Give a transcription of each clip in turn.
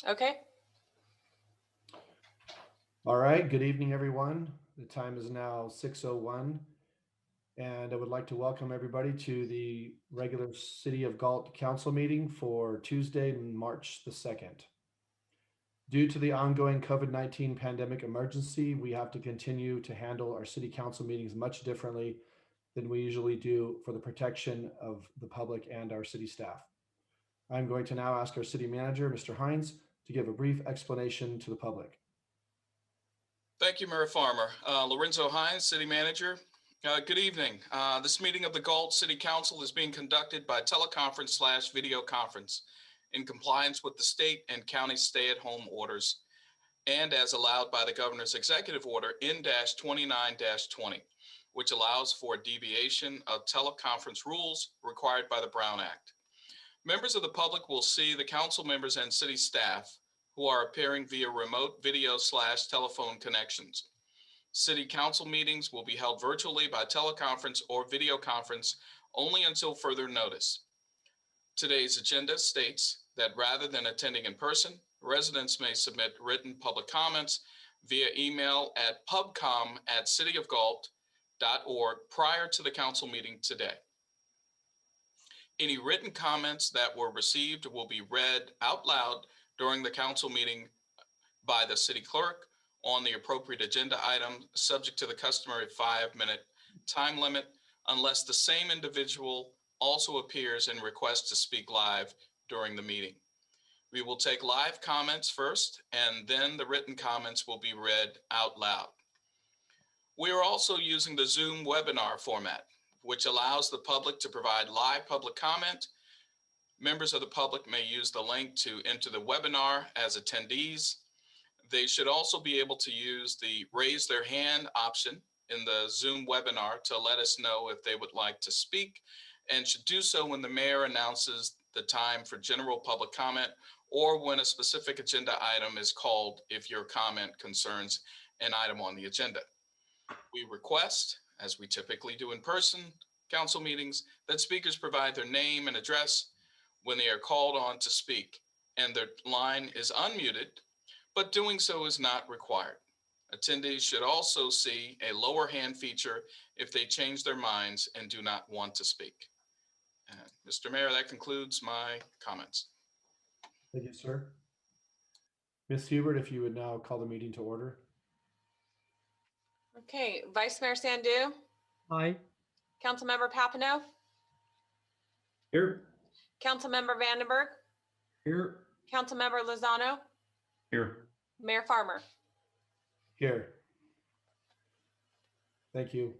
Okay. All right, good evening, everyone. The time is now 6:01, and I would like to welcome everybody to the regular City of Galt Council meeting for Tuesday, March the 2nd. Due to the ongoing COVID-19 pandemic emergency, we have to continue to handle our city council meetings much differently than we usually do for the protection of the public and our city staff. I'm going to now ask our city manager, Mr. Hines, to give a brief explanation to the public. Thank you, Mayor Farmer. Lorenzo Hines, City Manager. Good evening. This meeting of the Galt City Council is being conducted by teleconference/video conference in compliance with the state and county stay-at-home orders and as allowed by the Governor's Executive Order N-29-20, which allows for deviation of teleconference rules required by the Brown Act. Members of the public will see the council members and city staff who are appearing via remote video/telephone connections. City council meetings will be held virtually by teleconference or video conference only until further notice. Today's agenda states that rather than attending in person, residents may submit written public comments via email at pubcom@cityofgalt.org prior to the council meeting today. Any written comments that were received will be read out loud during the council meeting by the city clerk on the appropriate agenda item, subject to the customary 5-minute time limit, unless the same individual also appears and requests to speak live during the meeting. We will take live comments first, and then the written comments will be read out loud. We are also using the Zoom webinar format, which allows the public to provide live public comment. Members of the public may use the link to enter the webinar as attendees. They should also be able to use the raise their hand option in the Zoom webinar to let us know if they would like to speak, and should do so when the mayor announces the time for general public comment or when a specific agenda item is called if your comment concerns an item on the agenda. We request, as we typically do in person council meetings, that speakers provide their name and address when they are called on to speak and their line is unmuted, but doing so is not required. Attendees should also see a lower hand feature if they change their minds and do not want to speak. Mr. Mayor, that concludes my comments. Thank you, sir. Ms. Hubert, if you would now call the meeting to order. Okay. Vice Mayor Sandu, Aye. Councilmember Papineau, Here. Councilmember Vandenberg, Here. Councilmember Lozano, Here. Mayor Farmer. Here. Thank you.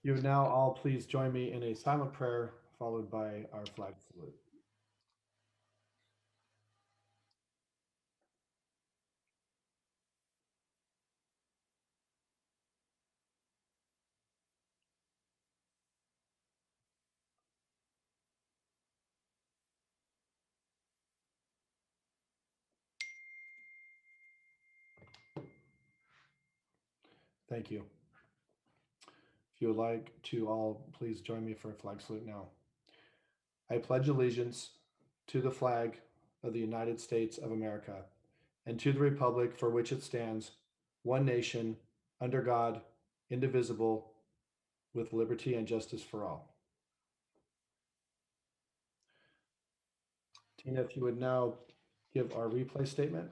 You would now all please join me in a silent prayer followed by our flag salute. Thank you. If you would like to all please join me for a flag salute now. I pledge allegiance to the flag of the United States of America and to the republic for which it stands, one nation, under God, indivisible, with liberty and justice for all. Tina, if you would now give our replay statement.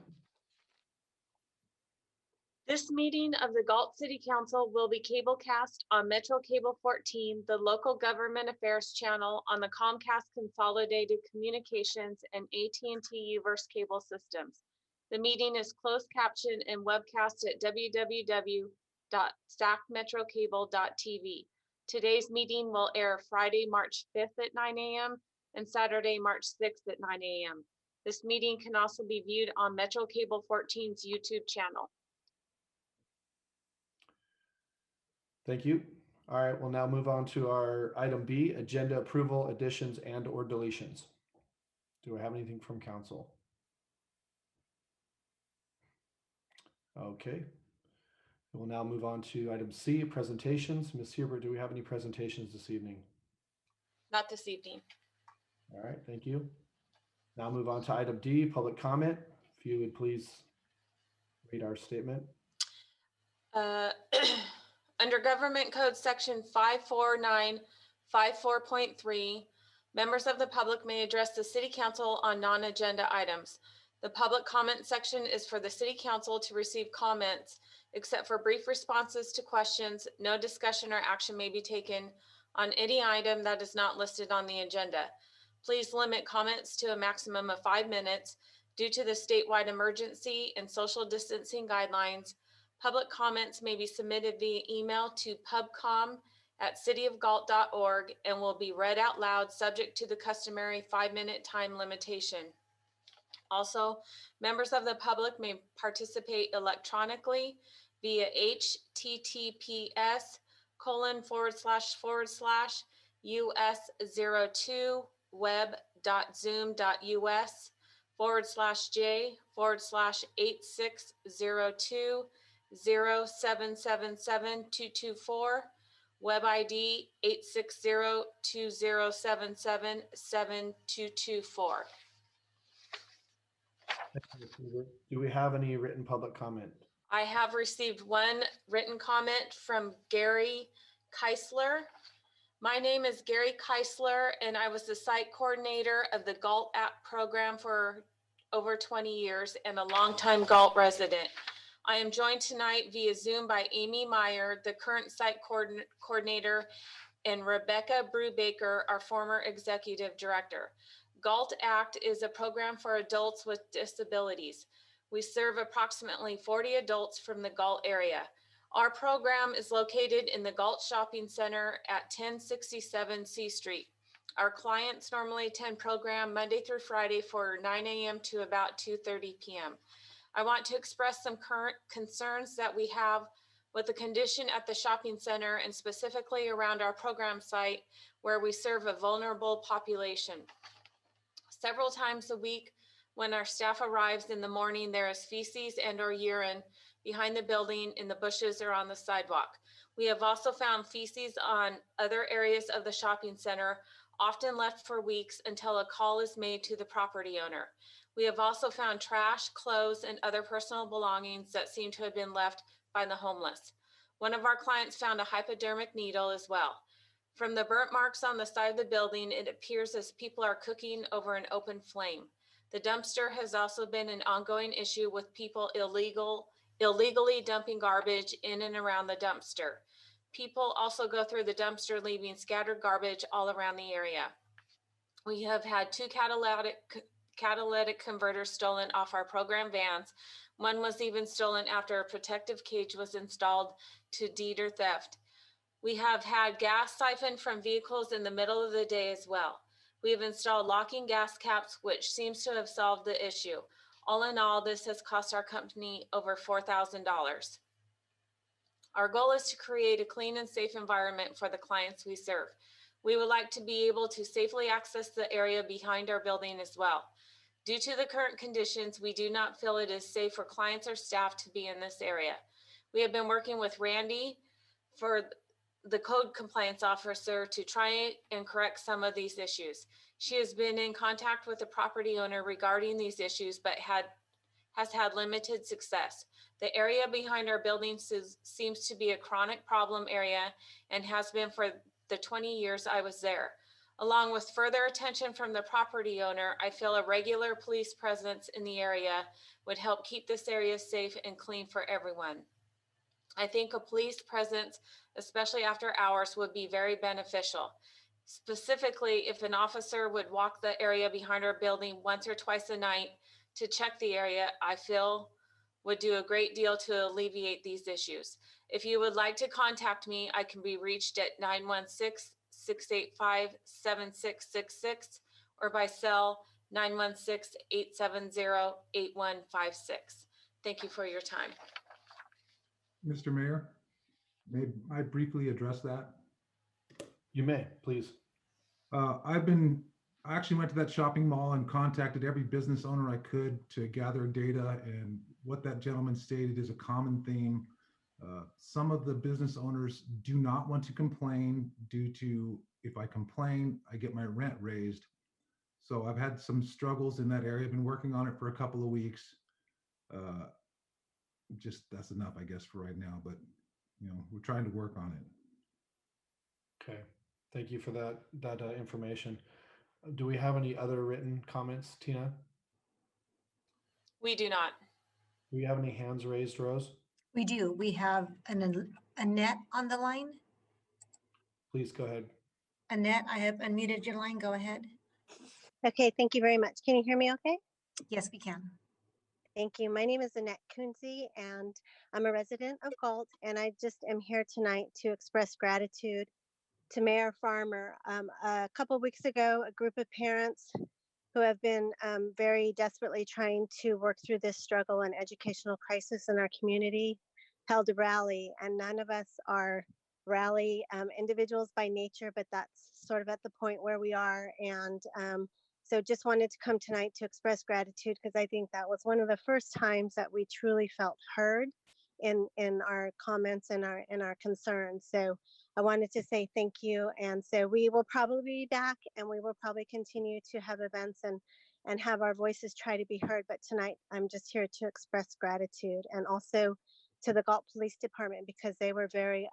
This meeting of the Galt City Council will be cablecast on Metro Cable 14, the local government affairs channel on the Comcast Consolidated Communications and AT&T Uverse cable systems. The meeting is closed captioned and webcast at www.stackmetrocable.tv. Today's meeting will air Friday, March 5th at 9 a.m. and Saturday, March 6th at 9 a.m. This meeting can also be viewed on Metro Cable 14's YouTube channel. Thank you. All right, we'll now move on to our item B, agenda approval, additions and or deletions. Do I have anything from council? Okay. We'll now move on to item C, presentations. Ms. Hubert, do we have any presentations this evening? Not this evening. All right, thank you. Now move on to item D, public comment. If if you would please read our statement. Uh, Under Government Code Section 54954.3, members of the public may address the city council on non-agenda items. The public comment section is for the city council to receive comments. Except for brief responses to questions, no discussion or action may be taken on any item that is not listed on the agenda. Please limit comments to a maximum of 5 minutes. Due to the statewide emergency and social distancing guidelines, public comments may be submitted via email to pubcom@cityofgalt.org and will be read out loud, subject to the customary 5-minute time limitation. Also, members of the public may participate electronically via https://j.zoom.us/j/860207772224, web ID 86020777224. Do we have any written public comment? I have received one written comment from Gary Keisler. My name is Gary Keisler, and I was the site coordinator of the Galt app program for over 20 years and a longtime Galt resident. I am joined tonight via Zoom by Amy Meyer, the current site coordinator, and Rebecca Brubaker, our former executive director. Galt Act is a program for adults with disabilities. We serve approximately 40 adults from the Galt area. Our program is located in the Galt Shopping Center at 1067 C Street. Our clients normally attend program Monday through Friday for 9 a.m. to about 2:30 p.m. I want to express some current concerns that we have with the condition at the shopping center and specifically around our program site where we serve a vulnerable population. Several times a week, when our staff arrives in the morning, there is feces and/or urine behind the building, in the bushes, or on the sidewalk. We have also found feces on other areas of the shopping center, often left for weeks until a call is made to the property owner. We have also found trash, clothes, and other personal belongings that seem to have been left by the homeless. One of our clients found a hypodermic needle as well. From the burnt marks on the side of the building, it appears as people are cooking over an open flame. The dumpster has also been an ongoing issue with people illegally dumping garbage in and around the dumpster. People also go through the dumpster, leaving scattered garbage all around the area. We have had 2 catalytic converters stolen off our program vans. One was even stolen after a protective cage was installed to deter theft. We have had gas siphoned from vehicles in the middle of the day as well. We have installed locking gas caps, which seems to have solved the issue. All in all, this has cost our company over $4,000. Our goal is to create a clean and safe environment for the clients we serve. We would like to be able to safely access the area behind our building as well. Due to the current conditions, we do not feel it is safe for clients or staff to be in this area. We have been working with Randy, for the code compliance officer, to try and correct some of these issues. She has been in contact with the property owner regarding these issues, but has had limited success. The area behind our building seems to be a chronic problem area and has been for the 20 years I was there. Along with further attention from the property owner, I feel a regular police presence in the area would help keep this area safe and clean for everyone. I think a police presence, especially after hours, would be very beneficial. Specifically, if an officer would walk the area behind our building once or twice a night to check the area, I feel would do a great deal to alleviate these issues. If you would like to contact me, I can be reached at 916-685-7666 or by cell 916-870-8156. Thank you for your time. Mr. Mayor, may I briefly address that? You may, please. I actually went to that shopping mall and contacted every business owner I could to gather data, and what that gentleman stated is a common theme. Some of the business owners do not want to complain due to, if I complain, I get my rent raised. So I've had some struggles in that area. I've been working on it for a couple of weeks. uh, just that's enough, I guess, for right now. But we're trying to work on it. Okay, thank you for that information. Do we have any other written comments, Tina? We do not. Do we have any hands raised, Rose? We do. We have Annette on the line. Please go ahead. Annette, I have unmuted your line. Go ahead. Okay, thank you very much. Can you hear me okay? Yes, we can. Thank you. My name is Annette Kunze, and I'm a resident of Galt, and I just am here tonight to express gratitude to Mayor Farmer. A couple weeks ago, a group of parents who have been very desperately trying to work through this struggle and educational crisis in our community held a rally, and none of us are rally individuals by nature, but that's sort of at the point where we are. And so just wanted to come tonight to express gratitude, because I think that was one of the first times that we truly felt heard in our comments and our concerns. So I wanted to say thank you. And so we will probably be back, and we will probably continue to have events and have our voices try to be heard. But tonight I'm just here to express gratitude, and also to the Galt Police Department, because they were very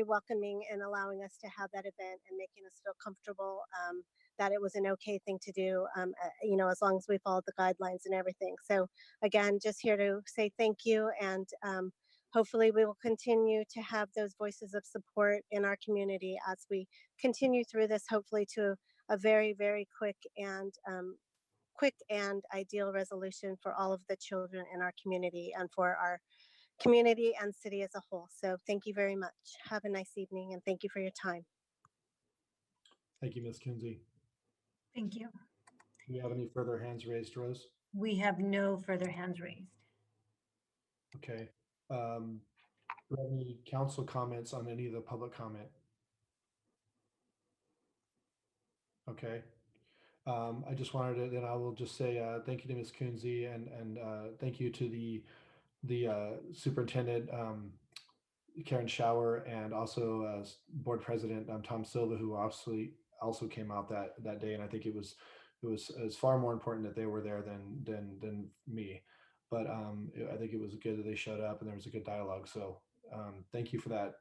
welcoming in allowing us to have that event and making us feel comfortable that it was an okay thing to do, as long as we followed the guidelines and everything. So again, just here to say thank you, and hopefully we will continue to have those voices of support in our community as we continue through this, hopefully to a very, very quick and ideal resolution for all of the children in our community and for our community and city as a whole. So thank you very much. Have a nice evening, and thank you for your time. Thank you, Ms. Kinsey. Thank you. Do we have any further hands raised, Rose? We have no further hands raised. Okay. Do we have any council comments on any of the public comment? Okay. I just wanted to, then I will just say thank you to Ms. Kunze, and thank you to the superintendent, Karen Schauer, and also board president Tom Silva, who obviously also came out that day. And I think it was far more important that they were there than me. But I think it was good that they showed up and there was a good dialogue. So thank you for that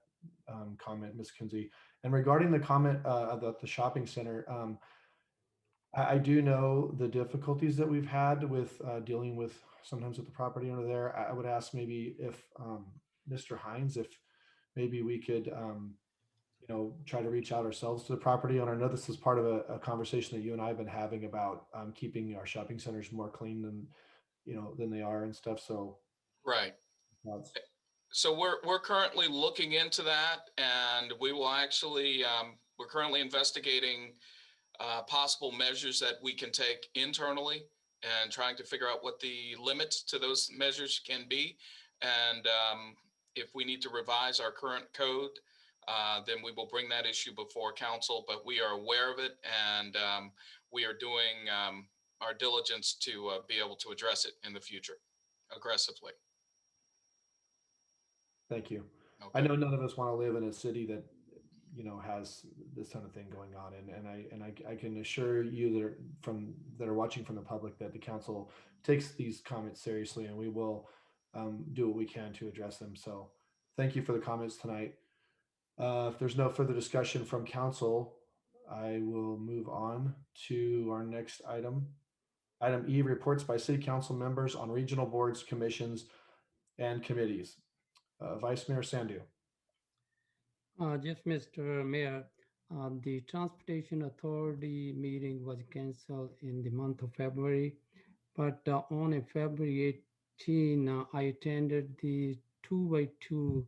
comment, Ms. Kinsey. And regarding the comment about the shopping center, I do know the difficulties that we've had with dealing with sometimes with the property owner there. I would ask maybe if Mr. Hines, if maybe we could, try to reach out ourselves to the property owner. I know this is part of a conversation that you and I have been having about keeping our shopping centers more clean than they are and stuff. So, Right. So we're currently looking into that, and we will actually, we're currently investigating possible measures that we can take internally and trying to figure out what the limits to those measures can be. And if we need to revise our current code, then we will bring that issue before council, but we are aware of it, and we are doing our diligence to be able to address it in the future aggressively. Thank you. Okay. I know none of us want to live in a city that has this kind of thing going on, and I can assure you that are watching from the public that the council takes these comments seriously, and we will do what we can to address them. So thank you for the comments tonight. If there's no further discussion from council, I will move on to our next item. Item E, reports by city council members on regional boards, commissions, and committees. Vice Mayor Sandu. Yes, Mr. Mayor, the Transportation Authority meeting was canceled in the month of February, but on February 18, I attended the 2x2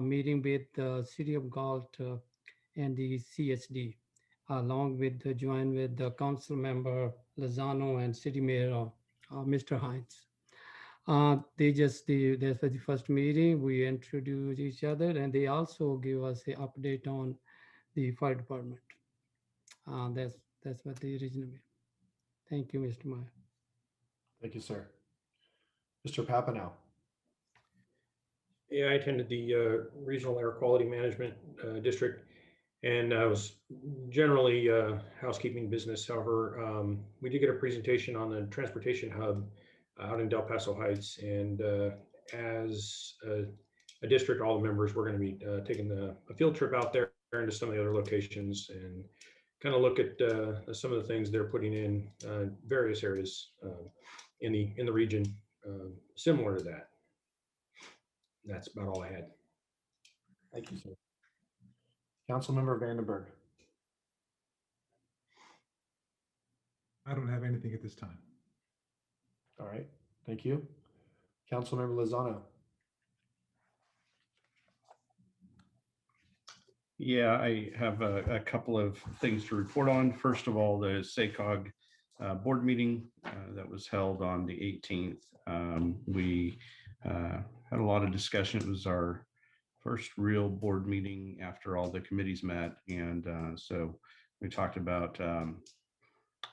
meeting with the City of Galt and the CSD, along with joined with the council member Lozano and City Mayor Mr. Hines. This was the first meeting. We introduced each other, and they also gave us an update on the fire department. That's what the original meeting. Thank you, Mr. Mayor. Thank you, sir. Mr. Papanow. Yeah, I attended the Regional Air Quality Management District, and I was generally housekeeping business. However, we did get a presentation on the transportation hub out in Del Paso Heights. And as a district, all the members, we're going to be taking a field trip out there into some of the other locations and kind of look at some of the things they're putting in various areas in the region similar to that. That's about all I had. Thank you, sir. Councilmember Vandenberg. I don't have anything at this time. All right, thank you. Councilmember Lozano. Yeah, I have a couple of things to report on. First of all, the SACOG board meeting that was held on the 18th. We had a lot of discussion. It was our first real board meeting after all the committees met. And so we talked about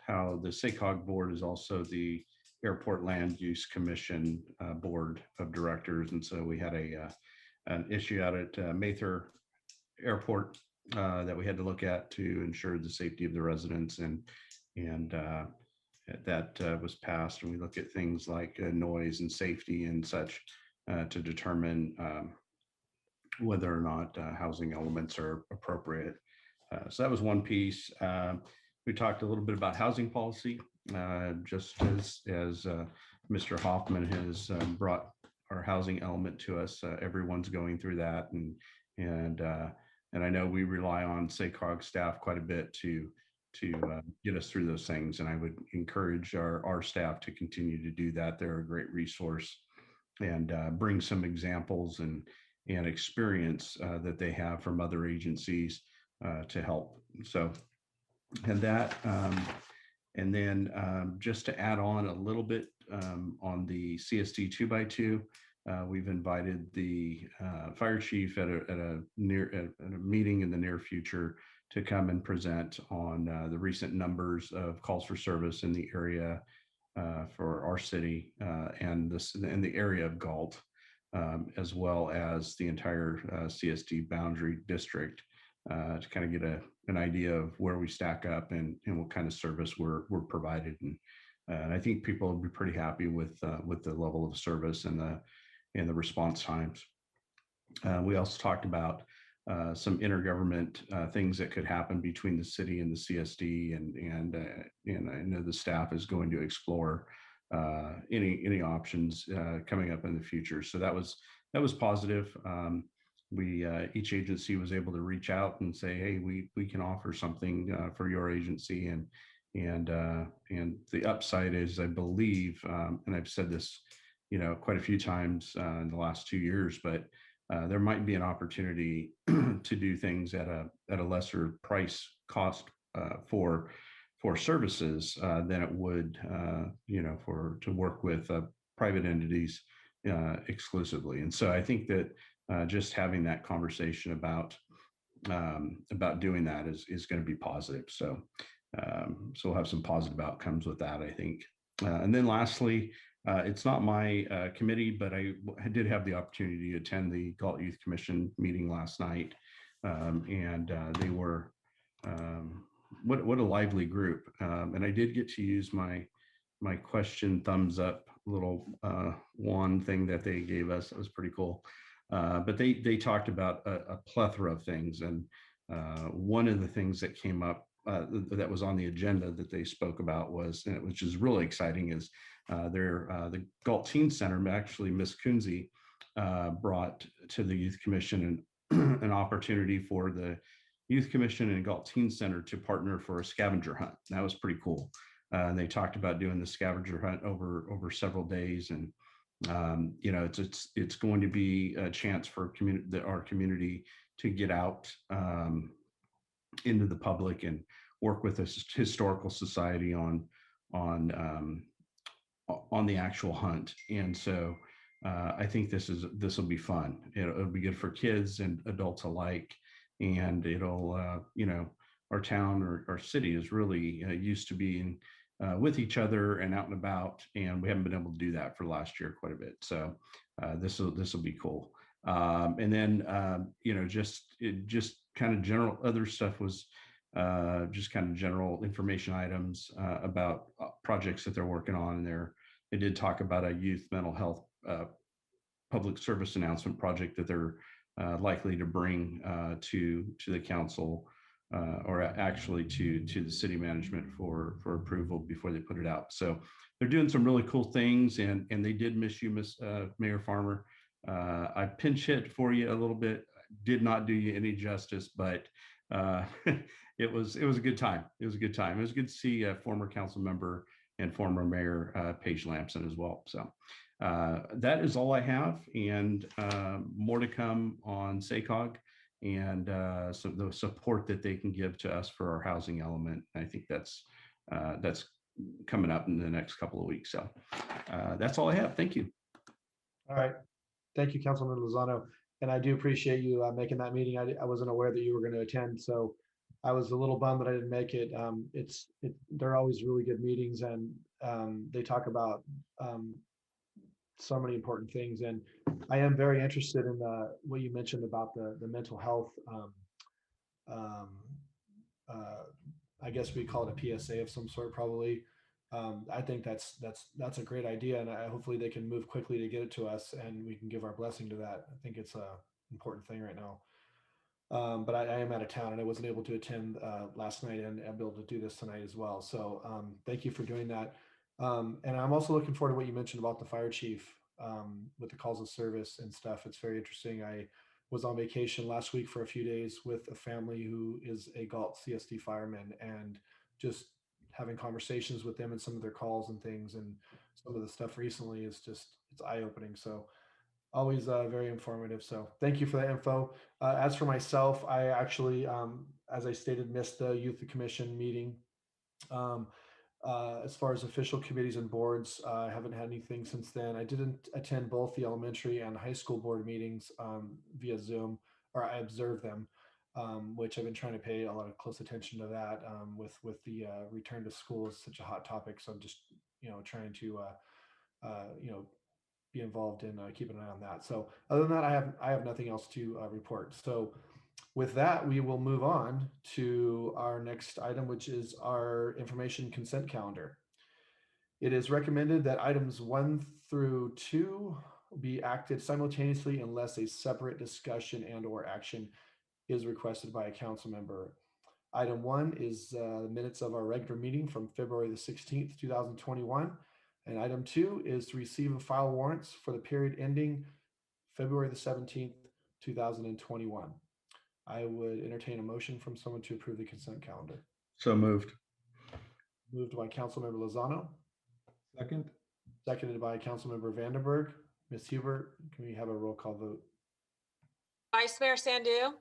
how the SACOG board is also the Airport Land Use Commission board of directors. And so we had an issue out at Mather Airport that we had to look at to ensure the safety of the residents, and that was passed. And we look at things like noise and safety and such to determine whether or not housing elements are appropriate. So that was one piece. We talked a little bit about housing policy, just as Mr. Hoffman has brought our housing element to us. Everyone's going through that, and I know we rely on SACOG staff quite a bit to get us through those things. And I would encourage our staff to continue to do that. They're a great resource, and bring some examples and experience that they have from other agencies to help. So, and that, and then just to add on a little bit on the CSD 2x2, we've invited the fire chief at a meeting in the near future to come and present on the recent numbers of calls for service in the area for our city and the area of Galt, as well as the entire CSD boundary district, to kind of get an idea of where we stack up and what kind of service we're provided. And I think people will be pretty happy with the level of service and the response times. We also talked about some intergovernment things that could happen between the city and the CSD, and I know the staff is going to explore any options coming up in the future. So that was positive. Each agency was able to reach out and say, hey, we can offer something for your agency, and the upside is, I believe, and I've said this, quite a few times in the last 2 years, but there might be an opportunity to do things at a lesser price cost for services than it would, to work with private entities exclusively. And so I think that just having that conversation about doing that is going to be positive. So we'll have some positive outcomes with that, I think. And then lastly, it's not my committee, but I did have the opportunity to attend the Galt Youth Commission meeting last night. And they were, what a lively group. And I did get to use my question thumbs up little wand thing that they gave us. That was pretty cool. But they talked about a plethora of things. And one of the things that came up that was on the agenda that they spoke about was, which is really exciting, is the Galt Teen Center. Actually, Miss Kunze brought to the Youth Commission an opportunity for the Youth Commission and Galt Teen Center to partner for a scavenger hunt. And that was pretty cool. And they talked about doing the scavenger hunt over several days, and it's going to be a chance for our community to get out into the public and work with a historical society on the actual hunt. And so I think this will be fun. It'll be good for kids and adults alike, and it'll our town or our city is really used to being with each other and out and about, and we haven't been able to do that for last year quite a bit. So this will be cool. And then just kind of general other stuff was just kind of general information items about projects that they're working on, and they did talk about a youth mental health public service announcement project that they're likely to bring to the council, or actually to the city management for approval before they put it out. So they're doing some really cool things, and they did miss you, Mayor Farmer. I pinch hit for you a little bit. Did not do you any justice, but it was a good time. It was a good time. It was good to see a former council member and former Mayor Paige Lamson as well. So that is all I have, and more to come on SACOG and so the support that they can give to us for our housing element. I think that's coming up in the next couple of weeks. So that's all I have. Thank you. All right. Thank you, Councilman Lozano. And I do appreciate you making that meeting. I wasn't aware that you were going to attend, so I was a little bummed that I didn't make it. They're always really good meetings, and they talk about so many important things. And I am very interested in what you mentioned about the mental health. I guess we call it a PSA of some sort, probably. I think that's a great idea, and hopefully they can move quickly to get it to us, and we can give our blessing to that. I think it's a important thing right now. But I am out of town, and I wasn't able to attend last night, and I'll be able to do this tonight as well. So thank you for doing that. And I'm also looking forward to what you mentioned about the fire chief with the calls of service and stuff. It's very interesting. I was on vacation last week for a few days with a family who is a Galt CSD fireman, and just having conversations with them and some of their calls and things, and some of the stuff recently is just, it's eye-opening. So always very informative. So thank you for that info. As for myself, I actually, as I stated, missed the Youth Commission meeting. As far as official committees and boards, I haven't had anything since then. I didn't attend both the elementary and high school board meetings via Zoom, or I observed them, which I've been trying to pay a lot of close attention to that with the return to school is such a hot topic. So I'm just, trying to, be involved in keeping an eye on that. So other than that, I have nothing else to report. So with that, we will move on to our next item, which is our information consent calendar. It is recommended that items 1 through 2 be acted simultaneously unless a separate discussion and/or action is requested by a council member. Item 1 is the minutes of our regular meeting from February the 16th, 2021. And item 2 is to receive and file warrants for the period ending February the 17th, 2021. I would entertain a motion from someone to approve the consent calendar. So moved. Moved by Councilmember Lozano. Second. Seconded by Councilmember Vandenberg. Ms. Hubert, can we have a roll call vote? Vice Mayor Sandu,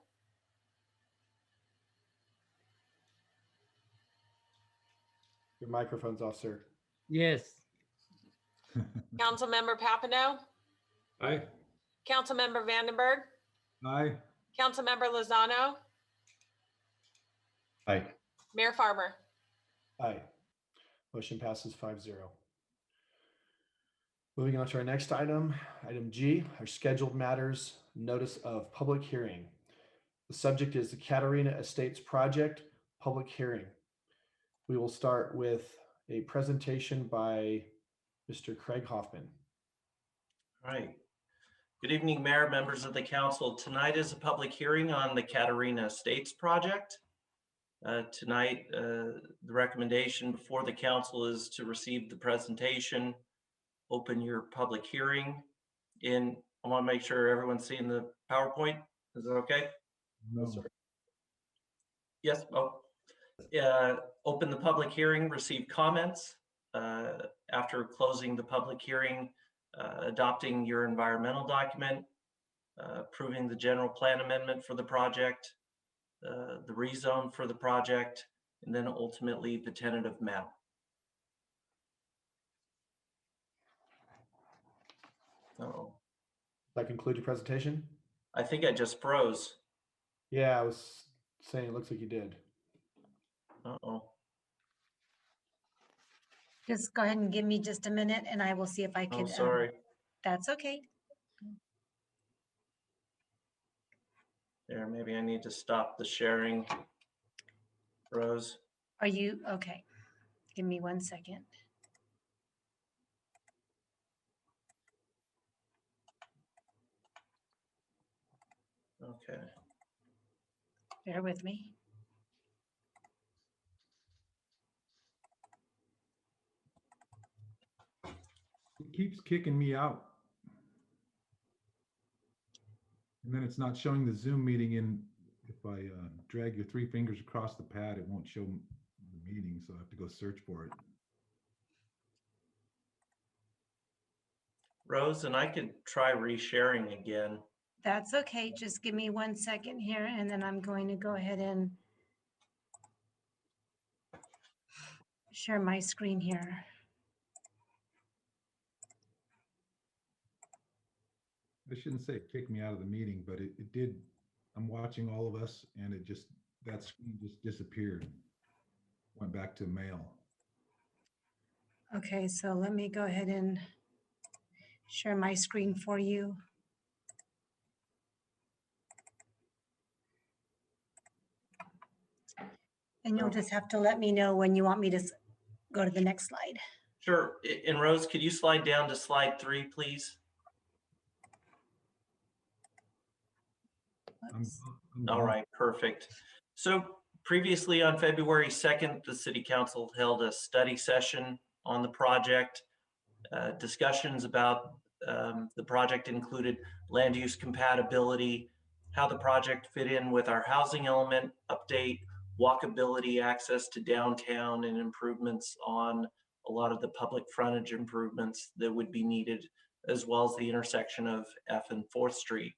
Your microphone's off, sir. Yes. Councilmember Papineau, Aye. Councilmember Vandenberg, Aye. Councilmember Lozano, Aye. Mayor Farmer. Aye. Motion passes 5-0. Moving on to our next item, item G, our scheduled matters, notice of public hearing. The subject is the Catarina Estates Project public hearing. We will start with a presentation by Mr. Craig Hoffman. All right. Good evening, Mayor, members of the council. Tonight is a public hearing on the Catarina Estates project. Tonight, the recommendation before the council is to receive the presentation, open your public hearing. I want to make sure everyone's seeing the PowerPoint. Is that okay? No. Yes. Oh, open the public hearing, receive comments. After closing the public hearing, adopting your environmental document, approving the general plan amendment for the project, the rezone for the project, and then ultimately the tentative map. Oh, That conclude your presentation? I think I just froze. Yeah, I was saying it looks like you did. Uh-oh. Just go ahead and give me just a minute and I will see if I Oh, can. sorry. That's okay. There, maybe I need to stop the sharing. Rose. Are you okay? Give me 1 second. Okay. Bear with me. It keeps kicking me out. And then it's not showing the Zoom meeting in. If I drag your three fingers across the pad, it won't show the meeting, so I have to go search for it. Rose, and I could try resharing again. That's okay. Just give me 1 second here, and then I'm going to go ahead and share my screen here. I shouldn't say it kicked me out of the meeting, but it did. I'm watching all of us, and that screen just disappeared. Went back to mail. Okay, so let me go ahead and share my screen for you. And you'll just have to let me know when you want me to go to the next slide. Sure. And Rose, could you slide down to slide 3, please? All right, perfect. So previously on February 2nd, the City Council held a study session on the project. Discussions about the project included land use compatibility, how the project fit in with our housing element update, walkability, access to downtown, and improvements on a lot of the public frontage improvements that would be needed, as well as the intersection of F and 4th Street.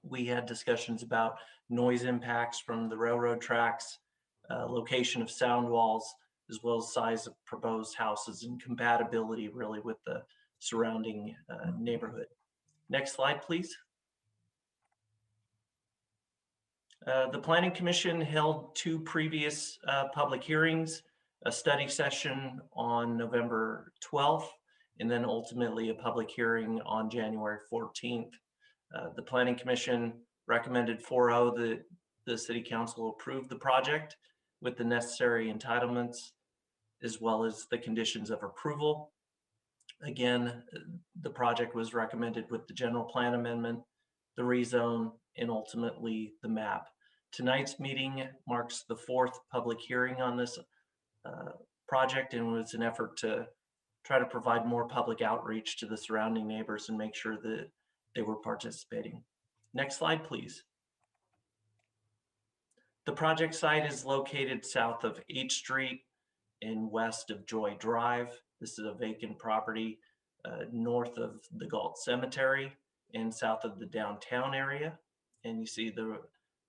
We had discussions about noise impacts from the railroad tracks, location of sound walls, as well as size of proposed houses and compatibility really with the surrounding neighborhood. Next slide, please. The Planning Commission held 2 previous public hearings, a study session on November 12th, and then ultimately a public hearing on January 14th. The Planning Commission recommended 4-0 that the City Council approve the project with the necessary entitlements, as well as the conditions of approval. Again, the project was recommended with the general plan amendment, the rezone, and ultimately the map. Tonight's meeting marks the 4th public hearing on this project, and was an effort to try to provide more public outreach to the surrounding neighbors and make sure that they were participating. Next slide, please. The project site is located south of H Street and west of Joy Drive. This is a vacant property north of the Galt Cemetery and south of the downtown area. And you see the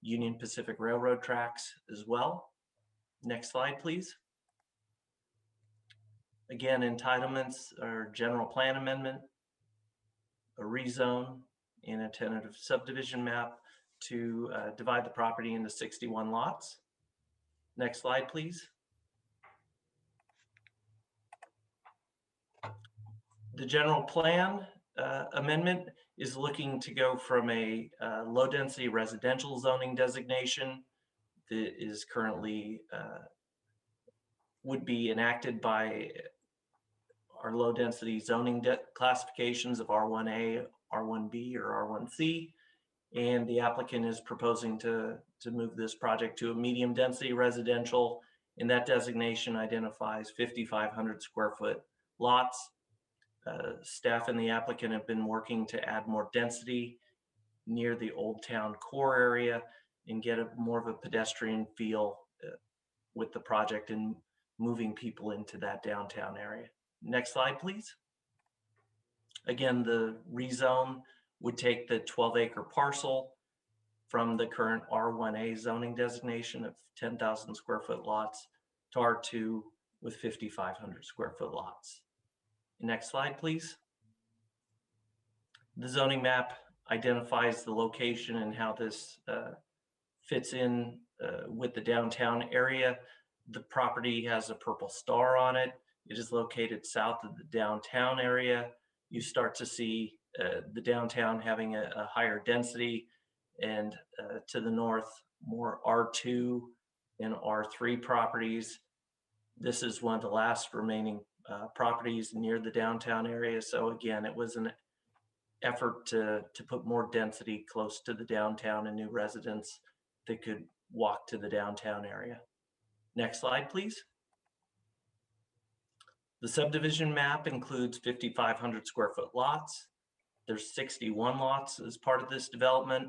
Union Pacific Railroad tracks as well. Next slide, please. Again, entitlements are general plan amendment, a rezone, and a tentative subdivision map to divide the property into 61 lots. Next slide, please. The general plan amendment is looking to go from a low density residential zoning designation that is currently would be enacted by our low density zoning classifications of R1A, R1B, or R1C. And the applicant is proposing to move this project to a medium density residential, and that designation identifies 5,500 square foot lots. Staff and the applicant have been working to add more density near the Old Town core area and get more of a pedestrian feel with the project and moving people into that downtown area. Next slide, please. Again, the rezone would take the 12-acre parcel from the current R1A zoning designation of 10,000 square foot lots to R2 with 5,500 square foot lots. Next slide, please. The zoning map identifies the location and how this fits in with the downtown area. The property has a purple star on it. It is located south of the downtown area. You start to see the downtown having a higher density, and to the north, more R2 and R3 properties. This is one of the last remaining properties near the downtown area. So again, it was effort to put more density close to the downtown and new residents that could walk to the downtown area. Next slide, please. The subdivision map includes 5,500 square foot lots. There's 61 lots as part of this development.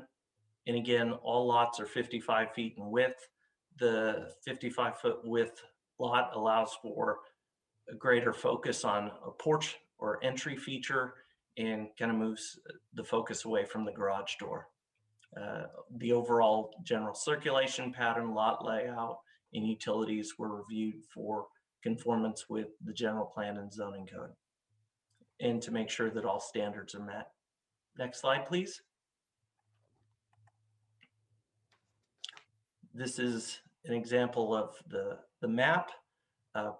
And again, all lots are 55 feet in width. The 55-foot width lot allows for a greater focus on a porch or entry feature and kind of moves the focus away from the garage door. The overall general circulation pattern, lot layout, and utilities were reviewed for conformance with the general plan and zoning code, and to make sure that all standards are met. Next slide, please. This is an example of the map.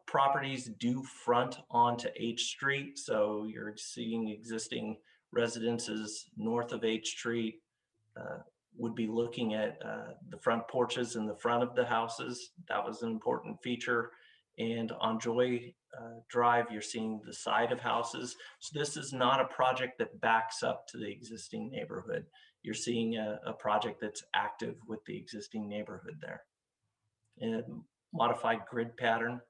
Properties do front onto H Street, so you're seeing existing residences north of H Street. Would be looking at the front porches in the front of the houses. That was an important feature. And on Joy Drive, you're seeing the side of houses. So this is not a project that backs up to the existing neighborhood. You're seeing a project that's active with the existing neighborhood there. And modified grid pattern.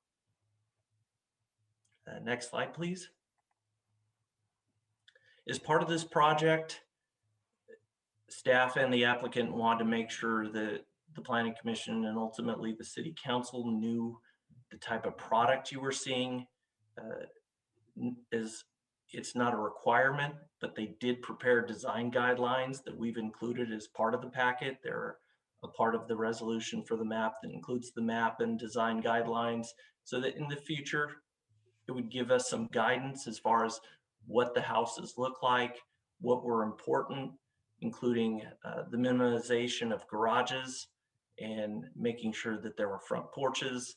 Next slide, please. As part of this project, staff and the applicant wanted to make sure that the Planning Commission and ultimately the City Council knew the type of product you were seeing. It's not a requirement, but they did prepare design guidelines that we've included as part of the packet. They're a part of the resolution for the map that includes the map and design guidelines, so that in the future, it would give us some guidance as far as what the houses look like, what were important, including the minimization of garages and making sure that there were front porches.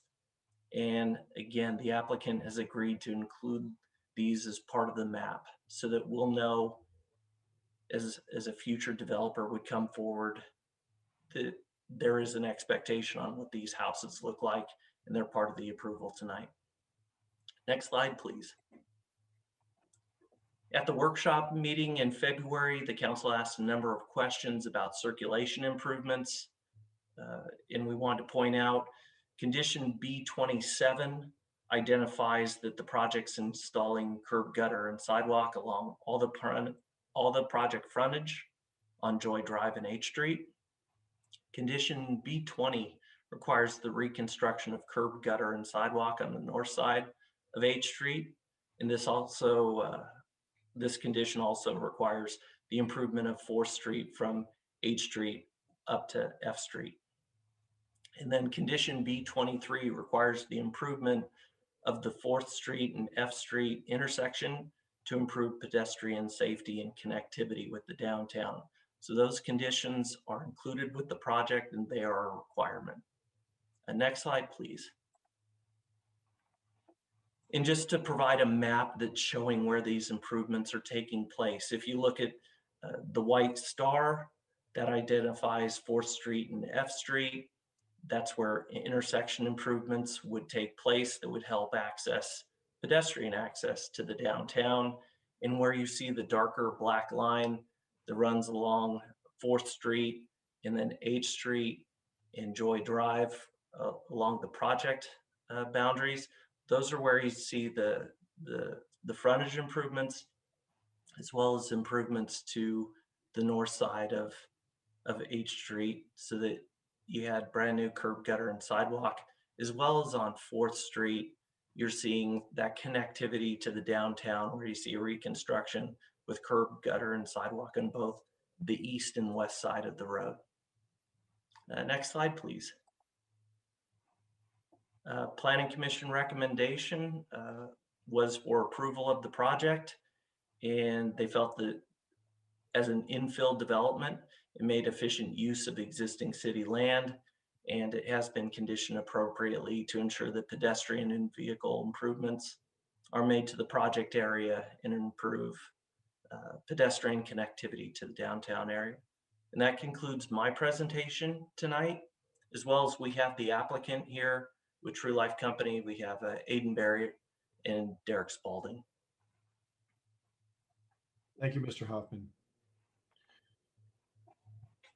And again, the applicant has agreed to include these as part of the map so that we'll know as a future developer would come forward that there is an expectation on what these houses look like, and they're part of the approval tonight. Next slide, please. At the workshop meeting in February, the council asked a number of questions about circulation improvements. And we wanted to point out condition B27 identifies that the project's installing curb, gutter, and sidewalk along all the project frontage on Joy Drive and H Street. Condition B20 requires the reconstruction of curb, gutter, and sidewalk on the north side of H Street. And this condition also requires the improvement of 4th Street from H Street up to F Street. And then condition B23 requires the improvement of the 4th Street and F Street intersection to improve pedestrian safety and connectivity with the downtown. So those conditions are included with the project and they are a requirement. Next slide, please. And just to provide a map that's showing where these improvements are taking place. If you look at the white star, that identifies 4th Street and F Street. That's where intersection improvements would take place that would help pedestrian access to the downtown. And where you see the darker black line that runs along 4th Street and then H Street and Joy Drive along the project boundaries, those are where you see the frontage improvements, as well as improvements to the north side of H Street, so that you had brand new curb, gutter, and sidewalk, as well as on 4th Street. You're seeing that connectivity to the downtown where you see a reconstruction with curb, gutter, and sidewalk on both the east and west side of the road. Next slide, please. Planning Commission recommendation was for approval of the project, and they felt that as an infill development, it made efficient use of existing city land, and it has been conditioned appropriately to ensure that pedestrian and vehicle improvements are made to the project area and improve pedestrian connectivity to the downtown area. And that concludes my presentation tonight, as well as we have the applicant here with True Life Company. We have Aiden Barry and Derek Spalding. Thank you, Mr. Hoffman.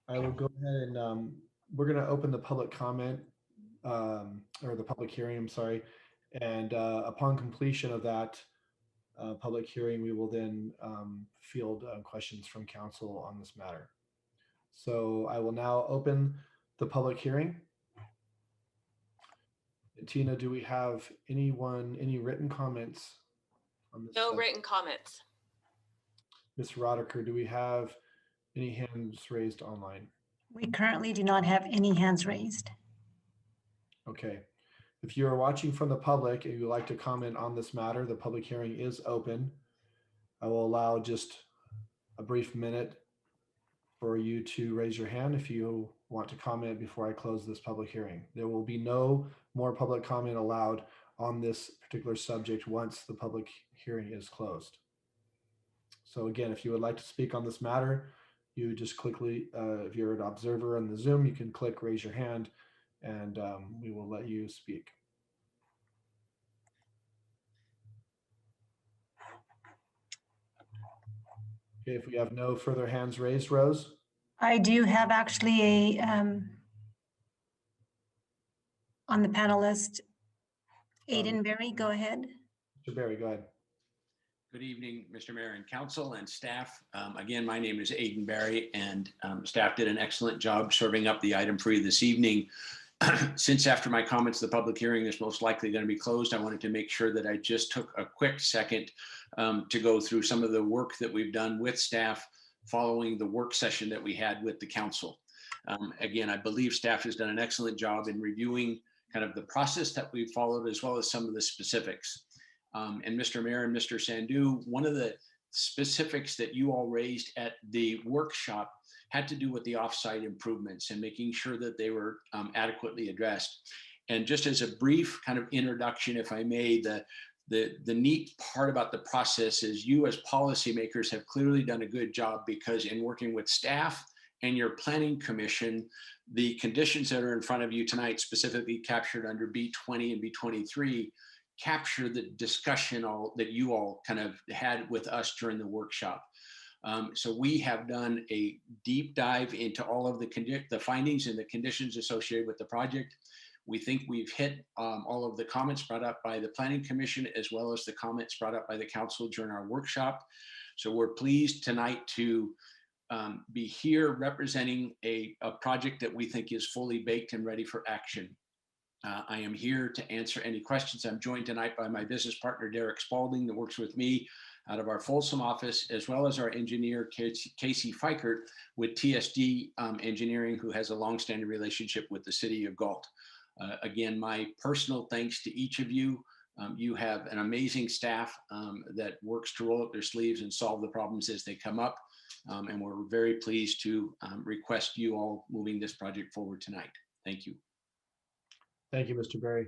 I will go ahead and we're going to open the public comment or the public hearing, I'm sorry. And upon completion of that public hearing, we will then field questions from council on this matter. So I will now open the public hearing. Tina, do we have any written comments on this? No written comments. Ms. Roddicker, do we have any hands raised online? We currently do not have any hands raised. Okay. If you are watching from the public and you would like to comment on this matter, the public hearing is open. I will allow just a brief minute for you to raise your hand if you want to comment before I close this public hearing. There will be no more public comment allowed on this particular subject once the public hearing is closed. So again, if you would like to speak on this matter, you just quickly, if you're an observer on the Zoom, you can click raise your hand and we will let you speak. Okay, if we have no further hands raised, Rose? I do have actually a, on the panelist, Aiden Berry, go ahead. Mr. Berry, go ahead. Good evening, Mr. Mayor and Council and staff. Again, my name is Aiden Barry, and staff did an excellent job serving up the item for you this evening. Since after my comments, the public hearing is most likely going to be closed, I wanted to make sure that I just took a quick second to go through some of the work that we've done with staff following the work session that we had with the council. Again, I believe staff has done an excellent job in reviewing kind of the process that we've followed, as well as some of the specifics. And Mr. Mayor and Mr. Sandhu, one of the specifics that you all raised at the workshop had to do with the offsite improvements and making sure that they were adequately addressed. And just as a brief kind of introduction, if I may, the neat part about the process is you as policymakers have clearly done a good job, because in working with staff and your planning commission, the conditions that are in front of you tonight, specifically captured under B20 and B23, capture the discussion that you all kind of had with us during the workshop. So we have done a deep dive into all of the findings and the conditions associated with the project. We think we've hit all of the comments brought up by the Planning Commission, as well as the comments brought up by the council during our workshop. So we're pleased tonight to be here representing a project that we think is fully baked and ready for action. I am here to answer any questions. I'm joined tonight by my business partner, Derek Spalding, that works with me out of our Folsom office, as well as our engineer, Casey Fikert with TSD Engineering, who has a longstanding relationship with the city of Galt. Again, my personal thanks to each of you. You have an amazing staff that works to roll up their sleeves and solve the problems as they come up. And we're very pleased to request you all moving this project forward tonight. Thank you. Thank you, Mr. Berry.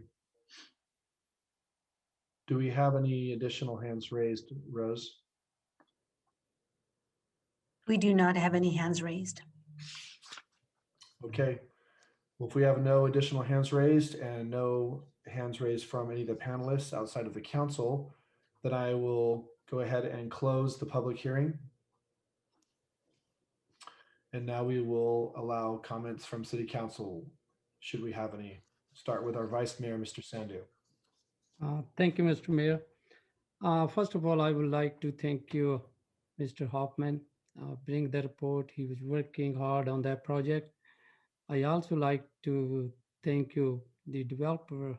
Do we have any additional hands raised, Rose? We do not have any hands raised. Okay. Well, if we have no additional hands raised and no hands raised from any of the panelists outside of the council, then I will go ahead and close the public hearing. And now we will allow comments from City Council, should we have any. Start with our Vice Mayor, Mr. Sandhu. Thank you, Mr. Mayor. First of all, I would like to thank you, Mr. Hoffman, bring the report. He was working hard on that project. I also like to thank you, the developer,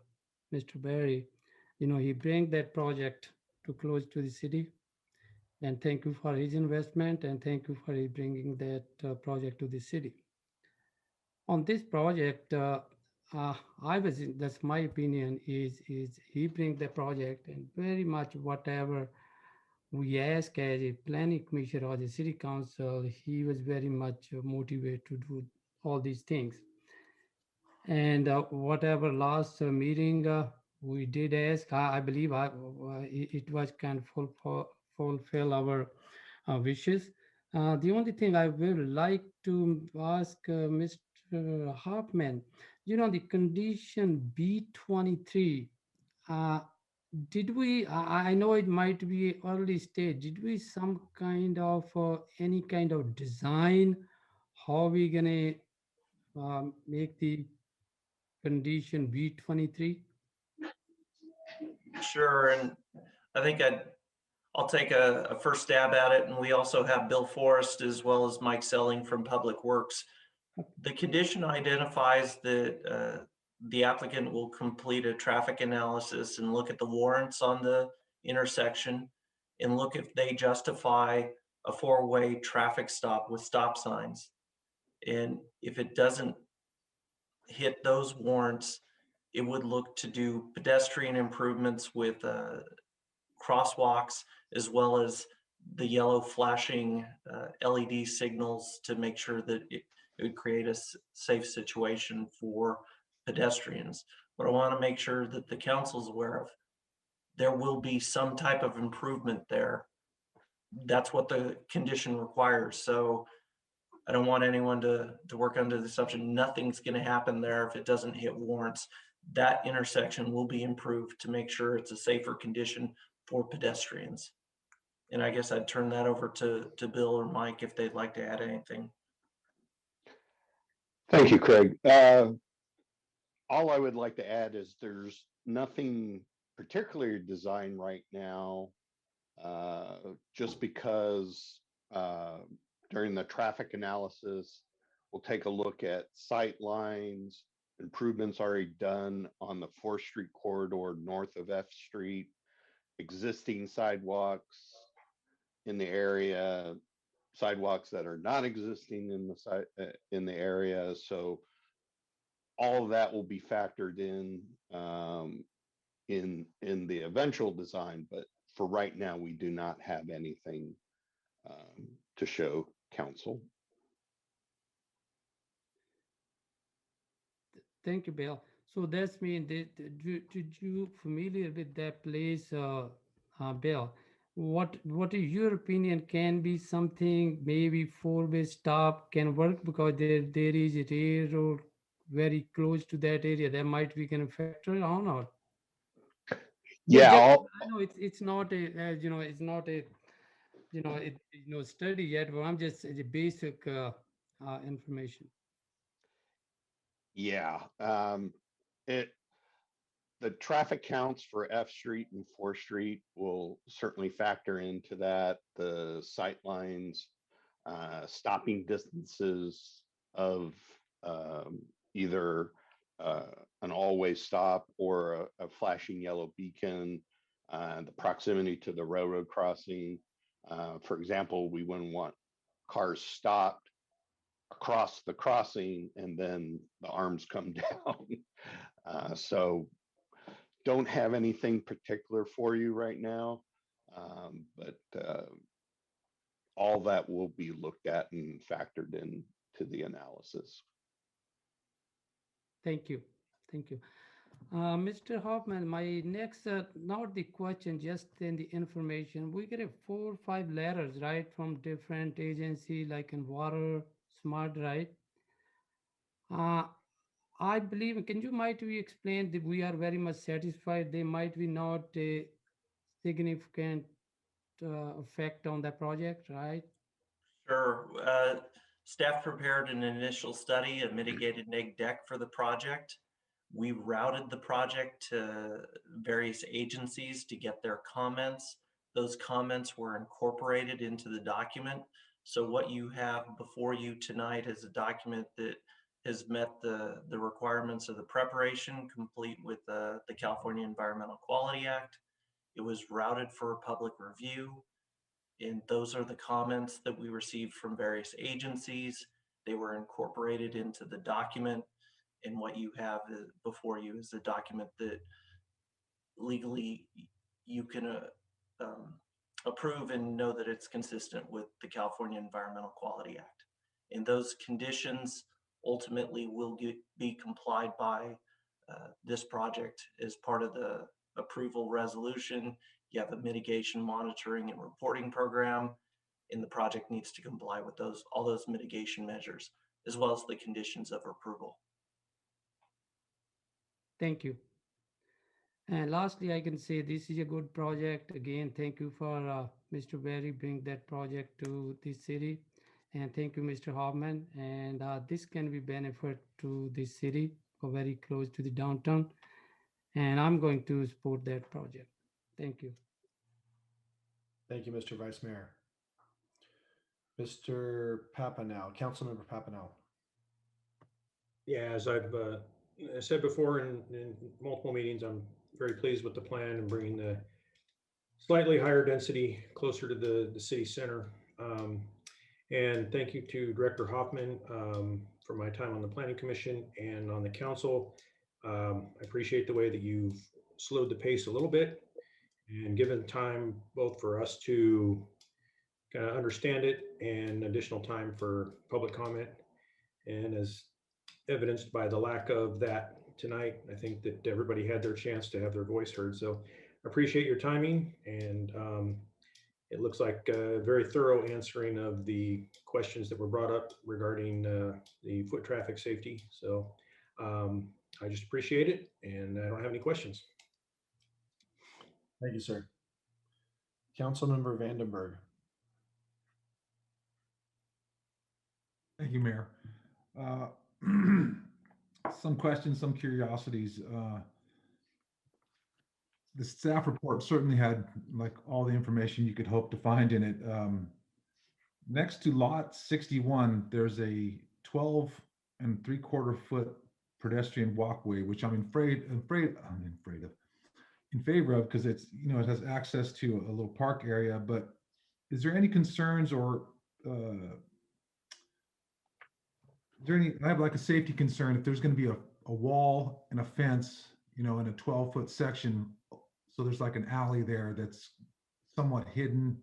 Mr. Barry. You know, he bring that project to close to the city. And thank you for his investment, and thank you for bringing that project to the city. On this project, that's my opinion, is he bring the project, and very much whatever we ask as a planning commission or the city council, he was very much motivated to do all these things. And whatever last meeting we did ask, I believe it was kind of fulfill our wishes. The only thing I would like to ask Mr. Hoffman, you know, the condition B23, did we, I know it might be early stage, did we some kind of, any kind of design, how we gonna make the condition B23? Sure, and I think I'll take a first stab at it, and we also have Bill Forrest as well as Mike Selling from Public Works. The condition identifies that the applicant will complete a traffic analysis and look at the warrants on the intersection and look if they justify a four-way traffic stop with stop signs. And if it doesn't hit those warrants, it would look to do pedestrian improvements with crosswalks, as well as the yellow flashing LED signals to make sure that it would create a safe situation for pedestrians. But I want to make sure that the council's aware of, there will be some type of improvement there. That's what the condition requires. So I don't want anyone to work under the assumption nothing's going to happen there if it doesn't hit warrants. That intersection will be improved to make sure it's a safer condition for pedestrians. And I guess I'd turn that over to Bill or Mike if they'd like to add anything. Thank you, Craig. All I would like to add is there's nothing particularly designed right now, just because during the traffic analysis, we'll take a look at sight lines, improvements already done on the 4th Street corridor north of F Street, existing sidewalks in the area, sidewalks that are not existing in the area. So all of that will be factored in the eventual design. But for right now, we do not have anything to show council. Thank you, Bill. So that's mean that did you familiar with that place, Bill? What is your opinion? Can be something maybe four-way stop can work because there is a railroad very close to that area that might we can factor on or Yeah, I know it's not a it's not a study yet, but I'm just a basic information. yeah. It the traffic counts for F Street and 4th Street will certainly factor into that. The sight lines, stopping distances of either an always stop or a flashing yellow beacon, the proximity to the railroad crossing. For example, we wouldn't want cars stopped across the crossing and then the arms come down. So don't have anything particular for you right now, but all that will be looked at and factored into the analysis. Thank you. Thank you. Mr. Hoffman, my next, not the question, just in the information. We get a 4 or 5 letters, right, from different agency like in water, smart, right? I believe, can you might we explain that we are very much satisfied, they might be not a significant effect on the project, right? Sure. Staff prepared an initial study, a mitigated neg deck for the project. We routed the project to various agencies to get their comments. Those comments were incorporated into the document. So what you have before you tonight is a document that has met the requirements of the preparation, complete with the California Environmental Quality Act. It was routed for public review. And those are the comments that we received from various agencies. They were incorporated into the document. And what you have before you is a document that legally you can approve and know that it's consistent with the California Environmental Quality Act. And those conditions ultimately will be complied by this project as part of the approval resolution. You have a mitigation monitoring and reporting program, and the project needs to comply with all those mitigation measures, as well as the conditions of approval. Thank you. And lastly, I can say this is a good project. Again, thank you for Mr. Berry bring that project to the city. And thank you, Mr. Hoffman. And this can be benefit to the city or very close to the downtown. And I'm going to support that project. Thank you. Thank you, Mr. Vice Mayor. Mr. Papanow, Councilmember Papanow. Yeah, as I've said before in multiple meetings, I'm very pleased with the plan and bringing the slightly higher density closer to the city center. And thank you to Director Hoffman for my time on the Planning Commission and on the council. I appreciate the way that you've slowed the pace a little bit and given time both for us to kind of understand it and additional time for public comment. And as evidenced by the lack of that tonight, I think that everybody had their chance to have their voice heard. So I appreciate your timing, and it looks like a very thorough answering of the questions that were brought up regarding the foot traffic safety. So I just appreciate it, and I don't have any questions. Thank you, sir. Councilmember Vandenberg. Thank you, Mayor. Some questions, some curiosities. The staff report certainly had like all the information you could hope to find in it. Next to lot 61, there's a 12.75 foot pedestrian walkway, which I'm in favor of because it's, you know, it has access to a little park area. But is there any concerns or is there any, I have like a safety concern if there's going to be a wall and a fence, you know, in a 12-foot section. So there's like an alley there that's somewhat hidden.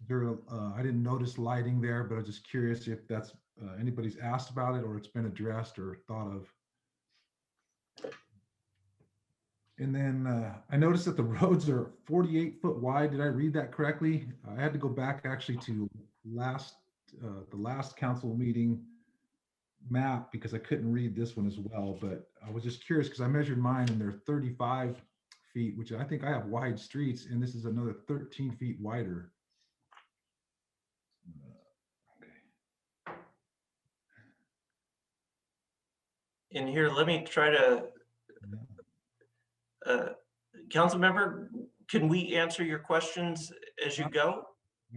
There, I didn't notice lighting there, but I'm just curious if that's anybody's asked about it or it's been addressed or thought of. And then I noticed that the roads are 48 foot wide. Did I read that correctly? I had to go back actually to the last council meeting map because I couldn't read this one as well, but I was just curious because I measured mine and they're 35 feet, which I think I have wide streets, and this is another 13 feet wider. Okay. In here, let me try to, council member, can we answer your questions as you go?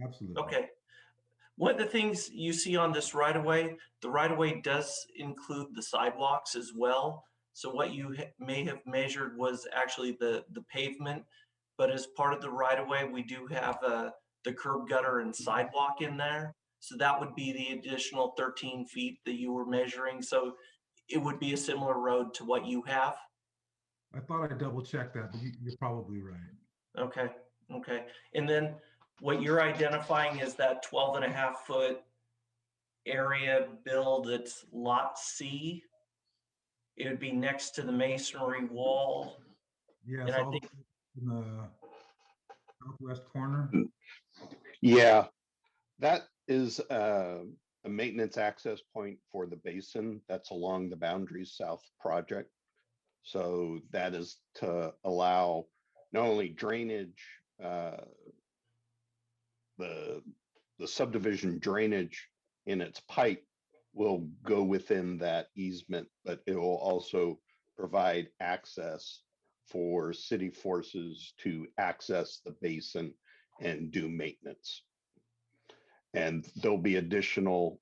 Absolutely. Okay. One of the things you see on this right of way, the right of way does include the sidewalks as well. So what you may have measured was actually the pavement, but as part of the right of way, we do have the curb gutter and sidewalk in there. So that would be the additional 13 feet that you were measuring. So it would be a similar road to what you have. I thought I double checked that, but you're probably right. Okay, okay. And then what you're identifying is that 12.5 foot area build, it's lot C. It would be next to the masonry wall. Yes, and I all think in the southwest corner. Yeah, that is a maintenance access point for the basin that's along the Boundaries South project. So that is to allow not only drainage, the subdivision drainage in its pipe will go within that easement, but it will also provide access for city forces to access the basin and do maintenance. And there'll be additional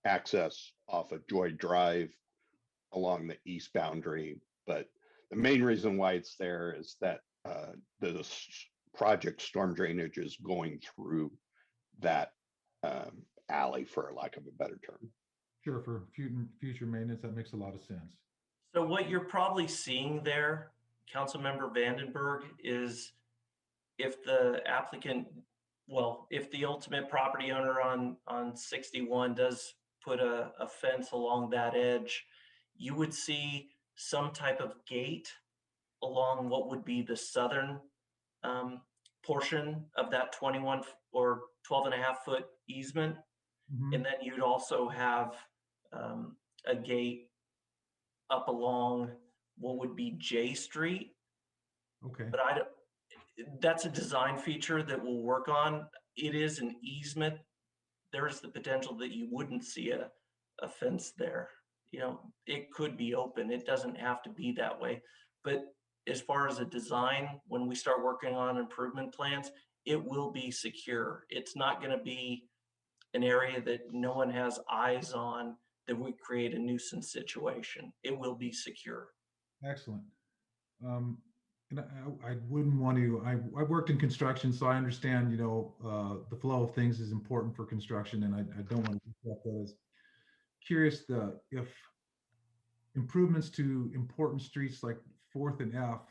access off of Joy Drive along the east boundary. But the main reason why it's there is that the project storm drainage is going through that alley, for lack of a better term. Sure, for future maintenance, that makes a lot of sense. so. What you're probably seeing there, Councilmember Vandenberg, is if the applicant, well, if the ultimate property owner on 61 does put a fence along that edge, you would see some type of gate along what would be the southern portion of that 21 or 12.5 foot easement. Mhm. And then you'd also have a gate up along what would be J Street. Okay, But I don't, that's a design feature that we'll work on. It is an easement. There is the potential that you wouldn't see a fence there. You know, it could be open. It doesn't have to be that way. But as far as a design, when we start working on improvement plans, it will be secure. It's not going to be an area that no one has eyes on that would create a nuisance situation. It will be secure. excellent. Um, and I wouldn't want to, I've worked in construction, so I understand, the flow of things is important for construction, and I don't want to disrupt those. Curious if improvements to important streets like Fourth and F,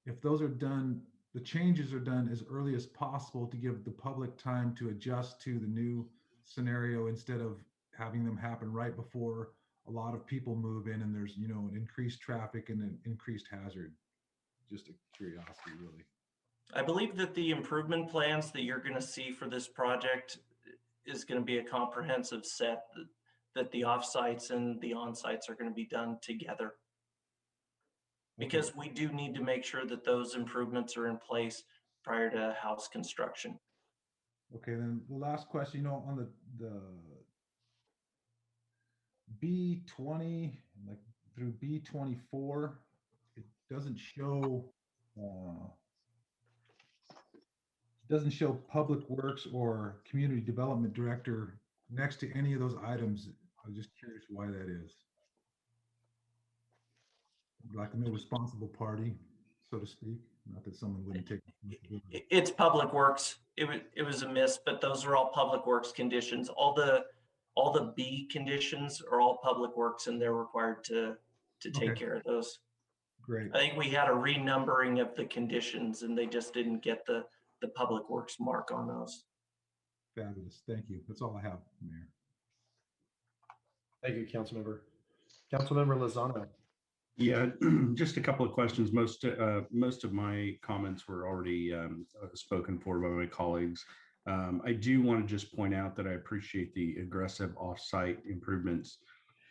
if those are done, the changes are done as early as possible to give the public time to adjust to the new scenario instead of having them happen right before a lot of people move in and there's, an increased traffic and an increased hazard. Just a curiosity, really. I believe that the improvement plans that you're going to see for this project is going to be a comprehensive set that the offsites and the onsites are going to be done together. Because we do need to make sure that those improvements are in place prior to house construction. Okay, then the last question, on the B20, like through B24, it doesn't show Public Works or Community Development Director next to any of those items. I was just curious why that is. Like no responsible party, so to speak. Not that someone wouldn't take responsibility. It's Public Works. It was a miss, but those are all Public Works conditions. All the B conditions are all Public Works, and they're required to take care of those. Great. I think we had a renumbering of the conditions, and they just didn't get the Public Works mark on those. Fabulous. Thank you. That's all I have, Mayor. Thank you, Councilmember. Councilmember Lozano. Yeah, just a couple of questions. Most of my comments were already spoken for by my colleagues. I do want to just point out that I appreciate the aggressive offsite improvements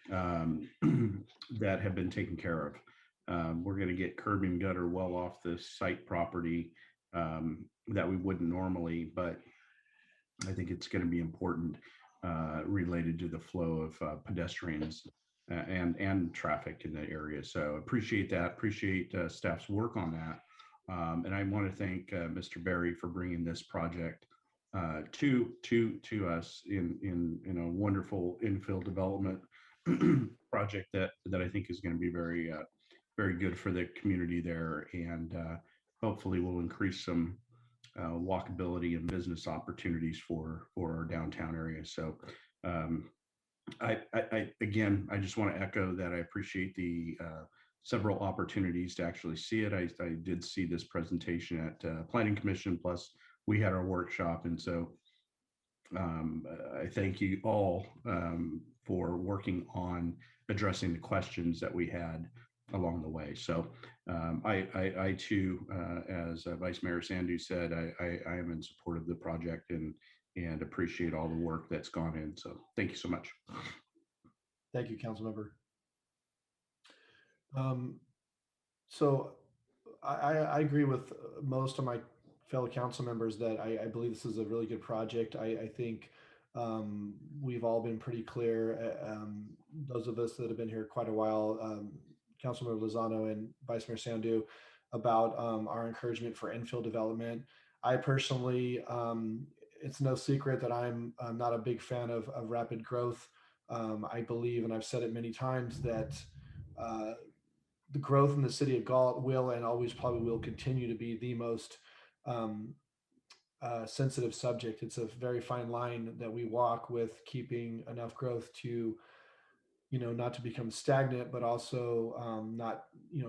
that have been taken care of. We're going to get curb and gutter well off the site property that we wouldn't normally, but I think it's going to be important related to the flow of pedestrians and traffic in the area. So appreciate that. Appreciate staff's work on that. And I want to thank Mr. Berry for bringing this project to us in a wonderful infill development project that I think is going to be very good for the community there, and hopefully will increase some walkability and business opportunities for our downtown area. So I just want to echo that I appreciate the several opportunities to actually see it. I did see this presentation at Planning Commission, plus we had our workshop. And so I thank you all for working on addressing the questions that we had along the way. So I too, as Vice Mayor Sandu said, I am in support of the project and appreciate all the work that's gone in. So thank you so much. Thank you, Councilmember. So I agree with most of my fellow council members that I believe this is a really good project. I think we've all been pretty clear, those of us that have been here quite a while, Councilmember Lozano and Vice Mayor Sandu, about our encouragement for infill development. I personally, it's no secret that I'm not a big fan of rapid growth. I believe, and I've said it many times, that the growth in the city of Galt will and always probably will continue to be the most sensitive subject. It's a very fine line that we walk with keeping enough growth to, not to become stagnant, but also not,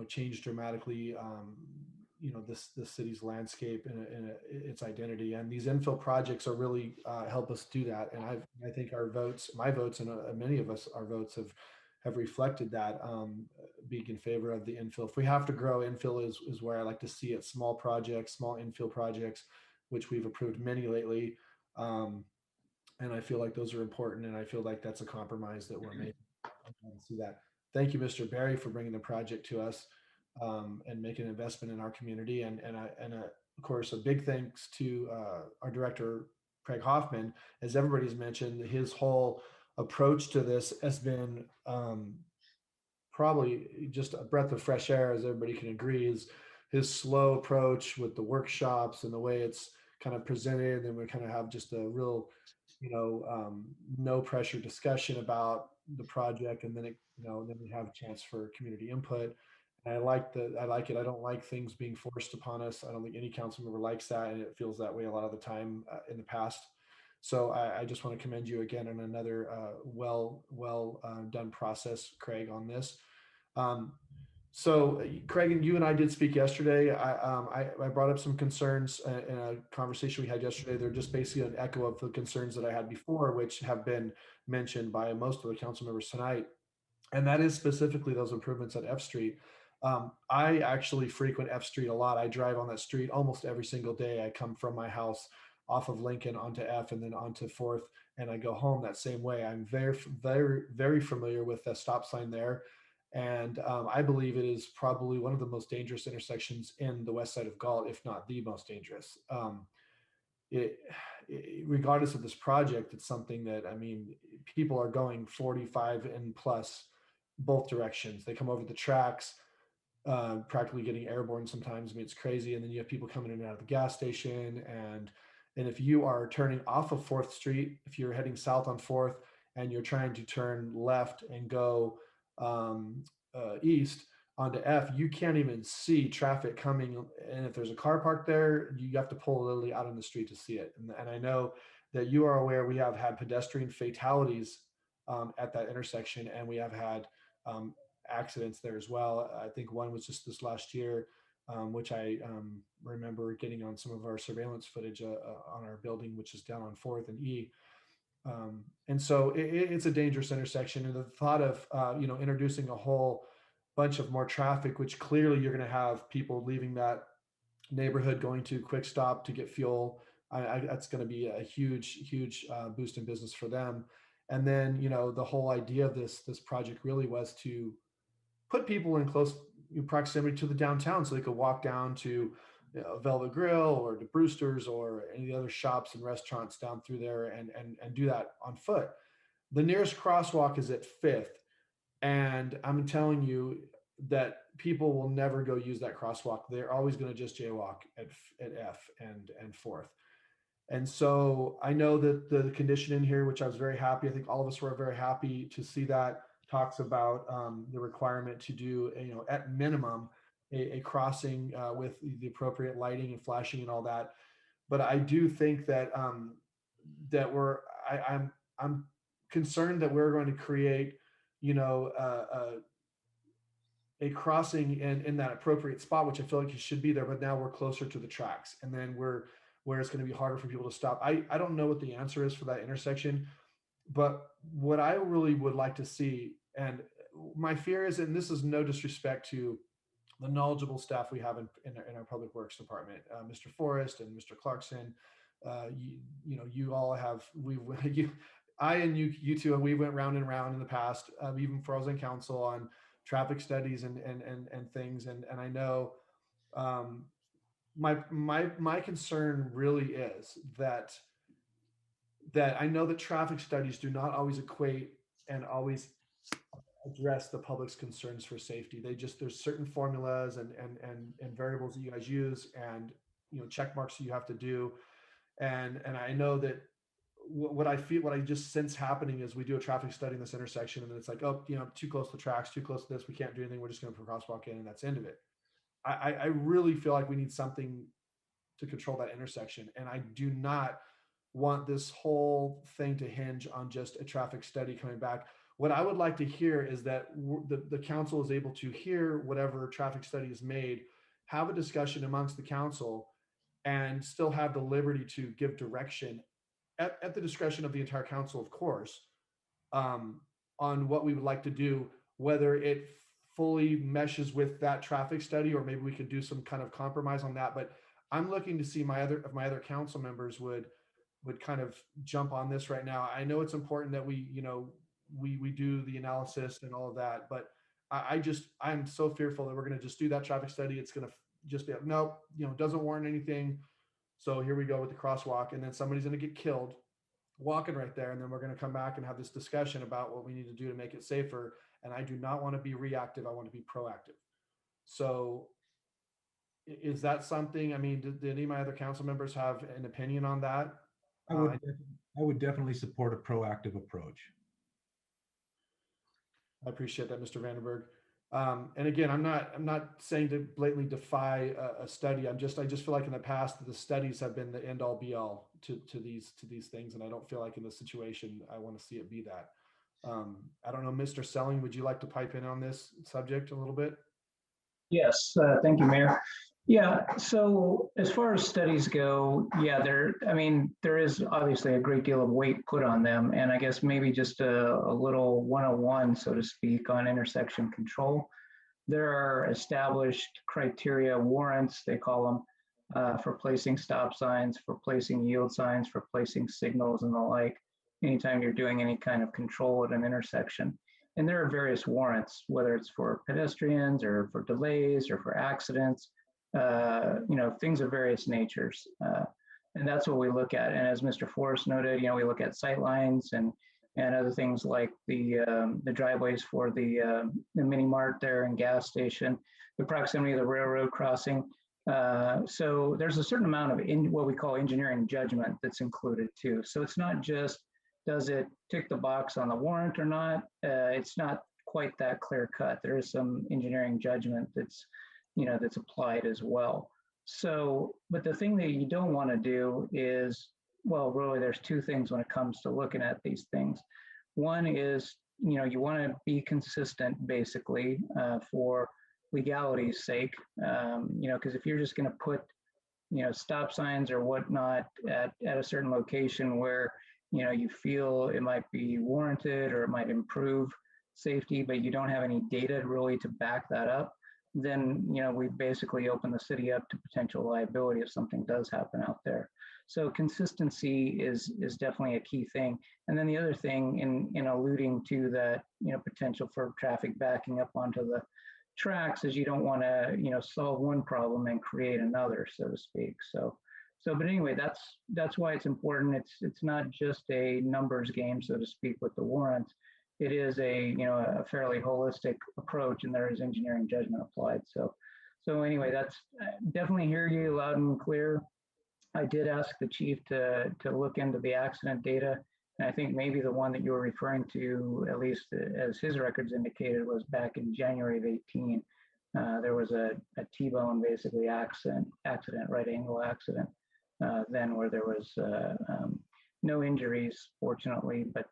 change dramatically, this city's landscape and its identity. And these infill projects are really help us do that. And I think our votes, my votes, and many of us, our votes have reflected that, being in favor of the infill. If we have to grow, infill is where I like to see it. Small projects, small infill projects, which we've approved many lately. And I feel like those are important. And I feel like that's a compromise that we're making. I see that. Thank you, Mr. Berry, for bringing the project to us. and make an investment in our community. Of course, a big thanks to our director, Craig Hoffman. As everybody's mentioned, his whole approach to this has been probably just a breath of fresh air, as everybody can agree. Is his slow approach with the workshops and the way it's kind of presented, and we kind of have just a real, no pressure discussion about the project, and then we have a chance for community input. And I like it. I don't like things being forced upon us. I don't think any council member likes that, and it feels that way a lot of the time in the past. So I just want to commend you again on another well done process, Craig, on this. So Craig, and you and I did speak yesterday. I brought up some concerns in a conversation we had yesterday. They're just basically an echo of the concerns that I had before, which have been mentioned by most of the council members tonight. And that is specifically those improvements at F Street. I actually frequent F Street a lot. I drive on that street almost every single day. I come from my house off of Lincoln onto F and then onto 4th, and I go home that same way. I'm very familiar with the stop sign there. And I believe it is probably one of the most dangerous intersections in the west side of Galt, if not the most dangerous. Regardless of this project, it's something that, I mean, people are going 45 and plus both directions. They come over the tracks, practically getting airborne sometimes. I mean, it's crazy. And then you have people coming in and out of the gas station. And if you are turning off of 4th Street, if you're heading south on 4th and you're trying to turn left and go east onto F, you can't even see traffic coming. And if there's a car parked there, you have to pull literally out on the street to see it. And I know that you are aware we have had pedestrian fatalities at that intersection, and we have had accidents there as well. I think one was just this last year, which I remember getting on some of our surveillance footage on our building, which is down on 4th and E. And so it's a dangerous intersection. And the thought of, introducing a whole bunch of more traffic, which clearly you're going to have people leaving that neighborhood going to Quick Stop to get fuel. That's going to be a huge boost in business for them. And then, the whole idea of this project really was to put people in close proximity to the downtown so they could walk down to Velvet Grill or to Brewster's or any of the other shops and restaurants down through there and do that on foot. The nearest crosswalk is at 5th. And I'm telling you that people will never go use that crosswalk. They're always going to just jaywalk at F and 4th. And so I know that the condition in here, which I was very happy, I think all of us were very happy to see that, talks about the requirement to do, at minimum, a crossing with the appropriate lighting and flashing and all that. But I do think that I'm concerned that we're going to create, a crossing in that appropriate spot, which I feel like it should be there, but now we're closer to the tracks, and then where it's going to be harder for people to stop. I don't know what the answer is for that intersection, but what I really would like to see, and my fear is, and this is no disrespect to the knowledgeable staff we have in our public works department, Mr. Forrest and Mr. Clarkson, you all have, I and you two, and we went round and round in the past, even for I was in council on traffic studies and things. And I know my concern really is that I know that traffic studies do not always equate and always address the public's concerns for safety. There's certain formulas and variables that you guys use, and check marks that you have to do. And I know that what I just sense happening is we do a traffic study in this intersection, and then it's like, oh, too close to tracks, too close to this, we can't do anything, we're just going to put crosswalk in, and that's the end of it. I really feel like we need something to control that intersection, and I do not want this whole thing to hinge on just a traffic study coming back. What I would like to hear is that the council is able to hear whatever traffic study is made, have a discussion amongst the council, and still have the liberty to give direction at the discretion of the entire council, of course, on what we would like to do, whether it fully meshes with that traffic study, or maybe we could do some kind of compromise on that. But I'm looking to see my other council members would kind of jump on this right now. I know it's important that we do the analysis and all of that, but I'm so fearful that we're going to just do that traffic study. It's going to just be, nope, doesn't warrant anything. So here we go with the crosswalk, and then somebody's going to get killed walking right there. And then we're going to come back and have this discussion about what we need to do to make it safer. And I do not want to be reactive. I want to be proactive. So is that something, I mean, did any of my other council members have an opinion on that? I would definitely support a proactive approach. I appreciate that, Mr. Vandenberg. And again, I'm not saying to blatantly defy a study. I just feel like in the past the studies have been the end all be all to these things, and I don't feel like in this situation I want to see it be that. I don't know, Mr. Selling, would you like to pipe in on this subject a little bit? Yes, thank you, Mayor. Yeah, so as far as studies go, yeah, there is obviously a great deal of weight put on them, and I guess maybe just a little 101, so to speak, on intersection control. There are established criteria, warrants, they call them, for placing stop signs, for placing yield signs, for placing signals and the like, anytime you're doing any kind of control at an intersection. And there are various warrants, whether it's for pedestrians or for delays or for accidents, things of various natures. And that's what we look at. And as Mr. Forrest noted, we look at sight lines and other things like the driveways for the mini mart there and gas station, the proximity of the railroad crossing. So there's a certain amount of what we call engineering judgment that's included too. So it's not just, does it tick the box on the warrant or not? It's not quite that clear cut. There is some engineering judgment that's applied as well. So, but the thing that you don't want to do is, well, really there's two things when it comes to looking at these things. One is, you want to be consistent basically for legality's sake, because if you're just going to put, stop signs or whatnot at a certain location where, you feel it might be warranted or it might improve safety, but you don't have any data really to back that up, then, we basically open the city up to potential liability if something does happen out there. So consistency is definitely a key thing. And then the other thing in alluding to that, potential for traffic backing up onto the tracks is you don't want to, solve one problem and create another, so to speak. But anyway, that's why it's important. It's not just a numbers game, so to speak, with the warrants. It is a fairly holistic approach, and there is engineering judgment applied. So anyway, that's definitely hear you loud and clear. I did ask the chief to look into the accident data, and I think maybe the one that you were referring to, at least as his records indicated, was back in January of 18. There was a T-bone basically accident, right angle accident. Then where there was no injuries, fortunately, but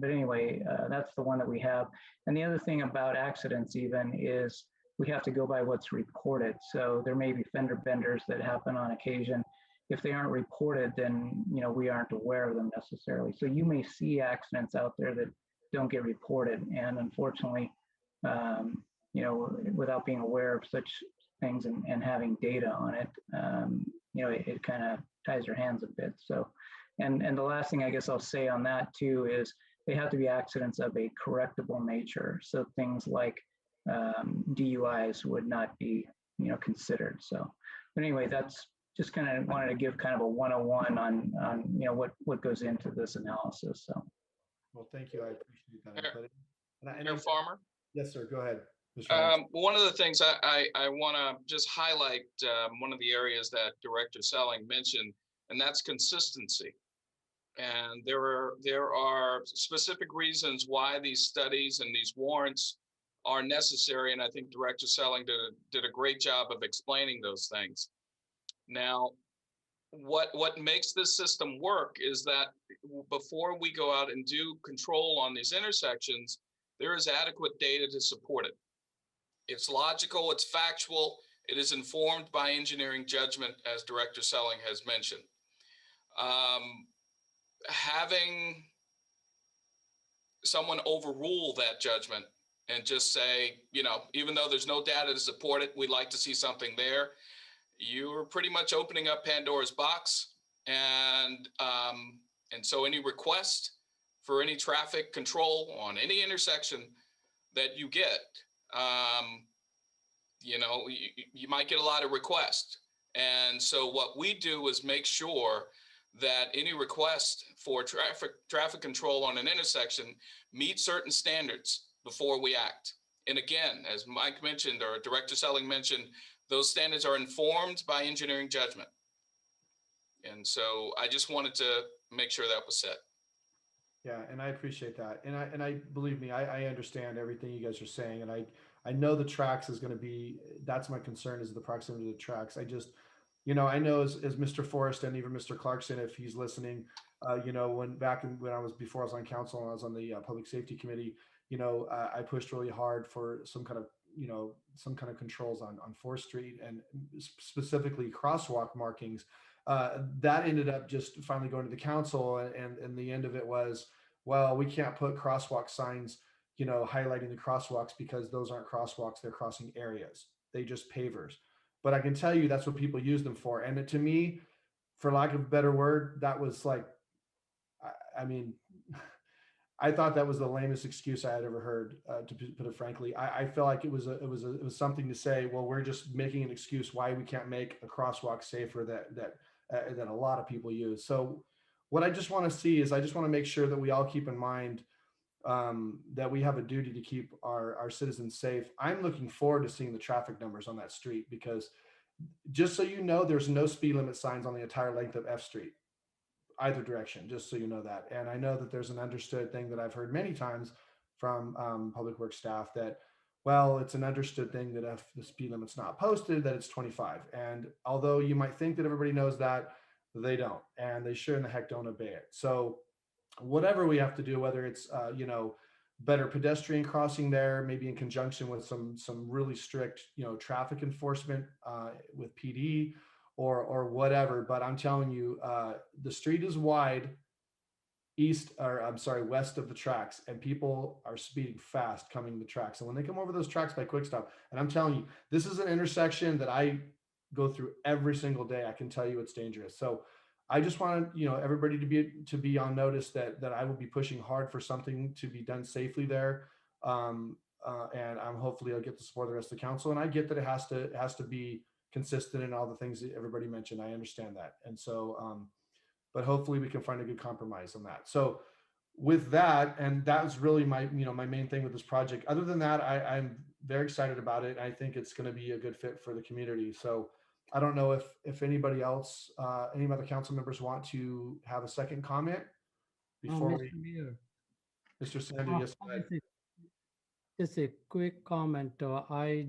anyway, that's the one that we have. And the other thing about accidents even is we have to go by what's reported. So there may be fender benders that happen on occasion. If they aren't reported, then we aren't aware of them necessarily. So you may see accidents out there that don't get reported, and unfortunately, without being aware of such things and having data on it, it kind of ties your hands a bit. So, and the last thing I guess I'll say on that too is they have to be accidents of a correctable nature. So things like DUIs would not be, considered. So, but anyway, that's just kind of wanted to give kind of a 101 on what goes into this analysis. So, well, thank you. I appreciate that input. Mayor Farmer? Yes, sir. Go ahead. One of the things I want to just highlight, one of the areas that Director Selling mentioned, and that's consistency. And there are specific reasons why these studies and these warrants are necessary. And I think Director Selling did a great job of explaining those things. Now, what makes this system work is that before we go out and do control on these intersections, there is adequate data to support it. It's logical, it's factual, it is informed by engineering judgment, as Director Selling has mentioned. Having someone overrule that judgment and just say, even though there's no data to support it, we'd like to see something there, you're pretty much opening up Pandora's box. And so any request for any traffic control on any intersection that you get you might get a lot of requests. And so what we do is make sure that any request for traffic control on an intersection meet certain standards before we act. And again, as Mike mentioned, or Director Selling mentioned, those standards are informed by engineering judgment. And so I just wanted to make sure that was said. Yeah, and I appreciate that. And I believe me, I understand everything you guys are saying. And I know the tracks is going to be, that's my concern, is the proximity to the tracks. I just, I know as Mr. Forrest and even Mr. Clarkson, if he's listening, when I was, before I was on council and I was on the public safety committee, I pushed really hard for some kind of controls on 4th Street and specifically crosswalk markings. That ended up just finally going to the council, and the end of it was, well, we can't put crosswalk signs, highlighting the crosswalks because those aren't crosswalks, they're crossing areas. They just pavers. But I can tell you that's what people use them for. And to me, for lack of a better word, that was like, I mean, I thought that was the lamest excuse I had ever heard, to put it frankly. I feel like it was something to say, well, we're just making an excuse why we can't make a crosswalk safer that a lot of people use. So what I just want to see is, I just want to make sure that we all keep in mind that we have a duty to keep our citizens safe. I'm looking forward to seeing the traffic numbers on that street, because just so you know, there's no speed limit signs on the entire length of F Street, either direction, just so you know that. And I know that there's an understood thing that I've heard many times from public works staff that, well, it's an understood thing that if the speed limit's not posted, that it's 25. And although you might think that everybody knows that, they don't, and they sure in the heck don't obey it. So whatever we have to do, whether it's better pedestrian crossing there, maybe in conjunction with some really strict traffic enforcement with PD or whatever. But I'm telling you, the street is wide west of the tracks, and people are speeding fast coming to the tracks. And when they come over those tracks by quick stop, and I'm telling you, this is an intersection that I go through every single day. I can tell you it's dangerous. So I just want everybody to be on notice that I will be pushing hard for something to be done safely there. And I'm hopefully I'll get the support of the rest of the council. And I get that it has to be consistent in all the things that everybody mentioned. I understand that. And so, but hopefully we can find a good compromise on that. So with that, and that was really my main thing with this project. Other than that, I'm very excited about it. I think it's going to be a good fit for the community. So I don't know if anybody else, any other council members want to have a second comment before Mr. Mayor, Mr. Sanders, yes, go ahead. just a quick comment. I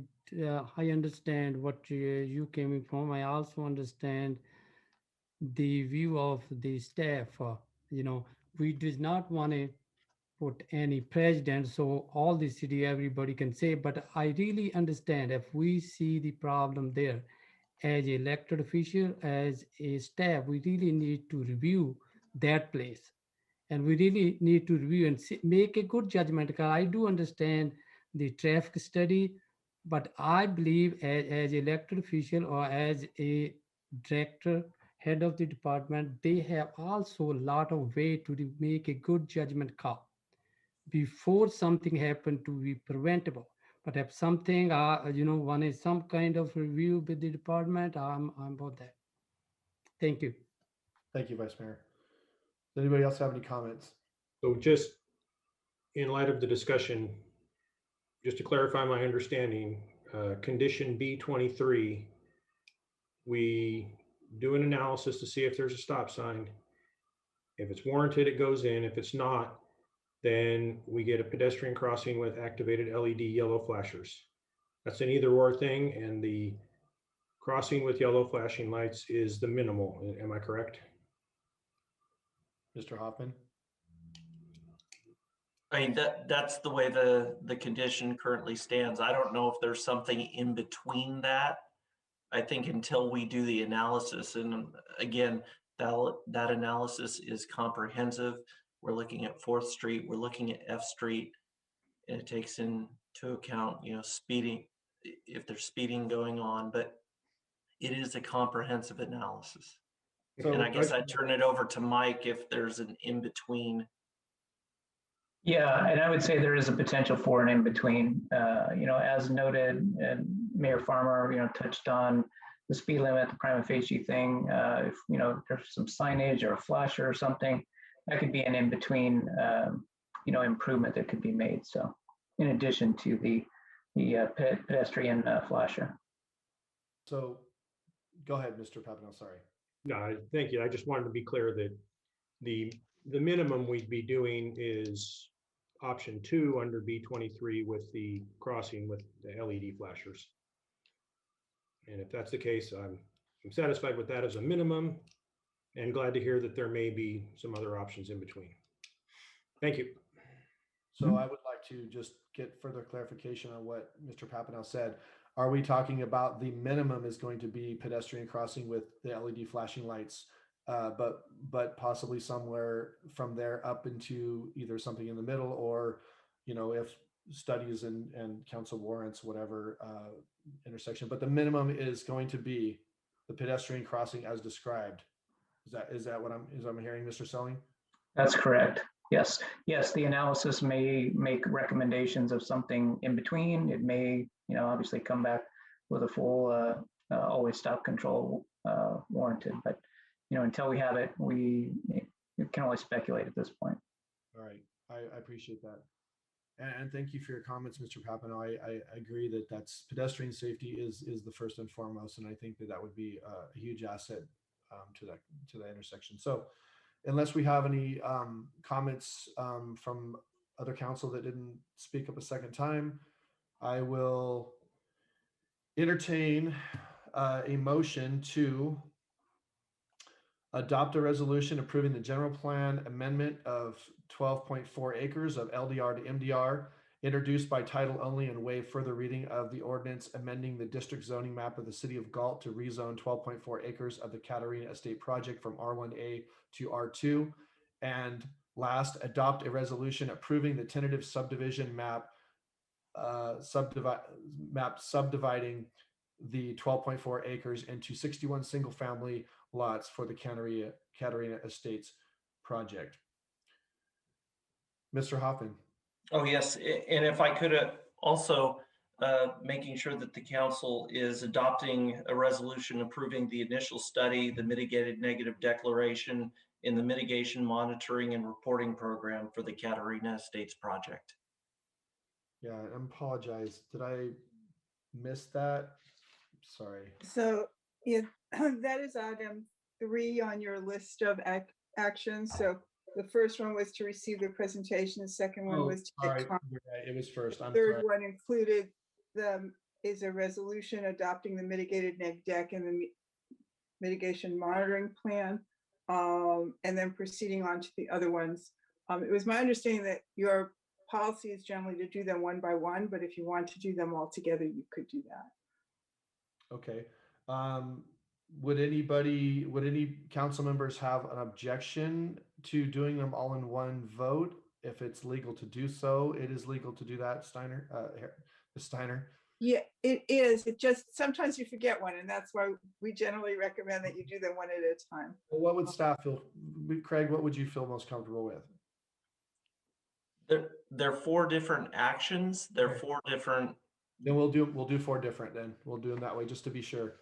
understand what you came from. I also understand the view of the staff. We did not want to put any president, so all the city, everybody can say, but I really understand if we see the problem there as an elected official, as a staff, we really need to review that place. And we really need to review and make a good judgment. Because I do understand the traffic study, but I believe as elected official or as a director, head of the department, they have also a lot of way to make a good judgment call before something happened to be preventable. But if something, one is some kind of review with the department, I'm about that. Thank you. Thank you, Vice Mayor. Does anybody else have any comments? So just in light of the discussion, just to clarify my understanding, condition B23, we do an analysis to see if there's a stop sign. If it's warranted, it goes in. If it's not, then we get a pedestrian crossing with activated LED yellow flashers. That's an either or thing, and the crossing with yellow flashing lights is the minimal. Am I correct? Mr. Hoffman? I mean, that's the way the condition currently stands. I don't know if there's something in between that. I think until we do the analysis, and again, that analysis is comprehensive. We're looking at 4th Street, we're looking at F Street, and it takes into account, speeding, if there's speeding going on, but it is a comprehensive analysis. So, and I guess I'd turn it over to Mike if there's an in-between. Yeah, and I would say there is a potential for an in-between, as noted, and Mayor Farmer, touched on the speed limit, the prima facie thing. If, there's some signage or a flasher or something, that could be an in-between, improvement that could be made. So in addition to the pedestrian flasher. So go ahead, Mr. Papano, sorry. No, thank you. I just wanted to be clear that the minimum we'd be doing is option 2 under B23 with the crossing with the LED flashers. And if that's the case, I'm satisfied with that as a minimum and glad to hear that there may be some other options in between. Thank you. So I would like to just get further clarification on what Mr. Papano said. Are we talking about the minimum is going to be pedestrian crossing with the LED flashing lights, but possibly somewhere from there up into either something in the middle, or, if studies and council warrants, whatever intersection, but the minimum is going to be the pedestrian crossing as described. Is that what I'm hearing, Mr. Selling? That's correct. Yes. Yes. The analysis may make recommendations of something in between. It may, obviously come back with a full always stop control warranted. But, until we have it, we can only speculate at this point. All right. I appreciate that. And thank you for your comments, Mr. Papano. I agree that that's pedestrian safety is the first and foremost. And I think that would be a huge asset to that intersection. So unless we have any comments from other council that didn't speak up a second time, I will entertain a motion to adopt a resolution approving the general plan amendment of 12.4 acres of LDR to MDR, introduced by title only and waive further reading of the ordinance amending the district zoning map of the city of Galt to rezone 12.4 acres of the Catarina Estate project from R1A to R2. And last, adopt a resolution approving the tentative subdivision map subdividing the 12.4 acres into 61 single family lots for the Catarina Estates project. Mr. Hoffman. Oh, yes. And if I could also making sure that the council is adopting a resolution approving the initial study, the mitigated negative declaration in the mitigation monitoring and reporting program for the Catarina Estates project. Yeah, I apologize. Did I miss that? Sorry. So yeah, that is item 3 on your list of actions. So the first one was to receive the presentation. The second one was to sorry. It was first. I'm third sorry. One included is a resolution adopting the mitigated neg deck and the mitigation monitoring plan, and then proceeding on to the other ones. It was my understanding that your policy is generally to do them one by one, but if you want to do them all together, you could do that. Okay. Would any council members have an objection to doing them all in one vote? If it's legal to do so, it is legal to do that, Steiner. Yeah, it is. It just sometimes you forget one, and that's why we generally recommend that you do them one at a time. Well, what would staff feel? Craig, what would you feel most comfortable with? They're 4 different actions. They're 4 different. Then we'll do 4 different. Then we'll do them that way just to be sure.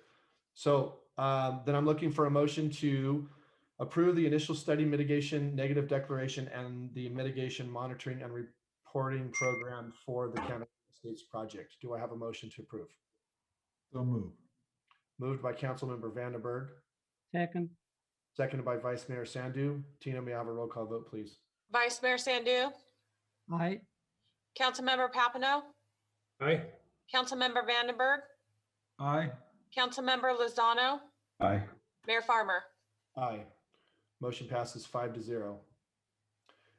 So then I'm looking for a motion to approve the initial study mitigation negative declaration and the mitigation monitoring and reporting program for the Catarina Estates project. Do I have a motion to approve? So moved. Moved by Councilmember Vandenberg. Second. Seconded by Vice Mayor Sandu. Tina, may I have a roll call vote, please? Vice Mayor Sandu, Aye. Councilmember Papano, Aye. Councilmember Vandenberg, Aye. Councilmember Lozano, Aye. Mayor Farmer. Aye. Motion passes 5-0.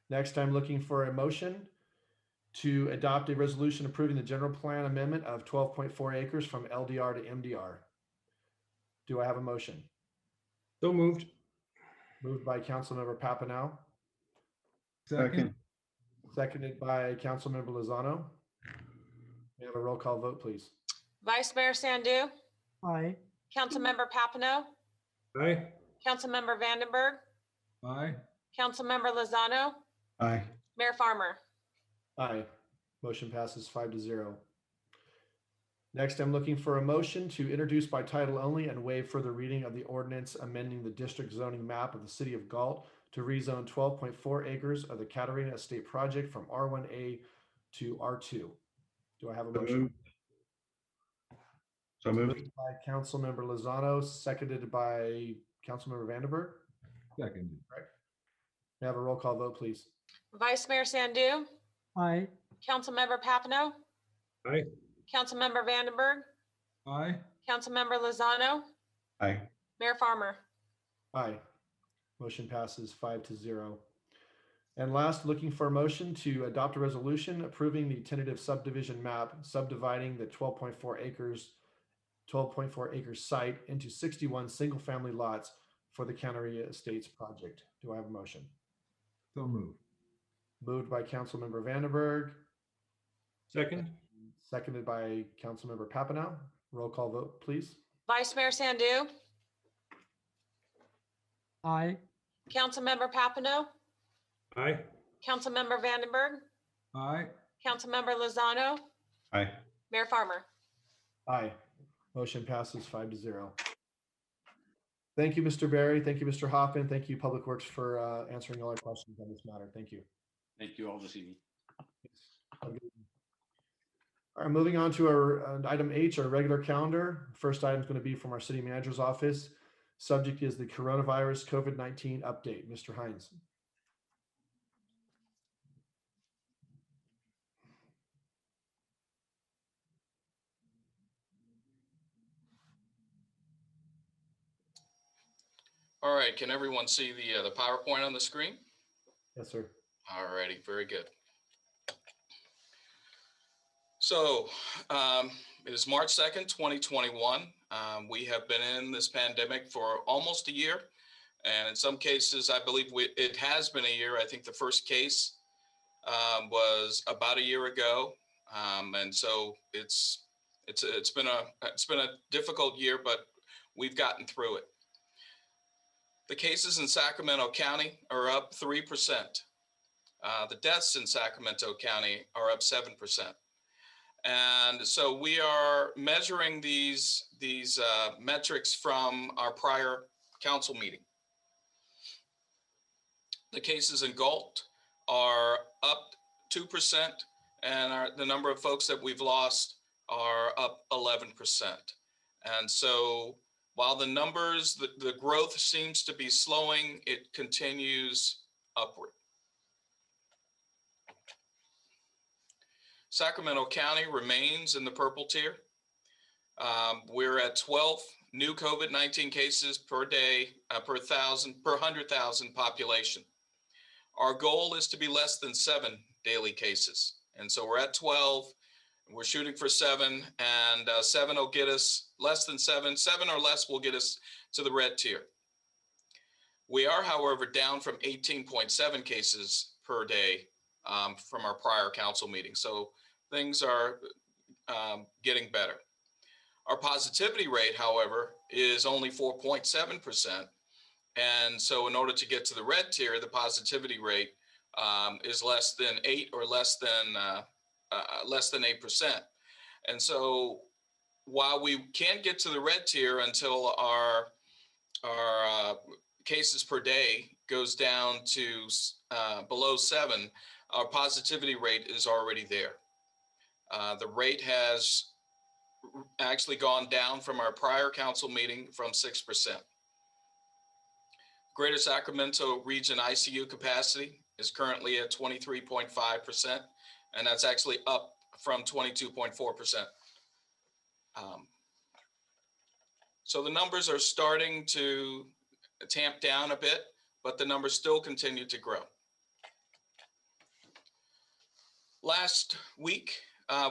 Next, I'm looking for a motion to adopt a resolution approving the general plan amendment of 12.4 acres from LDR to MDR. Do I have a motion? So moved. Moved by Councilmember Papano. Second. Seconded by Councilmember Lozano. May I have a roll call vote, please? Vice Mayor Sandu, Aye. Councilmember Papano, Aye. Councilmember Vandenberg, Aye. Councilmember Lozano, Aye. Mayor Farmer. Aye. Motion passes 5-0. Next, I'm looking for a motion to introduce by title only and waive further reading of the ordinance amending the district zoning map of the city of Galt to rezone 12.4 acres of the Catarina Estate project from R1A to R2. Do I have a motion? So moved. Moved by Councilmember Lozano, seconded by Councilmember Vandenberg. Second. May I have a roll call vote, please? Vice Mayor Sandu, Aye. Councilmember Papineau, Aye. Councilmember Vandenberg, Aye. Councilmember Lozano, Aye. Mayor Farmer. Aye. Motion passes 5-0. And last, looking for a motion to adopt a resolution approving the tentative subdivision map, subdividing the 12.4 acre site into 61 single-family lots for the Catarina Estates project. Do I have a motion? So moved. Moved by Councilmember Vandenberg, Second. seconded by Councilmember Papineau. Roll call vote, please. Vice Mayor Sandu, Aye. Councilmember Papineau, Aye. Councilmember Vandenberg, Aye. Councilmember Lozano, Aye. Mayor Farmer. Aye. Motion passes 5-0. Thank you, Mr. Barry. Thank you, Mr. Hoffman. Thank you, Public Works, for answering all our questions on this matter. Thank you. Thank you all this evening. Have a good evening. All right, moving on to our item H, our regular calendar. First item is going to be from our city manager's office. Subject is the coronavirus COVID-19 update. Mr. Hines. All right, can everyone see the PowerPoint on the screen? Yes, sir. All righty, very good. So it is March 2nd, 2021. We have been in this pandemic for almost a year. And in some cases, I believe it has been a year. I think the first case was about a year ago. And so it's been a difficult year, but we've gotten through it. The cases in Sacramento County are up 3%. The deaths in Sacramento County are up 7%. And so we are measuring these metrics from our prior council meeting. The cases in Galt are up 2%, and the number of folks that we've lost are up 11%. And so while the numbers, the growth seems to be slowing, it continues upward. Sacramento County remains in the purple tier. We're at 12 new COVID-19 cases per day, per 100,000 population. Our goal is to be less than 7 daily cases. And so we're at 12, we're shooting for 7, and 7 will get us less than 7. 7 or less will get us to the red tier. We are, however, down from 18.7 cases per day from our prior council meeting. So things are getting better. Our positivity rate, however, is only 4.7%. And so in order to get to the red tier, the positivity rate is less than 8 or less than 8%. And so while we can't get to the red tier until our cases per day goes down to below 7, our positivity rate is already there. The rate has actually gone down from our prior council meeting from 6%. Greater Sacramento region ICU capacity is currently at 23.5%, and that's actually up from 22.4%. So the numbers are starting to tamp down a bit, but the numbers still continue to grow. Last week,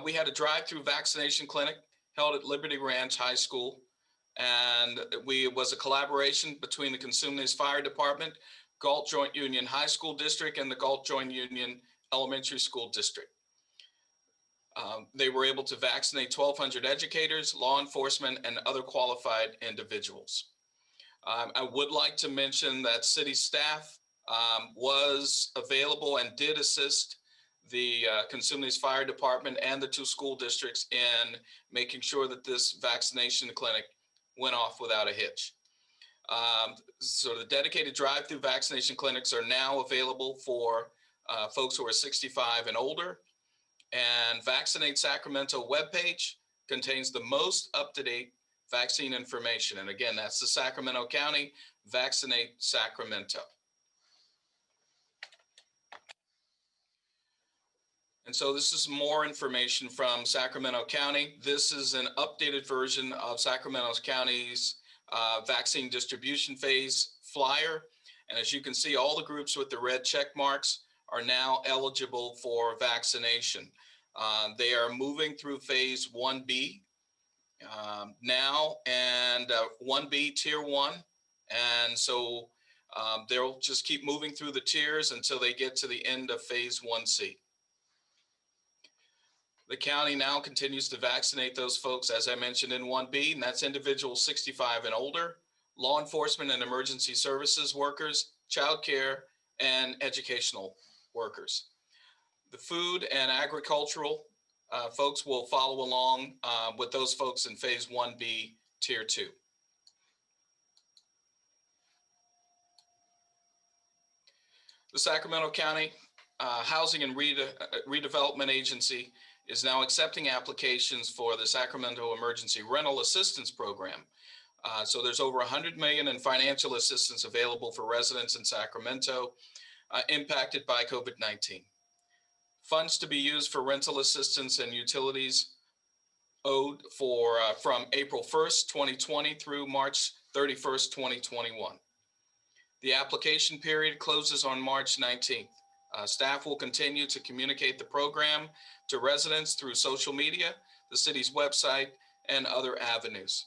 we had a drive-through vaccination clinic held at Liberty Ranch High School. And it was a collaboration between the Cosumnes Fire Department, Galt Joint Union High School District, and the Galt Joint Union Elementary School District. They were able to vaccinate 1,200 educators, law enforcement, and other qualified individuals. I would like to mention that city staff was available and did assist the Consumnes Fire Department and the 2 school districts in making sure that this vaccination clinic went off without a hitch. So the dedicated drive-through vaccination clinics are now available for folks who are 65 and older. And Vaccinate Sacramento webpage contains the most up-to-date vaccine information. And again, that's the Sacramento County Vaccinate Sacramento. And so this is more information from Sacramento County. This is an updated version of Sacramento County's vaccine distribution phase flyer. And as you can see, all the groups with the red check marks are now eligible for vaccination. They are moving through phase 1B now, and 1B tier 1. And so they'll just keep moving through the tiers until they get to the end of phase 1C. The county now continues to vaccinate those folks, as I mentioned, in 1B, and that's individuals 65 and older, law enforcement and emergency services workers, childcare, and educational workers. The food and agricultural folks will follow along with those folks in phase 1B, tier 2. The Sacramento County Housing and Redevelopment Agency is now accepting applications for the Sacramento Emergency Rental Assistance Program. So there's over $100 million in financial assistance available for residents in Sacramento impacted by COVID-19. Funds to be used for rental assistance and utilities owed for from April 1st, 2020 through March 31st, 2021. The application period closes on March 19th. Staff will continue to communicate the program to residents through social media, the city's website, and other avenues.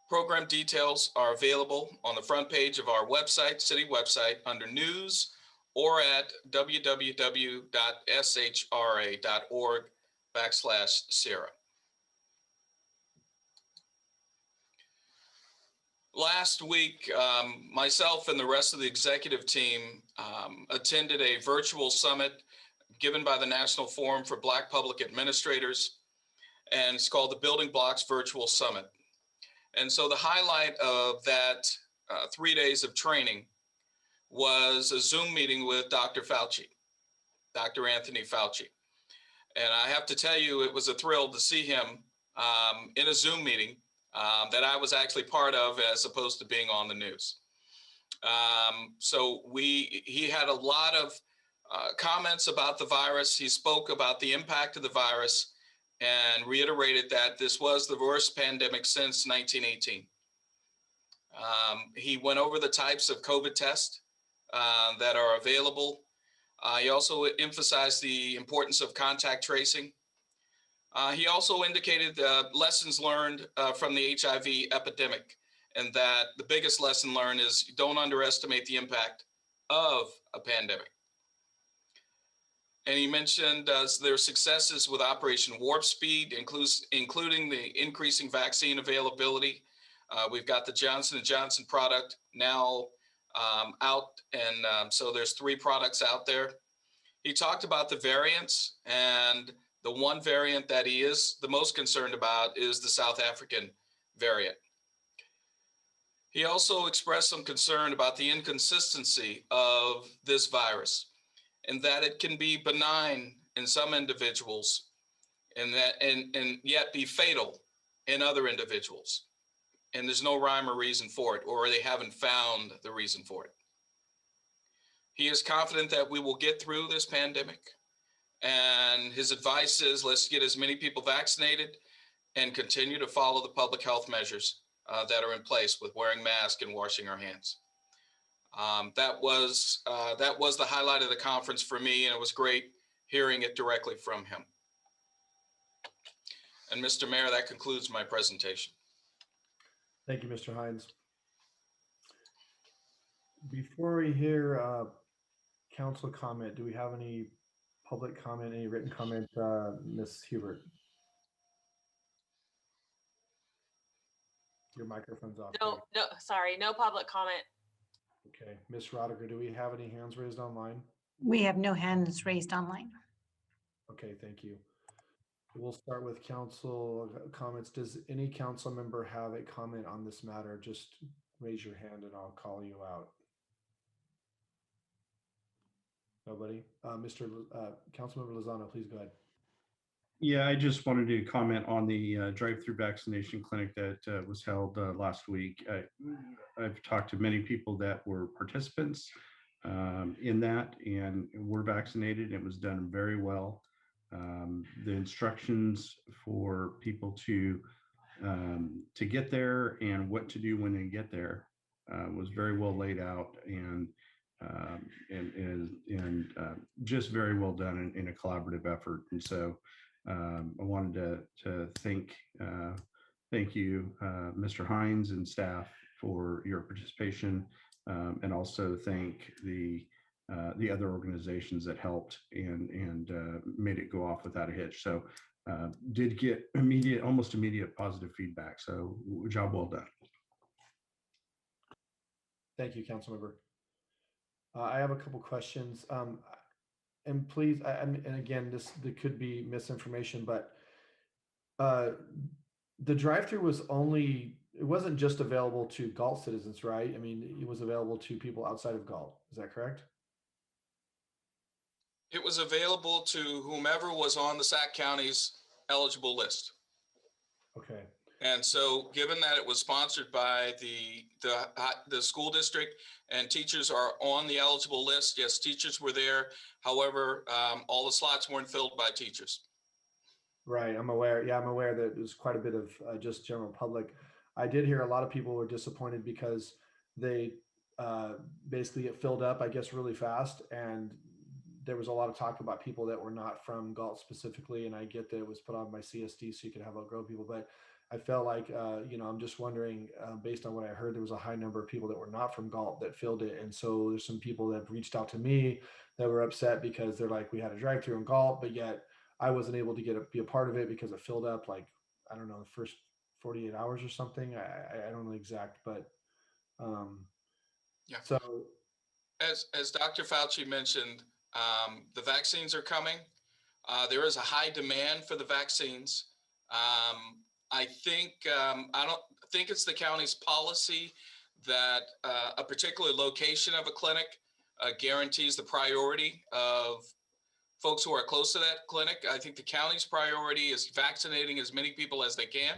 Program details are available on the front page of our website, city website, under news, or at www.shra.org/SARA. Last week, myself and the rest of the executive team attended a virtual summit given by the National Forum for Black Public Administrators, and it's called the Building Blocks Virtual Summit. And so the highlight of that 3 days of training was a Zoom meeting with Dr. Fauci, Dr. Anthony Fauci. And I have to tell you, it was a thrill to see him in a Zoom meeting that I was actually part of, as opposed to being on the news. So he had a lot of comments about the virus. He spoke about the impact of the virus and reiterated that this was the worst pandemic since 1918. He went over the types of COVID tests that are available. He also emphasized the importance of contact tracing. He also indicated lessons learned from the HIV epidemic, and that the biggest lesson learned is don't underestimate the impact of a pandemic. And he mentioned their successes with Operation Warp Speed, including the increasing vaccine availability. We've got the Johnson & Johnson product now out, and so there's 3 products out there. He talked about the variants, and the one variant that he is the most concerned about is the South African variant. He also expressed some concern about the inconsistency of this virus, and that it can be benign in some individuals and yet be fatal in other individuals. And there's no rhyme or reason for it, or they haven't found the reason for it. He is confident that we will get through this pandemic. And his advice is, let's get as many people vaccinated and continue to follow the public health measures that are in place with wearing masks and washing our hands. That was the highlight of the conference for me, and it was great hearing it directly from him. And Mr. Mayor, that concludes my presentation. Thank you, Mr. Hines. Before we hear council comment, do we have any public comment, any written comment, Ms. Hubert? Your microphone's off. No, sorry, no public comment. Okay, Ms. Rodiger, do we have any hands raised online? We have no hands raised online. Okay, thank you. We'll start with council comments. Does any council member have a comment on this matter? Just raise your hand and I'll call you out. Nobody? Councilmember Lozano, please go ahead. Yeah, I just wanted to comment on the drive-through vaccination clinic that was held last week. I've talked to many people that were participants in that and were vaccinated. It was done very well. The instructions for people to get there and what to do when they get there was very well laid out and just very well done in a collaborative effort. And so I wanted to thank you, Mr. Hines and staff, for your participation, and also thank the other organizations that helped and made it go off without a hitch. So did get almost immediate positive feedback. So job well done. Thank you, Councilmember. I have a couple questions. And please, and again, there could be misinformation, but the drive-through was it wasn't just available to Galt citizens, right? I mean, it was available to people outside of Galt. Is that correct? It was available to whomever was on the Sac County's eligible list. Okay. And so, given that it was sponsored by the school district and teachers are on the eligible list, yes, teachers were there. However, all the slots weren't filled by teachers. Right, I'm aware. Yeah, I'm aware that there's quite a bit of just general public. I did hear a lot of people were disappointed because they basically get filled up, I guess, really fast. And there was a lot of talk about people that were not from Galt specifically. And I get that it was put on by CSD so you could have outgrown people. But I felt like, I'm just wondering, based on what I heard, there was a high number of people that were not from Galt that filled it. And so there's some people that have reached out to me that were upset because they're like, we had a drive-through in Galt, but yet I wasn't able to be a part of it because it filled up like, I don't know, the first 48 hours or something. I don't know exact, but yeah. So as Dr. Fauci mentioned, the vaccines are coming. There is a high demand for the vaccines. I don't think it's the county's policy that a particular location of a clinic guarantees the priority of folks who are close to that clinic. I think the county's priority is vaccinating as many people as they can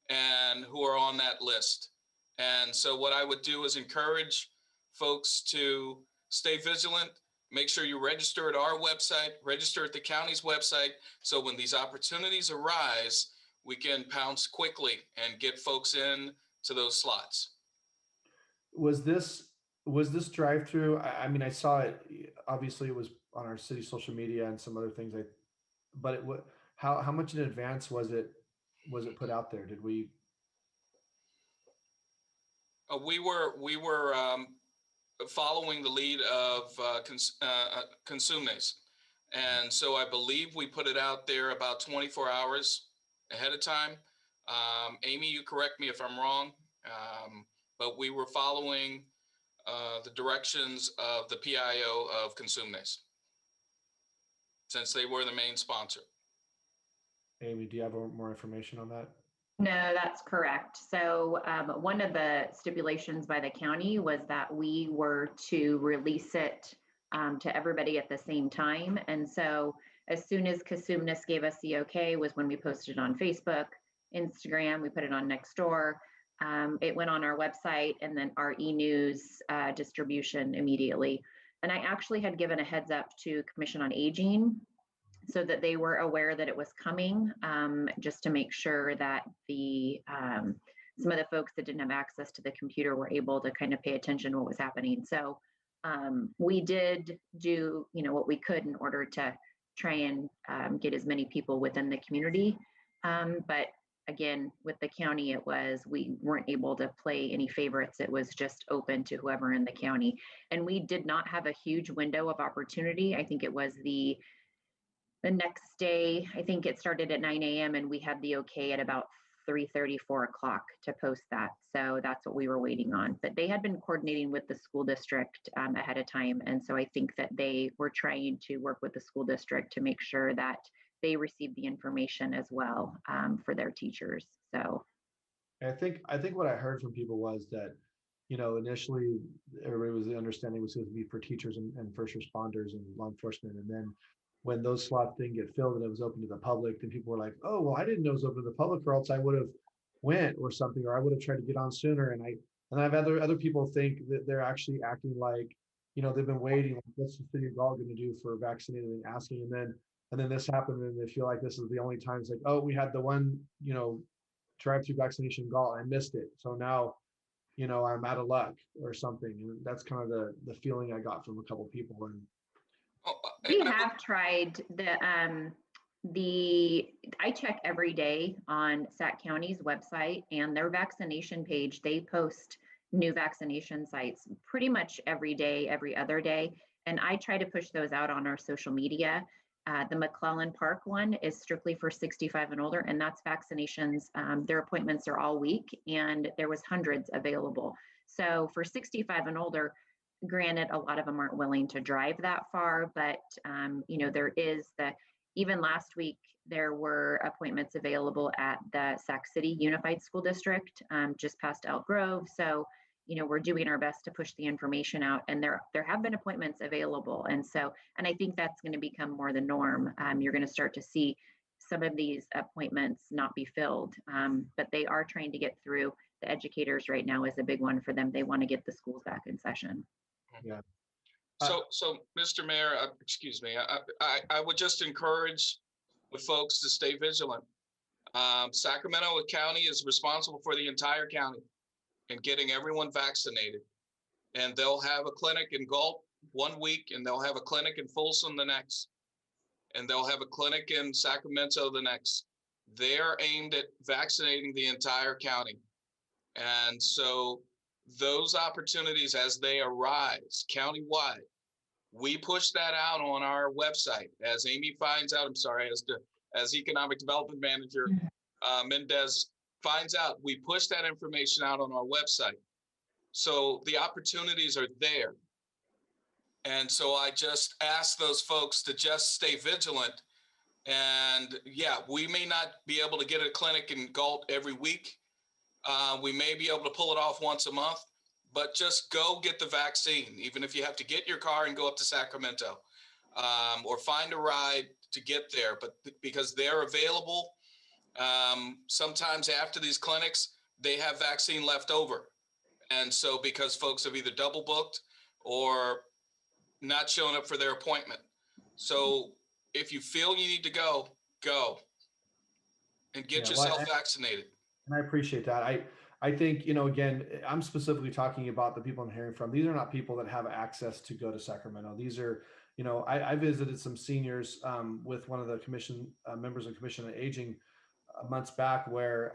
and who are on that list. And so what I would do is encourage folks to stay vigilant, make sure you register at our website, register at the county's website. So when these opportunities arise, we can pounce quickly and get folks in to those slots. Was this drive-through? I mean, I saw it. Obviously, it was on our city social media and some other things. But how much in advance was it put out there? Did we? We were following the lead of Consumnes. And so I believe we put it out there about 24 hours ahead of time. Amy, you correct me if I'm wrong, but we were following the directions of the PIO of Consumnes, since they were the main sponsor. Amy, do you have more information on that? No, that's correct. So one of the stipulations by the county was that we were to release it to everybody at the same time. And so as soon as Consumnes gave us the okay was when we posted it on Facebook, Instagram, we put it on Nextdoor. It went on our website and then our e-news distribution immediately. And I actually had given a heads up to Commission on Aging so that they were aware that it was coming, just to make sure that some of the folks that didn't have access to the computer were able to kind of pay attention to what was happening. So we did do, what we could in order to try and get as many people within the community. But again, with the county, we weren't able to play any favorites. It was just open to whoever in the county. And we did not have a huge window of opportunity. I think it was the next day. I think it started at 9 a.m. and we had the okay at about 3:30, 4 o'clock to post that. So that's what we were waiting on. But they had been coordinating with the school district ahead of time. And so I think that they were trying to work with the school district to make sure that they received the information as well for their teachers. So I think what I heard from people was that, initially everybody was the understanding was going to be for teachers and first responders and law enforcement. And then when those slots didn't get filled and it was open to the public, then people were like, oh, well, I didn't know it was open to the public, or else I would have went or something, or I would have tried to get on sooner. And I've other people think that they're actually acting like, they've been waiting, like, what's the city of Galt going to do for vaccinated and asking, and then this happened and they feel like this is the only time. It's like, oh, we had the one, drive-through vaccination in Galt, I missed it. So now, I'm out of luck or something. And that's kind of the feeling I got from a couple of people. And we have tried I check every day on Sac County's website and their vaccination page. They post new vaccination sites pretty much every day, every other day. And I try to push those out on our social media. The McClellan Park one is strictly for 65 and older, and that's vaccinations. Their appointments are all week, and there was hundreds available. So for 65 and older, granted, a lot of them aren't willing to drive that far, but there is even last week, there were appointments available at the Sac City Unified School District, just past Elk Grove. So, we're doing our best to push the information out, and there have been appointments available. And I think that's going to become more the norm. You're going to start to see some of these appointments not be filled, but they are trying to get through. The educators right now is a big one for them. They want to get the schools back in session. Yeah. So, Mr. Mayor, excuse me, I would just encourage the folks to stay vigilant. Sacramento County is responsible for the entire county and getting everyone vaccinated. And they'll have a clinic in Galt one week, and they'll have a clinic in Folsom the next, and they'll have a clinic in Sacramento the next. They're aimed at vaccinating the entire county. And so those opportunities, as they arise countywide, we push that out on our website. As Amy finds out, as Economic Development Manager Mendez finds out, we push that information out on our website. So the opportunities are there. And so I just ask those folks to just stay vigilant. And yeah, we may not be able to get a clinic in Galt every week. We may be able to pull it off once a month, but just go get the vaccine, even if you have to get your car and go up to Sacramento, or find a ride to get there. But because they're available, sometimes after these clinics, they have vaccine left over. And so because folks have either double booked or not showing up for their appointment. So if you feel you need to go and get yourself vaccinated. And I appreciate that. I think, again, I'm specifically talking about the people I'm hearing from. These are not people that have access to go to Sacramento. These are, I visited some seniors with one of the commission members of Commission on Aging months back where,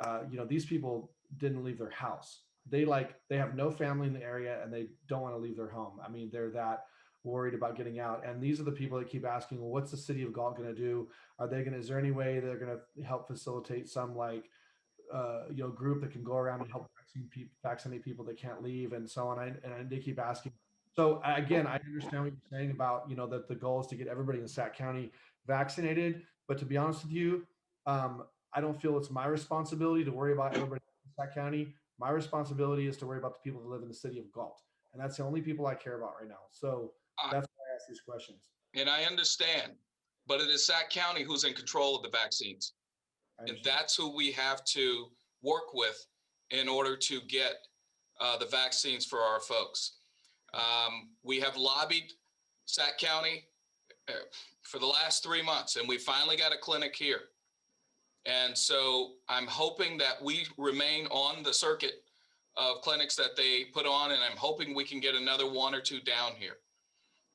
these people didn't leave their house. They have no family in the area and they don't want to leave their home. I mean, they're that worried about getting out. And these are the people that keep asking, well, what's the city of Galt going to do? Is there any way they're going to help facilitate some group that can go around and help vaccinate people that can't leave and so on. And they keep asking. So again, I understand what you're saying about, that the goal is to get everybody in Sac County vaccinated. But to be honest with you, I don't feel it's my responsibility to worry about everybody in Sac County. My responsibility is to worry about the people who live in the city of Galt. And that's the only people I care about right now. So that's why I ask these questions. And I understand, but it is Sac County who's in control of the vaccines. And that's who we have to work with in order to get the vaccines for our folks. We have lobbied Sac County for the last 3 months, and we finally got a clinic here. And so I'm hoping that we remain on the circuit of clinics that they put on, and I'm hoping we can get another 1 or 2 down here.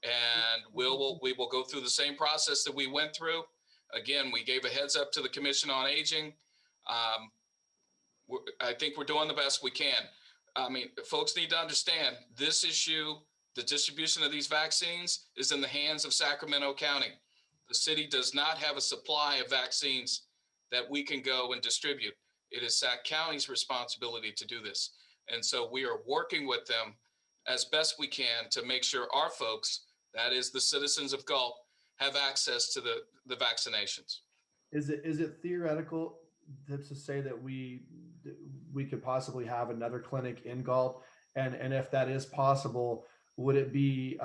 And we will go through the same process that we went through. Again, we gave a heads up to the Commission on Aging. I think we're doing the best we can. I mean, folks need to understand this issue, the distribution of these vaccines is in the hands of Sacramento County. The city does not have a supply of vaccines that we can go and distribute. It is Sac County's responsibility to do this. And so we are working with them as best we can to make sure our folks, that is the citizens of Galt, have access to the vaccinations. Is it theoretical to say that we could possibly have another clinic in Galt? And if that is possible, would it be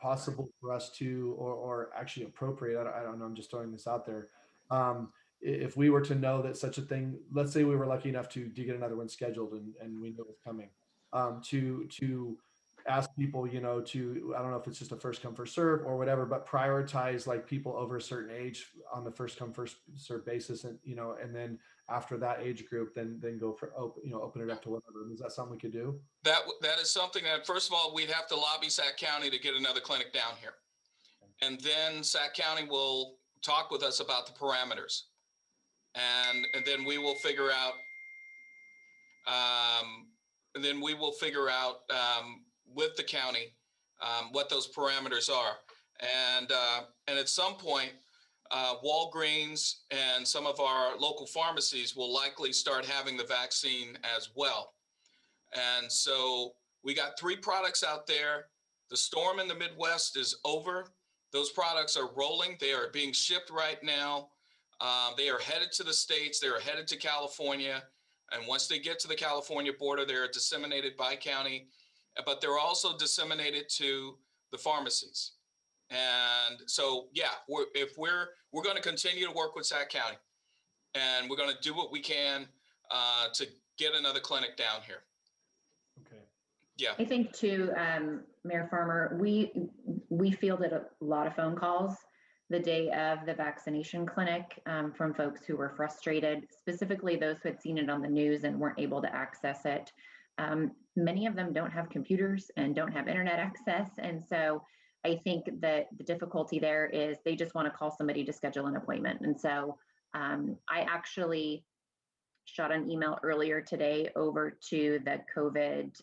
possible for us to, or actually appropriate, I don't know, I'm just throwing this out there. If we were to know that such a thing, let's say we were lucky enough to get another one scheduled and we know it's coming, to ask people, you know, to, I don't know if it's just a first come first serve or whatever, but prioritize like people over a certain age on the first come first serve basis, and you know, and then after that age group, then go for open it up to whatever. Is that something we could do? That is something that, first of all, we'd have to lobby Sac County to get another clinic down here, and then Sac County will talk with us about the parameters, and then we will figure out. With the county what those parameters are, and at some point, Walgreens and some of our local pharmacies will likely start having the vaccine as well. And so we got 3 products out there. The storm in the Midwest is over. Those products are rolling. They are being shipped right now. They are headed to the States. They are headed to California. And once they get to the California border, they're disseminated by county, but they're also disseminated to the pharmacies. And so, yeah, we're going to continue to work with Sac County, and we're going to do what we can to get another clinic down here. Okay. Yeah. I think too, Mayor Farmer, we fielded a lot of phone calls the day of the vaccination clinic from folks who were frustrated, specifically those who had seen it on the news and weren't able to access it. Many of them don't have computers and don't have internet access. And so I think that the difficulty there is they just want to call somebody to schedule an appointment. And so I actually shot an email earlier today over to the COVID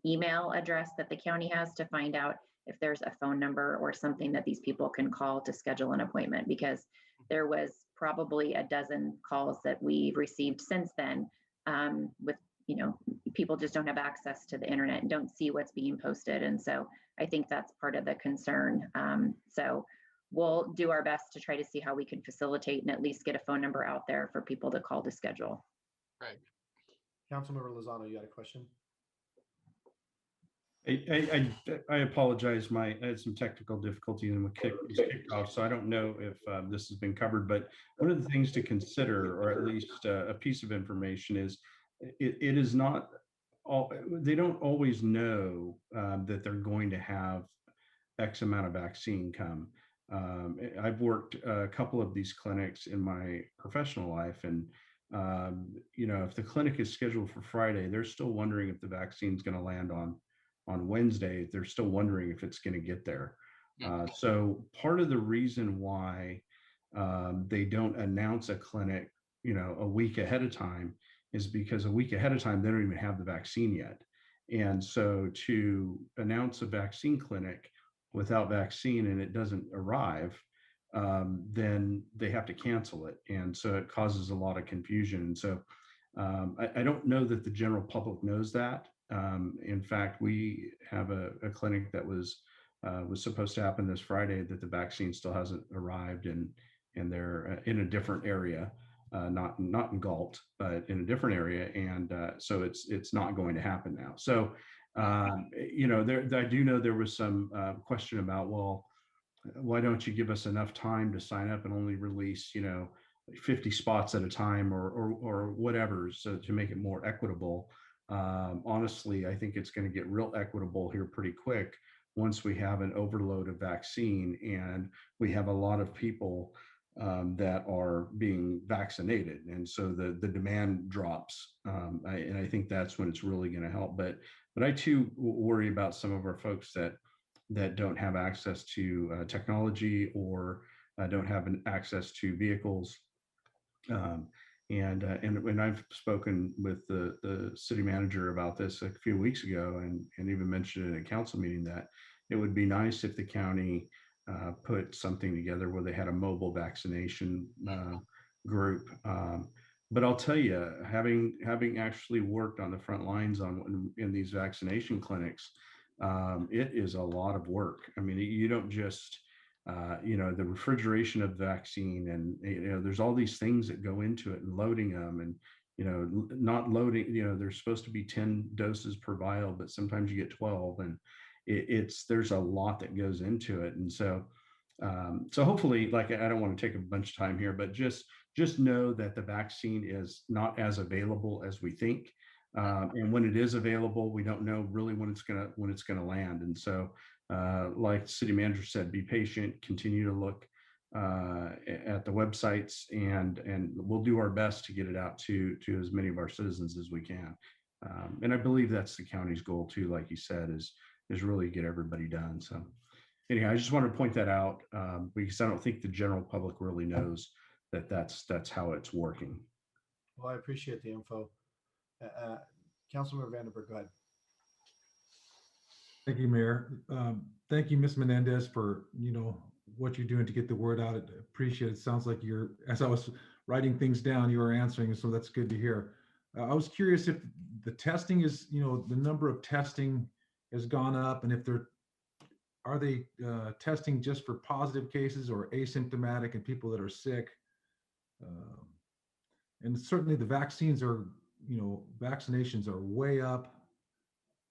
email address that the county has to find out if there's a phone number or something that these people can call to schedule an appointment, because there was probably a dozen calls that we've received since then with, you know, people just don't have access to the internet and don't see what's being posted. And so I think that's part of the concern. So we'll do our best to try to see how we can facilitate and at least get a phone number out there for people to call to schedule. Right. Councilmember Lozano, you had a question? I apologize. I had some technical difficulty and was kicked off, so I don't know if this has been covered. But one of the things to consider, or at least a piece of information, is it is not all. They don't always know that they're going to have X amount of vaccine come. I've worked a couple of these clinics in my professional life, and you know, if the clinic is scheduled for Friday, they're still wondering if the vaccine is going to land on Wednesday. They're still wondering if it's going to get there. So part of the reason why they don't announce a clinic, you know, a week ahead of time is because a week ahead of time, they don't even have the vaccine yet. And so to announce a vaccine clinic without vaccine and it doesn't arrive, then they have to cancel it. And so it causes a lot of confusion. And so I don't know that the general public knows that. In fact, we have a clinic that was supposed to happen this Friday that the vaccine still hasn't arrived, and they're in a different area, not in Galt, but in a different area, and so it's not going to happen now. So you know, I do know there was some question about, well, why don't you give us enough time to sign up and only release, you know, 50 spots at a time or whatever, so to make it more equitable. Honestly, I think it's going to get real equitable here pretty quick once we have an overload of vaccine and we have a lot of people that are being vaccinated, and so the demand drops, and I think that's when it's really going to help. But I too worry about some of our folks that don't have access to technology or don't have access to vehicles. And I've spoken with the city manager about this a few weeks ago, and even mentioned in a council meeting that it would be nice if the county put something together where they had a mobile vaccination group but I'll tell you, having actually worked on the front lines in these vaccination clinics, it is a lot of work. I mean, you don't just the refrigeration of the vaccine, and there's all these things that go into it, and loading them, and not loading. There's supposed to be 10 doses per vial, but sometimes you get 12, and there's a lot that goes into it, and so. So hopefully, like, I don't want to take a bunch of time here, but just know that the vaccine is not as available as we think. And when it is available, we don't know really when it's gonna land. And so, like the city manager said, be patient, continue to look at the websites, and we'll do our best to get it out to as many of our citizens as we can. And I believe that's the county's goal too, like you said, is really get everybody done. So anyhow, I just wanted to point that out, because I don't think the general public really knows that that's how it's working. Well, I appreciate the info. Councilmember Vandenberg, go ahead. Thank you, Mayor. Thank you, Ms. Menendez, for what you're doing to get the word out. I appreciate it. Sounds like as I was writing things down, you were answering, so that's good to hear. I was curious if the testing is, the number of testing has gone up, and if are they testing just for positive cases or asymptomatic and people that are sick? And certainly the vaccinations are way up.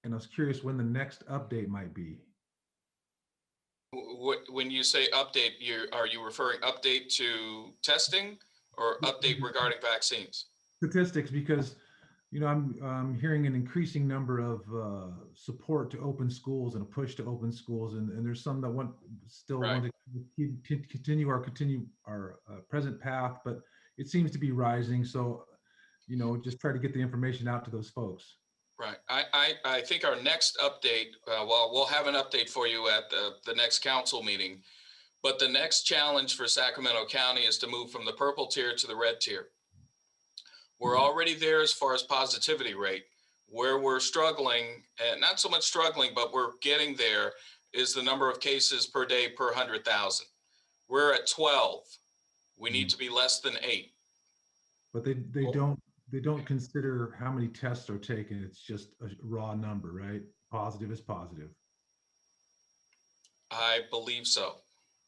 And I was curious when the next update might be. When you say update, are you referring update to testing or update regarding vaccines? Statistics, because I'm hearing an increasing number of support to open schools and a push to open schools, and there's some that want to continue our present path, but it seems to be rising. So, just try to get the information out to those folks. Right. I think our next update, well, we'll have an update for you at the next council meeting, but the next challenge for Sacramento County is to move from the purple tier to the red tier. We're already there as far as positivity rate. Where we're struggling, and not so much struggling, but we're getting there, is the number of cases per day per 100,000. We're at 12. We need to be less than 8. But they don't consider how many tests are taken. It's just a raw number, right? Positive is positive. I believe so.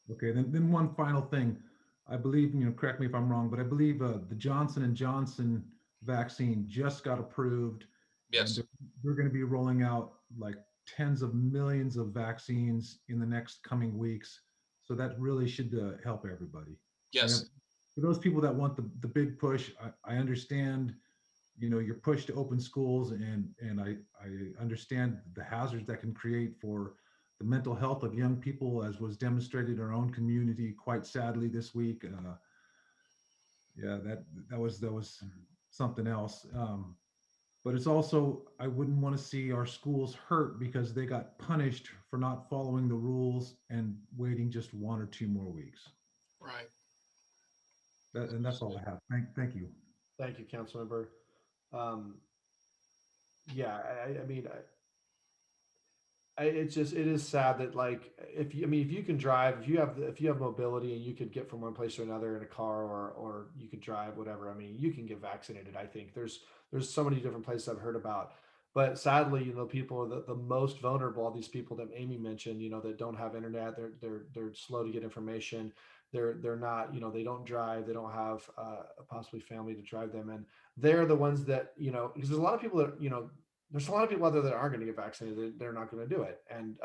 Okay, then one final thing. I believe, correct me if I'm wrong, but I believe the Johnson & Johnson vaccine just got approved. Yes. And they're going to be rolling out like tens of millions of vaccines in the next coming weeks. So that really should help everybody. Yes. For those people that want the big push, I understand, your push to open schools, and I understand the hazards that can create for the mental health of young people, as was demonstrated in our own community quite sadly this week. Yeah, that was something else. But it's also, I wouldn't want to see our schools hurt because they got punished for not following the rules and waiting just 1 or 2 more weeks. Right. And that's all I have. Thank you. Thank you, Councilmember. Yeah, I mean, it is sad that, like, if you can drive, if you have mobility and you could get from one place to another in a car, or you could drive, whatever, I mean, you can get vaccinated. I think there's so many different places I've heard about, but sadly, people are the most vulnerable. All these people that Amy mentioned, that don't have internet, they're slow to get information. They're not, they don't drive, they don't have possibly family to drive them, and they're the ones that, because there's a lot of people that, there's a lot of people out there that aren't going to get vaccinated. They're not going to do it. And,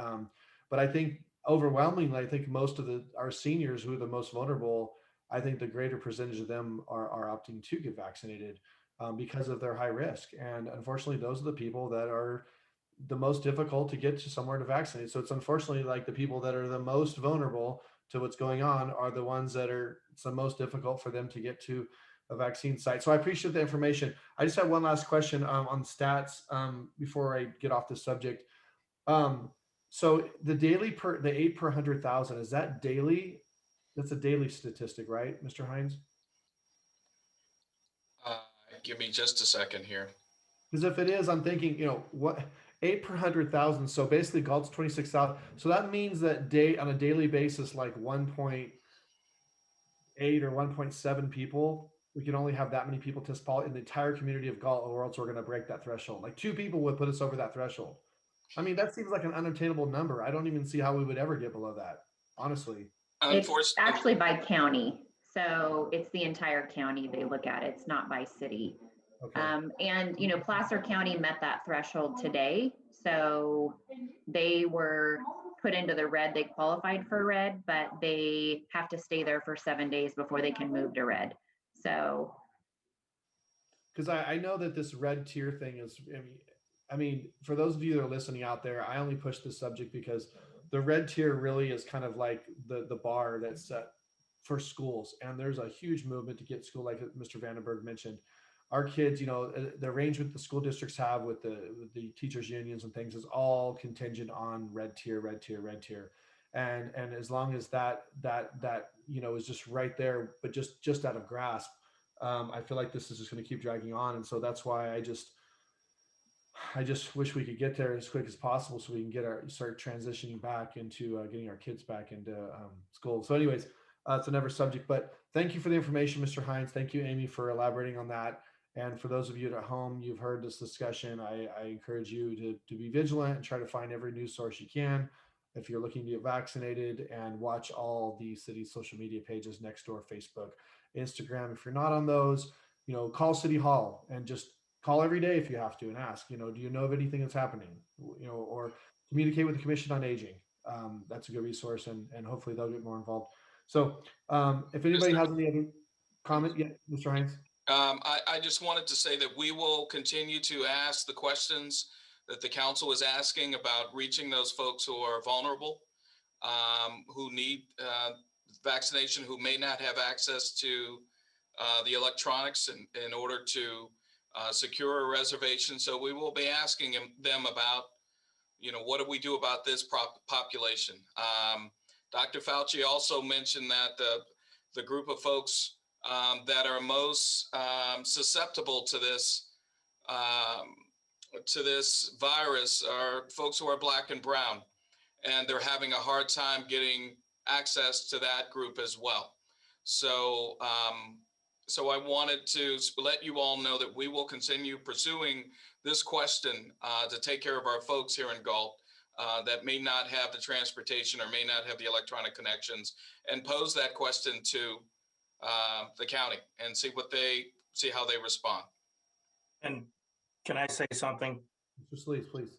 but I think overwhelmingly, I think most of our seniors who are the most vulnerable, I think the greater percentage of them are opting to get vaccinated because of their high risk. And unfortunately, those are the people that are the most difficult to get to somewhere to vaccinate. So it's unfortunately like the people that are the most vulnerable to what's going on are the ones that it's the most difficult for them to get to a vaccine site. So I appreciate the information. I just have one last question on stats before I get off the subject. So the 8 per 100,000, is that daily? That's a daily statistic, right, Mr. Hines? Give me just a second here. Because if it is, I'm thinking, what 8 per 100,000. So basically Galt's 26,000. So that means that on a daily basis, like 1.8 or 1.7 people we can only have that many people test positive in the entire community of Galt, or else we're going to break that threshold. Like 2 people would put us over that threshold. I mean, that seems like an unattainable number. I don't even see how we would ever get below that, honestly. It's actually by county. So it's the entire county they look at. It's not by city. Okay. And, you know, Placer County met that threshold today. So they were put into the red. They qualified for red, but they have to stay there for 7 days before they can move to red. So. Because I know that this red tier thing is, I mean, for those of you that are listening out there, I only push this subject because the red tier really is kind of like the bar that's set for schools. And there's a huge movement to get school, like Mr. Vandenberg mentioned. Our kids, you know, the arrangement the school districts have with the teachers unions and things is all contingent on red tier, red tier, red tier. And as long as that you know is just right there, but just out of grasp, I feel like this is just going to keep dragging on. And so that's why I just wish we could get there as quick as possible so we can start transitioning back into getting our kids back into school. So anyways, it's another subject, but thank you for the information, Mr. Hines. Thank you, Amy, for elaborating on that. And for those of you at home, you've heard this discussion. I encourage you to be vigilant and try to find every news source you can. If you're looking to get vaccinated, and watch all the city's social media pages, Nextdoor, Facebook, Instagram. If you're not on those, you know, call City Hall and just call every day if you have to and ask, you know, do you know of anything that's happening? You know, or communicate with the Commission on Aging. That's a good resource, and hopefully they'll get more involved. So if anybody has any other comment, yeah, Mr. Hines. I just wanted to say that we will continue to ask the questions that the council is asking about reaching those folks who are vulnerable, who need vaccination, who may not have access to the electronics in order to secure a reservation. So we will be asking them about, you know, what do we do about this population? Dr. Fauci also mentioned that the group of folks that are most susceptible to this virus are folks who are Black and brown, and they're having a hard time getting access to that group as well. So, so I wanted to let you all know that we will continue pursuing this question to take care of our folks here in Galt that may not have the transportation or may not have the electronic connections, and pose that question to the county and see how they respond. And can I say something? Mr. Sleaze, please.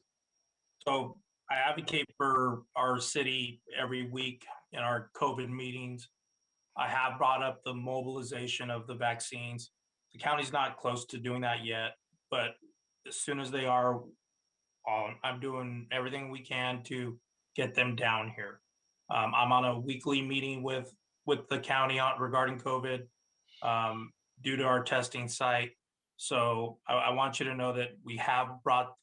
So I advocate for our city every week in our COVID meetings. I have brought up the mobilization of the vaccines. The county's not close to doing that yet, but as soon as they are, I'm doing everything we can to get them down here. I'm on a weekly meeting with the county regarding COVID due to our testing site. So I want you to know that we have brought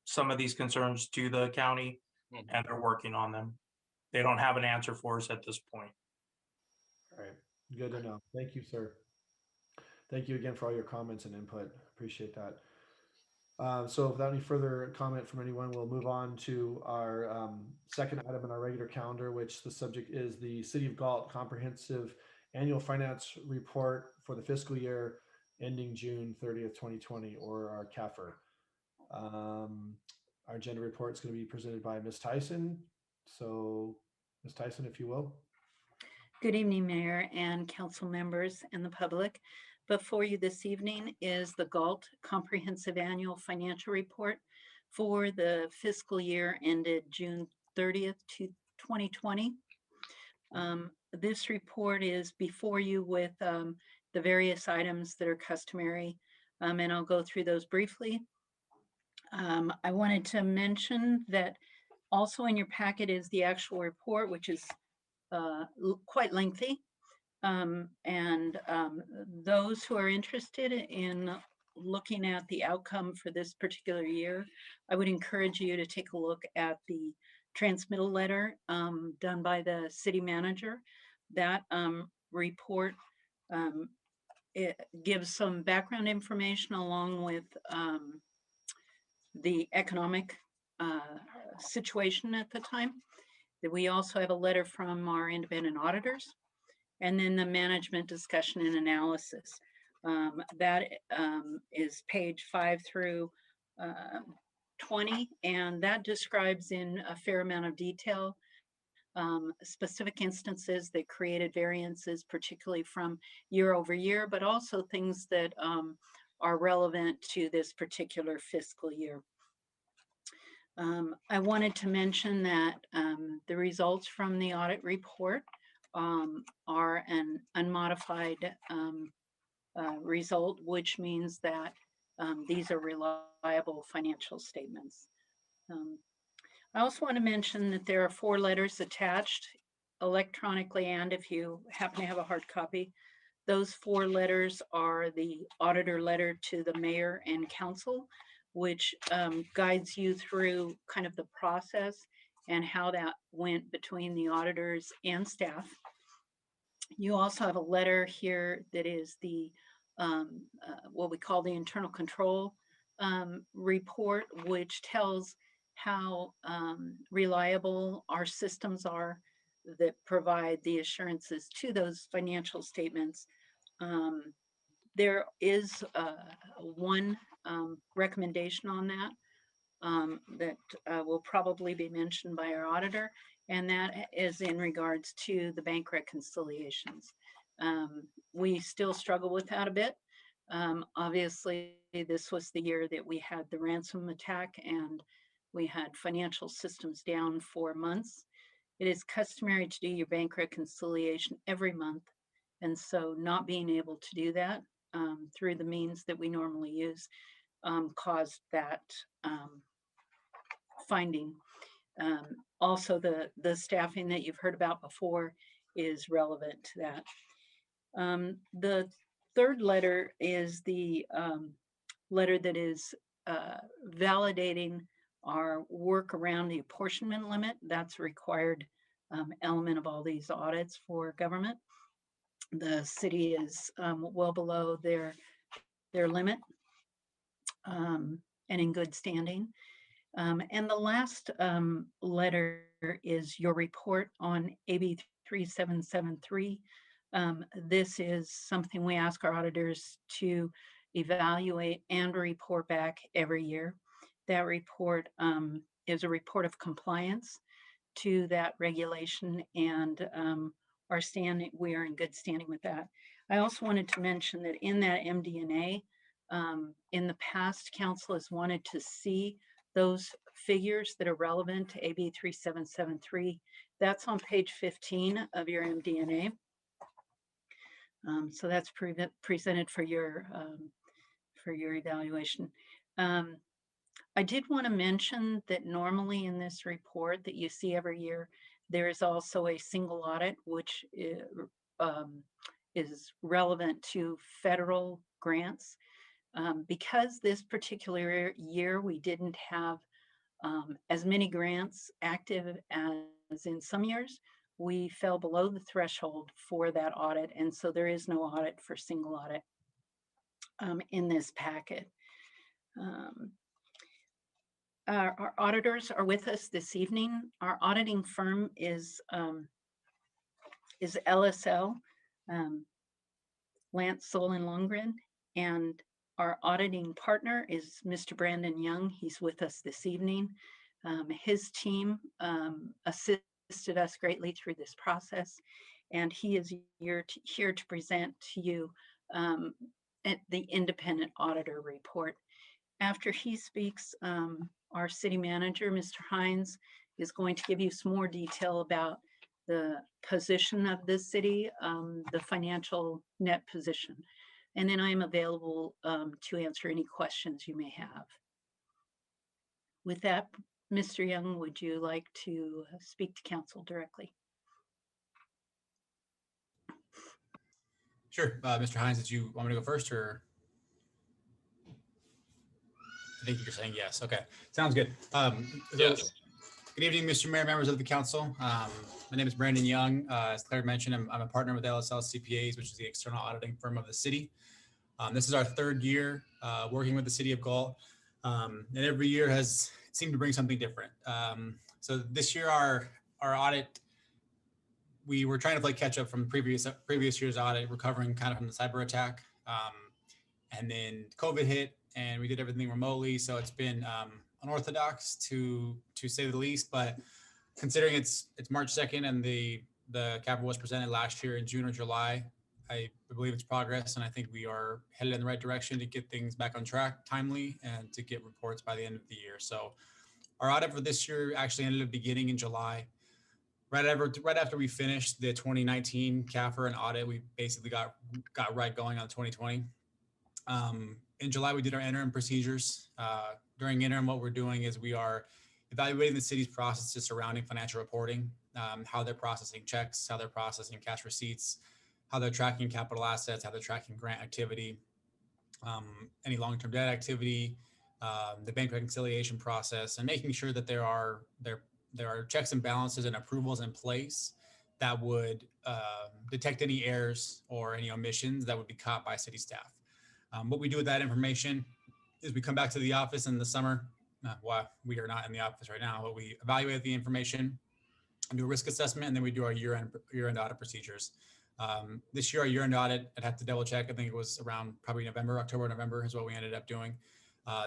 some of these concerns to the county, and they're working on them. They don't have an answer for us at this point. All right, good to know. Thank you, sir. Thank you again for all your comments and input. Appreciate that. So without any further comment from anyone, we'll move on to our second item in our regular calendar, which the subject is the City of Galt Comprehensive Annual Finance Report for the fiscal year ending June 30th, 2020, or our CAFR. Our agenda report is going to be presented by Ms. Tyson. So Ms. Tyson, if you will. Good evening, Mayor and council members and the public. Before you this evening is the Galt Comprehensive Annual Financial Report for the fiscal year ended June 30th, 2020. This report is before you with the various items that are customary, and I'll go through those briefly. I wanted to mention that also in your packet is the actual report, which is quite lengthy. Those who are interested in looking at the outcome for this particular year, I would encourage you to take a look at the transmittal letter done by the city manager. That report it gives some background information along with the economic situation at the time. We also have a letter from our independent auditors, and then the management discussion and analysis. That is page 5 through 20, and that describes in a fair amount of detail specific instances that created variances, particularly from year over year, but also things that are relevant to this particular fiscal year. I wanted to mention that the results from the audit report are an unmodified result, which means that these are reliable financial statements. I also want to mention that there are 4 letters attached electronically, and if you happen to have a hard copy, those 4 letters are the auditor letter to the mayor and council, which guides you through kind of the process and how that went between the auditors and staff. You also have a letter here that is the what we call the internal control report, which tells how reliable our systems are that provide the assurances to those financial statements. There is one recommendation on that that will probably be mentioned by our auditor, and that is in regards to the bank reconciliations. We still struggle with that a bit. Obviously, this was the year that we had the ransom attack and we had financial systems down for months. It is customary to do your bank reconciliation every month. And so not being able to do that through the means that we normally use caused that finding. Also, the staffing that you've heard about before is relevant to that. The third letter is the letter that is validating our work around the apportionment limit. That's a required element of all these audits for government. The city is well below their limit and in good standing. And the last letter is your report on AB 3773. This is something we ask our auditors to evaluate and report back every year. That report is a report of compliance to that regulation, and we are in good standing with that. I also wanted to mention that in that MD&A, in the past, council has wanted to see those figures that are relevant to AB 3773. That's on page 15 of your MD&A. So that's presented for your evaluation. I did want to mention that normally in this report that you see every year, there is also a single audit, which is relevant to federal grants. Because this particular year we didn't have as many grants active as in some years, we fell below the threshold for that audit. And so there is no audit for single audit in this packet. Our auditors are with us this evening. Our auditing firm is LSL, Lance Solon Lundgren, and our auditing partner is Mr. Brandon Young. He's with us this evening. His team assisted us greatly through this process, and he is here to present to you the independent auditor report. After he speaks, our city manager, Mr. Hines, is going to give you some more detail about the position of the city, the financial net position. And then I am available to answer any questions you may have. With that, Mr. Young, would you like to speak to council directly? Sure. Mr. Hines, did you want me to go first, or? I think you're saying yes. Okay, sounds good. Yes. Good evening, Mr. Mayor, members of the council. My name is Brandon Young. As Claire mentioned, I'm a partner with LSL CPAs, which is the external auditing firm of the city. This is our third year working with the city of Galt, and every year has seemed to bring something different. So this year, our audit we were trying to play catch up from previous year's audit, recovering kind of from the cyber attack. And then COVID hit and we did everything remotely. So it's been unorthodox to say the least, but considering it's March 2nd and the capital was presented last year in June or July, I believe it's progress, and I think we are headed in the right direction to get things back on track timely and to get reports by the end of the year. So our audit for this year actually ended up beginning in July. Right after we finished the 2019 CAFR and audit, we basically got right going on 2020. In July, we did our interim procedures. During interim, what we're doing is we are evaluating the city's processes surrounding financial reporting, how they're processing checks, how they're processing cash receipts, how they're tracking capital assets, how they're tracking grant activity, any long-term debt activity, the bank reconciliation process, and making sure that there are checks and balances and approvals in place that would detect any errors or any omissions that would be caught by city staff. What we do with that information is we come back to the office in the summer. Well, we are not in the office right now, but we evaluate the information and do a risk assessment, and then we do our year-end audit procedures. This year, our year-end audit, I'd have to double check. I think it was around probably October, November is what we ended up doing.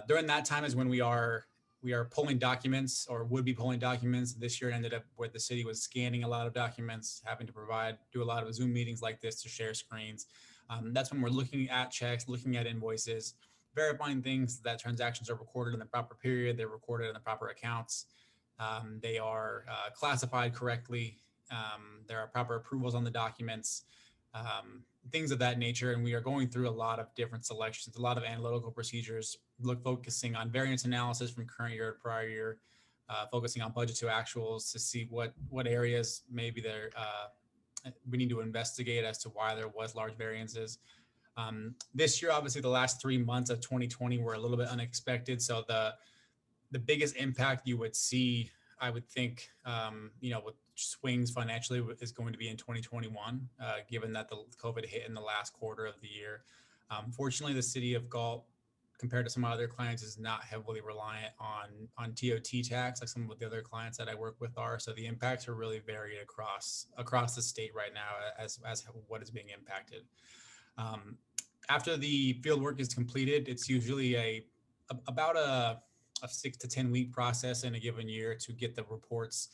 During that time is when we are pulling documents, or would be pulling documents. This year it ended up where the city was scanning a lot of documents, having to do a lot of Zoom meetings like this to share screens. That's when we're looking at checks, looking at invoices, verifying things that transactions are recorded in the proper period, they're recorded in the proper accounts, they are classified correctly, there are proper approvals on the documents, things of that nature. And we are going through a lot of different selections, a lot of analytical procedures, focusing on variance analysis from current year to prior year, focusing on budget to actuals to see what areas maybe we need to investigate as to why there was large variances. This year, obviously, the last 3 months of 2020 were a little bit unexpected. So the biggest impact you would see, I would think, with swings financially is going to be in 2021, given that the COVID hit in the last quarter of the year. Fortunately, the city of Galt, compared to some other clients, is not heavily reliant on TOT tax like some of the other clients that I work with are. So the impacts are really varied across the state right now as what is being impacted. After the field work is completed, it's usually about a 6 to 10 week process in a given year to get the reports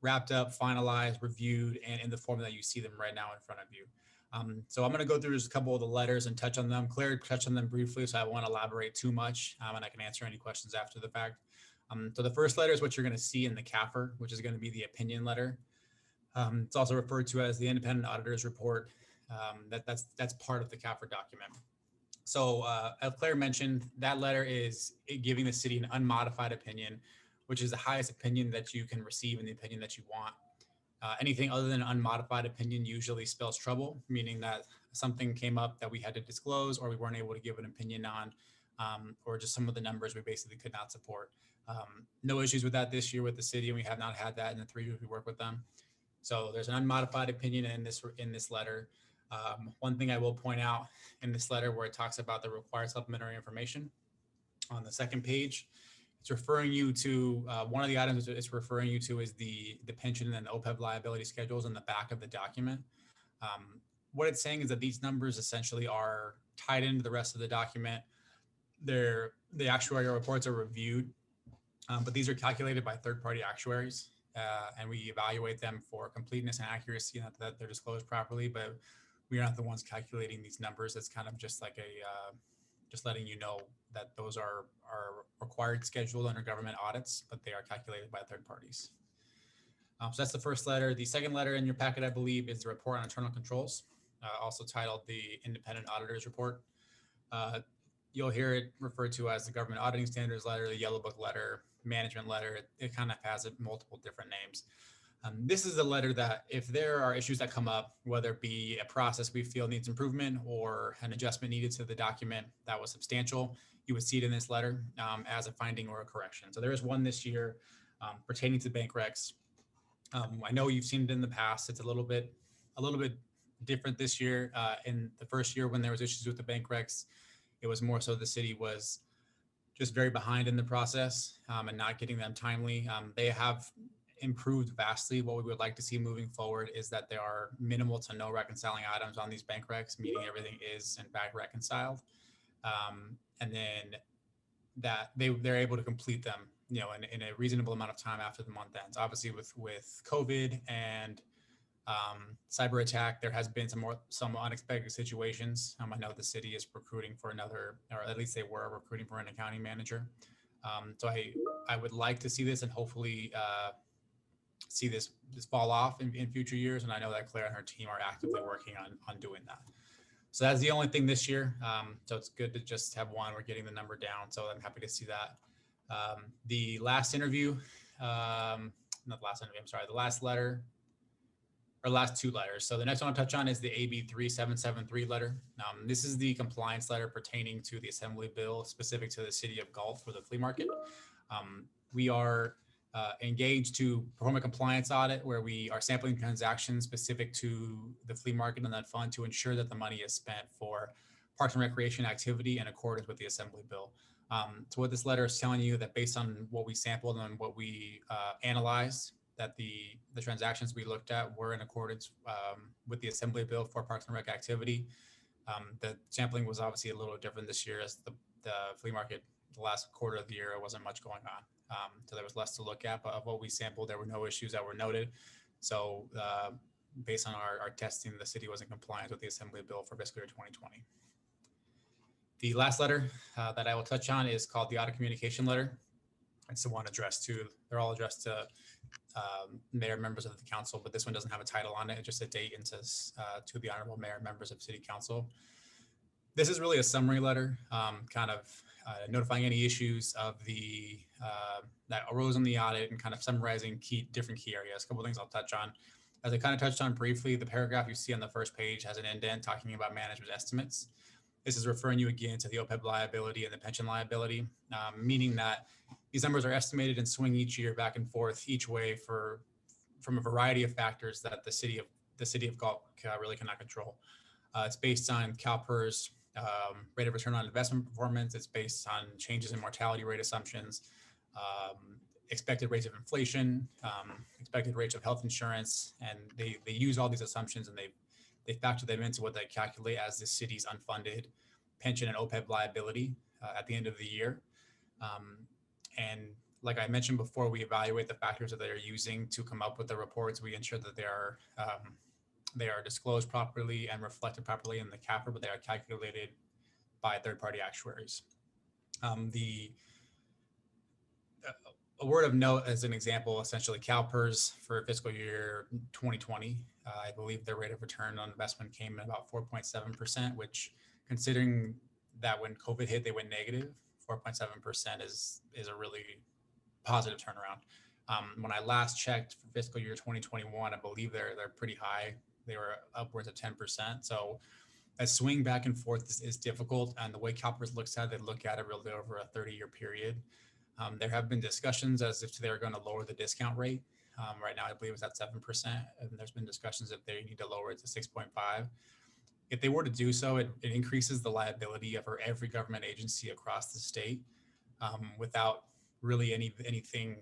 wrapped up, finalized, reviewed, and in the form that you see them right now in front of you. So I'm going to go through just a couple of the letters and touch on them. Claire touched on them briefly, so I won't elaborate too much, and I can answer any questions after the fact. So the first letter is what you're going to see in the CAFR, which is going to be the opinion letter. It's also referred to as the independent auditor's report. That's part of the CAFR document. So as Claire mentioned, that letter is giving the city an unmodified opinion, which is the highest opinion that you can receive and the opinion that you want. Anything other than an unmodified opinion usually spells trouble, meaning that something came up that we had to disclose or we weren't able to give an opinion on, or just some of the numbers we basically could not support. No issues with that this year with the city, and we have not had that in the 3 years we work with them. So there's an unmodified opinion in this letter. One thing I will point out in this letter where it talks about the required supplementary information on the second page, it's referring you to one of the items it's referring you to is the pension and OPEB liability schedules in the back of the document. What it's saying is that these numbers essentially are tied into the rest of the document. The actuarial reports are reviewed, but these are calculated by third-party actuaries, and we evaluate them for completeness and accuracy, and that they're disclosed properly. But we are not the ones calculating these numbers. It's kind of just like just letting you know that those are required scheduled under government audits, but they are calculated by third parties. So that's the first letter. The second letter in your packet, I believe, is the report on internal controls, also titled the Independent Auditor's Report. You'll hear it referred to as the Government Auditing Standards Letter, the Yellow Book Letter, Management Letter. It kind of has multiple different names. This is a letter that if there are issues that come up, whether it be a process we feel needs improvement or an adjustment needed to the document that was substantial, you would see it in this letter as a finding or a correction. So there is one this year pertaining to bank recs. I know you've seen it in the past. It's a little bit different this year. In the first year when there was issues with the bank recs, it was more so the city was just very behind in the process and not getting them timely. They have improved vastly. What we would like to see moving forward is that there are minimal to no reconciling items on these bank recs, meaning everything is in fact reconciled. And then that they're able to complete them, you know, in a reasonable amount of time after the month ends. Obviously with COVID and cyber attack, there has been some unexpected situations. I know the city is recruiting for another, or at least they were recruiting for an accounting manager. So I would like to see this and hopefully see this fall off in future years. And I know that Claire and her team are actively working on doing that. So that's the only thing this year. So it's good to just have one. We're getting the number down. So I'm happy to see that. The last interview, not the last interview, I'm sorry, the last letter, or last two letters. So the next one I'll touch on is the AB 3773 letter. This is the compliance letter pertaining to the Assembly bill specific to the city of Galt for the flea market. We are engaged to perform a compliance audit where we are sampling transactions specific to the flea market and that fund to ensure that the money is spent for parks and recreation activity in accordance with the Assembly bill. So what this letter is telling you that based on what we sampled and what we analyzed, that the transactions we looked at were in accordance with the Assembly bill for parks and rec activity. The sampling was obviously a little different this year as the flea market, the last quarter of the year, wasn't much going on. So there was less to look at, but of what we sampled, there were no issues that were noted. So based on our testing, the city was in compliance with the Assembly bill for fiscal year 2020. The last letter that I will touch on is called the audit communication letter. It's the one addressed to, they're all addressed to mayor, members of the council, but this one doesn't have a title on it, just a date, and says to the honorable mayor, members of city council. This is really a summary letter, kind of notifying any issues of the that arose in the audit and kind of summarizing different key areas. A couple of things I'll touch on. As I kind of touched on briefly, the paragraph you see on the first page has an indent talking about management estimates. This is referring you again to the OPEB liability and the pension liability, meaning that these numbers are estimated and swing each year back and forth each way from a variety of factors that the city of Galt really cannot control. It's based on CalPERS rate of return on investment performance. It's based on changes in mortality rate assumptions, expected rates of inflation, expected rates of health insurance, and they use all these assumptions and they factor them into what they calculate as the city's unfunded pension and OPEB liability at the end of the year. And like I mentioned before, we evaluate the factors that they're using to come up with the reports. We ensure that they are disclosed properly and reflected properly in the CAPR, but they are calculated by third-party actuaries. A word of note as an example, essentially CalPERS for fiscal year 2020, I believe their rate of return on investment came in about 4.7%, which considering that when COVID hit, they went negative, 4.7% is a really positive turnaround. When I last checked for fiscal year 2021, I believe they're pretty high. They were upwards of 10%. So a swing back and forth is difficult. And the way CalPERS looks at it, they look at it really over a 30-year period. There have been discussions as if they're going to lower the discount rate. Right now, I believe it's at 7%. And there's been discussions if they need to lower it to 6.5. If they were to do so, it increases the liability for every government agency across the state without really anything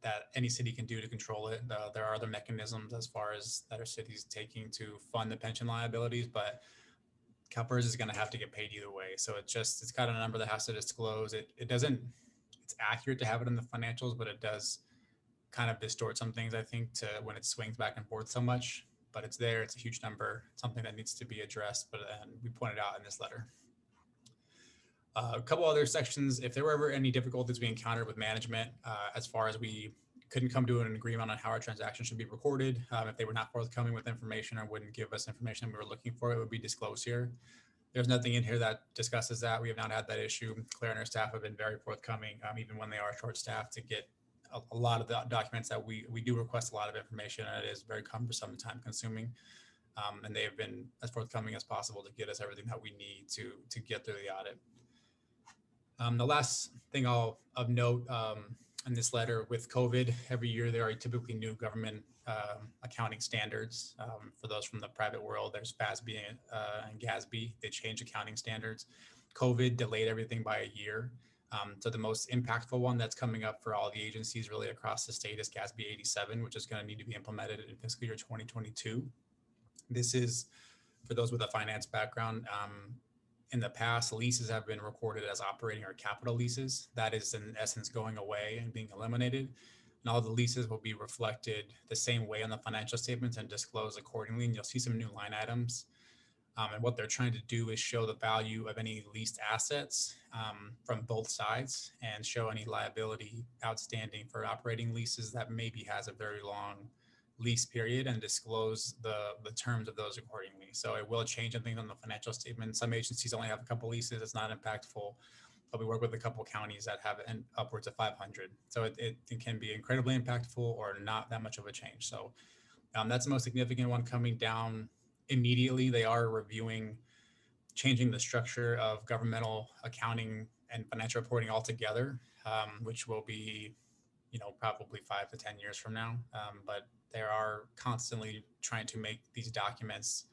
that any city can do to control it. There are other mechanisms as far as that our city's taking to fund the pension liabilities, but CalPERS is going to have to get paid either way. So it's got a number that has to disclose. It's accurate to have it in the financials, but it does kind of distort some things, I think, to when it swings back and forth so much. But it's there. It's a huge number, something that needs to be addressed. And we pointed out in this letter. A couple other sections, if there were ever any difficulties we encountered with management, as far as we couldn't come to an agreement on how our transactions should be recorded, if they were not forthcoming with information or wouldn't give us information we were looking for, it would be disclosed here. There's nothing in here that discusses that. We have not had that issue. Claire and her staff have been very forthcoming, even when they are short-staffed, to get a lot of the documents that we do request a lot of information, and it is very cumbersome and time-consuming. And they have been as forthcoming as possible to get us everything that we need to get through the audit. The last thing of note in this letter, with COVID, every year there are typically new government accounting standards. For those from the private world, there's FASB and GASB. They change accounting standards. COVID delayed everything by a year. So the most impactful one that's coming up for all the agencies really across the state is GASB 87, which is going to need to be implemented in fiscal year 2022. This is for those with a finance background. In the past, leases have been recorded as operating or capital leases. That is in essence going away and being eliminated. And all the leases will be reflected the same way on the financial statements and disclosed accordingly. And you'll see some new line items. And what they're trying to do is show the value of any leased assets from both sides and show any liability outstanding for operating leases that maybe has a very long lease period and disclose the terms of those accordingly. So it will change things on the financial statement. Some agencies only have a couple leases. It's not impactful, but we work with a couple counties that have upwards of 500. So it can be incredibly impactful or not that much of a change. So that's the most significant one coming down immediately. They are reviewing changing the structure of governmental accounting and financial reporting altogether, which will be, probably 5 to 10 years from now. But they are constantly trying to make these documents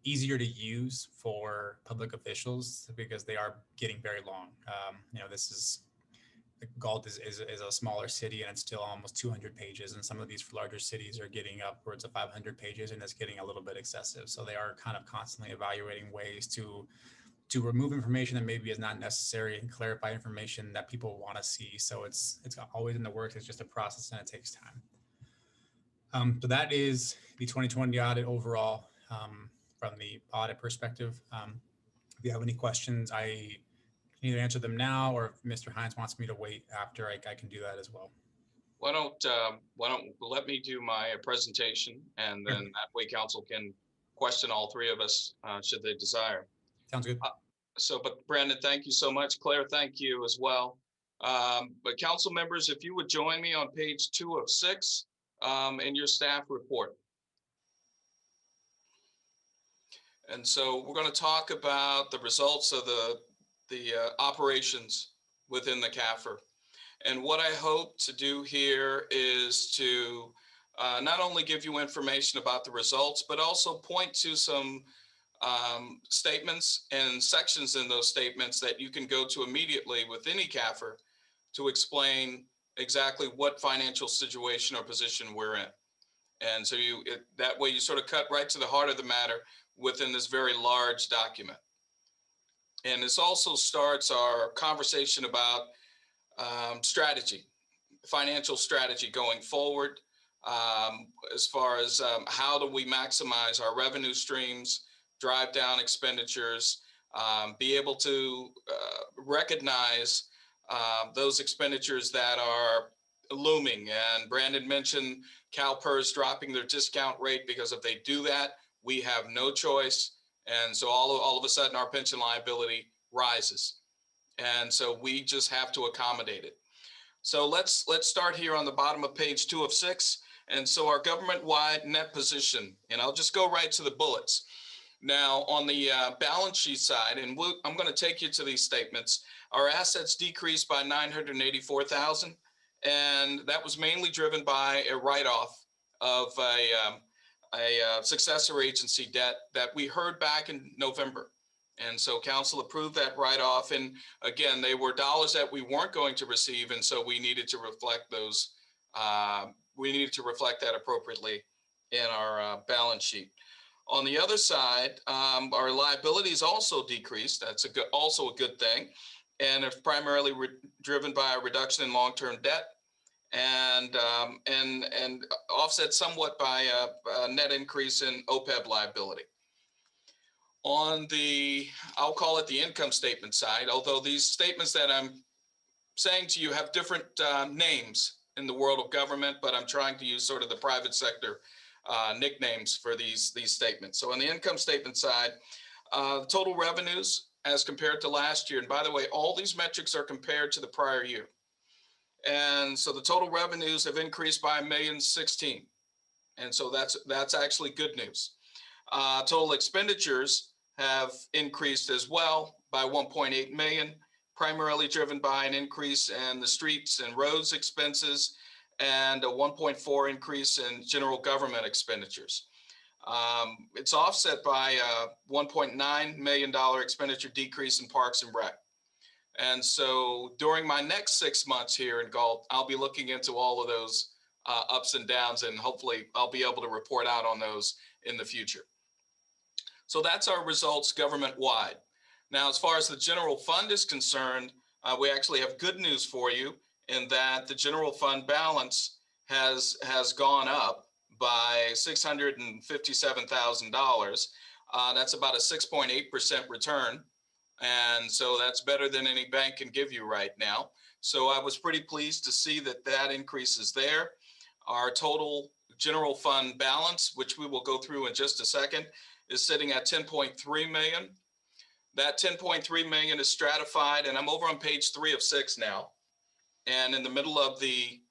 easier to use for public officials because they are getting very long. This is Galt is a smaller city and it's still almost 200 pages. And some of these larger cities are getting upwards of 500 pages and it's getting a little bit excessive. So they are kind of constantly evaluating ways to remove information that maybe is not necessary and clarify information that people want to see. So it's always in the works. It's just a process and it takes time. So that is the 2020 audit overall from the audit perspective. If you have any questions, I can either answer them now, or if Mr. Hines wants me to wait after, I can do that as well. Why don't let me do my presentation, and then that way council can question all three of us should they desire. Sounds good. But Brandon, thank you so much. Claire, thank you as well. But council members, if you would join me on page 2 of 6 in your staff report. And so we're going to talk about the results of the operations within the CAFR. And what I hope to do here is to not only give you information about the results, but also point to some statements and sections in those statements that you can go to immediately with any CAFR to explain exactly what financial situation or position we're in. And so that way you sort of cut right to the heart of the matter within this very large document. And this also starts our conversation about strategy, financial strategy going forward, as far as how do we maximize our revenue streams, drive down expenditures, be able to recognize those expenditures that are looming. And Brandon mentioned CalPERS dropping their discount rate, because if they do that, we have no choice. And so all of a sudden our pension liability rises. And so we just have to accommodate it. So let's start here on the bottom of page 2 of 6. And so our government-wide net position, and I'll just go right to the bullets. Now on the balance sheet side, and I'm going to take you to these statements, our assets decreased by $984,000. And that was mainly driven by a write-off of a successor agency debt that we heard back in November. And so council approved that write-off. And again, they were dollars that we weren't going to receive. And so we needed to reflect those. We needed to reflect that appropriately in our balance sheet. On the other side, our liabilities also decreased. That's also a good thing. And it's primarily driven by a reduction in long-term debt and offset somewhat by a net increase in OPEB liability. On the, I'll call it the income statement side, although these statements that I'm saying to you have different names in the world of government, but I'm trying to use sort of the private sector nicknames for these statements. So on the income statement side, total revenues as compared to last year. And by the way, all these metrics are compared to the prior year. And so the total revenues have increased by $1,016,000. And so that's actually good news. Total expenditures have increased as well by 1.8 million, primarily driven by an increase in the streets and roads expenses and a 1.4 increase in general government expenditures. It's offset by a $1.9 million expenditure decrease in Parks and Rec. And so during my next 6 months here in Galt, I'll be looking into all of those ups and downs, and hopefully I'll be able to report out on those in the future. So that's our results government-wide. Now, as far as the general fund is concerned, we actually have good news for you in that the general fund balance has gone up by $657,000. That's about a 6.8% return. And so that's better than any bank can give you right now. So I was pretty pleased to see that that increase is there. Our total general fund balance, which we will go through in just a second, is sitting at 10.3 million. That 10.3 million is stratified, and I'm over on page 3 of 6 now, and in the middle of the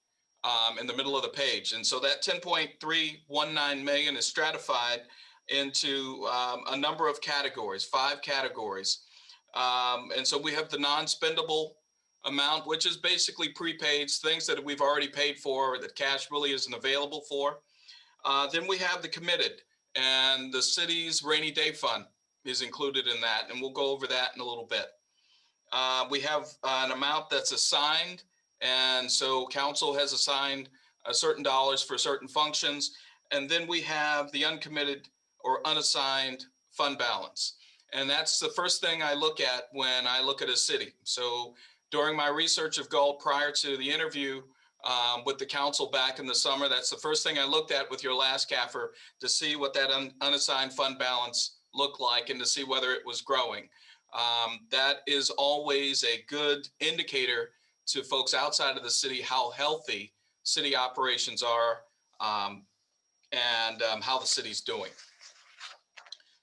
page. And so that 10.319 million is stratified into a number of categories, 5 categories. And so we have the non-spendable amount, which is basically prepaids, things that we've already paid for that cash really isn't available for. Then we have the committed, and the city's rainy day fund is included in that, and we'll go over that in a little bit. We have an amount that's assigned, and so council has assigned certain dollars for certain functions. And then we have the uncommitted or unassigned fund balance. And that's the first thing I look at when I look at a city. So during my research of Galt prior to the interview with the council back in the summer, that's the first thing I looked at with your last CAFR to see what that unassigned fund balance looked like and to see whether it was growing. That is always a good indicator to folks outside of the city how healthy city operations are and how the city's doing.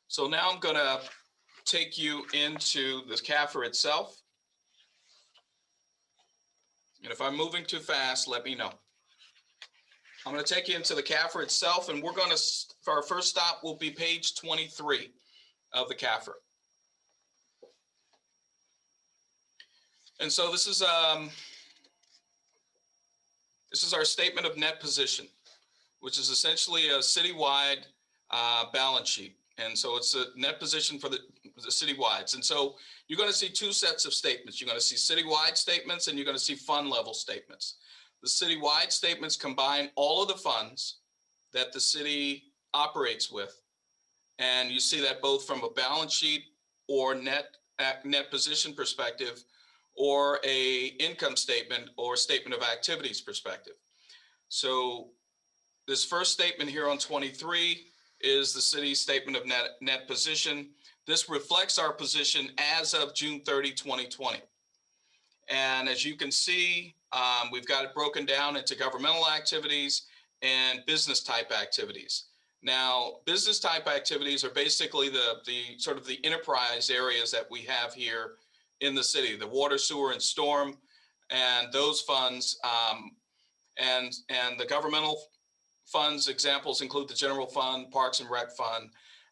So now I'm going to take you into the CAFR itself. And if I'm moving too fast, let me know. I'm going to take you into the CAFR itself, and we're going to, for our first stop will be page 23 of the CAFR. And so this is our statement of net position, which is essentially a citywide balance sheet. And so it's a net position for the citywides. And so you're going to see 2 sets of statements. You're going to see citywide statements, and you're going to see fund level statements. The citywide statements combine all of the funds that the city operates with. And you see that both from a balance sheet or net position perspective, or a income statement or statement of activities perspective. So this first statement here on 23 is the city's statement of net position. This reflects our position as of June 30, 2020. And as you can see, we've got it broken down into governmental activities and business type activities. Now, business type activities are basically the sort of the enterprise areas that we have here in the city, the water, sewer, and storm, and those funds, and the governmental funds examples include the general fund, parks and rec fund.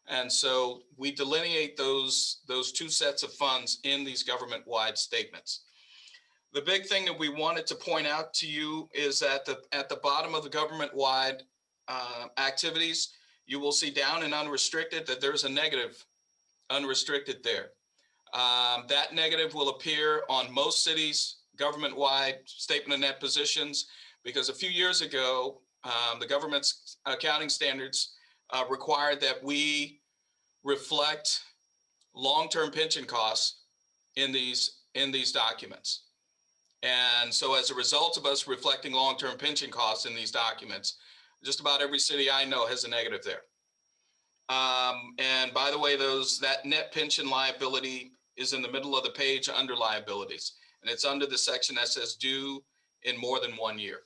And so we delineate those 2 sets of funds in these government-wide statements. The big thing that we wanted to point out to you is that at the bottom of the government-wide activities, you will see down in unrestricted that there's a negative unrestricted there. That negative will appear on most cities' government-wide statement of net positions, because a few years ago, the government's accounting standards required that we reflect long-term pension costs in these documents. And so as a result of us reflecting long-term pension costs in these documents, just about every city I know has a negative there. And by the way, that net pension liability is in the middle of the page under liabilities, and it's under the section that says due in more than 1 year.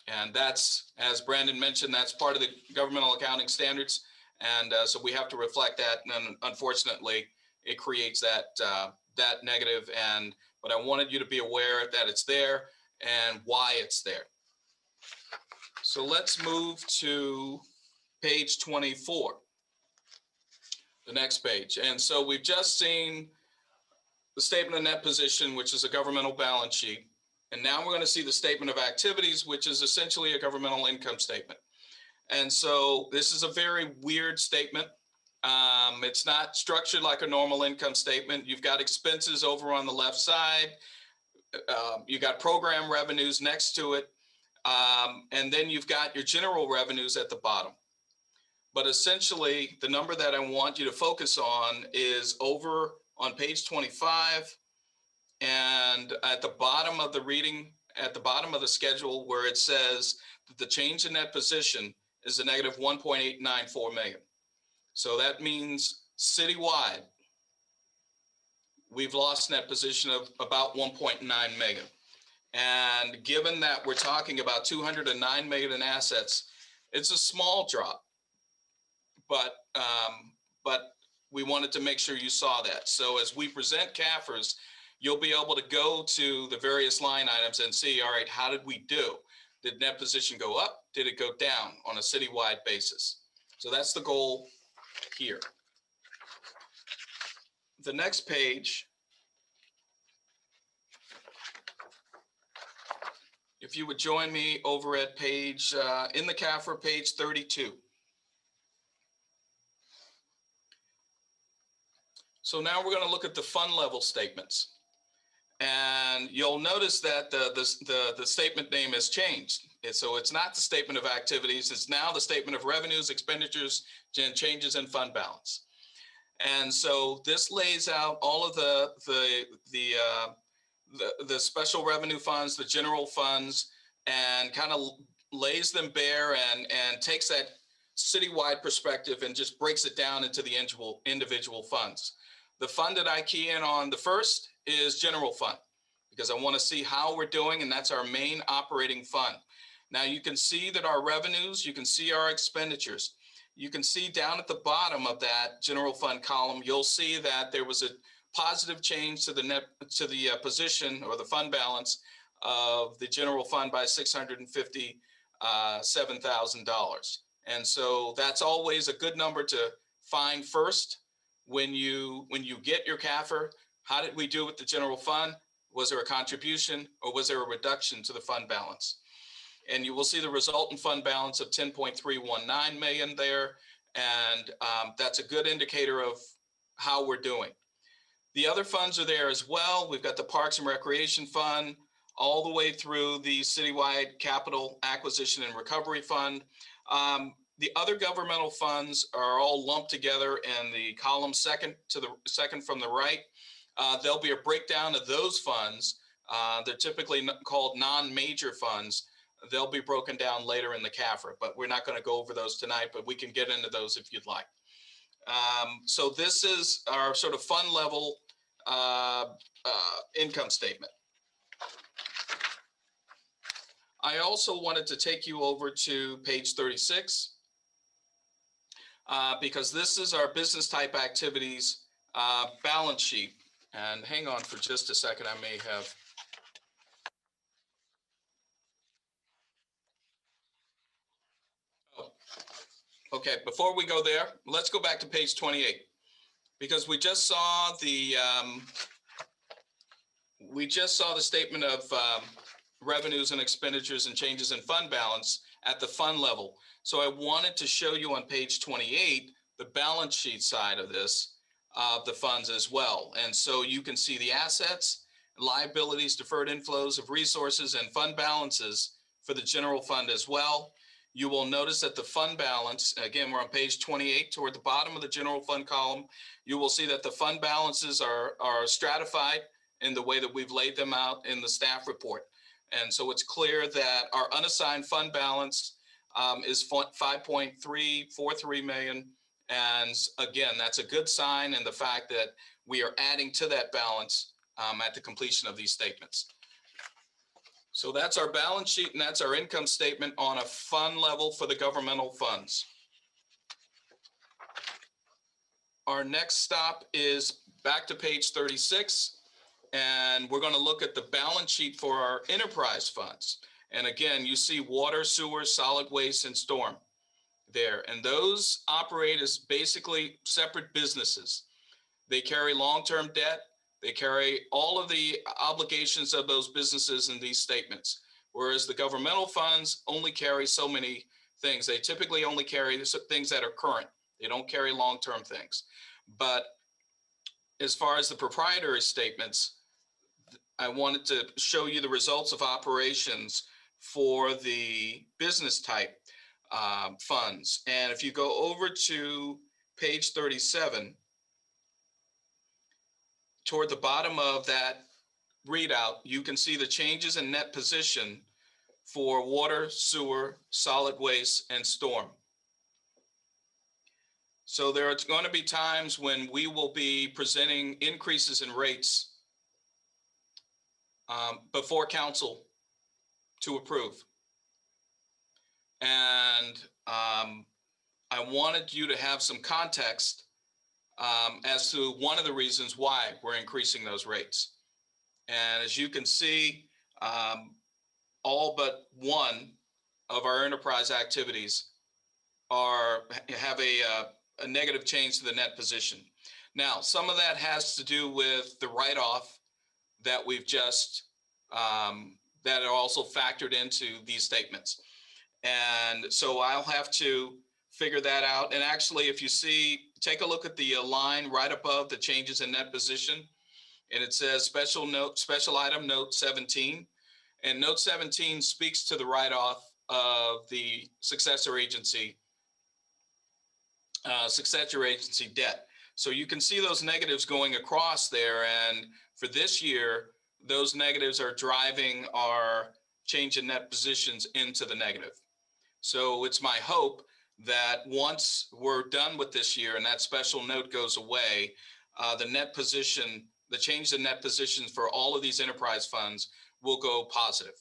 And that's, as Brandon mentioned, that's part of the governmental accounting standards. And so we have to reflect that. And unfortunately, it creates that negative. But I wanted you to be aware that it's there and why it's there. So let's move to page 24, the next page. And so we've just seen the statement of net position, which is a governmental balance sheet. And now we're going to see the statement of activities, which is essentially a governmental income statement. And so this is a very weird statement It's not structured like a normal income statement. You've got expenses over on the left side. You got program revenues next to it. And then you've got your general revenues at the bottom. But essentially, the number that I want you to focus on is over on page 25 and at the bottom of the reading, at the bottom of the schedule where it says that the change in net position is a negative 1.894 million. So that means citywide, we've lost net position of about 1.9 million. And given that we're talking about 209 million in assets, it's a small drop. But we wanted to make sure you saw that. So as we present CAFRs, you'll be able to go to the various line items and see, all right, how did we do? Did net position go up? Did it go down on a citywide basis? So that's the goal here. The next page, if you would join me over at page, in the CAFR, page 32. So now we're going to look at the fund level statements. And you'll notice that the statement name has changed. So it's not the statement of activities, it's now the statement of revenues, expenditures, and changes in fund balance. And so this lays out all of the special revenue funds, the general funds, and kind of lays them bare and takes that citywide perspective and just breaks it down into the individual funds. The fund that I key in on the first is general fund, because I want to see how we're doing, and that's our main operating fund. Now you can see that our revenues, you can see our expenditures. You can see down at the bottom of that general fund column, you'll see that there was a positive change to the position or the fund balance of the general fund by $657,000. And so that's always a good number to find first when you get your CAFR. How did we do with the general fund? Was there a contribution or was there a reduction to the fund balance? And you will see the resultant fund balance of 10.319 million there. And that's a good indicator of how we're doing. The other funds are there as well. We've got the Parks and Recreation Fund all the way through the Citywide Capital Acquisition and Recovery Fund. The other governmental funds are all lumped together in the column second from the right. There'll be a breakdown of those funds. They're typically called non-major funds. They'll be broken down later in the CAFR, but we're not going to go over those tonight, but we can get into those if you'd like. So this is our sort of fund level income statement. I also wanted to take you over to page 36 because this is our business type activities balance sheet. And hang on for just a second, I may have. Okay, before we go there, let's go back to page 28 because we just saw the statement of revenues and expenditures and changes in fund balance at the fund level. So I wanted to show you on page 28 the balance sheet side of this, the funds as well. And so you can see the assets, liabilities, deferred inflows of resources, and fund balances for the general fund as well. You will notice that the fund balance, again, we're on page 28 toward the bottom of the general fund column. You will see that the fund balances are stratified in the way that we've laid them out in the staff report. And so it's clear that our unassigned fund balance is 5.343 million. And again, that's a good sign in the fact that we are adding to that balance at the completion of these statements. So that's our balance sheet and that's our income statement on a fund level for the governmental funds. Our next stop is back to page 36. And we're going to look at the balance sheet for our enterprise funds. And again, you see water, sewer, solid waste, and storm there. And those operate as basically separate businesses. They carry long-term debt. They carry all of the obligations of those businesses in these statements. Whereas the governmental funds only carry so many things. They typically only carry things that are current. They don't carry long-term things. But as far as the proprietary statements, I wanted to show you the results of operations for the business type funds. And if you go over to page 37, toward the bottom of that readout, you can see the changes in net position for water, sewer, solid waste, and storm. So there are going to be times when we will be presenting increases in rates before council to approve. And I wanted you to have some context as to one of the reasons why we're increasing those rates. And as you can see, all but one of our enterprise activities have a negative change to the net position. Now, some of that has to do with the write-off that we've just, that are also factored into these statements. And so I'll have to figure that out. And actually, if you see, take a look at the line right above the changes in net position, and it says special item note 17. And note 17 speaks to the write-off of the successor agency debt. So you can see those negatives going across there. And for this year, those negatives are driving our change in net positions into the negative. So it's my hope that once we're done with this year and that special note goes away, the net position, the change in net positions for all of these enterprise funds will go positive.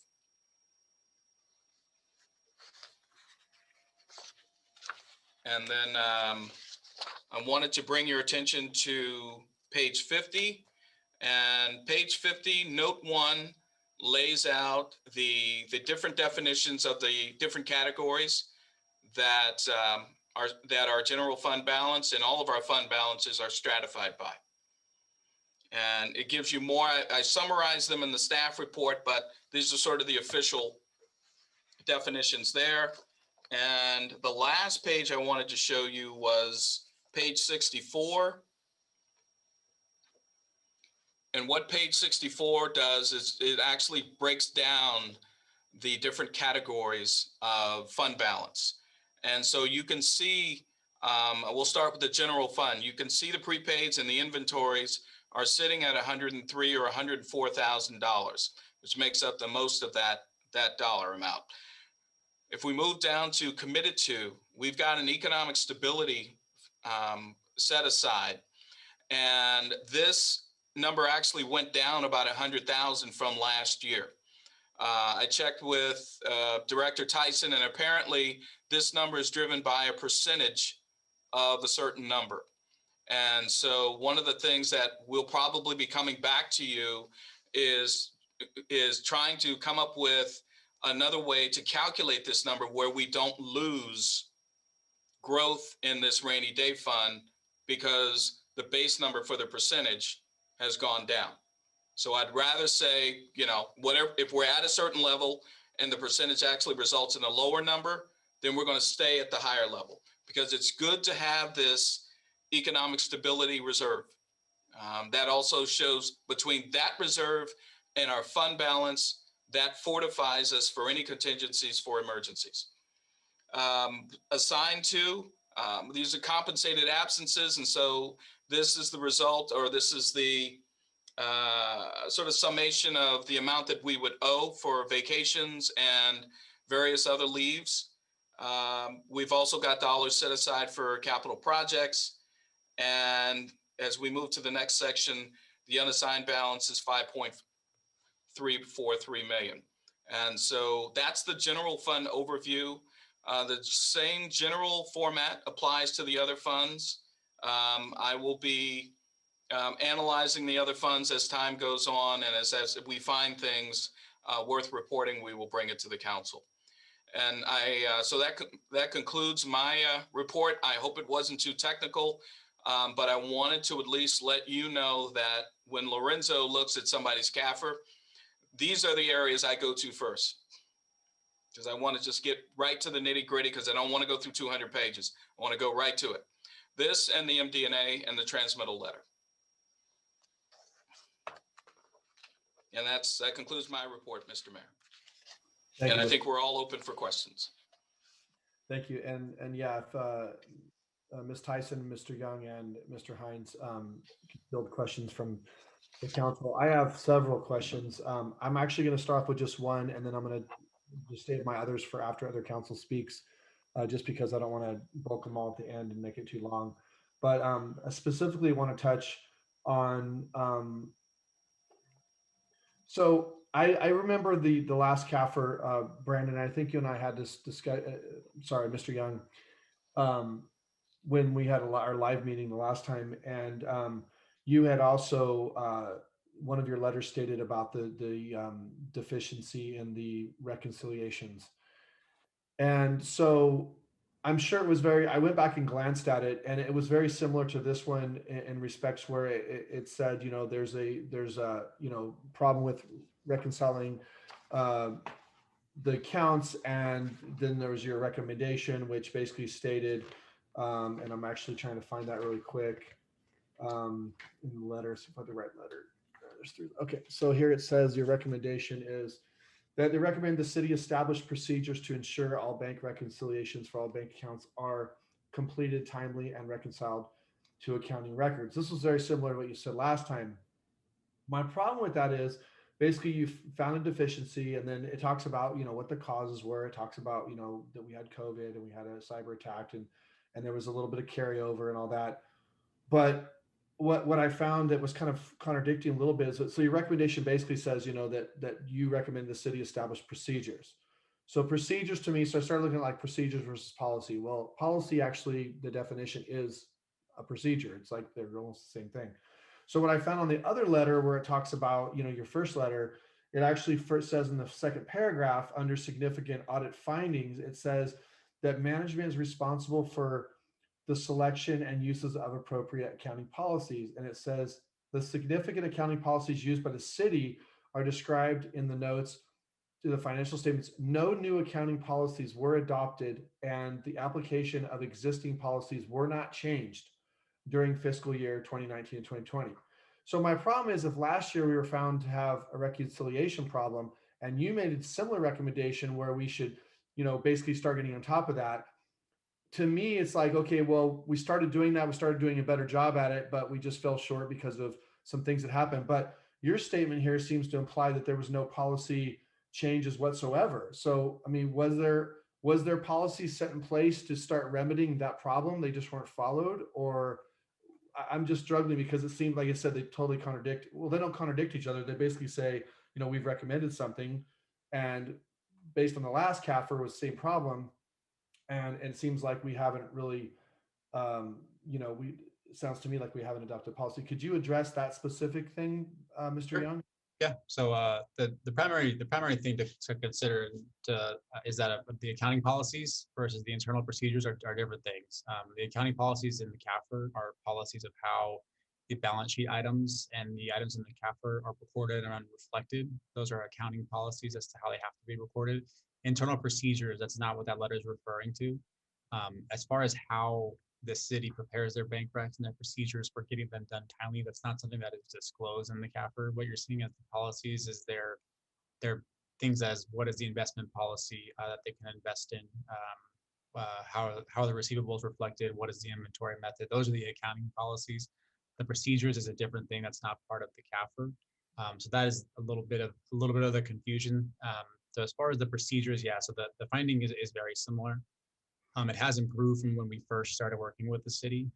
And then I wanted to bring your attention to page 50. And page 50, note 1, lays out the different definitions of the different categories that our general fund balance and all of our fund balances are stratified by. And it gives you more. I summarize them in the staff report, but these are sort of the official definitions there. And the last page I wanted to show you was page 64. And what page 64 does is it actually breaks down the different categories of fund balance. And so you can see, we'll start with the general fund. You can see the prepaids and the inventories are sitting at $103,000 or $104,000, which makes up the most of that dollar amount. If we move down to committed to, we've got an economic stability set aside. And this number actually went down about 100,000 from last year. I checked with Director Tyson, and apparently this number is driven by a percentage of a certain number. And so one of the things that we'll probably be coming back to you is trying to come up with another way to calculate this number where we don't lose growth in this rainy day fund because the base number for the percentage has gone down. So I'd rather say, you know, whatever, if we're at a certain level and the percentage actually results in a lower number, then we're going to stay at the higher level, because it's good to have this economic stability reserve. That also shows between that reserve and our fund balance, that fortifies us for any contingencies for emergencies. Assigned to, these are compensated absences. And so this is the result, or this is the sort of summation of the amount that we would owe for vacations and various other leaves. We've also got dollars set aside for capital projects. And as we move to the next section, the unassigned balance is 5.343 million. And so that's the general fund overview. The same general format applies to the other funds. I will be analyzing the other funds as time goes on, and as we find things worth reporting, we will bring it to the council. And so that concludes my report. I hope it wasn't too technical, but I wanted to at least let you know that when Lorenzo looks at somebody's CAFR, these are the areas I go to first, because I want to just get right to the nitty gritty, because I don't want to go through 200 pages. I want to go right to it. This and the MD&A and the transmittal letter. And that concludes my report, Mr. Mayor. Thank And you, I think we're all open for questions. Thank you. And yeah, if Ms. Tyson, Mr. Young, and Mr. Hines could field questions from the council. I have several questions. I'm actually going to start off with just one, and then I'm going to just save my others for after other council speaks, just because I don't want to bulk them all at the end and make it too long. But I specifically want to touch on, so I remember the last CAFR, Brandon, I think you and I had this discuss, sorry, Mr. Young, when we had our live meeting the last time, and you had also, one of your letters stated about the deficiency in the reconciliations. And so I'm sure it was I went back and glanced at it, and it was very similar to this one in respects where it said, you know, there's a, you know, problem with reconciling the accounts, and then there was your recommendation, which basically stated, and I'm actually trying to find that really quick in the letter, see if I have the right letter. Okay, so here it says your recommendation is that they recommend the city establish procedures to ensure all bank reconciliations for all bank accounts are completed timely and reconciled to accounting records. This was very similar to what you said last time. My problem with that is basically you found a deficiency, and then it talks about, you know, what the causes were. It talks about, you know, that we had COVID and we had a cyber attack, and there was a little bit of carryover and all that. But what I found that was kind of contradicting a little bit is that, so your recommendation basically says, you know, that you recommend the city establish procedures. So procedures to me, so I started looking at like procedures versus policy. Well, policy actually, the definition is a procedure. It's like they're almost the same thing. So what I found on the other letter where it talks about, you know, your first letter, it actually first says in the second paragraph under significant audit findings, it says that management is responsible for the selection and uses of appropriate accounting policies. And it says the significant accounting policies used by the city are described in the notes to the financial statements. No new accounting policies were adopted, and the application of existing policies were not changed during fiscal year 2019 and 2020. So my problem is, if last year we were found to have a reconciliation problem and you made a similar recommendation where we should, you know, basically start getting on top of that, to me, it's like, okay, well, we started doing that. We started doing a better job at it, but we just fell short because of some things that happened. But your statement here seems to imply that there was no policy changes whatsoever. So, I mean, was there policy set in place to start remedying that problem? They just weren't followed? Or I'm just struggling because it seemed, like I said, they totally contradict. Well, they don't contradict each other. They basically say, you know, we've recommended something, and based on the last CAFR was the same problem. And it seems like we haven't really, you know, it sounds to me like we haven't adopted policy. Could you address that specific thing, Mr. Sure. Young? Yeah. So the primary thing to consider is that the accounting policies versus the internal procedures are different things. The accounting policies in the CAFR are policies of how the balance sheet items and the items in the CAFR are reported and reflected. Those are accounting policies as to how they have to be reported. Internal procedures, that's not what that letter is referring to. As far as how the city prepares their bank recs and their procedures for getting them done timely, that's not something that is disclosed in the CAFR. What you're seeing as the policies is their things as what is the investment policy that they can invest in, how the receivables reflected, what is the inventory method. Those are the accounting policies. The procedures is a different thing that's not part of the CAFR. So that is a little bit of the confusion. So as far as the procedures, yeah, so the finding is very similar. It has improved from when we first started working with the city.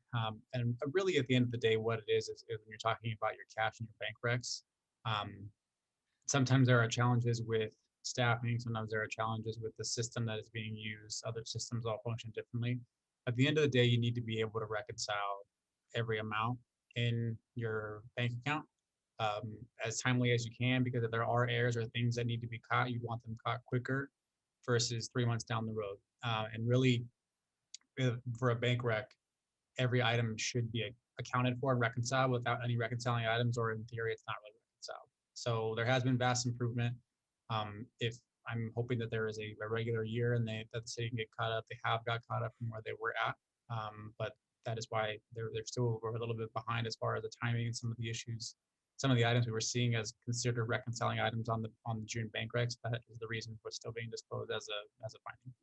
And really at the end of the day, what it is when you're talking about your cash and your bank recs, sometimes there are challenges with staffing, sometimes there are challenges with the system that is being used. Other systems all function differently. At the end of the day, you need to be able to reconcile every amount in your bank account as timely as you can, because if there are errors or things that need to be caught, you want them caught quicker versus 3 months down the road. And really, for a bank rec, every item should be accounted for and reconciled without any reconciling items, or in theory, it's not really reconciled. So there has been vast improvement. If I'm hoping that there is a regular year and that the city can get caught up, they have got caught up from where they were at. But that is why they're still we're a little bit behind as far as the timing and some of the issues. Some of the items we were seeing as considered reconciling items on the June bank recs. That is the reason for still being disclosed as a finding.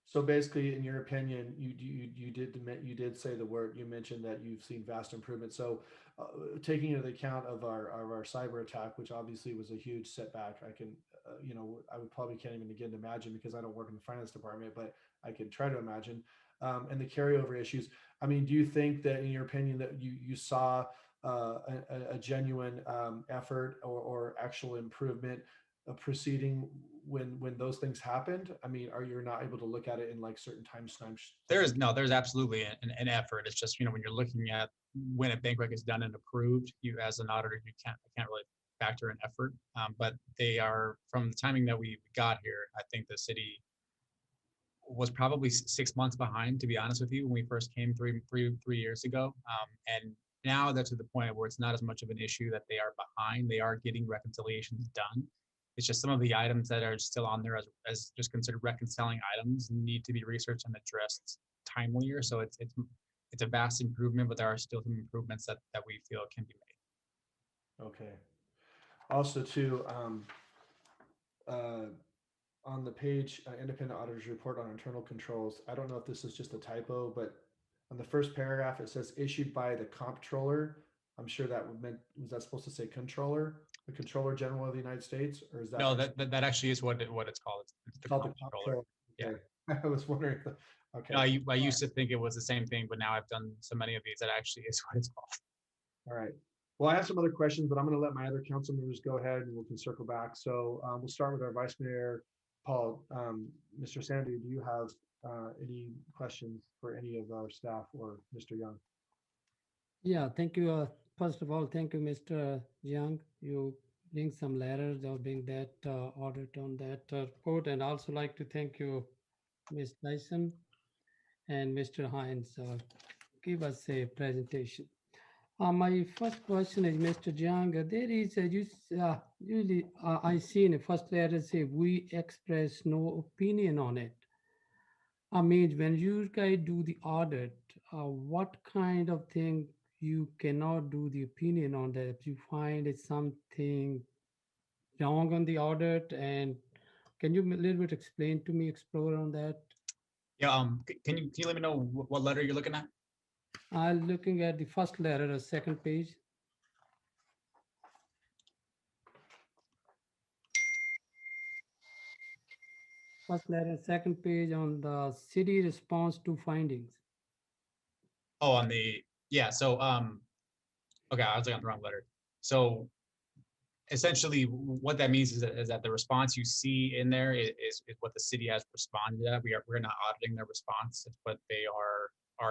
So basically, in your opinion, you did say the word, you mentioned that you've seen vast improvement. So taking into account of our cyber attack, which obviously was a huge setback, I can, I would probably can't even begin to imagine because I don't work in the finance department, but I can try to imagine. And the carryover issues. I mean, do you think that, in your opinion, that you saw a genuine effort or actual improvement proceeding when those things happened? I mean, are you not able to look at it in like certain time stamps? There's absolutely an effort. It's just, when you're looking at when a bank rec is done and approved, you as an auditor, I can't really factor in effort. But they are, from the timing that we got here, I think the city was probably 6 months behind, to be honest with you, when we first came 3 years ago. And now they're to the point where it's not as much of an issue that they are behind. They are getting reconciliations done. It's just some of the items that are still on there as just considered reconciling items need to be researched and addressed timelier. So it's a vast improvement, but there are still some improvements that we feel can be made. Okay. Also, too, on the page, independent auditors report on internal controls. I don't know if this is just a typo, but on the first paragraph, it says issued by the comptroller. I'm sure that was that supposed to say controller, the Controller General of the United States, or is that? No, that actually is what it's called. It's the called comptroller. Okay. Yeah. I was wondering. Okay. No, I used to think it was the same thing, but now I've done so many of these that actually is what it's called. All right. Well, I have some other questions, but I'm going to let my other council members go ahead and we can circle back. So we'll start with our Vice Mayor, Paul. Mr. Sandy, do you have any questions for any of our staff or Mr. Young? Yeah, thank you. First of all, thank you, Mr. Young. You bring some letters or bring that audit on that report. And also like to thank you, Ms. Tyson and Mr. Hines. Give us a presentation. My first question is, Mr. Young, there is usually I see in the first letter say we express no opinion on it. I mean, when you guys do the audit, what kind of thing you cannot do the opinion on that? If you find it's something wrong on the audit, and can you a little bit explore on that? Yeah. Can you let me know what letter you're looking at? I'm looking at the first letter, the second page. First letter, second page on the city response to findings. Oh, yeah. So, okay, I was looking on the wrong letter. So essentially what that means is that the response you see in there is what the city has responded to. We're not auditing their response. It's what they are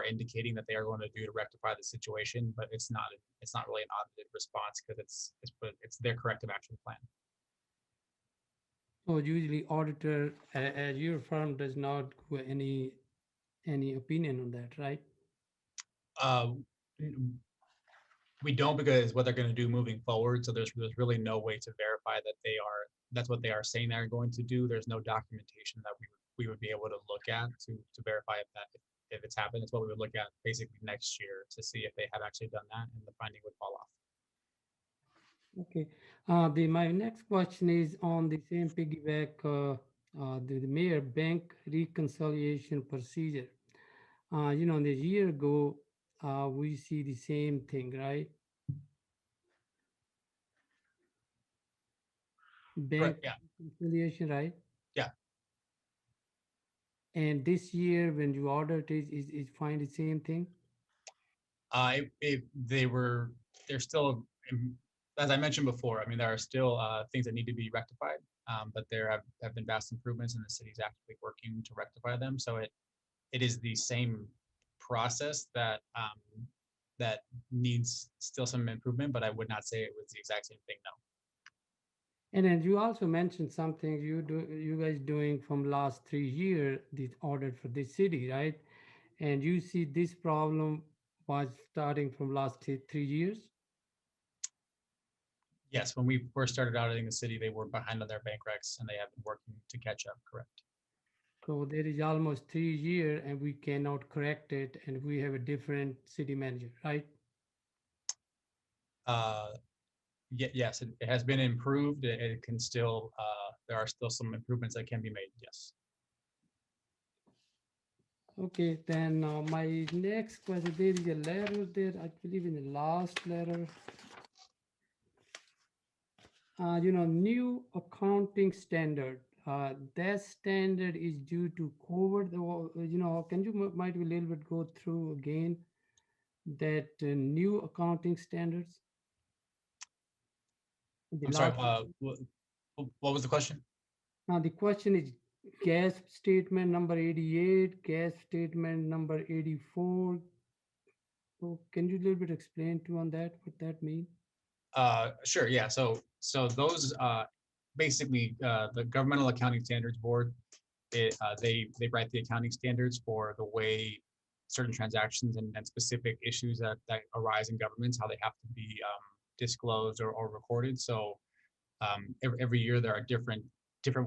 indicating that they are going to do to rectify the situation, but it's not really an audited response because it's their corrective action plan. So usually auditor at your firm does not do any opinion on that, right? We don't, because what they're going to do moving forward. So there's really no way to verify that that's what they are saying they're going to do. There's no documentation that we would be able to look at to verify if it's happened. It's what we would look at basically next year to see if they have actually done that, and the finding would fall off. Okay. My next question is on the same piggyback, the mayor bank reconciliation procedure. The year ago, we see the same thing, right? Bank reconciliation, right? Yeah. And this year, when you order it, is find the same thing? They're still, as I mentioned before, I mean, there are still things that need to be rectified, but there have been vast improvements, and the city's actively working to rectify them. So it is the same process that needs still some improvement, but I would not say it was the exact same thing, no. And then you also mentioned something you guys doing from last 3 years, the audit for this city, right? And you see this problem was starting from last 3 years? Yes, when we first started auditing the city, they were behind on their bank recs, and they have been working to catch up, correct? So there is almost 3 years and we cannot correct it and we have a different city manager, right? Yes, it has been improved. It can still, there are still some improvements that can be made. Yes. Okay, then my next question, there is a letter there, I believe in the last letter. New accounting standard. That standard is due to COVID. Can you might be a little bit go through again that new accounting standards? I'm sorry, what was the question? Now the question is gas statement number 88, gas statement number 84. So can you a little bit explain to on that what that means? Sure, yeah. So those basically the Governmental Accounting Standards Board, they write the accounting standards for the way certain transactions and specific issues that arise in governments, how they have to be disclosed or recorded. So every year there are different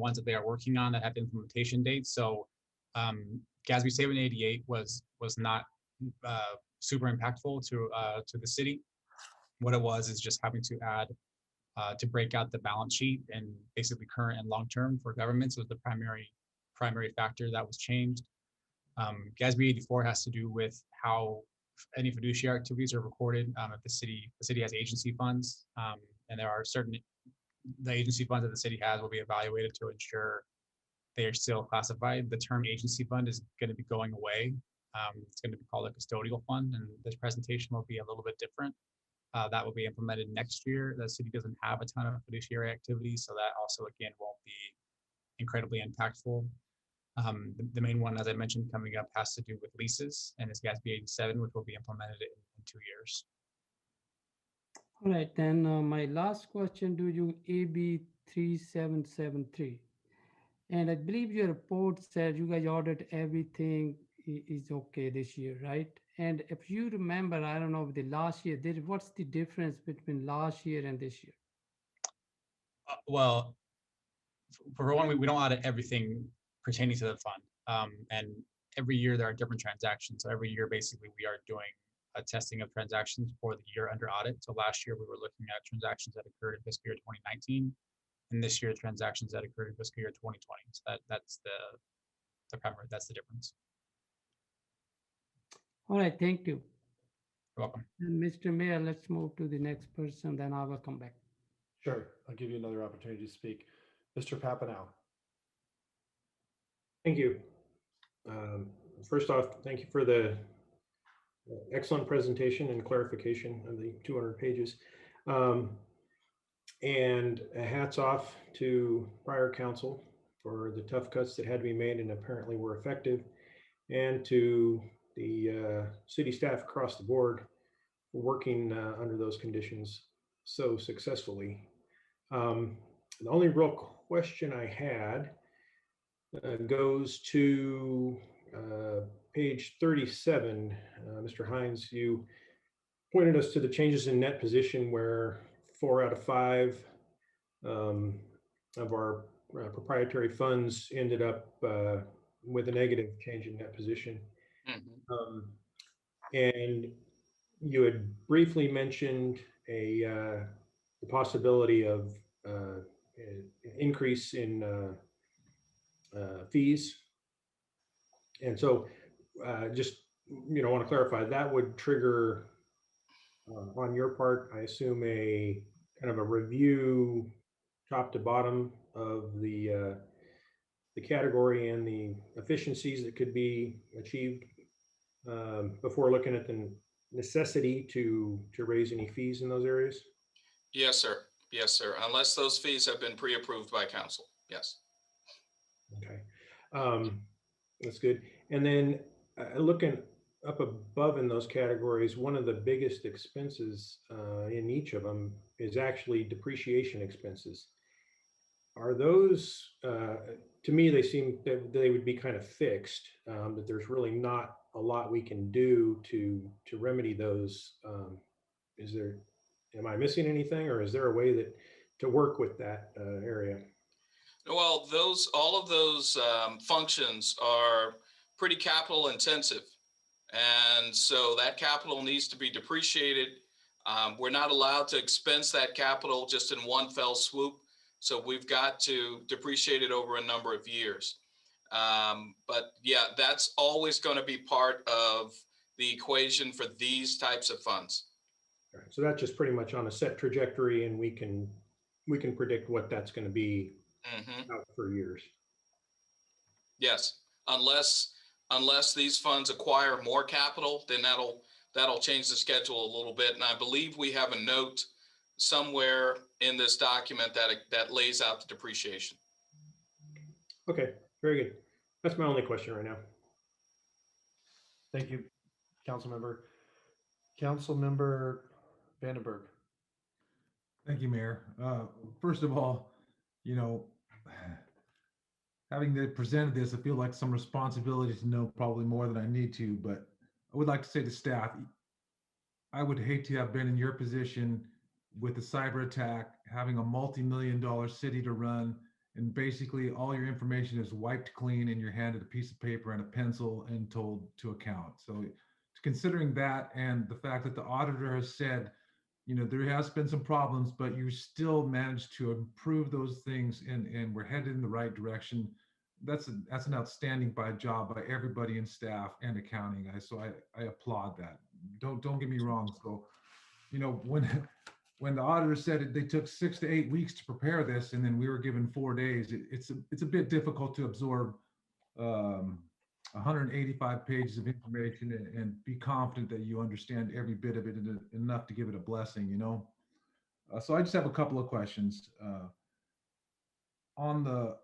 ones that they are working on that have implementation dates. So GASB 788 was not super impactful to the city. What it was is just having to add to break out the balance sheet and basically current and long term for governments was the primary factor that was changed. GASB 84 has to do with how any fiduciary activities are recorded. If the city has agency funds, and there are certain the agency funds that the city has will be evaluated to ensure they are still classified. The term agency fund is going to be going away. It's going to be called a custodial fund, and this presentation will be a little bit different. That will be implemented next year. The city doesn't have a ton of fiduciary activities, so that also again won't be incredibly impactful. The main one, as I mentioned, coming up has to do with leases, and it's GASB 87, which will be implemented in 2 years. All right, then my last question to you, AB 3773. And I believe your report said you guys ordered everything is okay this year, right? And if you remember, I don't know, the last year, what's the difference between last year and this year? Well, for one, we don't audit everything pertaining to the fund. And every year there are different transactions. So every year, basically, we are doing a testing of transactions for the year under audit. So last year we were looking at transactions that occurred in fiscal year 2019, and this year transactions that occurred in fiscal year 2020. So that's the primary, that's the difference. All right, thank you. You're welcome. And Mr. Mayor, let's move to the next person, then I will come back. Sure, I'll give you another opportunity to speak. Mr. Papanow. Thank you. First off, thank you for the excellent presentation and clarification of the 200 pages. And hats off to prior council for the tough cuts that had to be made and apparently were effective, and to the city staff across the board for working under those conditions so successfully. The only real question I had goes to page 37. Mr. Hines, you pointed us to the changes in net position where 4 out of 5 of our proprietary funds ended up with a negative change in net position. And you had briefly mentioned the possibility of an increase in fees. And so just, want to clarify, that would trigger on your part, I assume, a kind of a review top to bottom of the category and the efficiencies that could be achieved before looking at the necessity to raise any fees in those areas? Yes, sir. Yes, sir. Unless those fees have been pre-approved by council. Yes. Okay. That's good. And then looking up above in those categories, one of the biggest expenses in each of them is actually depreciation expenses. Are those, to me, they seem that they would be kind of fixed, but there's really not a lot we can do to remedy those. Am I missing anything, or is there a way to work with that area? Well, all of those functions are pretty capital intensive. And so that capital needs to be depreciated. We're not allowed to expense that capital just in one fell swoop. So we've got to depreciate it over a number of years. But yeah, that's always going to be part of the equation for these types of funds. All right, so that's just pretty much on a set trajectory, and we can predict what that's going to be out for years. Yes, unless these funds acquire more capital, then that'll change the schedule a little bit. And I believe we have a note somewhere in this document that lays out the depreciation. Okay, very good. That's my only question right now. Thank you, Councilmember. Councilmember Vandenberg. Thank you, Mayor. First of all, you know, having presented this, I feel like some responsibility to know probably more than I need to, but I would like to say to staff, I would hate to have been in your position with a cyber attack, having a multi-million-dollar city to run, and basically all your information is wiped clean and you're handed a piece of paper and a pencil and told to account. So considering that and the fact that the auditor has said, you know, there has been some problems, but you still managed to improve those things and we're headed in the right direction. That's an outstanding job by everybody in staff and accounting. So I applaud that. Don't get me wrong. So, you know, when the auditor said they took 6 to 8 weeks to prepare this, and then we were given 4 days, it's a bit difficult to absorb 185 pages of information and be confident that you understand every bit of it enough to give it a blessing, you know? So I just have a couple of questions. On the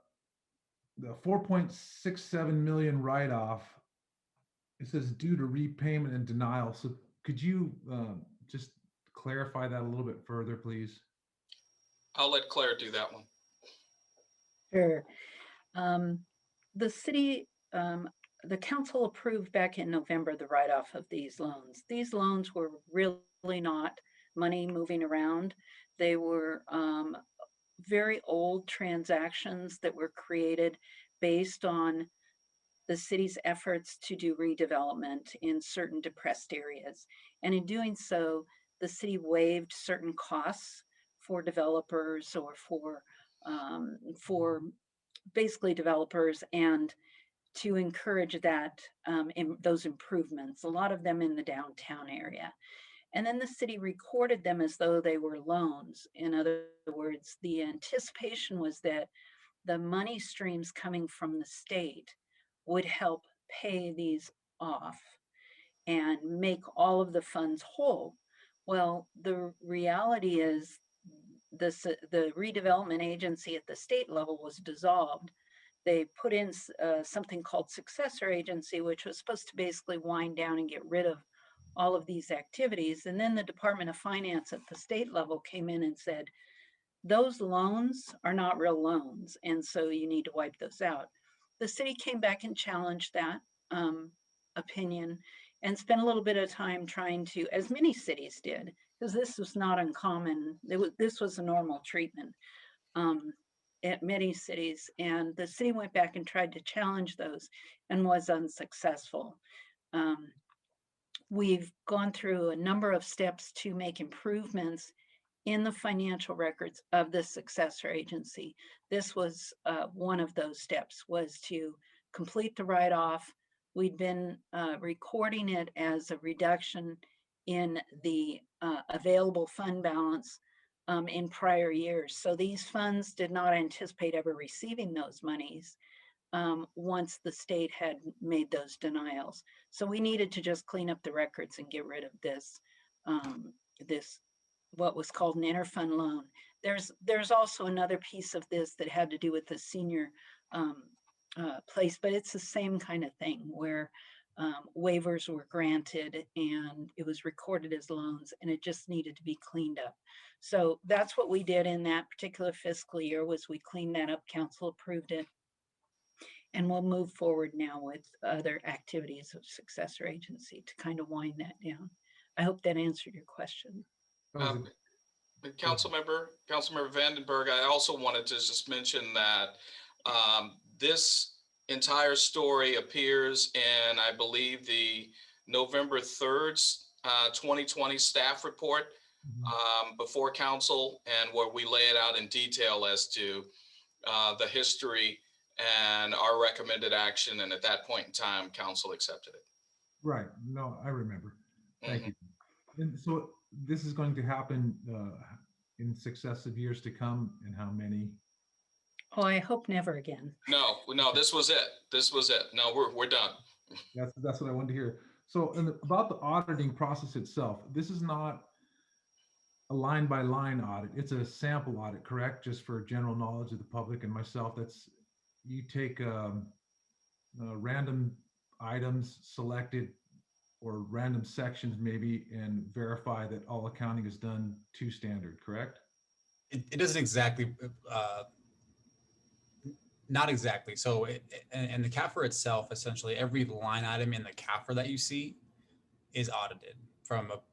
4.67 million write-off, it says due to repayment and denial. So could you just clarify that a little bit further, please? I'll let Claire do that one. Sure. The city, the council approved back in November the write-off of these loans. These loans were really not money moving around. They were very old transactions that were created based on the city's efforts to do redevelopment in certain depressed areas. And in doing so, the city waived certain costs for developers or for basically developers, and to encourage that in those improvements, a lot of them in the downtown area. And then the city recorded them as though they were loans. In other words, the anticipation was that the money streams coming from the state would help pay these off and make all of the funds whole. Well, the reality is the redevelopment agency at the state level was dissolved. They put in something called successor agency, which was supposed to basically wind down and get rid of all of these activities. And then the Department of Finance at the state level came in and said, those loans are not real loans, and so you need to wipe those out. The city came back and challenged that opinion and spent a little bit of time trying to, as many cities did, because this was not uncommon. This was a normal treatment at many cities, and the city went back and tried to challenge those and was unsuccessful. We've gone through a number of steps to make improvements in the financial records of the successor agency. This was one of those steps, was to complete the write-off. We'd been recording it as a reduction in the available fund balance in prior years. So these funds did not anticipate ever receiving those monies once the state had made those denials. So we needed to just clean up the records and get rid of this, what was called an interfund loan. There's also another piece of this that had to do with the senior place, but it's the same kind of thing where waivers were granted and it was recorded as loans and it just needed to be cleaned up. So that's what we did in that particular fiscal year, was we cleaned that up, council approved it, and we'll move forward now with other activities of successor agency to kind of wind that down. I hope that answered your question. Councilmember Vandenberg, I also wanted to just mention that this entire story appears in, I believe, the November 3rd, 2020 staff report before council, and where we lay it out in detail as to the history and our recommended action. And at that point in time, council accepted it. Right. No, I remember. Thank you. And so this is going to happen in successive years to come, and how many? Oh, I hope never again. No, this was it. This was it. No, we're done. That's what I wanted to hear. So about the auditing process itself, this is not a line by line audit. It's a sample audit, correct? Just for general knowledge of the public and myself. That's, you take random items selected or random sections maybe, and verify that all accounting is done to standard, correct? It doesn't exactly, not exactly. So, and the CAFR itself, essentially every line item in the CAFR that you see is audited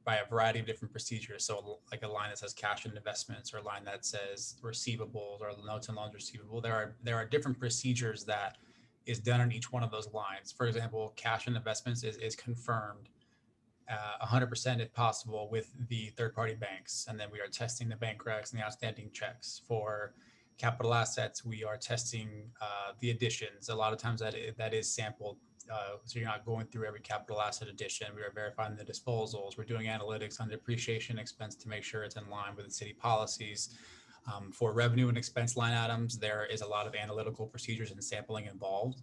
by a variety of different procedures. So like a line that says cash and investments, or a line that says receivables, or notes and loans receivable. There are different procedures that is done on each one of those lines. For example, cash and investments is confirmed 100% if possible with the third-party banks. And then we are testing the bank recs and the outstanding checks. For capital assets, we are testing the additions. A lot of times that is sampled. So you're not going through every capital asset addition. We are verifying the disposals. We're doing analytics on depreciation expense to make sure it's in line with the city policies. For revenue and expense line items, there is a lot of analytical procedures and sampling involved.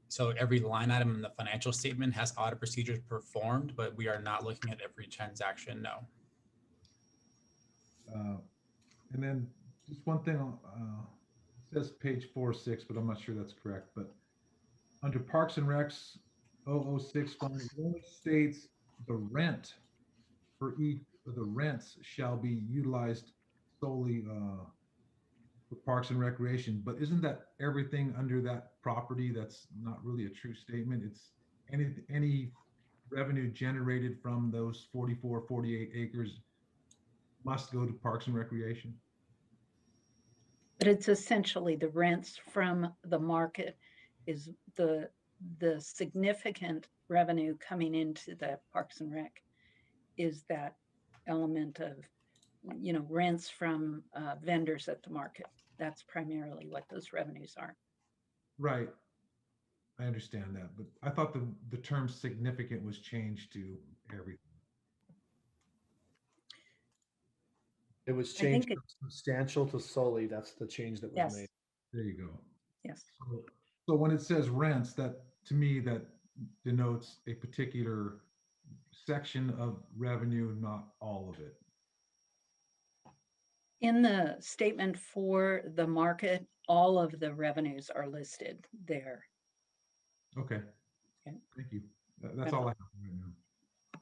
So every line item in the financial statement has audit procedures performed, but we are not looking at every transaction, no. And then just one thing, it says page 406, but I'm not sure that's correct. But under Parks and Recs 006 fund, it only states the rent for each of the rents shall be utilized solely for Parks and Recreation. But isn't that everything under that property? That's not really a true statement. It's any revenue generated from those 44, 48 acres must go to Parks and Recreation. But it's essentially the rents from the market is the significant revenue coming into the Parks and Rec is that element of, rents from vendors at the market. That's primarily what those revenues are. Right. I understand that, but I thought the term significant was changed to everything. It was changed from substantial to solely. That's the change that was made. There you go. Yes. So when it says rents, that to me, that denotes a particular section of revenue, not all of it. In the statement for the market, all of the revenues are listed there. Okay. Thank you. That's all I have right now.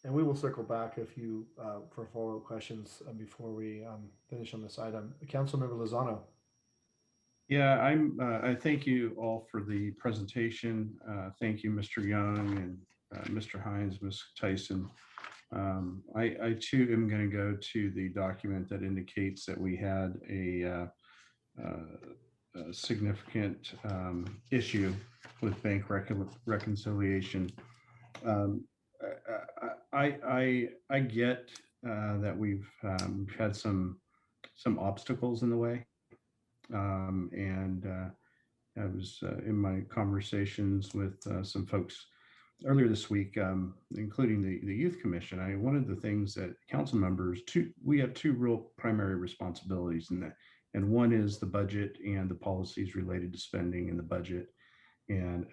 And we will circle back if you for follow-up questions before we finish on this item. Councilmember Lozano. Yeah, I thank you all for the presentation. Thank you, Mr. Young and Mr. Hines, Ms. Tyson. I too am going to go to the document that indicates that we had a significant issue with bank reconciliation. I get that we've had some obstacles in the way, and I was in my conversations with some folks earlier this week, including the Youth Commission. One of the things that council members, we have two real primary responsibilities in that, and one is the budget and the policies related to spending in the budget, and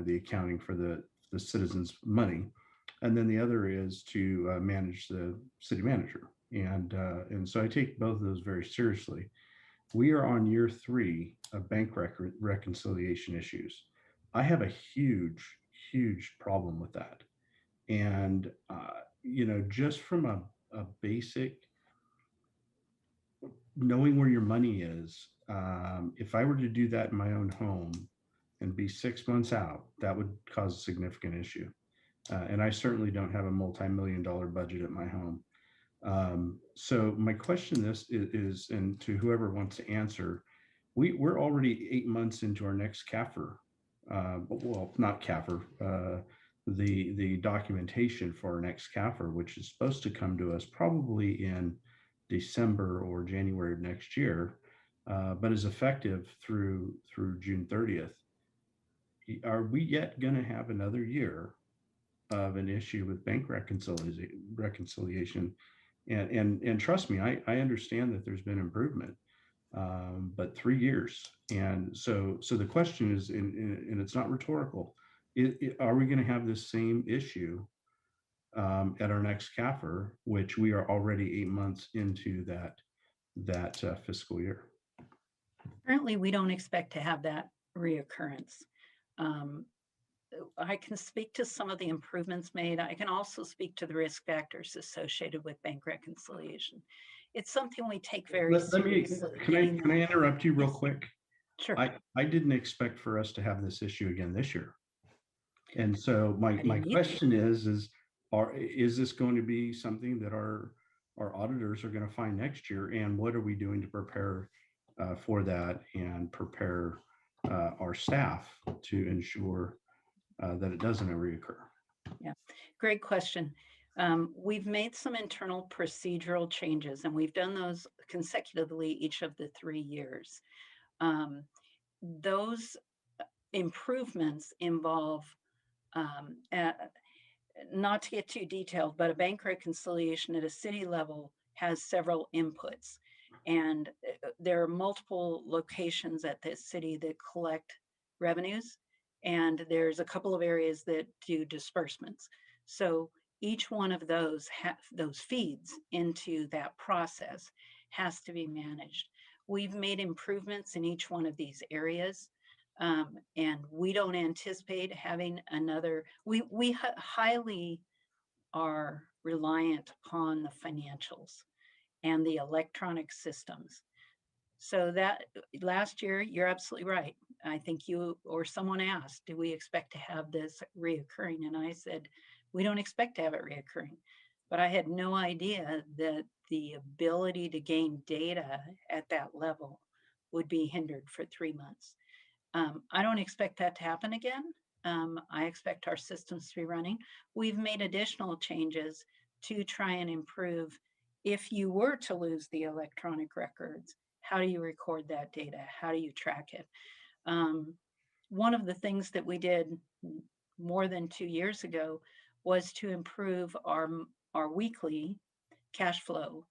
the accounting for the citizens' money. And then the other is to manage the city manager. And so I take both of those very seriously. We are on year 3 of bank reconciliation issues. I have a huge problem with that. And, just from a basic knowing where your money is, if I were to do that in my own home and be 6 months out, that would cause a significant issue. And I certainly don't have a multi-million-dollar budget at my home. So my question is, and to whoever wants to answer, we're already 8 months into our next CAFR. Well, not CAFR, the documentation for our next CAFR, which is supposed to come to us probably in December or January of next year, but is effective through June 30th. Are we yet going to have another year of an issue with bank reconciliation? And trust me, I understand that there's been improvement, but 3 years. And so the question is, and it's not rhetorical, are we going to have this same issue at our next CAFR, which we are already 8 months into that fiscal year? Currently, we don't expect to have that reoccurrence. I can speak to some of the improvements made. I can also speak to the risk factors associated with bank reconciliation. It's something we take very seriously. Can I interrupt you real quick? Sure. I didn't expect for us to have this issue again this year. And so my question is this going to be something that our auditors are going to find next year? And what are we doing to prepare for that and prepare our staff to ensure that it doesn't reoccur? Yeah, great question. We've made some internal procedural changes, and we've done those consecutively each of the 3 years. Those improvements involve, not to get too detailed, but a bank reconciliation at a city level has several inputs. And there are multiple locations at the city that collect revenues, and there's a couple of areas that do disbursements. So each one of those feeds into that process has to be managed. We've made improvements in each one of these areas, and we don't anticipate having another. We highly are reliant upon the financials and the electronic systems. So that last year, you're absolutely right. I think you or someone asked, do we expect to have this reoccurring? And I said, we don't expect to have it reoccurring. But I had no idea that the ability to gain data at that level would be hindered for 3 months. I don't expect that to happen again. I expect our systems to be running. We've made additional changes to try and improve. If you were to lose the electronic records, how do you record that data? How do you track it? One of the things that we did more than 2 years ago was to improve our weekly cash flow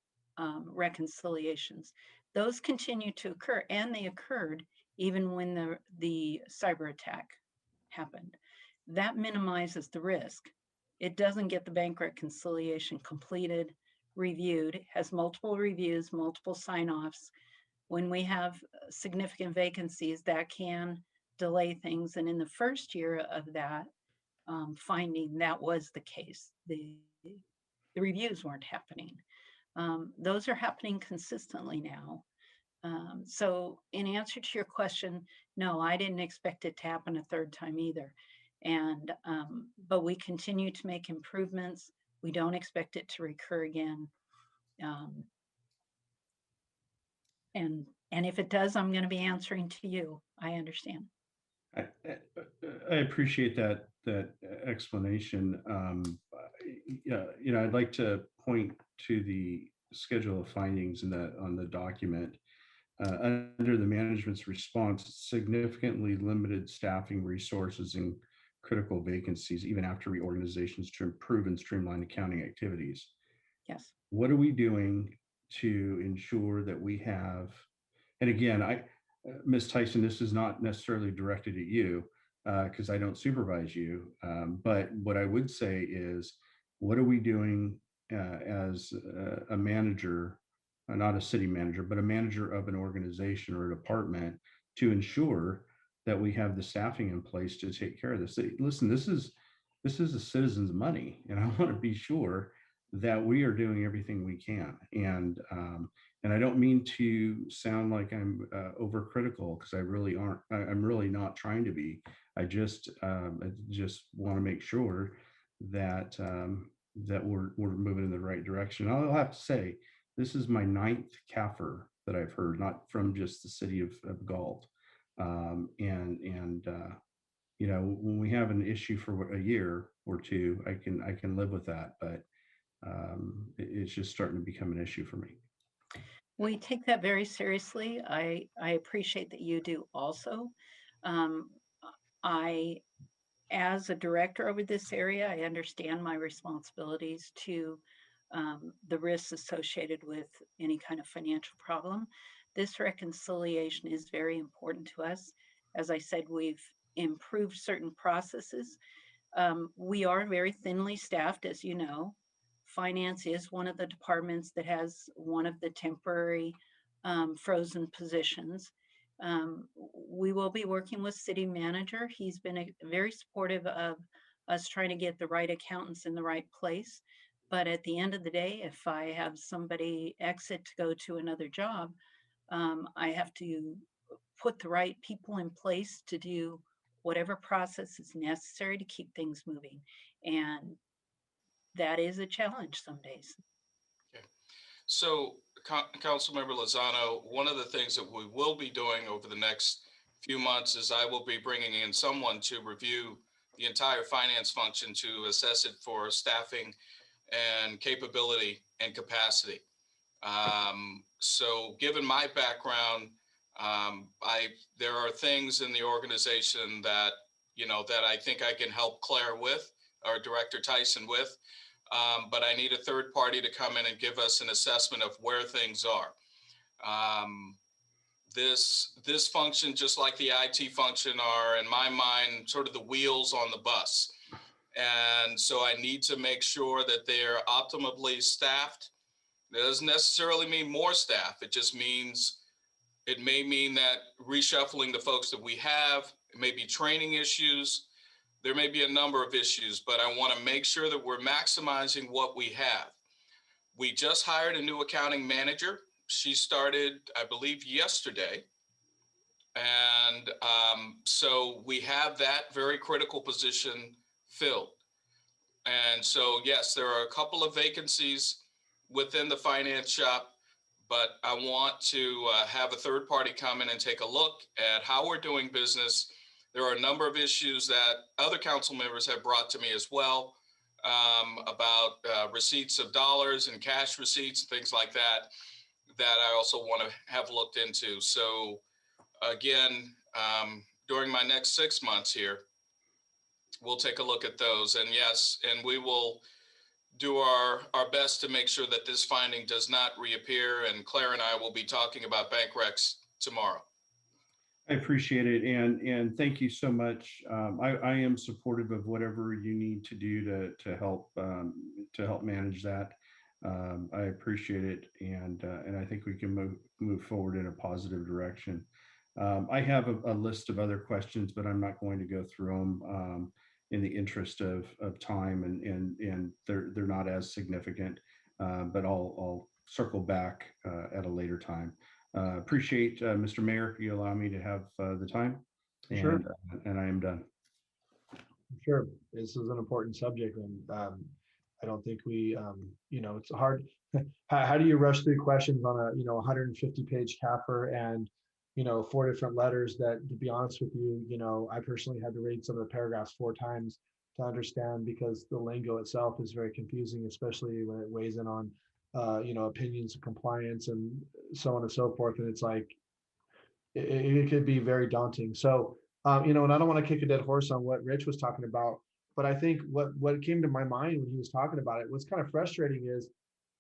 reconciliations. Those continue to occur, and they occurred even when the cyber attack happened. That minimizes the risk. It doesn't get the bank reconciliation completed, reviewed, has multiple reviews, multiple sign-offs. When we have significant vacancies, that can delay things. And in the first year of that finding, that was the case. The reviews weren't happening. Those are happening consistently now. So in answer to your question, no, I didn't expect it to happen a third time either. And but we continue to make improvements. We don't expect it to recur again. And if it does, I'm going to be answering to you. I understand. I appreciate that explanation. I'd like to point to the schedule of findings on the document. Under the management's response, significantly limited staffing resources and critical vacancies, even after reorganizations to improve and streamline accounting activities. Yes. What are we doing to ensure that we have, and again, Ms. Tyson, this is not necessarily directed at you because I don't supervise you, but what I would say is, what are we doing as a manager, not a city manager, but a manager of an organization or a department to ensure that we have the staffing in place to take care of this? Listen, this is the citizens' money, and I want to be sure that we are doing everything we can. And I don't mean to sound like I'm overcritical, because I really aren't. I'm really not trying to be. I just want to make sure that that we're moving in the right direction. I'll have to say, this is my 9th CAFR that I've heard, not from just the city of Galt. You know, when we have an issue for a year or two, I can live with that, but it's just starting to become an issue for me. We take that very seriously. I appreciate that you do also. I, as a director over this area, I understand my responsibilities to the risks associated with any kind of financial problem. This reconciliation is very important to us. As I said, we've improved certain processes. We are very thinly staffed, as you know. Finance is one of the departments that has one of the temporary frozen positions. We will be working with city manager. He's been very supportive of us trying to get the right accountants in the right place. But at the end of the day, if I have somebody exit to go to another job, I have to put the right people in place to do whatever process is necessary to keep things moving. And that is a challenge some days. Okay. So, Councilmember Lozano, one of the things that we will be doing over the next few months is I will be bringing in someone to review the entire finance function to assess it for staffing and capability and capacity. So given my background, there are things in the organization that, you know, that I think I can help Claire with, or Director Tyson with, but I need a third party to come in and give us an assessment of where things are. This function, just like the IT function, are, in my mind, sort of the wheels on the bus. And so I need to make sure that they're optimally staffed. That doesn't necessarily mean more staff. It just means, it may mean that reshuffling the folks that we have, it may be training issues. There may be a number of issues, but I want to make sure that we're maximizing what we have. We just hired a new accounting manager. She started, I believe, yesterday. And so we have that very critical position filled. And so, yes, there are a couple of vacancies within the finance shop, but I want to have a third party come in and take a look at how we're doing business. There are a number of issues that other council members have brought to me as well, about receipts of dollars and cash receipts, things like that, that I also want to have looked into. So again, during my next 6 months here, we'll take a look at those. And yes, and we will do our best to make sure that this finding does not reappear. And Claire and I will be talking about bank recs tomorrow. I appreciate it, and thank you so much. I am supportive of whatever you need to do to help manage that. I appreciate it, and I think we can move forward in a positive direction. I have a list of other questions, but I'm not going to go through them in the interest of time, and they're not as significant. But I'll circle back at a later time. Appreciate, Mr. Mayor, you allow me to have the time. And, Sure. And I am done. Sure. This is an important subject, and I don't think we, you know, it's hard. How do you rush through questions on a, 150-page CAFR and, 4 different letters that, to be honest with you, I personally had to read some of the paragraphs 4 times to understand, because the lingo itself is very confusing, especially when it weighs in on, opinions of compliance and so on and so forth. And it's like, it could be very daunting. So, and I don't want to kick a dead horse on what Rich was talking about, but I think what came to my mind when he was talking about it, what's kind of frustrating is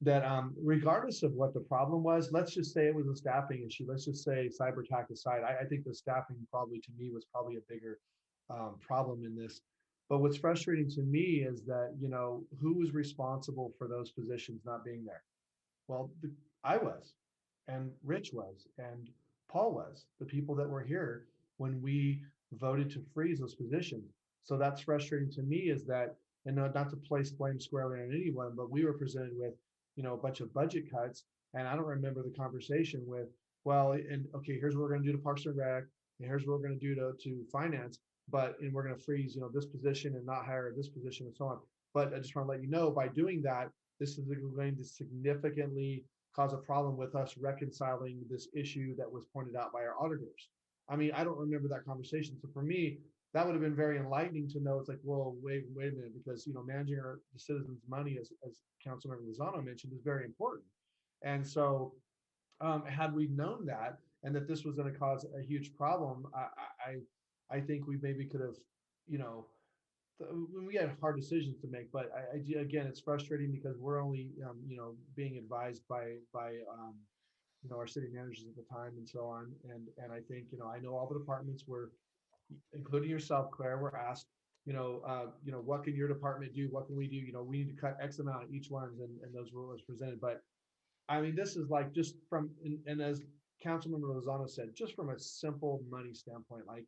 that regardless of what the problem was, let's just say it was a staffing issue. Let's just say cyber attack aside, I think the staffing probably, to me, was probably a bigger problem in this. But what's frustrating to me is that, who was responsible for those positions not being there? Well, I was, and Rich was, and Paul was, the people that were here when we voted to freeze those positions. So that's frustrating to me, is that, and not to place blame squarely on anyone, but we were presented with, a bunch of budget cuts. And I don't remember the conversation with, well, and okay, here's what we're going to do to Parks and Rec, and here's what we're going to do to finance. and we're going to freeze, this position and not hire this position and so on. But I just want to let you know, by doing that, this is going to significantly cause a problem with us reconciling this issue that was pointed out by our auditors. I mean, I don't remember that conversation. So for me, that would have been very enlightening to know. It's like, well, wait a minute, because managing the citizens' money, as Councilmember Lozano mentioned, is very important. And so, had we known that, and that this was going to cause a huge problem, I think we maybe could have, we had hard decisions to make. But again, it's frustrating because we're only, being advised by our city managers at the time and so on. And I think, I know all the departments were, including yourself, Claire, were asked, what can your department do? What can we do? We need to cut X amount of each one, and those were was presented. But I mean, this is like just from, and as Councilmember Lozano said, just from a simple money standpoint, like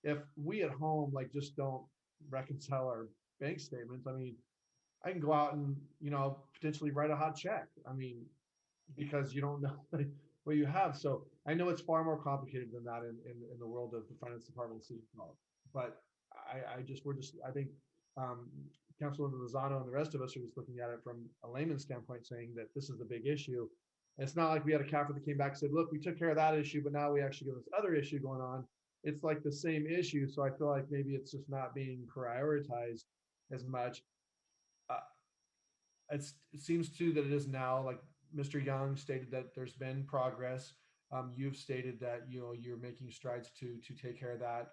if we at home, like just don't reconcile our bank statements, I mean, I can go out and, potentially write a hot check. I mean, because you don't know what you have. So I know it's far more complicated than that in the world of the finance department, city hall. But I think Councilor Lozano and the rest of us are just looking at it from a layman's standpoint, saying that this is the big issue. And it's not like we had a CAFR that came back and said, look, we took care of that issue, but now we actually got this other issue going on. It's like the same issue. So I feel like maybe it's just not being prioritized as much. It seems too that it is now. Like Mr. Young stated that there's been progress. You've stated that you're making strides to take care of that.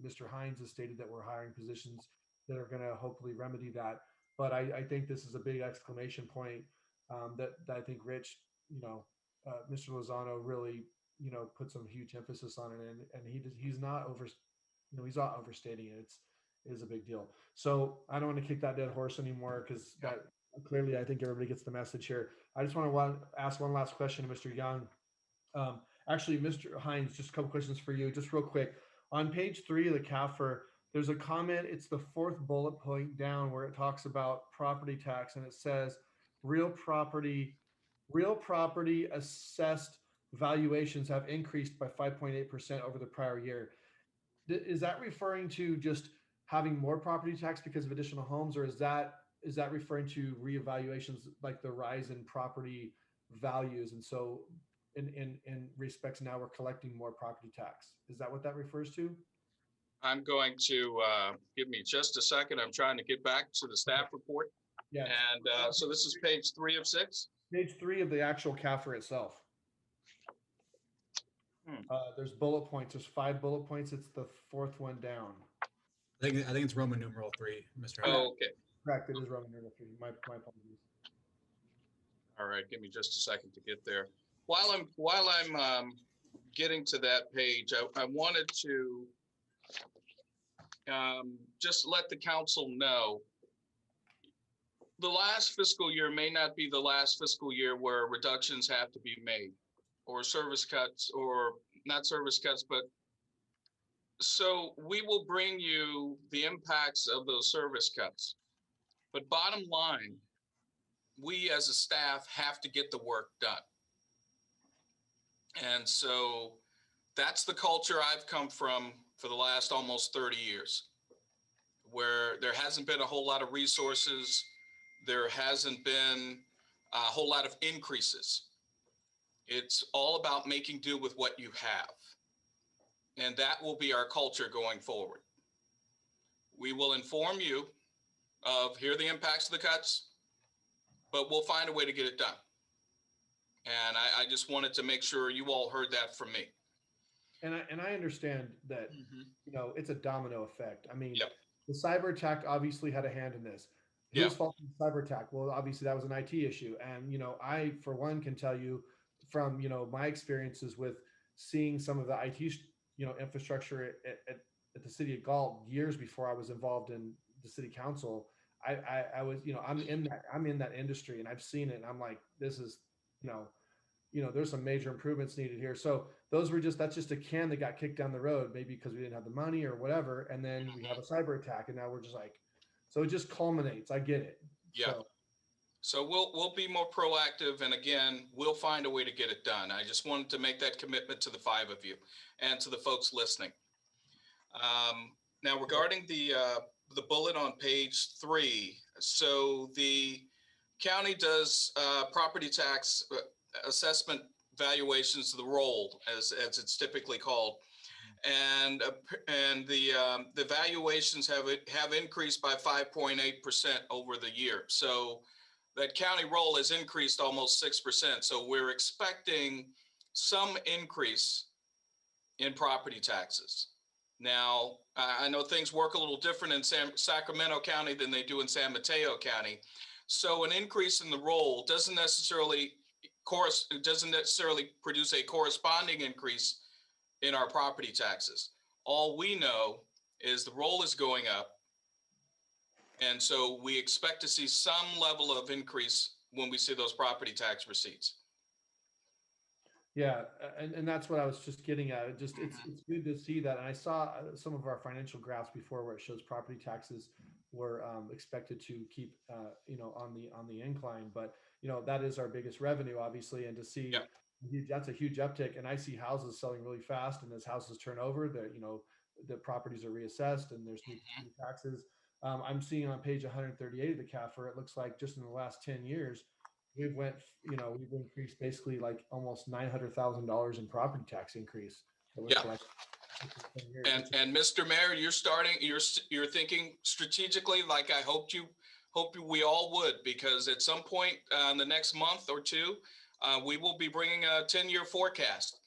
Mr. Hines has stated that we're hiring positions that are going to hopefully remedy that. But I think this is a big exclamation point that I think Rich, Mr. Lozano really put some huge emphasis on it, and he's not he's not overstating it. It is a big deal. So I don't want to kick that dead horse anymore, because that clearly I think everybody gets the message here. I just want to ask one last question to Mr. Young. Actually, Mr. Hines, just a couple questions for you, just real quick. On page 3 of the CAFR, there's a comment. It's the 4th bullet point down where it talks about property tax, and it says real property assessed valuations have increased by 5.8% over the prior year. Is that referring to just having more property tax because of additional homes, or is that referring to reevaluations, like the rise in property values, and so in respects now we're collecting more property tax? Is that what that refers to? I'm going to give me just a second. I'm trying to get back to the staff report. Yeah. And so this is page 3 of 6. Page 3 of the actual CAFR itself. There's bullet points. There's 5 bullet points. It's the 4th one down. I think it's Roman numeral 3, Mr. Oh, okay. Correct. It is Roman numeral 3. My apologies. All right. Give me just a second to get there. While I'm getting to that page, I wanted to just let the council know the last fiscal year may not be the last fiscal year where reductions have to be made, or service cuts, or not service cuts, but so we will bring you the impacts of those service cuts. But bottom line, we as a staff have to get the work done. And so that's the culture I've come from for the last almost 30 years, where there hasn't been a whole lot of resources. There hasn't been a whole lot of increases. It's all about making do with what you have. And that will be our culture going forward. We will inform you of here are the impacts of the cuts, but we'll find a way to get it done. And I just wanted to make sure you all heard that from me. And I understand that, it's a domino effect. I mean, the cyber attack obviously had a hand in this. Who's fault in the cyber attack? Well, obviously that was an IT issue. And, I, for one, can tell you from, my experiences with seeing some of the IT, infrastructure at the city of Galt years before I was involved in the city council. I was, I'm in that industry, and I've seen it, and I'm like, this is, there's some major improvements needed here. So that's just a can that got kicked down the road, maybe because we didn't have the money or whatever. And then we have a cyber attack, and now we're just like, so it just culminates. I get it. Yeah. So we'll be more proactive, and again, we'll find a way to get it done. I just wanted to make that commitment to the 5 of you and to the folks listening. Now regarding the bullet on page 3, so the county does property tax assessment valuations, the roll as it's typically called, and the valuations have increased by 5.8% over the year. So that county roll has increased almost 6%. So we're expecting some increase in property taxes. Now, I know things work a little different in Sacramento County than they do in San Mateo County. So an increase in the roll doesn't necessarily produce a corresponding increase in our property taxes. All we know is the roll is going up. And so we expect to see some level of increase when we see those property tax receipts. Yeah, and that's what I was just getting at. It's good to see that. And I saw some of our financial graphs before where it shows property taxes were expected to keep on the incline. But that is our biggest revenue, obviously, and to see that's a huge uptick. And I see houses selling really fast, and as houses turn over, the properties are reassessed, and there's new taxes. I'm seeing on page 138 of the CAFR, it looks like just in the last 10 years. We've increased basically like almost $900,000 in property tax increase. And Mr. Mayor, you're thinking strategically, like I hope we all would, because at some point in the next month or two, we will be bringing a 10-year forecast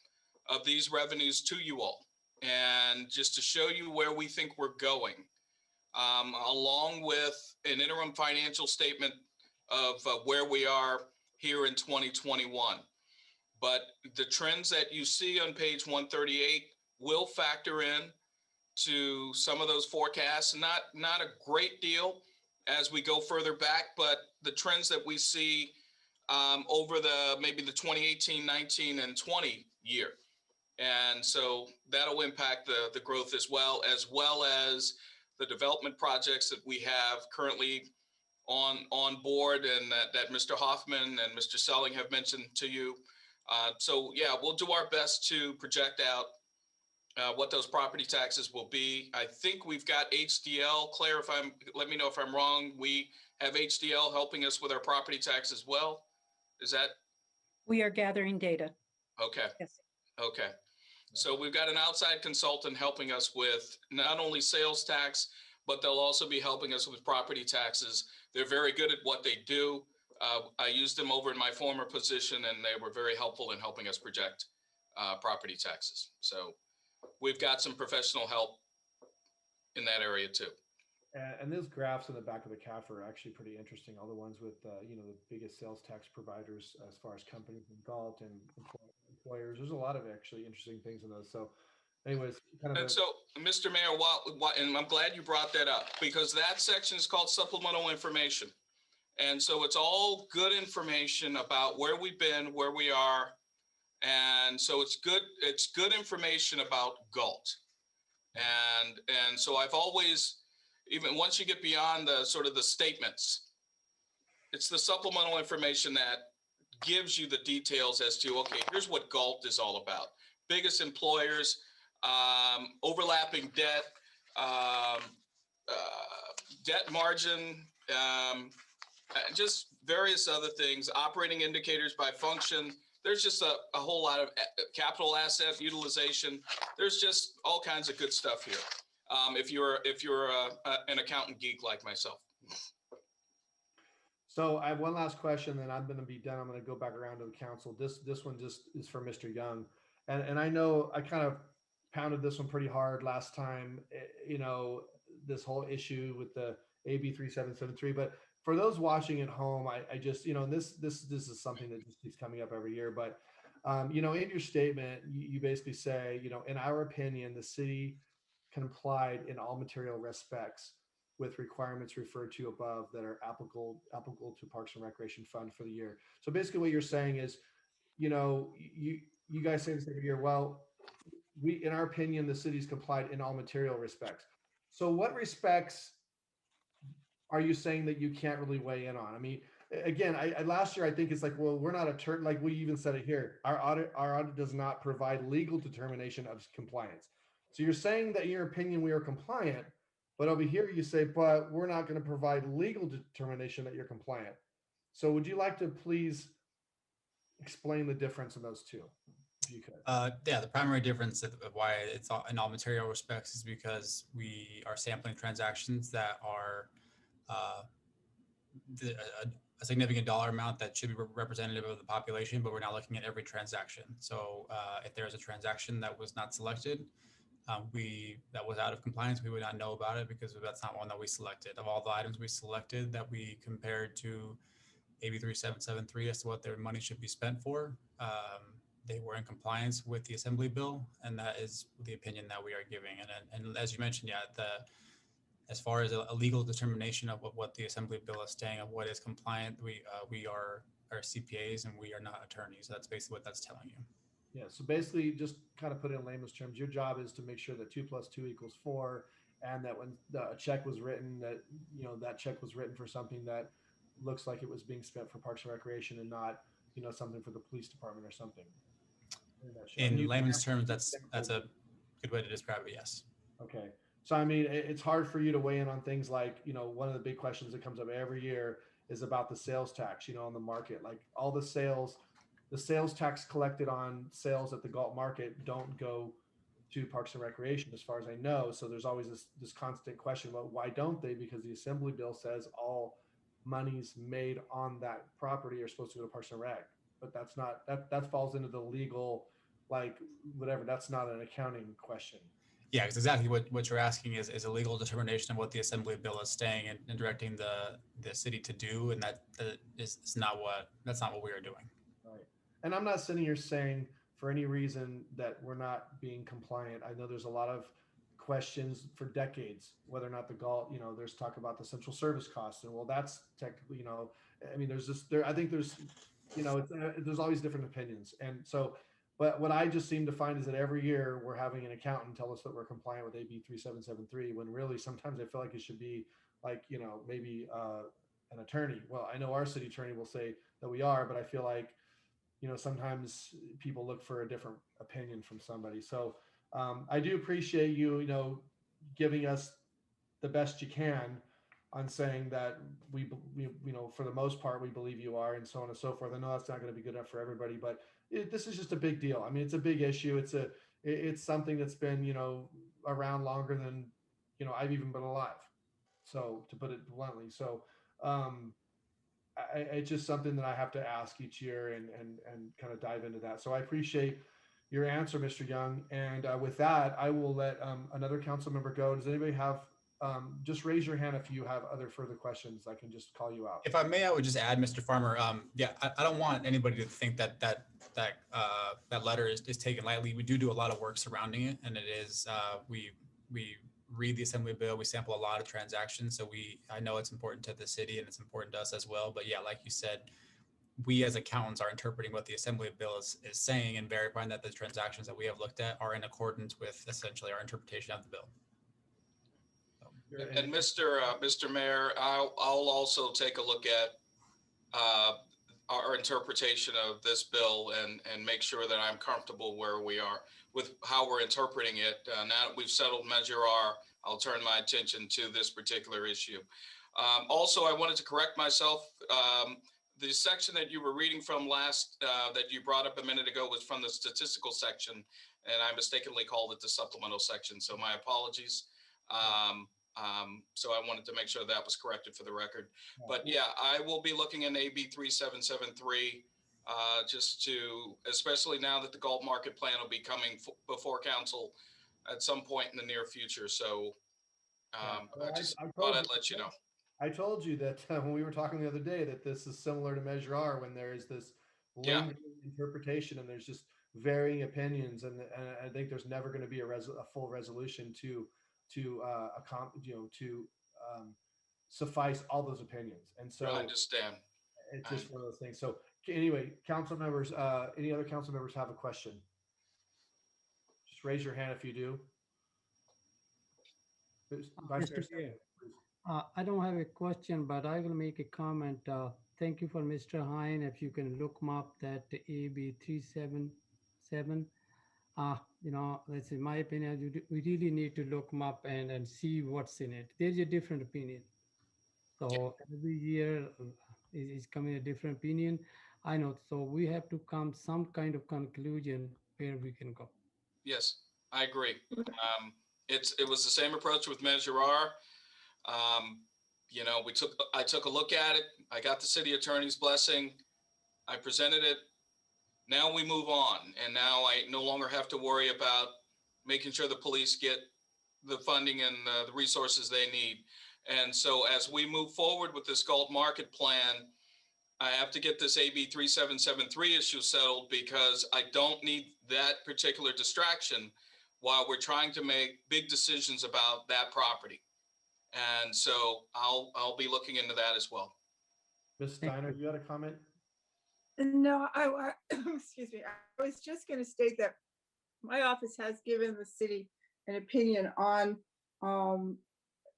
of these revenues to you all, and just to show you where we think we're going, along with an interim financial statement of where we are here in 2021. But the trends that you see on page 138 will factor in to some of those forecasts, not a great deal as we go further back, but the trends that we see over maybe the 2018, 19, and 20 year. And so that'll impact the growth as well as the development projects that we have currently on board, and that Mr. Hoffman and Mr. Selling have mentioned to you. So yeah, we'll do our best to project out what those property taxes will be. I think we've got HDL. Claire, let me know if I'm wrong. We have HDL helping us with our property tax as well. Is that? We are gathering data. Okay. Yes. Okay. So we've got an outside consultant helping us with not only sales tax, but they'll also be helping us with property taxes. They're very good at what they do. I used them over in my former position, and they were very helpful in helping us project property taxes. So we've got some professional help in that area too. And those graphs in the back of the CAF are actually pretty interesting. All the ones with the biggest sales tax providers as far as companies in Galt and employers. There's a lot of actually interesting things in those. So anyways, so Mr. Mayor, and I'm glad you brought that up, because that section is called supplemental information. And so it's all good information about where we've been, where we are. And so it's good information about Galt. And so I've always, even once you get beyond the sort of the statements, it's the supplemental information that gives you the details as to, okay, here's what Galt is all about. Biggest employers, overlapping debt, debt margin, just various other things, operating indicators by function. There's just a whole lot of capital asset utilization. There's just all kinds of good stuff here. If you're an accountant geek like myself. So I have one last question, then I'm going to be done. I'm going to go back around to the council. This one just is for Mr. Young. And I know I kind of pounded this one pretty hard last time, this whole issue with the AB 3773, but for those watching at home, I just, this is something that just keeps coming up every year, but in your statement, you basically say, in our opinion, the city complied in all material respects with requirements referred to above that are applicable to Parks and Recreation Fund for the year. So basically what you're saying is, you guys say this every year, well, in our opinion, the city's complied in all material respects. So what respects are you saying that you can't really weigh in on? I mean, again, last year, I think it's like, well, we're not like we even said it here. Our audit does not provide legal determination of compliance. So you're saying that in your opinion, we are compliant, but over here you say, but we're not going to provide legal determination that you're compliant. So would you like to please explain the difference in those two, if you could? Yeah, the primary difference of why it's in all material respects is because we are sampling transactions that are a significant dollar amount that should be representative of the population, but we're not looking at every transaction. So if there's a transaction that was not selected, that was out of compliance, we would not know about it because that's not one that we selected. Of all the items we selected that we compared to AB 3773 as to what their money should be spent for, they were in compliance with the Assembly bill, and that is the opinion that we are giving. And as you mentioned, yeah, as far as a legal determination of what the Assembly bill is saying of what is compliant, we are CPAs and we are not attorneys. That's basically what that's telling you. Yeah, so basically just kind of put it in layman's terms, your job is to make sure that 2 + 2 = 4, and that when a check was written, that, you know, that check was written for something that looks like it was being spent for Parks and Recreation and not, you know, something for the police department or something. In layman's terms, that's a good way to describe it, yes. Okay. So, I mean, it's hard for you to weigh in on things like, you know, one of the big questions that comes up every year is about the sales tax, you know, on the market. Like all the sales tax collected on sales at the Galt market don't go to Parks and Recreation, as far as I know. So there's always this constant question about why don't they? Because the Assembly bill says all monies made on that property are supposed to go to Parks and Rec. But that's not, that falls into the legal, like whatever, that's not an accounting question. Yeah, it's exactly what you're asking is a legal determination of what the Assembly bill is saying and directing the city to do, and that's not what we are doing. Right. And I'm not sitting here saying for any reason that we're not being compliant. I know there's a lot of questions for decades whether or not the Galt, you know, there's talk about the central service costs, and well, that's technically, you know, I mean, I think there's, you know, there's always different opinions, and so. But what I just seem to find is that every year we're having an accountant tell us that we're compliant with AB 3773, when really sometimes I feel like it should be like, you know, maybe an attorney. Well, I know our city attorney will say that we are, but I feel like, you know, sometimes people look for a different opinion from somebody. So I do appreciate you, you know, giving us the best you can on saying that we, you know, for the most part, we believe you are, and so on and so forth. I know that's not going to be good enough for everybody, but this is just a big deal. I mean, it's a big issue. It's something that's been, you know, around longer than, you know, I've even been alive. So to put it bluntly, so it's just something that I have to ask each year and kind of dive into that. So I appreciate your answer, Mr. Young. And with that, I will let another council member go. Does anybody have, just raise your hand if you have other further questions. I can just call you out. If I may, I would just add, Mr. Farmer, yeah, I don't want anybody to think that letter is taken lightly. We do a lot of work surrounding it, and it is, we read the Assembly bill, we sample a lot of transactions. So I know it's important to the city and it's important to us as well. But yeah, like you said, we as accountants are interpreting what the Assembly bill is saying and verifying that the transactions that we have looked at are in accordance with essentially our interpretation of the bill. And Mr. Mayor, I'll also take a look at our interpretation of this bill and make sure that I'm comfortable where we are with how we're interpreting it. Now that we've settled Measure R, I'll turn my attention to this particular issue. Also, I wanted to correct myself. The section that you were reading from last, that you brought up a minute ago, was from the statistical section, and I mistakenly called it the supplemental section. So my apologies. So I wanted to make sure that was corrected for the record. But yeah, I will be looking in AB 3773, just to, especially now that the Galt market plan will be coming before council at some point in the near future. So I just thought I'd let you know. I told you that when we were talking the other day that this is similar to Measure R, when there is this lingering interpretation and there's just varying opinions, and I think there's never going to be a full resolution to suffice all those opinions. And so I understand. It's just one of those things. So anyway, council members, any other council members have a question? Just raise your hand if you do. Vice Mr. Mayor, Chair, I don't have a question, but I will make a comment. Thank you for Mr. Hine. If you can look him up, that AB 377. let's say my opinion, we really need to look them up and see what's in it. There's a different opinion. So every year is coming a different opinion. I know. So we have to come some kind of conclusion where we can go. Yes, I agree. It was the same approach with Measure R. I took a look at it. I got the city attorney's blessing. I presented it. Now we move on. And now I no longer have to worry about making sure the police get the funding and the resources they need. And so as we move forward with this Galt market plan, I have to get this AB 3773 issue settled because I don't need that particular distraction while we're trying to make big decisions about that property. And so I'll be looking into that as well. Ms. Steiner, you had a comment? No, excuse me. I was just going to state that my office has given the city an opinion on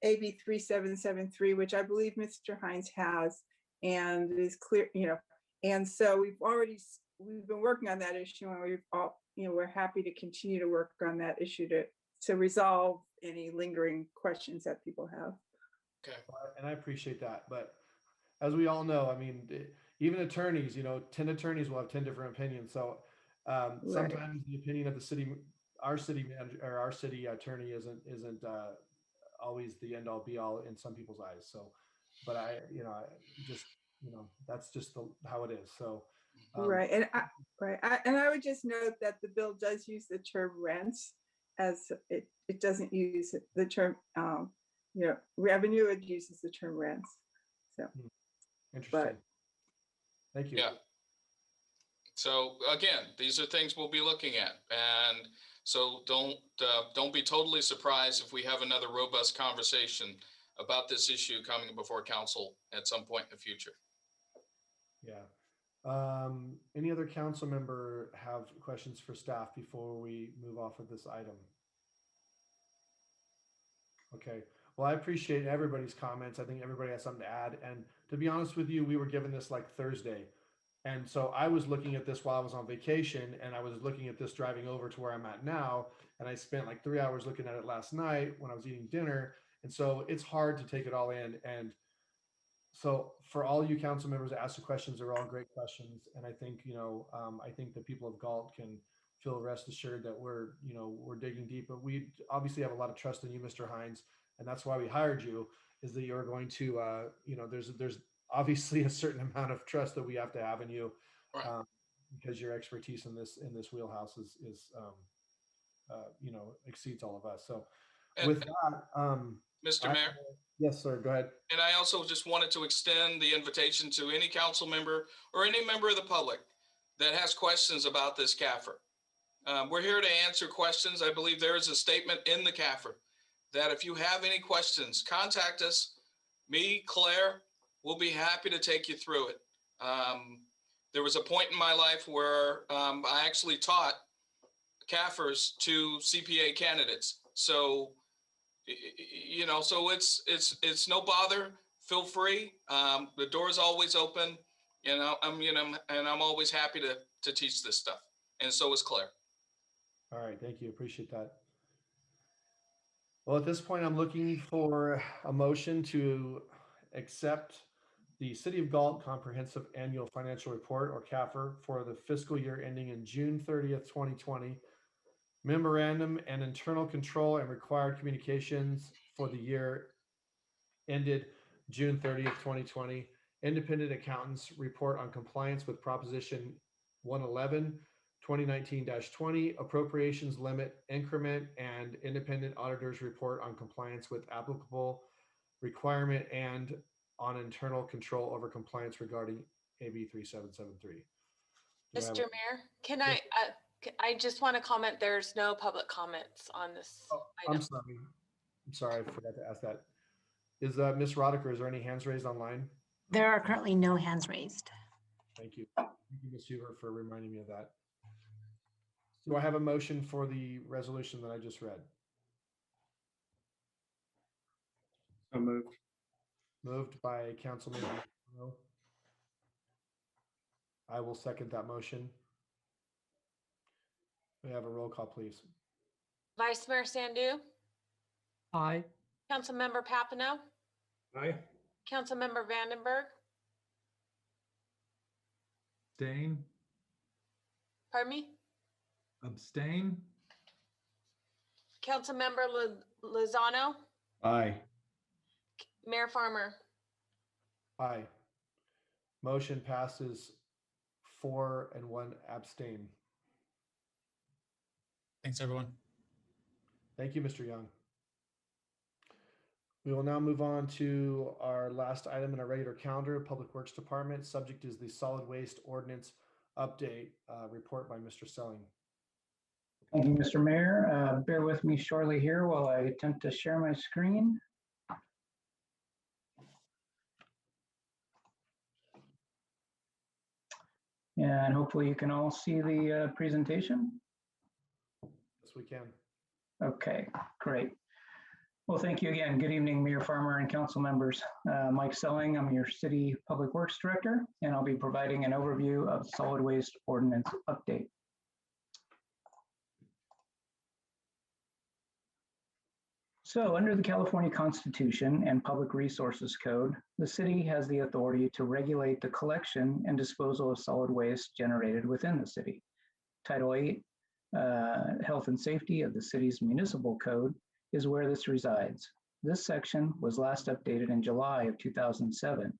AB 3773, which I believe Mr. Hines has, and is clear, and so we've been working on that issue, and we're happy to continue to work on that issue to resolve any lingering questions that people have. Okay. And I appreciate that. But as we all know, I mean, even attorneys, 10 attorneys will have 10 different opinions. So sometimes the opinion of the city, our city manager or our city attorney isn't always the end all be all in some people's eyes. So, but that's just how it is. So. Right. And I would just note that the bill does use the term rents, as it doesn't use the term, revenue. It uses the term rents. So. Interesting. Thank you. Yeah. So again, these are things we'll be looking at, and so don't be totally surprised if we have another robust conversation about this issue coming before council at some point in the future. Yeah. Any other council member have questions for staff before we move off of this item? Okay. Well, I appreciate everybody's comments. I think everybody has something to add. And to be honest with you, we were given this like Thursday. And so I was looking at this while I was on vacation, and I was looking at this driving over to where I'm at now. And I spent like 3 hours looking at it last night when I was eating dinner. And so it's hard to take it all in. And so for all you council members that asked the questions, they're all great questions. And I think, I think the people of Galt can feel rest assured that we're digging deep, but we obviously have a lot of trust in you, Mr. Hines. And that's why we hired you, is that you're going to, there's obviously a certain amount of trust that we have to have in you, right. Because your expertise in this wheelhouse is exceeds all of us. So with that, Mr. Mayor. Yes, sir. Go ahead. And I also just wanted to extend the invitation to any council member or any member of the public that has questions about this CAFR. We're here to answer questions. I believe there is a statement in the CAFR that if you have any questions, contact us. Me, Claire, we'll be happy to take you through it. There was a point in my life where I actually taught CAFRs to CPA candidates. So, so it's no bother. Feel free. The door is always open. And I'm always happy to teach this stuff. And so is Claire. All right, thank you. Appreciate that. Well, at this point, I'm looking for a motion to accept the City of Galt Comprehensive Annual Financial Report, or CAFR, for the fiscal year ending in June 30th, 2020. Memorandum and internal control and required communications for the year ended June 30th, 2020. Independent accountants report on compliance with Proposition 111, 2019-20, appropriations limit increment, and independent auditors report on compliance with applicable requirement and on internal control over compliance regarding AB 3773. Mr. Mayor, can I just want to comment, there's no public comments on this item. I'm sorry, I forgot to ask that. Is Ms. Rodiker, is there any hands raised online? There are currently no hands raised. Thank you. Thank you, Ms. Huber, for reminding me of that. Do I have a motion for the resolution that I just read? So moved. Moved by Councilman. I will second that motion. We have a roll call, please. Vice Mayor Sandu, Aye. Councilmember Papineau, Aye. Councilmember Vandenberg, Abstain, pardon me, abstain, Councilmember Lozano, Aye. Mayor Farmer. Aye. Motion passes 4 and 1 abstain. Thanks, everyone. Thank you, Mr. Young. We will now move on to our last item in our regular calendar, Public Works Department. Subject is the solid waste ordinance update report by Mr. Selling. Thank you, Mr. Mayor. Bear with me shortly here while I attempt to share my screen. And hopefully you can all see the presentation. Yes, we can. Okay, great. Well, thank you again. Good evening, Mayor Farmer and council members. Mike Selling, I'm your City Public Works Director, and I'll be providing an overview of the solid waste ordinance update. So under the California Constitution and Public Resources Code, the city has the authority to regulate the collection and disposal of solid waste generated within the city. Title 8, Health and Safety of the city's municipal code is where this resides. This section was last updated in July of 2007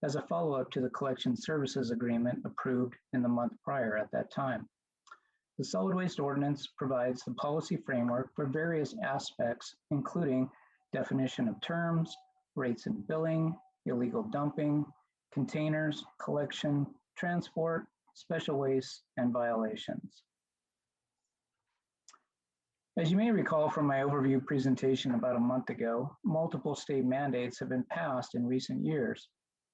as a follow-up to the collection services agreement approved in the month prior at that time. The solid waste ordinance provides the policy framework for various aspects, including definition of terms, rates and billing, illegal dumping, containers, collection, transport, special waste, and violations. As you may recall from my overview presentation about a month ago, multiple state mandates have been passed in recent years.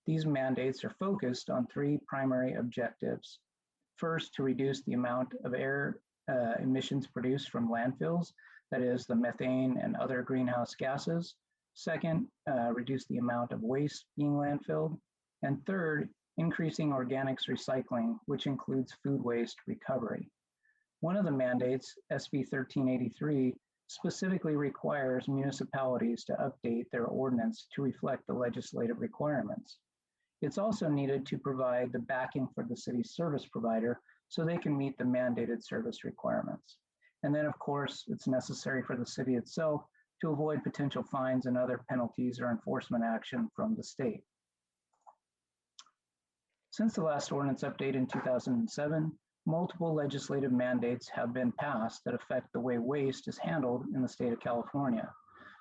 These mandates are focused on 3 primary objectives. First, to reduce the amount of air emissions produced from landfills, that is the methane and other greenhouse gases. Second, reduce the amount of waste being landfilled. And third, increasing organics recycling, which includes food waste recovery. One of the mandates, SB 1383, specifically requires municipalities to update their ordinance to reflect the legislative requirements. It's also needed to provide the backing for the city's service provider so they can meet the mandated service requirements. And then, of course, it's necessary for the city itself to avoid potential fines and other penalties or enforcement action from the state. Since the last ordinance update in 2007, multiple legislative mandates have been passed that affect the way waste is handled in the state of California.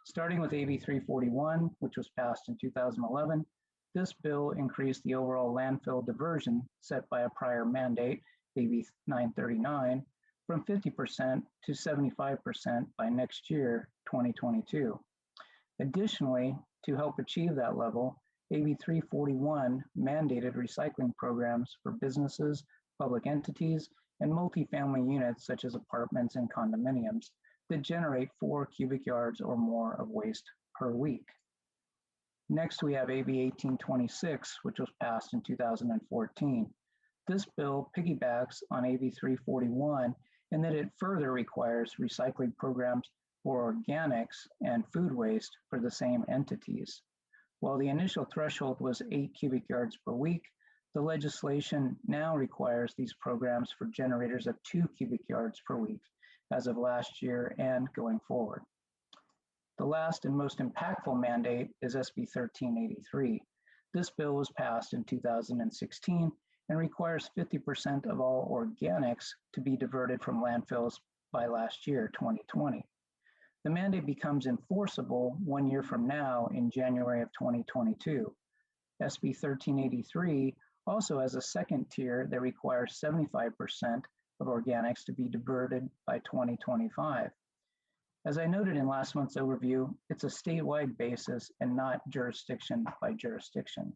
Starting with AB 341, which was passed in 2011, this bill increased the overall landfill diversion set by a prior mandate, AB 939, from 50% to 75% by next year, 2022. Additionally, to help achieve that level, AB 341 mandated recycling programs for businesses, public entities, and multifamily units such as apartments and condominiums that generate 4 cubic yards or more of waste per week. Next, we have AB 1826, which was passed in 2014. This bill piggybacks on AB 341 in that it further requires recycling programs for organics and food waste for the same entities. While the initial threshold was 8 cubic yards per week, the legislation now requires these programs for generators of 2 cubic yards per week as of last year and going forward. The last and most impactful mandate is SB 1383. This bill was passed in 2016 and requires 50% of all organics to be diverted from landfills by last year, 2020. The mandate becomes enforceable 1 year from now in January of 2022. SB 1383 also has a second tier that requires 75% of organics to be diverted by 2025. As I noted in last month's overview, it's a statewide basis and not jurisdiction by jurisdiction.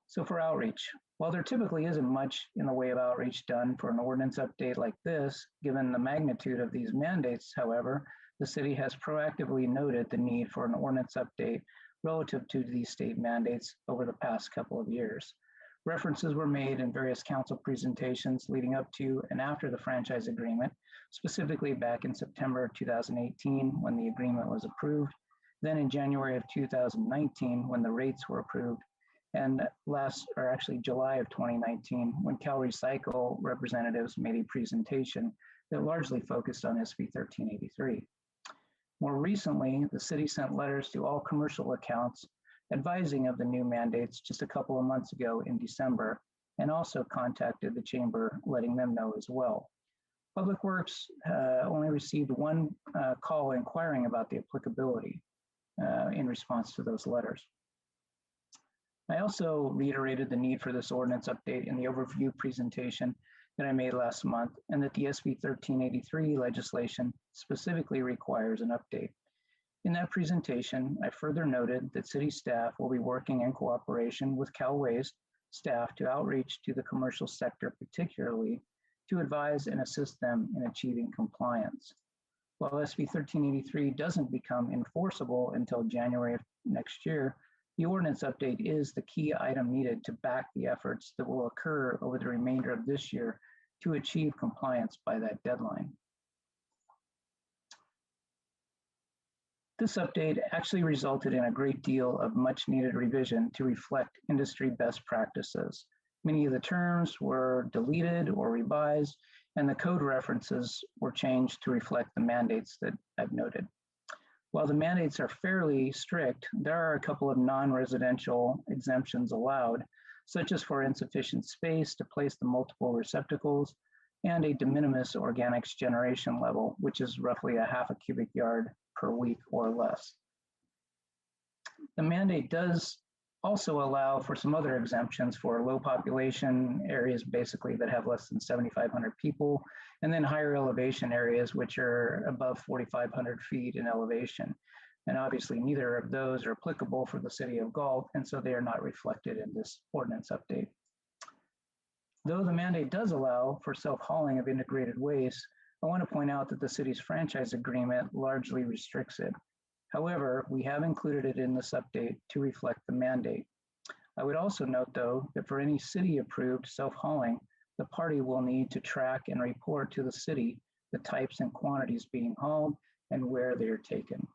So for outreach, while there typically isn't much in the way of outreach done for an ordinance update like this, given the magnitude of these mandates, however, the city has proactively noted the need for an ordinance update relative to these state mandates over the past couple of years. References were made in various council presentations leading up to and after the franchise agreement, specifically back in September 2018 when the agreement was approved, then in January of 2019 when the rates were approved, and July of 2019 when Cal Recycle representatives made a presentation that largely focused on SB 1383. More recently, the city sent letters to all commercial accounts advising of the new mandates just a couple of months ago in December, and also contacted the chamber letting them know as well. Public Works only received one call inquiring about the applicability in response to those letters. I also reiterated the need for this ordinance update in the overview presentation that I made last month, and that the SB 1383 legislation specifically requires an update. In that presentation, I further noted that city staff will be working in cooperation with Cal Waste staff to outreach to the commercial sector, particularly to advise and assist them in achieving compliance. While SB 1383 doesn't become enforceable until January of next year, the ordinance update is the key item needed to back the efforts that will occur over the remainder of this year to achieve compliance by that deadline. This update actually resulted in a great deal of much needed revision to reflect industry best practices. Many of the terms were deleted or revised, and the code references were changed to reflect the mandates that I've noted. While the mandates are fairly strict, there are a couple of non-residential exemptions allowed, such as for insufficient space to place the multiple receptacles and a de minimis organics generation level, which is roughly a half a cubic yard per week or less. The mandate does also allow for some other exemptions for low population areas, basically that have less than 7,500 people, and then higher elevation areas, which are above 4,500 feet in elevation. And obviously neither of those are applicable for the city of Galt, and so they are not reflected in this ordinance update. Though the mandate does allow for self-hauling of integrated waste, I want to point out that the city's franchise agreement largely restricts it. However, we have included it in this update to reflect the mandate. I would also note, though, that for any city-approved self-hauling, the party will need to track and report to the city the types and quantities being hauled and where they are taken.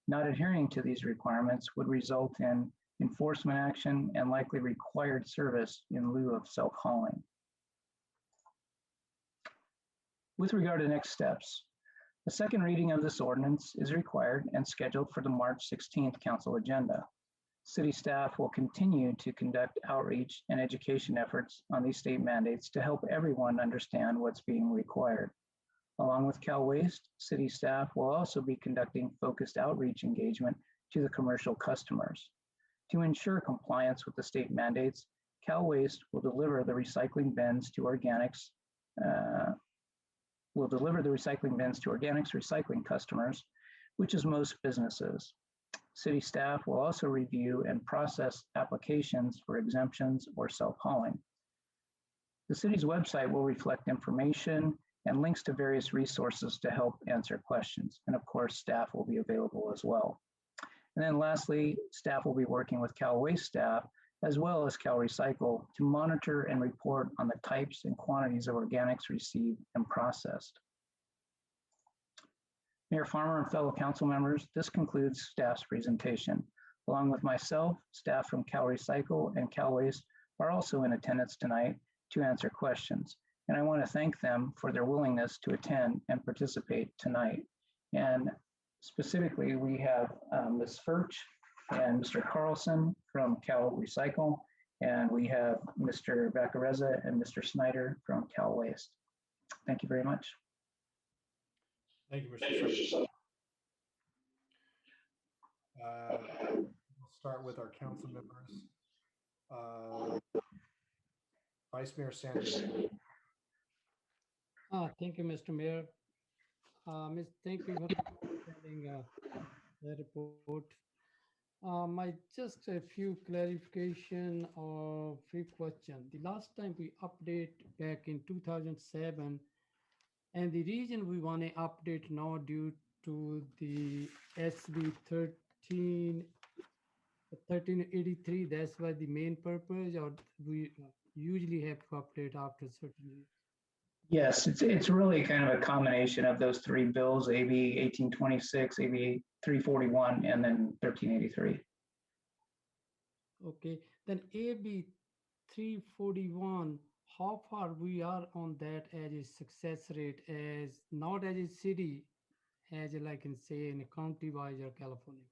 Not adhering to these requirements would result in enforcement action and likely required service in lieu of self-hauling. With regard to next steps, the second reading of this ordinance is required and scheduled for the March 16th council agenda. City staff will continue to conduct outreach and education efforts on these state mandates to help everyone understand what's being required. Along with Cal Waste, city staff will also be conducting focused outreach engagement to the commercial customers. To ensure compliance with the state mandates, Cal Waste will deliver the recycling bins to organics recycling customers, which is most businesses. City staff will also review and process applications for exemptions or self-hauling. The city's website will reflect information and links to various resources to help answer questions. And of course, staff will be available as well. And then lastly, staff will be working with Cal Waste staff as well as Cal Recycle to monitor and report on the types and quantities of organics received and processed. Mayor Farmer and fellow council members, this concludes staff's presentation. Along with myself, staff from Cal Recycle and Cal Waste are also in attendance tonight to answer questions. And I want to thank them for their willingness to attend and participate tonight. And specifically, we have Ms. Furch and Mr. Carlson from Cal Recycle, and we have Mr. Vaccarezza and Mr. Snyder from Cal Waste. Thank you very much. Thank you, Mr. Snyder. We'll start with our council members. Vice Mayor Sanders. Thank you, Mr. Mayor. Thank you for sending the report. Just a few clarification or few questions. The last time we update back in 2007, and the reason we want to update now due to the SB 1383, that's why the main purpose, or we usually have to update after certain years? Yes, it's really kind of a combination of those three bills, AB 1826, AB 341, and then 1383. Okay, then AB 341, how far we are on that as a success rate, as not as a city, as a, like in say in a county wise or California?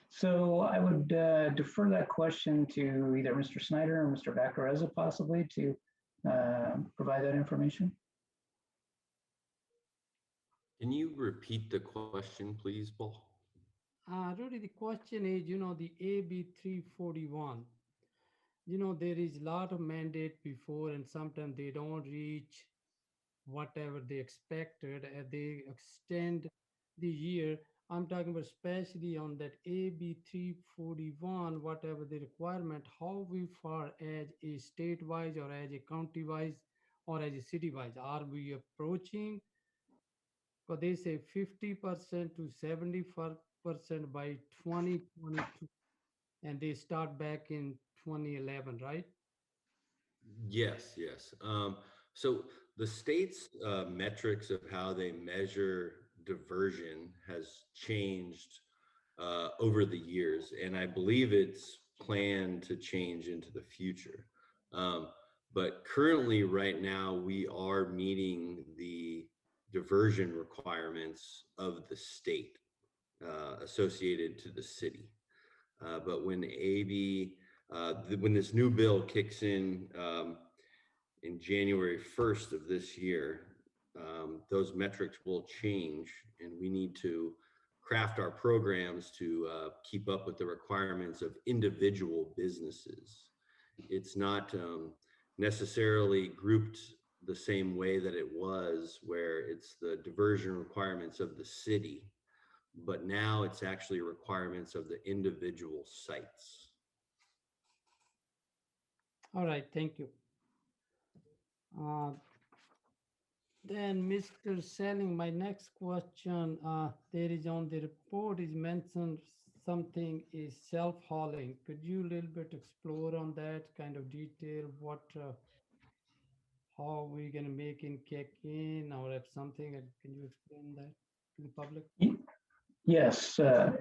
So I would defer that question to either Mr. Snyder or Mr. Vacarezza possibly to provide that information. Can you repeat the question, please, Paul? Really, the question is, the AB 341, there is a lot of mandate before, and sometimes they don't reach whatever they expected, and they extend the year. I'm talking about especially on that AB 341, whatever the requirement, how we far as a state-wise or as a county-wise or as a city-wise, are we approaching? Because they say 50% to 75% by 2022, and they start back in 2011, right? Yes, yes. So the state's metrics of how they measure diversion has changed over the years, and I believe it's planned to change into the future. But currently, right now, we are meeting the diversion requirements of the state associated to the city. But when when this new bill kicks in January 1st of this year, those metrics will change, and we need to craft our programs to keep up with the requirements of individual businesses. It's not necessarily grouped the same way that it was, where it's the diversion requirements of the city, but now it's actually requirements of the individual sites. All right, thank you. Then Mr. Selling, my next question, there is on the report is mentioned something is self-hauling. Could you a little bit explore on that kind of detail? What, how are we gonna make in kick in or if something, can you explain that to the public? Yes,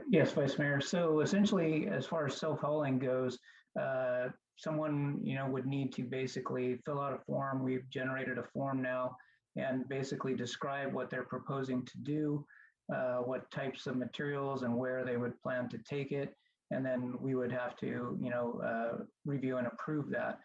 yes, Vice Mayor. So essentially, as far as self-hauling goes, someone would need to basically fill out a form. We've generated a form now, and basically describe what they're proposing to do, what types of materials and where they would plan to take it, and then we would have to review and approve that.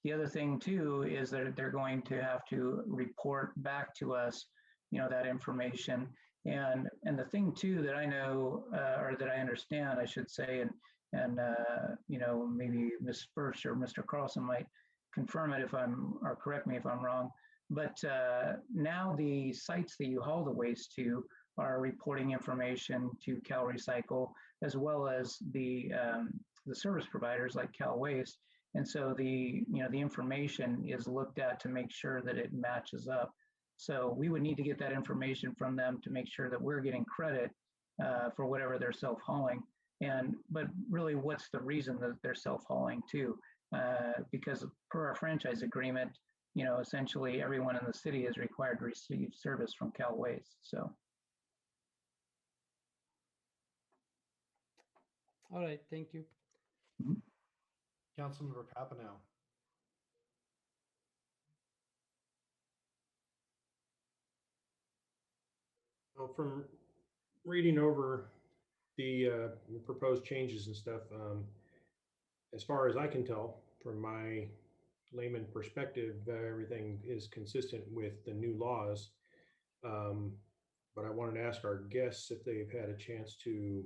The other thing too is that they're going to have to report back to us, that information. And the thing too that I know, or that I understand, I should say, and maybe Ms. Birch or Mr. Carlson might confirm it or correct me if I'm wrong, but now the sites that you haul the waste to are reporting information to Cal Recycle, as well as the service providers like Cal Waste. And so the information is looked at to make sure that it matches up. So we would need to get that information from them to make sure that we're getting credit for whatever they're self-hauling. But really, what's the reason that they're self-hauling too? Because per our franchise agreement, essentially everyone in the city is required to receive service from Cal Waste. So. All right, thank you. Councilmember Papineau. Well, from reading over the proposed changes and stuff, as far as I can tell, from my layman perspective, everything is consistent with the new laws. But I wanted to ask our guests if they've had a chance to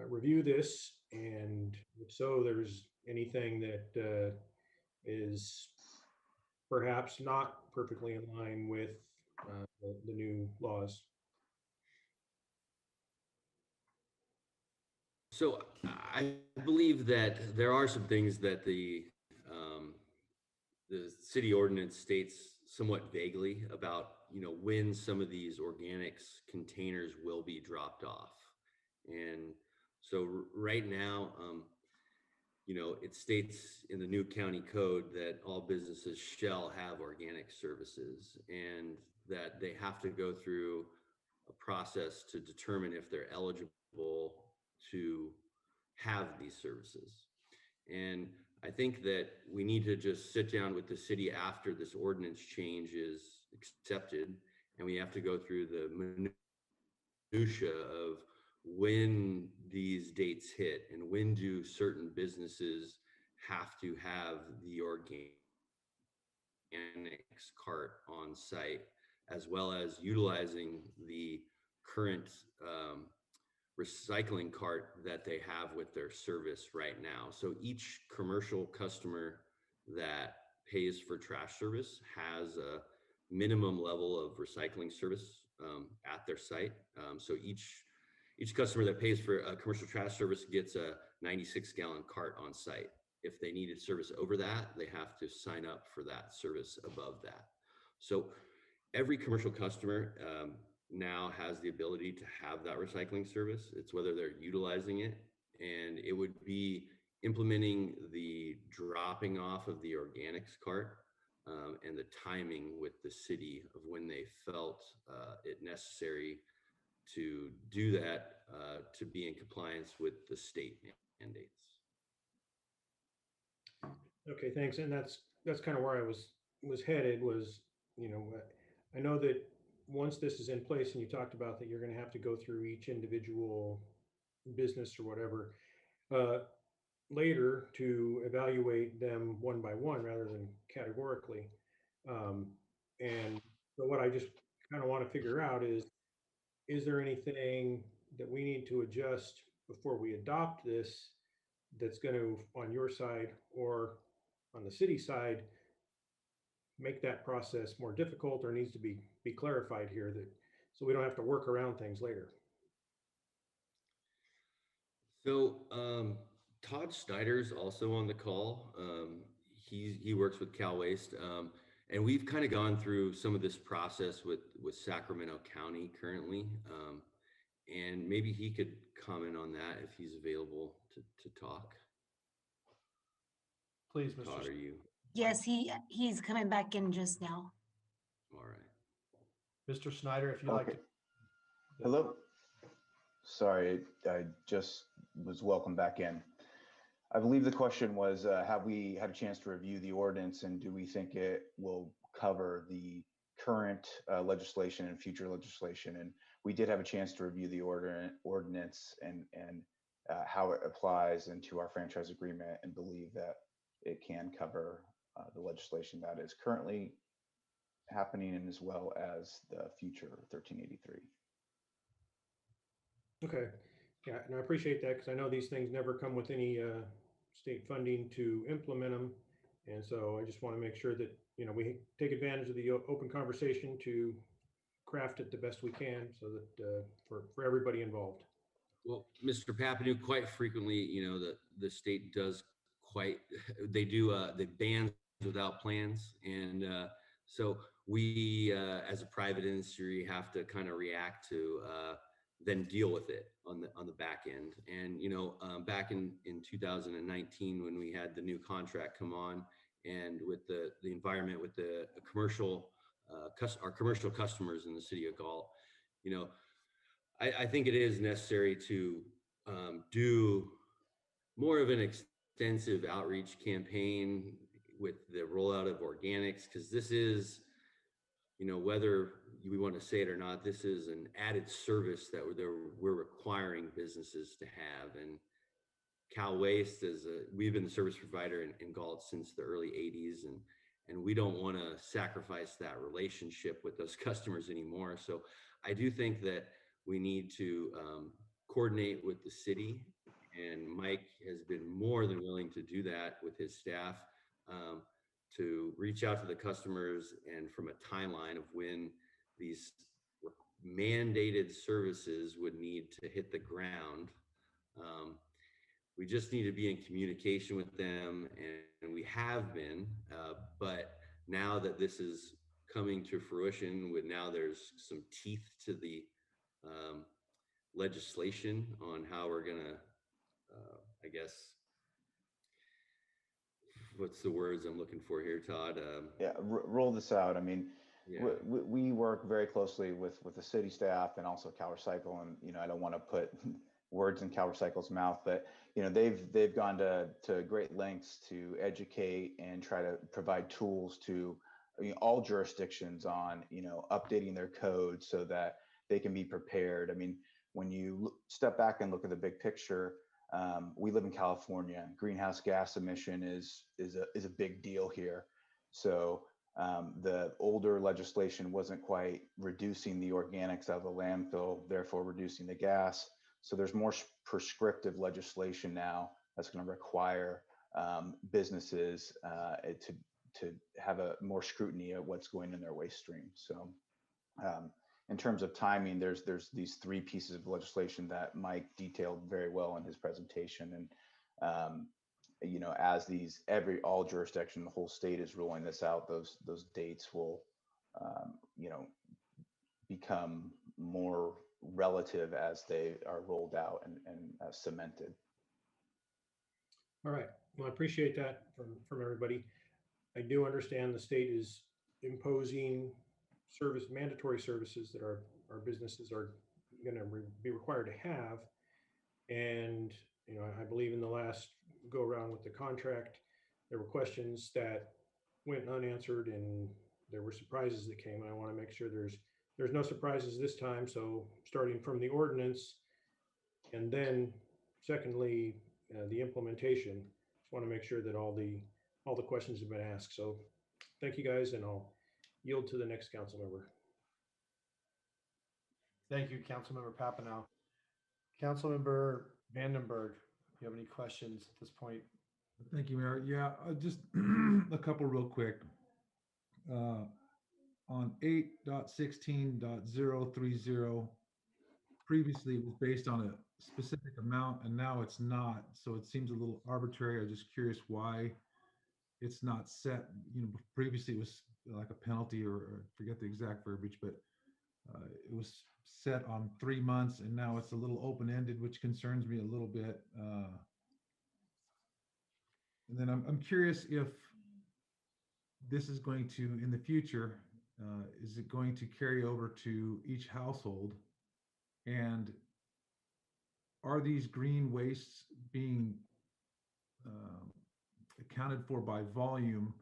review this, and if so, there's anything that is perhaps not perfectly in line with the new laws. So I believe that there are some things that the city ordinance states somewhat vaguely about, when some of these organics containers will be dropped off. And so right now, it states in the new county code that all businesses shall have organic services, and that they have to go through a process to determine if they're eligible to have these services. And I think that we need to just sit down with the city after this ordinance change is accepted, and we have to go through the minutia of when these dates hit and when do certain businesses have to have the organics cart on site, as well as utilizing the current recycling cart that they have with their service right now. So each commercial customer that pays for trash service has a minimum level of recycling service at their site. So each customer that pays for a commercial trash service gets a 96-gallon cart on site. If they needed service over that, they have to sign up for that service above that. So every commercial customer now has the ability to have that recycling service. It's whether they're utilizing it, and it would be implementing the dropping off of the organics cart and the timing with the city of when they felt it necessary to do that to be in compliance with the state mandates. Okay, thanks. And that's kind of where I was headed was, I know that once this is in place, and you talked about that you're going to have to go through each individual business or whatever later to evaluate them one by one rather than categorically. And so what I just kind of want to figure out is there anything that we need to adjust before we adopt this that's going to, on your side or on the city side, make that process more difficult, or needs to be clarified here, that so we don't have to work around things later? So Todd Snyder's also on the call. He works with Cal Waste, and we've kind of gone through some of this process with Sacramento County currently, and maybe he could comment on that if he's available to talk. Please, Mr. Todd, are you? Yes, he's coming back in just now. All right. Mr. Snyder, if you'd like to. Hello. Sorry, I just was welcomed back in. I believe the question was, have we had a chance to review the ordinance, and do we think it will cover the current legislation and future legislation? And we did have a chance to review the ordinance and how it applies into our franchise agreement, and believe that it can cover the legislation that is currently happening, and as well as the future 1383. Okay, yeah, and I appreciate that, because I know these things never come with any state funding to implement them. And so I just want to make sure that, we take advantage of the open conversation to craft it the best we can, so that for everybody involved. Well, Mr. Papineau, quite frequently, the state does they do the bans without plans. And so we, as a private industry, have to kind of react to then deal with it on the back end. And, back in 2019, when we had the new contract come on, and with the environment with the commercial, our commercial customers in the city of Galt, I think it is necessary to do more of an extensive outreach campaign with the rollout of organics, because this is, whether we want to say it or not, this is an added service that we're requiring businesses to have. And Cal Waste we've been the service provider in Galt since the early 80s, and we don't want to sacrifice that relationship with those customers anymore. So I do think that we need to coordinate with the city, and Mike has been more than willing to do that with his staff, to reach out to the customers, and from a timeline of when these mandated services would need to hit the ground. We just need to be in communication with them, and we have been, but now that this is coming to fruition, now there's some teeth to the legislation on how we're gonna, I guess, what's the words I'm looking for here, Todd? Yeah, roll this out. I mean, Yeah. we work very closely with the city staff and also CalRecycle, and I don't want to put words in CalRecycle's mouth, but they've gone to great lengths to educate and try to provide tools to all jurisdictions on updating their code so that they can be prepared. I mean, when you step back and look at the big picture, we live in California. Greenhouse gas emission is a big deal here. So the older legislation wasn't quite reducing the organics out of the landfill, therefore reducing the gas. So there's more prescriptive legislation now that's going to require businesses to have a more scrutiny of what's going in their waste stream. So in terms of timing, there's these three pieces of legislation that Mike detailed very well in his presentation. And as all jurisdiction, the whole state is rolling this out, those dates will become more relative as they are rolled out and cemented. All right. Well, I appreciate that from everybody. I do understand the state is imposing mandatory services that our businesses are going to be required to have. And, I believe in the last go around with the contract, there were questions that went unanswered and there were surprises that came. And I want to make sure there's no surprises this time. So starting from the ordinance and then secondly, the implementation, just want to make sure that all the questions have been asked. So thank you guys, and I'll yield to the next council member. Thank you, Councilmember Papineau. Councilmember Vandenberg, if you have any questions at this point? Thank you, Mayor. Yeah, just a couple real quick. On 8.16.030, previously it was based on a specific amount and now it's not. So it seems a little arbitrary. I'm just curious why it's not set. Previously it was like a penalty or I forget the exact verbiage, but it was set on 3 months and now it's a little open-ended, which concerns me a little bit. And then I'm curious if this is going to, in the future, is it going to carry over to each household? And are these green wastes being accounted for by volume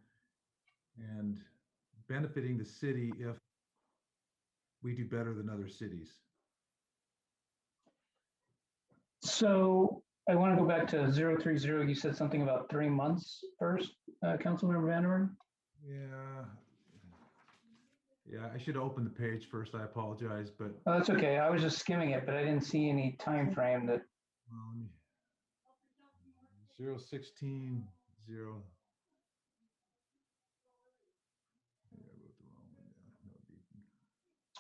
and benefiting the city if we do better than other cities? So I want to go back to 030. You said something about 3 months first, Councilmember Vanderburg? Yeah, I should open the page first. I apologize, but Oh, that's okay. I was just skimming it, but I didn't see any time frame that. 016 0.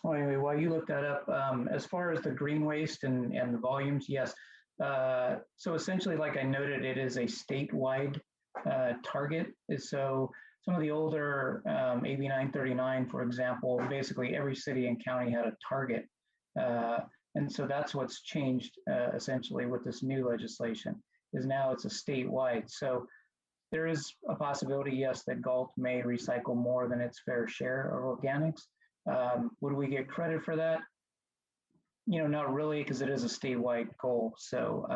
Well, anyway, while you look that up, as far as the green waste and the volumes, yes. So essentially, like I noted, it is a statewide target. So some of the older AB 939, for example, basically every city and county had a target. And so that's what's changed essentially with this new legislation, is now it's a statewide. So there is a possibility, yes, that Galt may recycle more than its fair share of organics. Would we get credit for that? Not really, because it is a statewide goal. So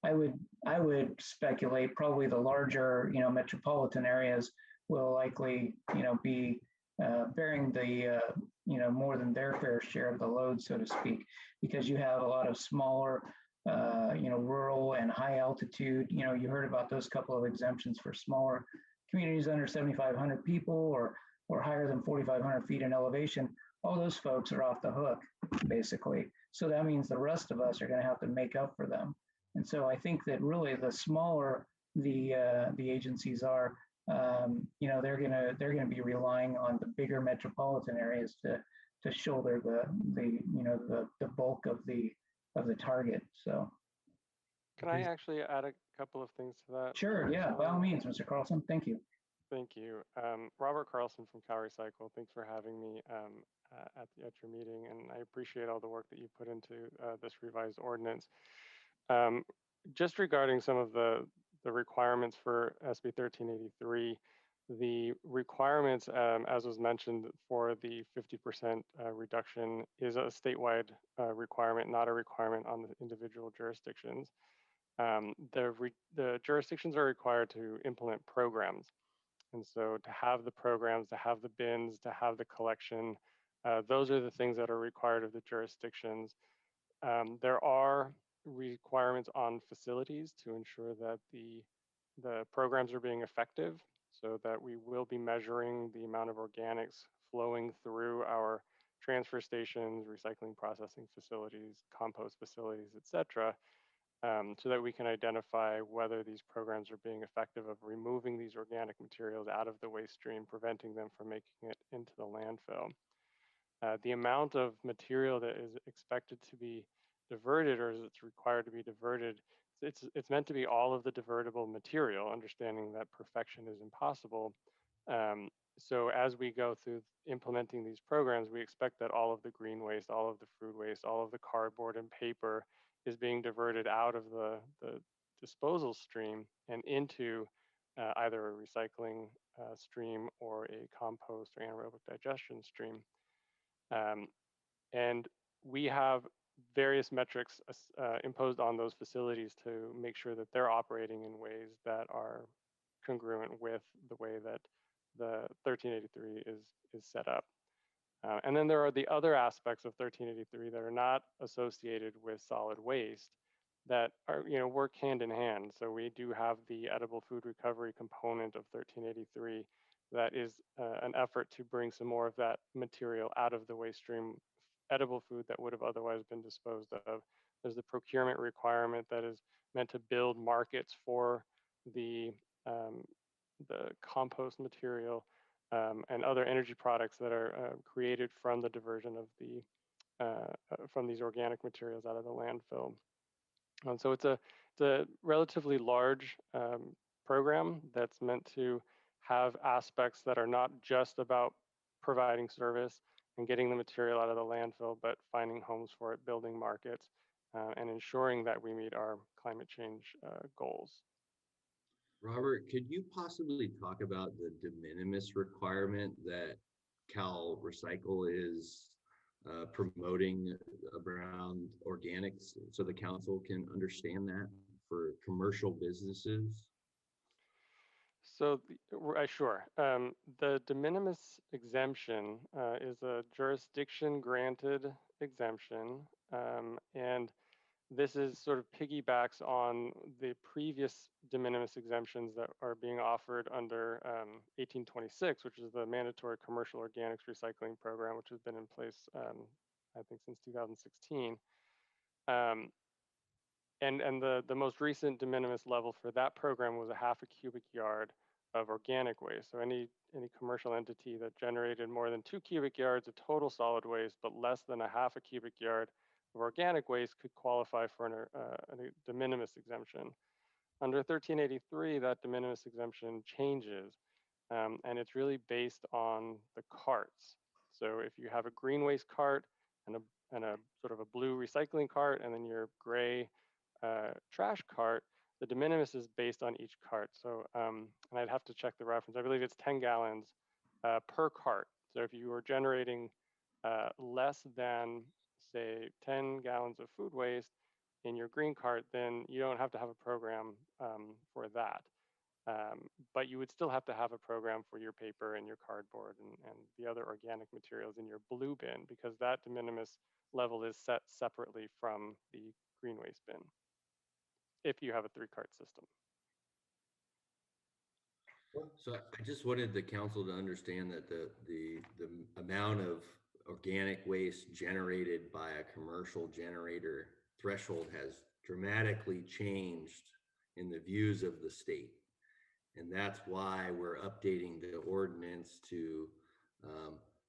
I would speculate probably the larger, metropolitan areas will likely, be bearing the, more than their fair share of the load, so to speak, because you have a lot of smaller, rural and high altitude. You heard about those couple of exemptions for smaller communities under 7,500 people or higher than 4,500 feet in elevation. All those folks are off the hook, basically. So that means the rest of us are going to have to make up for them. And so I think that really the smaller the agencies are, they're going to be relying on the bigger metropolitan areas to shoulder the bulk of the target. So. Can I actually add a couple of things to that? Sure. Yeah. By all means, Mr. Carlson. Thank you. Thank you. Robert Carlson from CalRecycle. Thanks for having me at your meeting, and I appreciate all the work that you put into this revised ordinance. Just regarding some of the requirements for SB 1383. The requirements, as was mentioned, for the 50% reduction is a statewide requirement, not a requirement on the individual jurisdictions. The jurisdictions are required to implement programs. And so to have the programs, to have the bins, to have the collection, those are the things that are required of the jurisdictions. There are requirements on facilities to ensure that the programs are being effective, so that we will be measuring the amount of organics flowing through our transfer stations, recycling processing facilities, compost facilities, et cetera, so that we can identify whether these programs are being effective of removing these organic materials out of the waste stream, preventing them from making it into the landfill. The amount of material that is expected to be diverted, or is it's required to be diverted, it's meant to be all of the divertible material, understanding that perfection is impossible. So as we go through implementing these programs, we expect that all of the green waste, all of the food waste, all of the cardboard and paper is being diverted out of the disposal stream and into either a recycling stream or a compost or anaerobic digestion stream. And we have various metrics imposed on those facilities to make sure that they're operating in ways that are congruent with the way that the 1383 is set up. And then there are the other aspects of 1383 that are not associated with solid waste that are, work hand in hand. So we do have the edible food recovery component of 1383 that is an effort to bring some more of that material out of the waste stream, edible food that would have otherwise been disposed of. There's the procurement requirement that is meant to build markets for the compost material and other energy products that are created from the diversion of the from these organic materials out of the landfill. And so it's a relatively large program that's meant to have aspects that are not just about providing service and getting the material out of the landfill, but finding homes for it, building markets, and ensuring that we meet our climate change goals. Robert, could you possibly talk about the de minimis requirement that Cal Recycle is promoting around organics so the council can understand that for commercial businesses? So, sure. The de minimis exemption is a jurisdiction granted exemption, and this is sort of piggybacks on the previous de minimis exemptions that are being offered under 1826, which is the mandatory commercial organics recycling program, which has been in place, I think, since 2016. And the most recent de minimis level for that program was a half a cubic yard of organic waste. So any commercial entity that generated more than 2 cubic yards of total solid waste, but less than a half a cubic yard of organic waste could qualify for a de minimis exemption. Under 1383, that de minimis exemption changes, and it's really based on the carts. So if you have a green waste cart and a sort of a blue recycling cart, and then your gray trash cart, the de minimis is based on each cart. So, and I'd have to check the reference. I believe it's 10 gallons per cart. So if you are generating less than, say, 10 gallons of food waste in your green cart, then you don't have to have a program for that. But you would still have to have a program for your paper and your cardboard and the other organic materials in your blue bin, because that de minimis level is set separately from the green waste bin if you have a 3-cart system. So I just wanted the council to understand that the amount of organic waste generated by a commercial generator threshold has dramatically changed in the views of the state. And that's why we're updating the ordinance to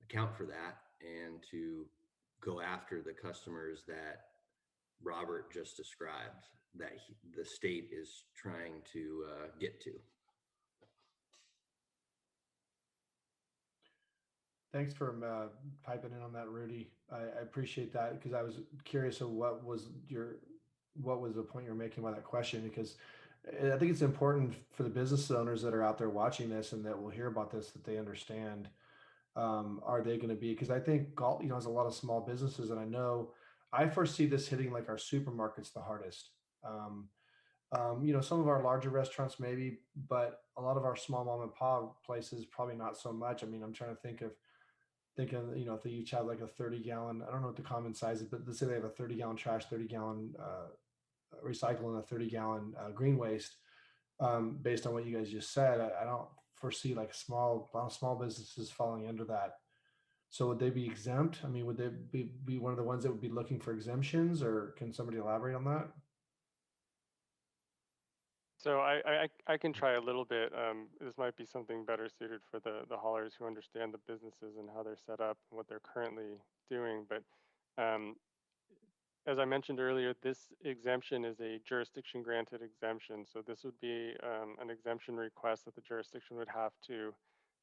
account for that and to go after the customers that Robert just described, that the state is trying to get to. Thanks for piping in on that, Rudy. I appreciate that, because I was curious of what was the point you're making by that question, because I think it's important for the business owners that are out there watching this and that will hear about this, that they understand, are they going to be, because I think Galt, has a lot of small businesses, and I know I foresee this hitting like our supermarkets the hardest. Some of our larger restaurants maybe, but a lot of our small mom and pop places probably not so much. I mean, I'm trying to thinking, if they each have like a 30-gallon, I don't know what the common size is, but let's say they have a 30-gallon trash, 30-gallon recycle, and a 30-gallon green waste. Based on what you guys just said, I don't foresee like a lot of small businesses falling under that. So would they be exempt? I mean, would they be one of the ones that would be looking for exemptions, or can somebody elaborate on that? So I can try a little bit. This might be something better suited for the haulers who understand the businesses and how they're set up and what they're currently doing. But as I mentioned earlier, this exemption is a jurisdiction granted exemption. So this would be an exemption request that the jurisdiction would have to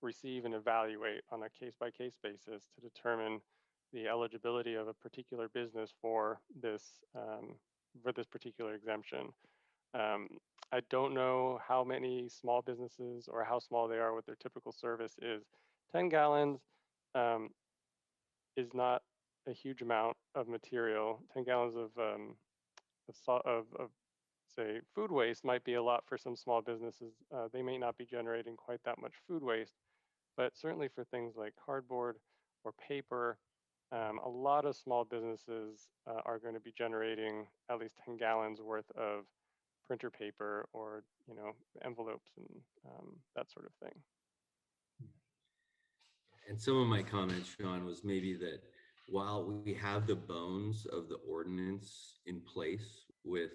receive and evaluate on a case-by-case basis to determine the eligibility of a particular business for this particular exemption. I don't know how many small businesses or how small they are, what their typical service is. 10 gallons is not a huge amount of material. 10 gallons of say food waste might be a lot for some small businesses. They may not be generating quite that much food waste, but certainly for things like cardboard or paper, a lot of small businesses are going to be generating at least 10 gallons worth of printer paper or envelopes and that sort of thing. And some of my comments, Sean, was maybe that while we have the bones of the ordinance in place with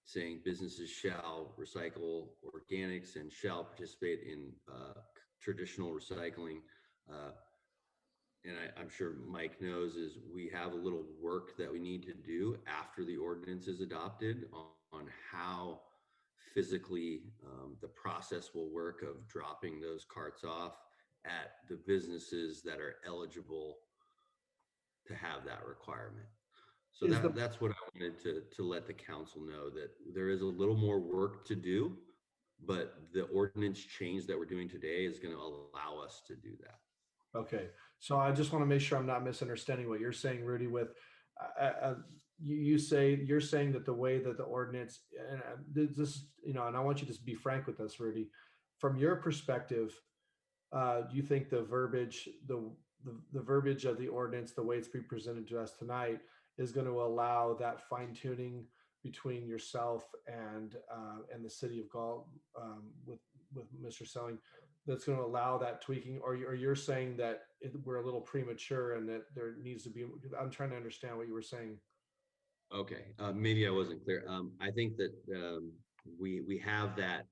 saying businesses shall recycle organics and shall participate in traditional recycling, and I'm sure Mike knows, is we have a little work that we need to do after the ordinance is adopted on how physically the process will work of dropping those carts off at the businesses that are eligible to have that requirement. So that's what I wanted to let the council know, that there is a little more work to do, but the ordinance change that we're doing today is going to allow us to do that. Okay, so I just want to make sure I'm not misunderstanding what you're saying, Rudy. With you're saying that the way that the ordinance, and this, and I want you to be frank with us, Rudy. From your perspective, do you think the verbiage, the verbiage of the ordinance, the way it's being presented to us tonight, is going to allow that fine tuning between yourself and the city of Galt with Mr. Selling, that's going to allow that tweaking, or you're saying that we're a little premature and that there needs to be? I'm trying to understand what you were saying. Okay, maybe I wasn't clear. I think that we have that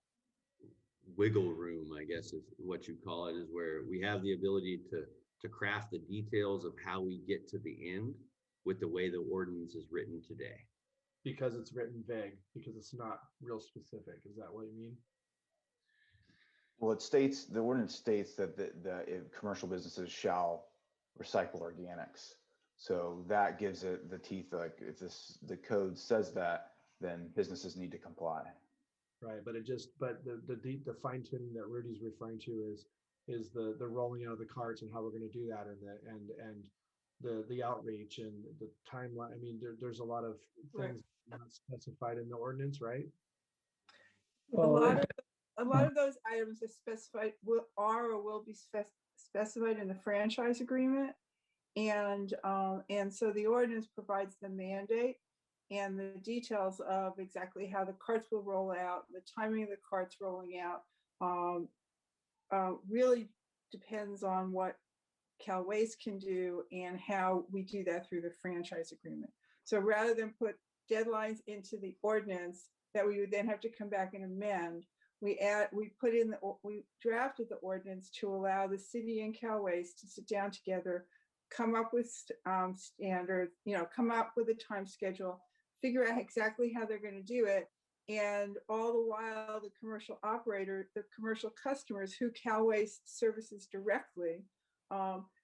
wiggle room, I guess is what you call it, is where we have the ability to craft the details of how we get to the end with the way the ordinance is written today. Because it's written vague, because it's not real specific. Is that what you mean? Well, the ordinance states that the commercial businesses shall recycle organics. So that gives it the teeth. Like if the code says that, then businesses need to comply. Right, but the fine tuning that Rudy's referring to is the rolling out of the carts and how we're going to do that, and the outreach and the timeline. I mean, there's a lot of things not specified in the ordinance, right? Well, a lot of those items are specified, will be specified in the franchise agreement, and so the ordinance provides the mandate and the details of exactly how the carts will roll out, the timing of the carts rolling out. Really depends on what Cal Waste can do and how we do that through the franchise agreement. So rather than put deadlines into the ordinance that we would then have to come back and amend, we drafted the ordinance to allow the city and Cal Waste to sit down together, come up with standards, come up with a time schedule, figure out exactly how they're going to do it. And all the while, the commercial operator, the commercial customers who Cal Waste services directly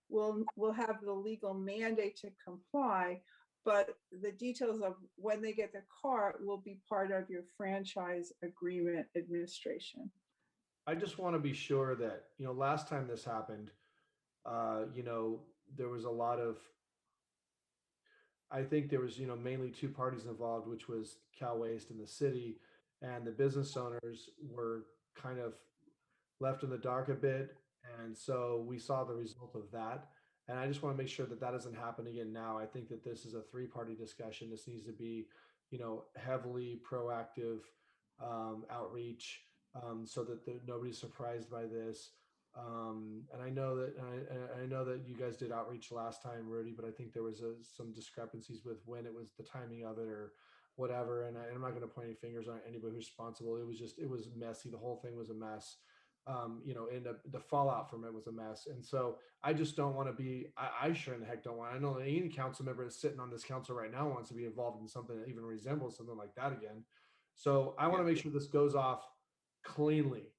will have the legal mandate to comply, but the details of when they get the car will be part of your franchise agreement administration. I just want to be sure that, last time this happened, there was a lot of, I think there was, mainly two parties involved, which was Cal Waste and the city, and the business owners were kind of left in the dark a bit. And so we saw the result of that. And I just want to make sure that that doesn't happen again now. I think that this is a three-party discussion. This needs to be, heavily proactive outreach, so that nobody's surprised by this. And I know that I know that you guys did outreach last time, Rudy, but I think there was some discrepancies with when it was the timing of it or whatever. And I'm not going to point any fingers on anybody who's responsible. It was messy. The whole thing was a mess. And the fallout from it was a mess. And so I just don't want to be, I sure in the heck don't want, I know that any council member that's sitting on this council right now wants to be involved in something that even resembles something like that again. So I want to make sure this goes off cleanly.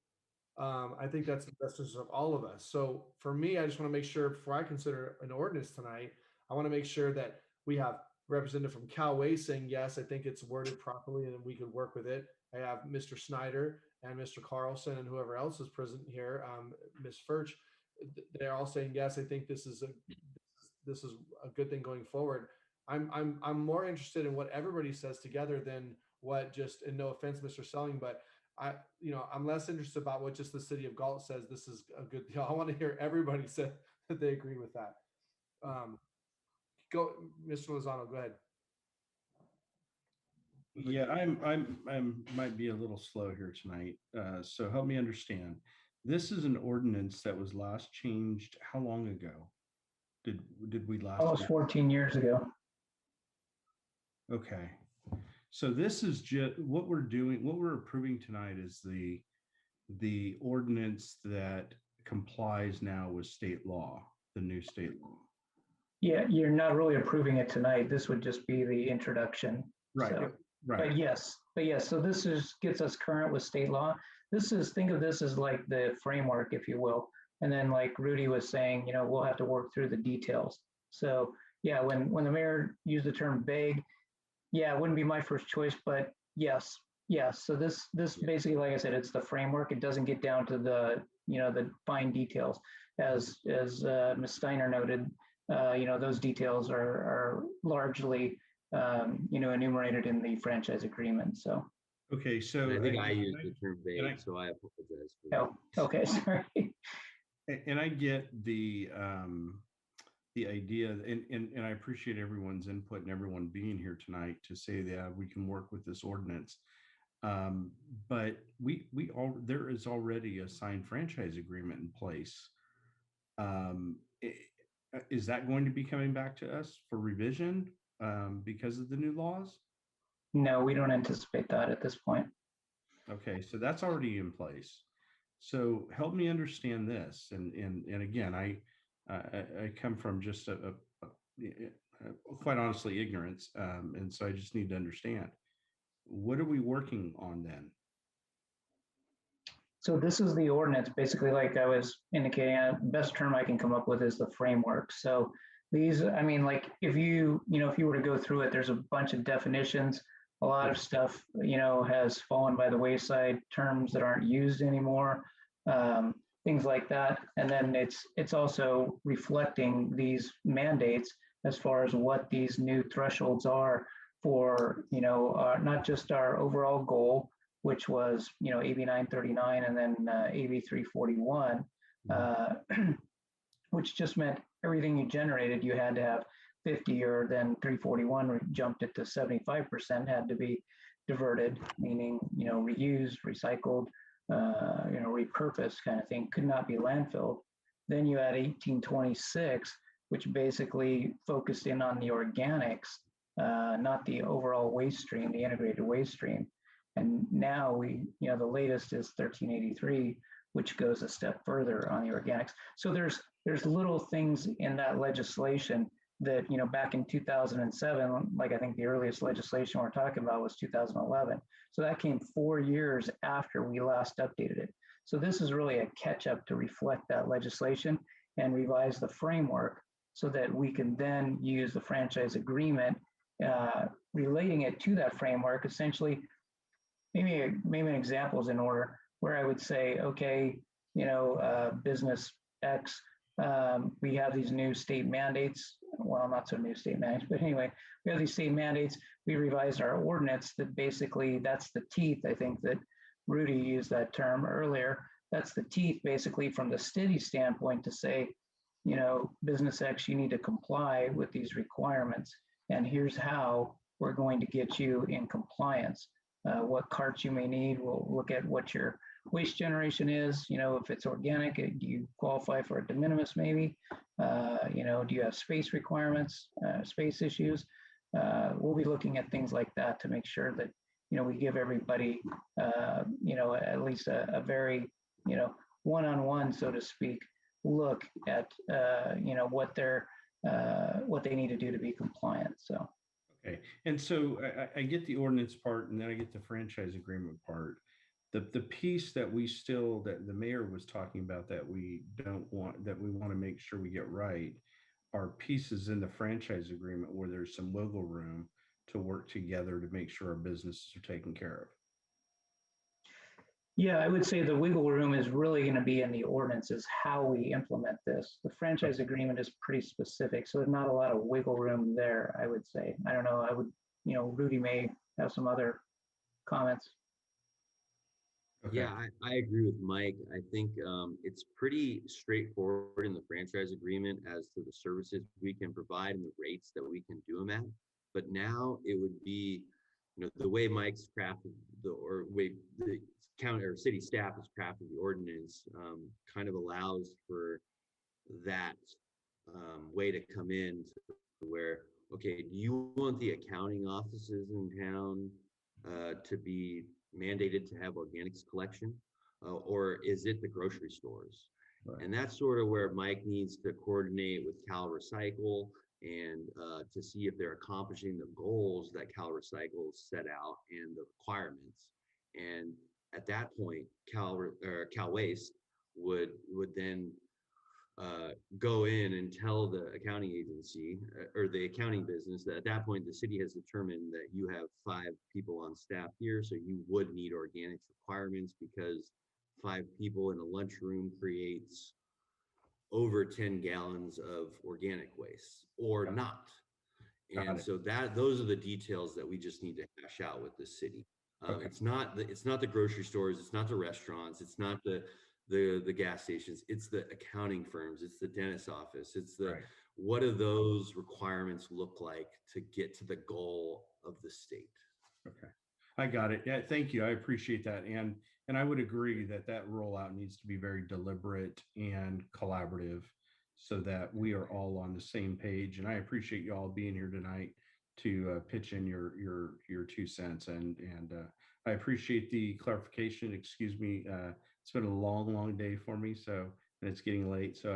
I think that's the best interest of all of us. So for me, I just want to make sure before I consider an ordinance tonight, I want to make sure that we have representative from Cal Waste saying, yes, I think it's worded properly and we could work with it. I have Mr. Snyder and Mr. Carlson and whoever else is present here, Ms. Furch, they're all saying, yes, I think this is a good thing going forward. I'm more interested in what everybody says together than what just, and no offense, Mr. Selling, but I'm less interested about what just the city of Galt says this is a good deal. I want to hear everybody say that they agree with that. Go, Mr. Lozano, go ahead. Yeah, I'm might be a little slow here tonight. So help me understand. This is an ordinance that was last changed how long ago? Did we last? Almost 14 years ago. Okay. So this is just what we're doing, what we're approving tonight is the ordinance that complies now with state law, the new state law. Yeah, you're not really approving it tonight. This would just be the introduction. Right. So, right. But yes, so this gets us current with state law. Think of this as like the framework, if you will. And then like Rudy was saying, we'll have to work through the details. So yeah, when the mayor used the term vague, yeah, it wouldn't be my first choice, but yes. So this basically, like I said, it's the framework. It doesn't get down to the fine details. As Ms. Steiner noted, those details are largely enumerated in the franchise agreement. So. Okay, so I think I used the term vague, so I apologize for that. Oh, okay, sorry. And I get the idea, and I appreciate everyone's input and everyone being here tonight to say that we can work with this ordinance. But there is already a signed franchise agreement in place. Is that going to be coming back to us for revision because of the new laws? No, we don't anticipate that at this point. Okay, so that's already in place. So help me understand this. And again, I come from just quite honestly ignorance, and so I just need to understand. What are we working on then? So this is the ordinance, basically, like I was indicating, the best term I can come up with is the framework. So these, I mean, like if you were to go through it, there's a bunch of definitions. A lot of stuff, has fallen by the wayside, terms that aren't used anymore, things like that. And then it's also reflecting these mandates as far as what these new thresholds are for, not just our overall goal, which was, AB 939 and then AB 341, which just meant everything you generated, you had to have 50, or then 341 jumped it to 75% had to be diverted, meaning, reused, recycled, repurposed kind of thing, could not be landfilled. Then you had 1826, which basically focused in on the organics, not the overall waste stream, the integrated waste stream. And now the latest is 1383, which goes a step further on the organics. So there's little things in that legislation that, back in 2007, like I think the earliest legislation we're talking about was 2011. So that came 4 years after we last updated it. So this is really a catch up to reflect that legislation and revise the framework so that we can then use the franchise agreement relating it to that framework, essentially, maybe an example is in order where I would say, okay, business X, we have these new state mandates. Well, not so new state mandates, but anyway, we have these state mandates. We revised our ordinance that basically that's the teeth. I think that Rudy used that term earlier. That's the teeth basically from the city standpoint to say, business X, you need to comply with these requirements. And here's how we're going to get you in compliance. What carts you may need. We'll look at what your waste generation is. If it's organic, do you qualify for a de minimis maybe? Do you have space requirements, space issues? We'll be looking at things like that to make sure that, we give everybody, at least a very, one-on-one, so to speak, look at, what they need to do to be compliant. So. Okay, and so I get the ordinance part, and then I get the franchise agreement part. The piece that that the mayor was talking about that we want to make sure we get right are pieces in the franchise agreement where there's some wiggle room to work together to make sure our businesses are taken care of. Yeah, I would say the wiggle room is really going to be in the ordinances, how we implement this. The franchise agreement is pretty specific, so there's not a lot of wiggle room there, I would say. I don't know, Rudy may have some other comments. Okay. Yeah, I agree with Mike. I think it's pretty straightforward in the franchise agreement as to the services we can provide and the rates that we can do them at. But now it would be, the way Mike's crafted way the county or city staff has crafted the ordinance kind of allows for that way to come in to where, okay, do you want the accounting offices in town to be mandated to have organics collection, or is it the grocery stores? Right. And that's sort of where Mike needs to coordinate with Cal Recycle and to see if they're accomplishing the goals that Cal Recycle set out and the requirements. And at that point, Cal Waste would then go in and tell the accounting agency or the accounting business that at that point the city has determined that you have 5 people on staff here, so you would meet organics requirements because 5 people in a lunchroom creates over 10 gallons of organic waste or not. And so those are the details that we just need to hash out with the city. It's not the grocery stores, it's not the restaurants, it's not the gas stations, it's the accounting firms, it's the dentist's office, it's the what do those requirements look like to get to the goal of the state. Okay, I got it. Yeah, thank you. I appreciate that. And I would agree that rollout needs to be very deliberate and collaborative so that we are all on the same page. And I appreciate you all being here tonight to pitch in your 2 cents. And I appreciate the clarification. Excuse me. It's been a long day for me. So, and it's getting late. So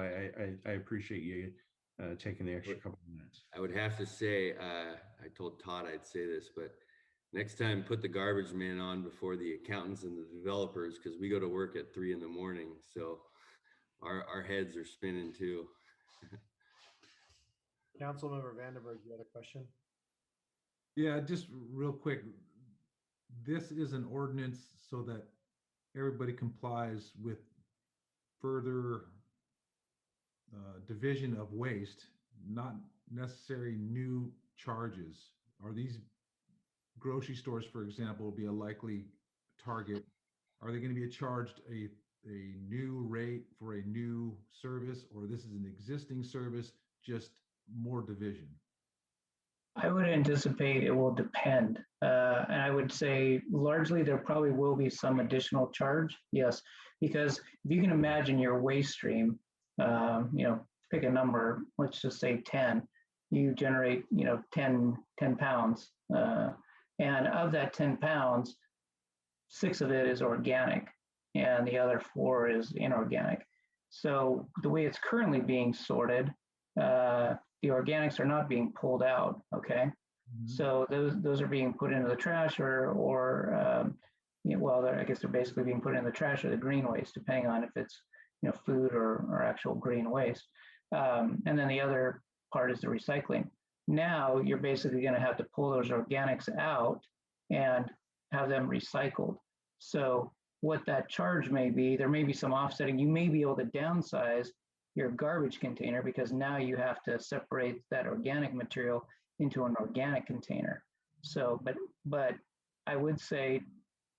I appreciate you taking the extra couple of minutes. I would have to say, I told Todd I'd say this, but next time put the garbage man on before the accountants and the developers, because we go to work at 3 a.m. So our heads are spinning too. Councilmember Vandenberg, you had a question? Yeah, just real quick. This is an ordinance so that everybody complies with further division of waste, not necessary new charges. Are these grocery stores, for example, will be a likely target? Are they going to be charged a new rate for a new service, or this is an existing service, just more division? I would anticipate it will depend. And I would say largely there probably will be some additional charge. Yes, because if you can imagine your waste stream, pick a number, let's just say 10, you generate, 10 pounds. And of that 10 pounds, 6 of it is organic and the other 4 is inorganic. So the way it's currently being sorted, the organics are not being pulled out, okay? Mm-hmm. So those are being put into the trash I guess they're basically being put in the trash or the green waste, depending on if it's, food or actual green waste. And then the other part is the recycling. Now you're basically going to have to pull those organics out and have them recycled. So what that charge may be, there may be some offsetting. You may be able to downsize your garbage container because now you have to separate that organic material into an organic container. So, but I would say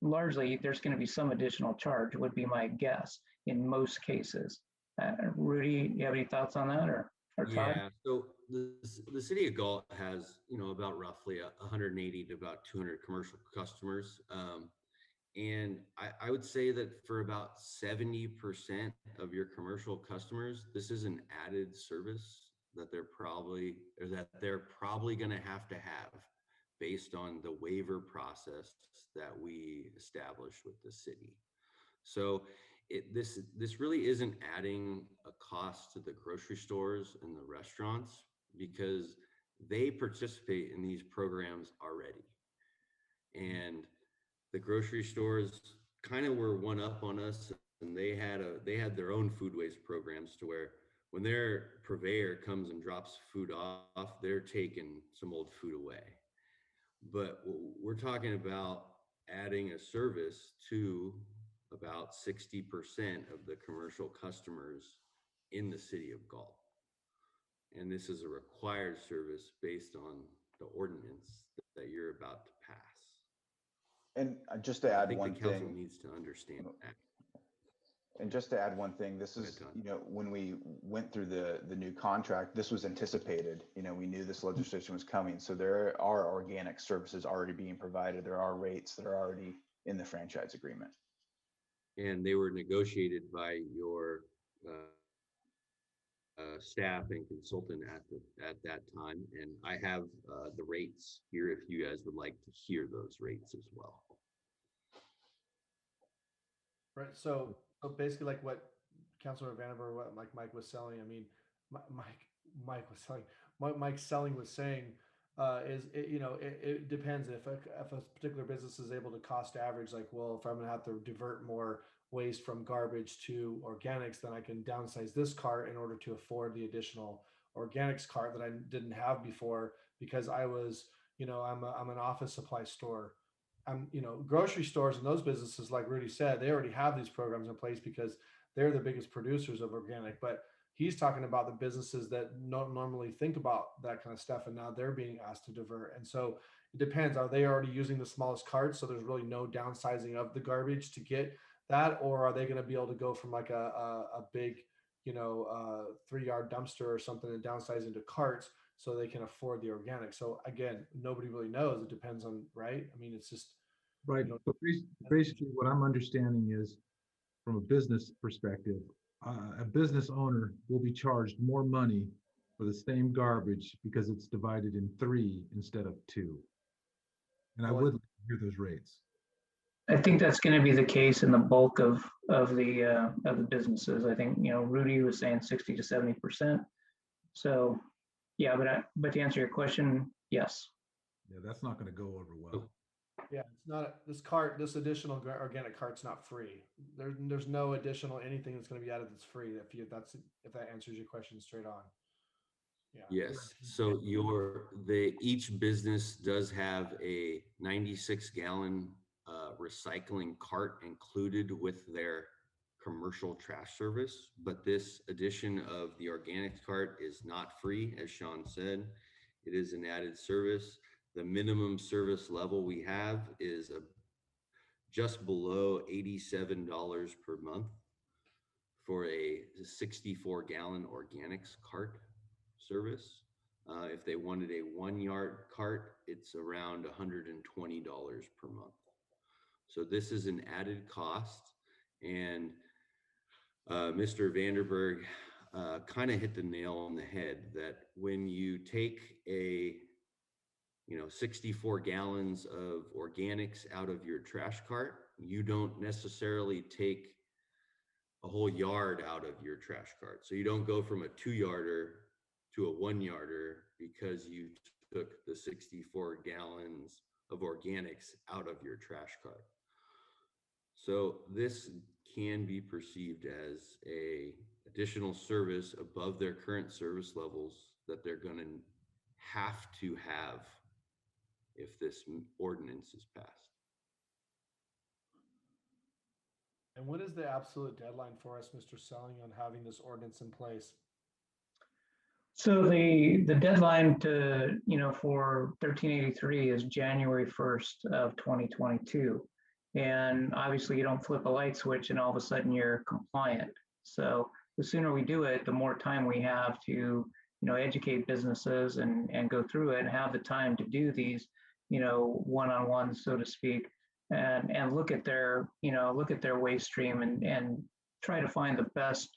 largely there's going to be some additional charge would be my guess in most cases. Rudy, you have any thoughts on that or Todd? Yeah, so the city of Galt has, about roughly 180 to about 200 commercial customers. And I would say that for about 70% of your commercial customers, this is an added service that they're probably going to have based on the waiver process that we established with the city. So this really isn't adding a cost to the grocery stores and the restaurants because they participate in these programs already. And the grocery stores kind of were one up on us, and they had their own food waste programs to where when their purveyor comes and drops food off, they're taking some old food away. But we're talking about adding a service to about 60% of the commercial customers in the city of Galt. And this is a required service based on the ordinance that you're about to pass. And just to add one the council thing, needs to understand that. and just to add one thing, this is, when we went through the new contract, this was anticipated. We knew this legislation was coming. So there are organic services already being provided. There are rates that are already in the franchise agreement. And they were negotiated by your staff and consultant at that time. And I have the rates here if you guys would like to hear those rates as well. Right. So basically, like what Councilor Vandenberg, what Mike was selling. I mean, Mike was selling. What Mike's selling was saying is, it depends if a particular business is able to cost average. Like, well, if I'm going to have to divert more waste from garbage to organics, then I can downsize this cart in order to afford the additional organics cart that I didn't have before because I was, I'm an office supply store. Grocery stores and those businesses, like Rudy said, they already have these programs in place because they're the biggest producers of organic. But he's talking about the businesses that don't normally think about that kind of stuff, and now they're being asked to divert. And so it depends. Are they already using the smallest carts, so there's really no downsizing of the garbage to get that, or are they going to be able to go from like a big, 3-yard dumpster or something and downsize into carts so they can afford the organic? So again, nobody really knows. It depends on, right? I mean, it's just Right. But basically what I'm understanding is from a business perspective, a business owner will be charged more money for the same garbage because it's divided in 3 instead of 2. And I would like to hear those rates. I think that's going to be the case in the bulk of the businesses. I think, Rudy was saying 60 to 70%. So yeah, but to answer your question, yes. Yeah, that's not going to go over well. Yeah, it's not this additional organic cart's not free. There's no additional anything that's going to be added that's free. If that answers your question straight on. Yeah. Yes. So each business does have a 96-gallon recycling cart included with their commercial trash service, but this addition of the organics cart is not free, as Sean said. It is an added service. The minimum service level we have is just below $87 per month for a 64-gallon organics cart service. If they wanted a 1-yard cart, it's around $120 per month. So this is an added cost. And Mr. Vandenberg kind of hit the nail on the head that when you take 64 gallons of organics out of your trash cart, you don't necessarily take a whole yard out of your trash cart. So you don't go from a 2-yarder to a 1-yarder because you took the 64 gallons of organics out of your trash cart. So this can be perceived as a additional service above their current service levels that they're going to have to have if this ordinance is passed? And what is the absolute deadline for us, Mr. Selling, on having this ordinance in place? So the deadline to, for 1383 is January 1st of 2022. And obviously you don't flip a light switch and all of a sudden you're compliant. So the sooner we do it, the more time we have to, educate businesses and go through it and have the time to do these, one-on-one, so to speak, and look at their, waste stream and try to find the best,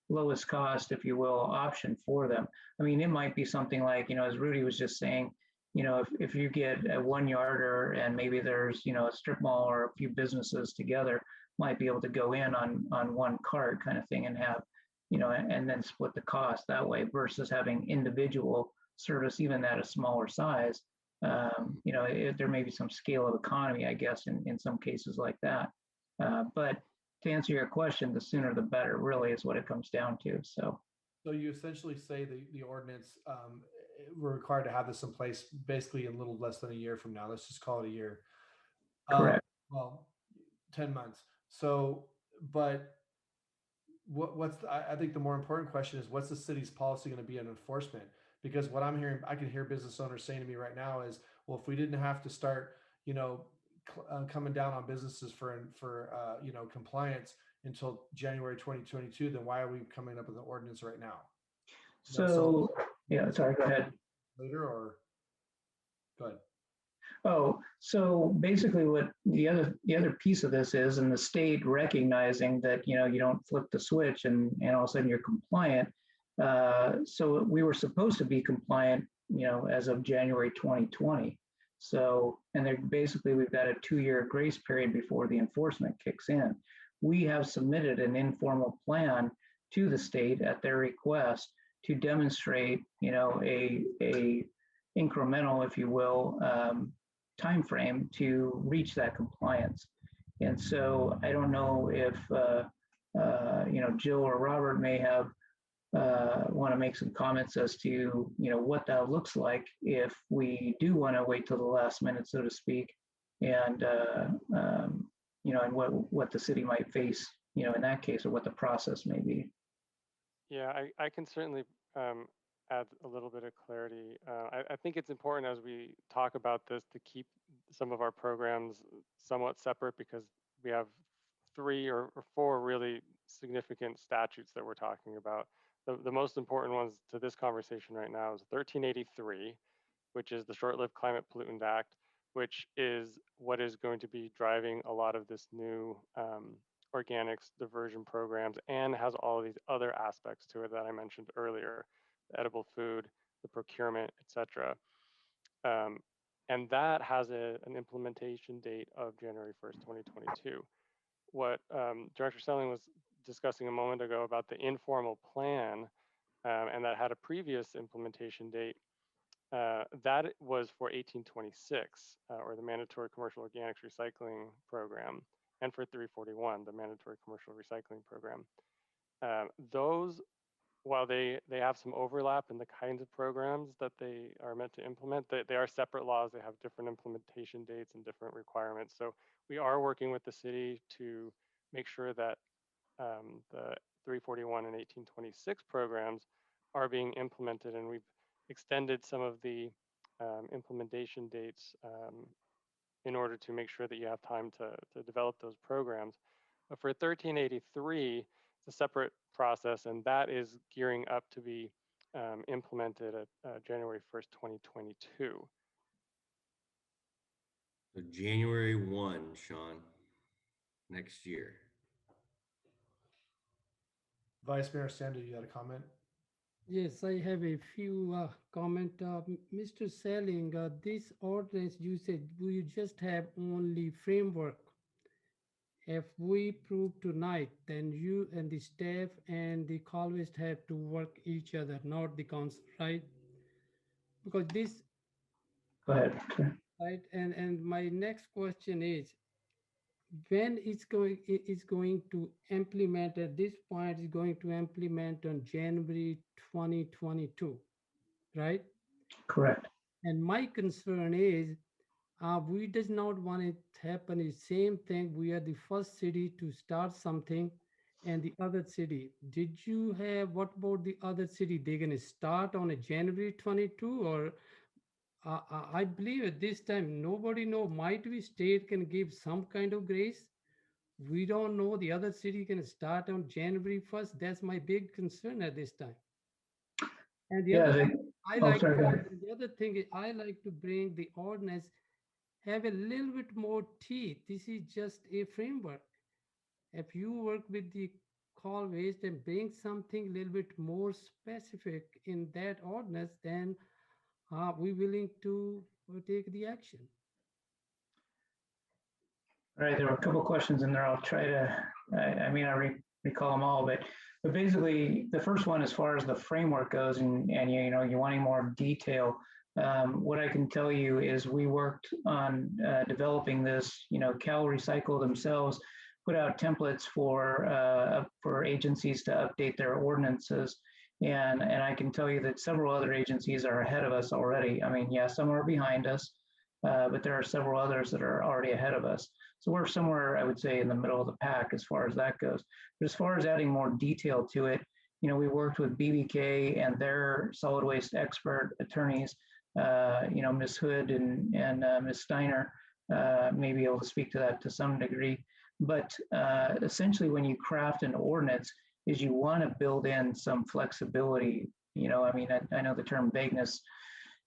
lowest cost, if you will, option for them. I mean, it might be something like, as Rudy was just saying, if you get a 1 yarder and maybe there's, a strip mall or a few businesses together, might be able to go in on one cart kind of thing and have, and then split the cost that way versus having individual service, even at a smaller size. There may be some scale of economy, I guess, in some cases like that. But to answer your question, the sooner the better really is what it comes down to. So you essentially say the ordinance, we're required to have this in place basically in a little less than a year from now. Let's just call it a year. Correct. Well, 10 months. So, but I think the more important question is, what's the city's policy going to be on enforcement? Because what I'm hearing, I can hear business owners saying to me right now is, well, if we didn't have to start, coming down on businesses for compliance until January 2022, then why are we coming up with an ordinance right now? So yeah, sorry, go ahead. Later or go ahead. Oh, so basically what the other piece of this is, and the state recognizing that, you don't flip the switch and all of a sudden you're compliant. So we were supposed to be compliant, as of January 2020. So, and basically we've got a 2-year grace period before the enforcement kicks in. We have submitted an informal plan to the state at their request to demonstrate, a incremental, if you will, time frame to reach that compliance. And so I don't know if Jill or Robert may have want to make some comments as to what that looks like if we do want to wait till the last minute, so to speak, and and what the city might face in that case, or what the process may be. Yeah, I can certainly add a little bit of clarity. I think it's important as we talk about this to keep some of our programs somewhat separate, because we have 3 or 4 really significant statutes that we're talking about. The most important ones to this conversation right now is 1383, which is the Short-Lived Climate Pollutant Act, which is what is going to be driving a lot of this new organics diversion programs, and has all of these other aspects to it that I mentioned earlier, the edible food, the procurement, etc. And that has an implementation date of January 1st, 2022. What Director Selling was discussing a moment ago about the informal plan, and that had a previous implementation date, that was for 1826, or the Mandatory Commercial Organics Recycling Program, and for 341, the Mandatory Commercial Recycling Program. Those, while they have some overlap in the kinds of programs that they are meant to implement, they are separate laws. They have different implementation dates and different requirements. So we are working with the city to make sure that the 341 and 1826 programs are being implemented, and we've extended some of the implementation dates in order to make sure that you have time to develop those programs. But for 1383, it's a separate process, and that is gearing up to be implemented at January 1st, 2022. So January 1, Sean, next year. Vice Mayor Sanders, you had a comment? Yes, I have a few comment. Mr. Selling, this ordinance, you said we just have only framework. If we prove tonight, then you and the staff and the columnist have to work each other, not the council, right? Because this. Go ahead. Right, and my next question is, when it's going to implement, at this point is going to implement on January 2022, right? Correct. And my concern is we does not want it to happen the same thing. We are the first city to start something and the other city. Did you have, what about the other city? They're going to start on a January 22 or I believe at this time, nobody know, might be state can give some kind of grace. We don't know the other city can start on January 1st. That's my big concern at this time. And the Yeah. other, Oh, sorry, go ahead. the other thing is I like to bring the ordinance have a little bit more teeth. This is just a framework. If you work with the call waste and bring something a little bit more specific in that ordinance, then we're willing to take the action. All right, there were a couple questions in there. I'll try to, I mean, recall them all, but basically the first one, as far as the framework goes, and you wanting more detail, what I can tell you is we worked on developing this. Cal Recycle themselves put out templates for agencies to update their ordinances, and I can tell you that several other agencies are ahead of us already. I mean, yeah, some are behind us, but there are several others that are already ahead of us. So we're somewhere, I would say, in the middle of the pack as far as that goes. But as far as adding more detail to it, we worked with BBK and their solid waste expert attorneys, Ms. Hood and Ms. Steiner may be able to speak to that to some degree. But essentially, when you craft an ordinance, is you want to build in some flexibility. I mean, I know the term vagueness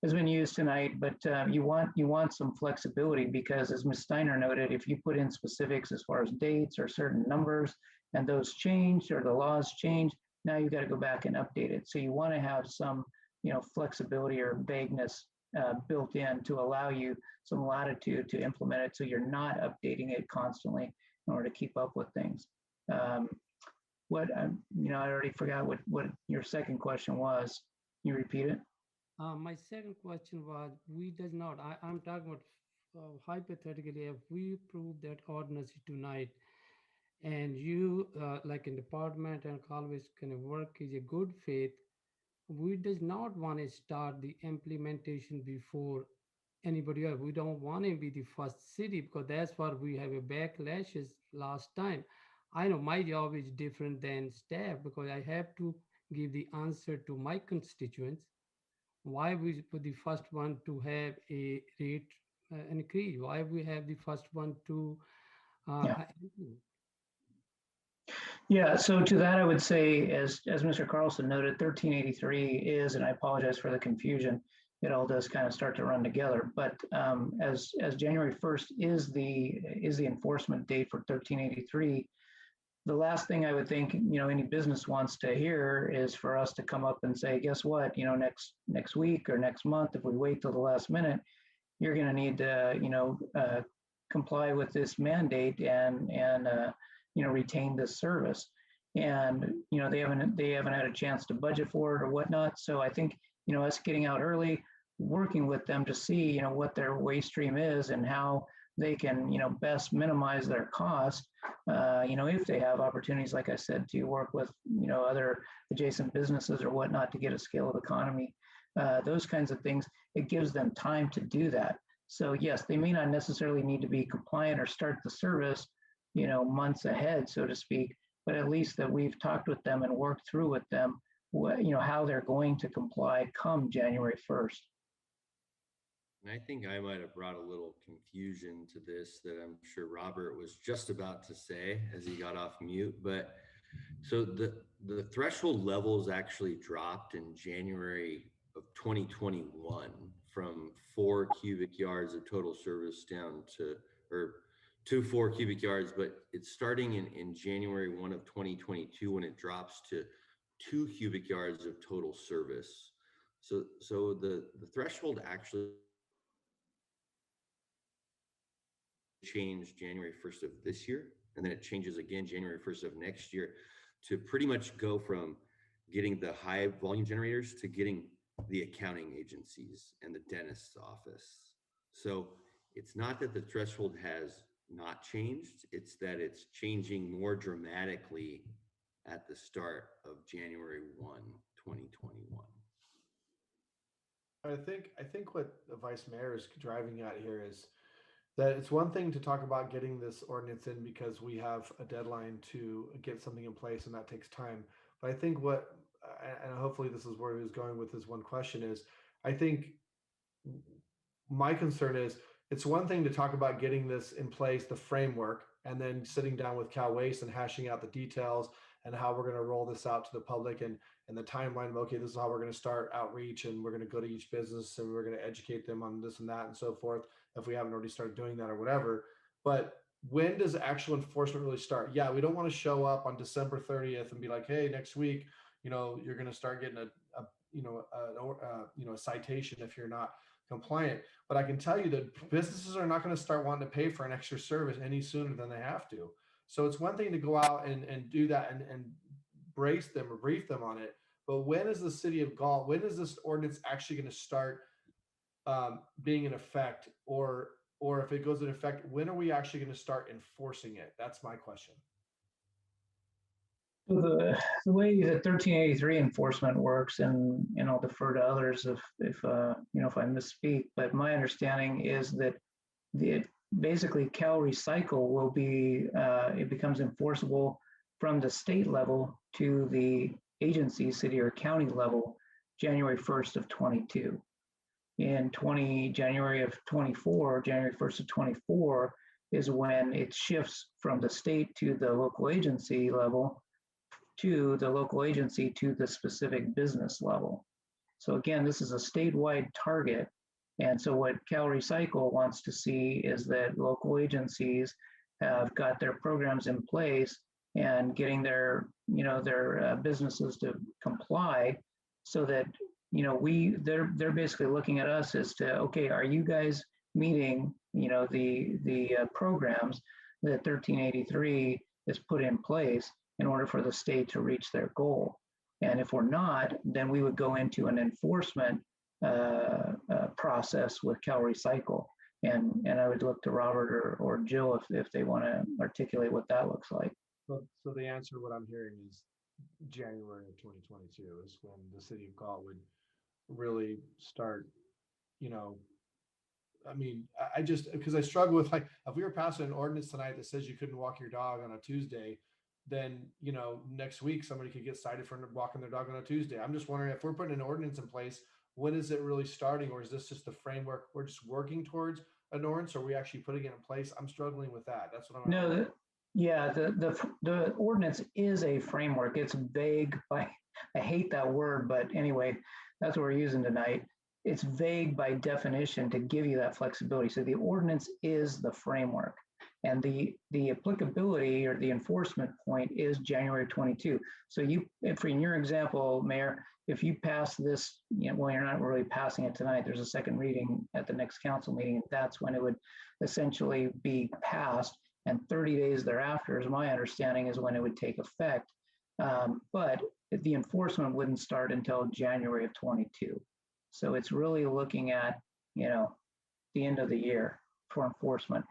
has been used tonight, but you want some flexibility, because as Ms. Steiner noted, if you put in specifics as far as dates or certain numbers and those change or the laws change, now you got to go back and update it. So you want to have some flexibility or vagueness built in to allow you some latitude to implement it, so you're not updating it constantly in order to keep up with things. I already forgot what your second question was. Can you repeat it? My second question was, I'm talking about hypothetically, if we approve that ordinance tonight and you, like in department and always kind of work is a good faith, we does not want to start the implementation before anybody else. We don't want to be the first city, because that's what we have a backlashes last time. I know my job is different than staff, because I have to give the answer to my constituents. Why we were the first one to have a rate increase? Why we have the first one to Yeah, so to that, I would say, as Mr. Carlson noted, 1383 is, and I apologize for the confusion, it all does kind of start to run together. But as January 1st is the enforcement date for 1383, the last thing I would think any business wants to hear is for us to come up and say, guess what, next week or next month, if we wait till the last minute, you're going to need to comply with this mandate and retain this service. And they haven't had a chance to budget for it or whatnot. So I think us getting out early, working with them to see what their waste stream is and how they can best minimize their cost. If they have opportunities, like I said, to work with other adjacent businesses or whatnot to get a scale of economy, those kinds of things, it gives them time to do that. So yes, they may not necessarily need to be compliant or start the service months ahead, so to speak, but at least that we've talked with them and worked through with them how they're going to comply come January 1st. And I think I might have brought a little confusion to this that I'm sure Robert was just about to say as he got off mute. But so the threshold levels actually dropped in January of 2021 from 4 cubic yards of total service down to 4 cubic yards, but it's starting in January 1 of 2022 when it drops to 2 cubic yards of total service. So the threshold actually changed January 1st of this year, and then it changes again January 1st of next year to pretty much go from getting the high volume generators to getting the accounting agencies and the dentist's office. So it's not that the threshold has not changed, it's that it's changing more dramatically at the start of January 1, 2021. I think what the vice mayor is driving at here is that it's one thing to talk about getting this ordinance in because we have a deadline to get something in place and that takes time. But I think and hopefully this is where he was going with this one question is, I think my concern is it's one thing to talk about getting this in place, the framework, and then sitting down with Cal Waste and hashing out the details and how we're going to roll this out to the public and the timeline of, okay, this is how we're going to start outreach and we're going to go to each business and we're going to educate them on this and that and so forth if we haven't already started doing that or whatever. But when does actual enforcement really start? Yeah, we don't want to show up on December 30th and be like, hey, next week, you're going to start getting a citation if you're not compliant. But I can tell you that businesses are not going to start wanting to pay for an extra service any sooner than they have to. So it's one thing to go out and do that and brace them or brief them on it. But when is the city of Galt, when is this ordinance actually going to start being in effect? Or if it goes in effect, when are we actually going to start enforcing it? That's my question. The way that 1383 enforcement works, and I'll defer to others if I misspeak, but my understanding is that basically Cal Recycle will be it becomes enforceable from the state level to the agency, city or county level, January 1st of 22. In January of 24, January 1st of 24 is when it shifts from the state to the local agency level to the local agency to the specific business level. So again, this is a statewide target. And so what Cal Recycle wants to see is that local agencies have got their programs in place and getting their businesses to comply, so that they're basically looking at us as to, okay, are you guys meeting the programs that 1383 is put in place in order for the state to reach their goal? And if we're not, then we would go into an enforcement process with Cal Recycle. And I would look to Robert or Jill if they want to articulate what that looks like. So the answer, what I'm hearing is January of 2022 is when the city of Galt would really start, I just, because I struggle with, like, if we were passing an ordinance tonight that says you couldn't walk your dog on a Tuesday, then, next week somebody could get cited for walking their dog on a Tuesday. I'm just wondering if we're putting an ordinance in place, when is it really starting? Or is this just a framework? We're just working towards an ordinance, or are we actually putting it in place? I'm struggling with that. That's what I'm. No, the ordinance is a framework. It's vague. I hate that word, but anyway, that's what we're using tonight. It's vague by definition to give you that flexibility. So the ordinance is the framework, and the applicability or the enforcement point is January 22. So in your example, Mayor, if you pass this, well, you're not really passing it tonight. There's a second reading at the next council meeting. That's when it would essentially be passed. And 30 days thereafter, is my understanding, is when it would take effect. But the enforcement wouldn't start until January of 22. So it's really looking at, the end of the year for enforcement.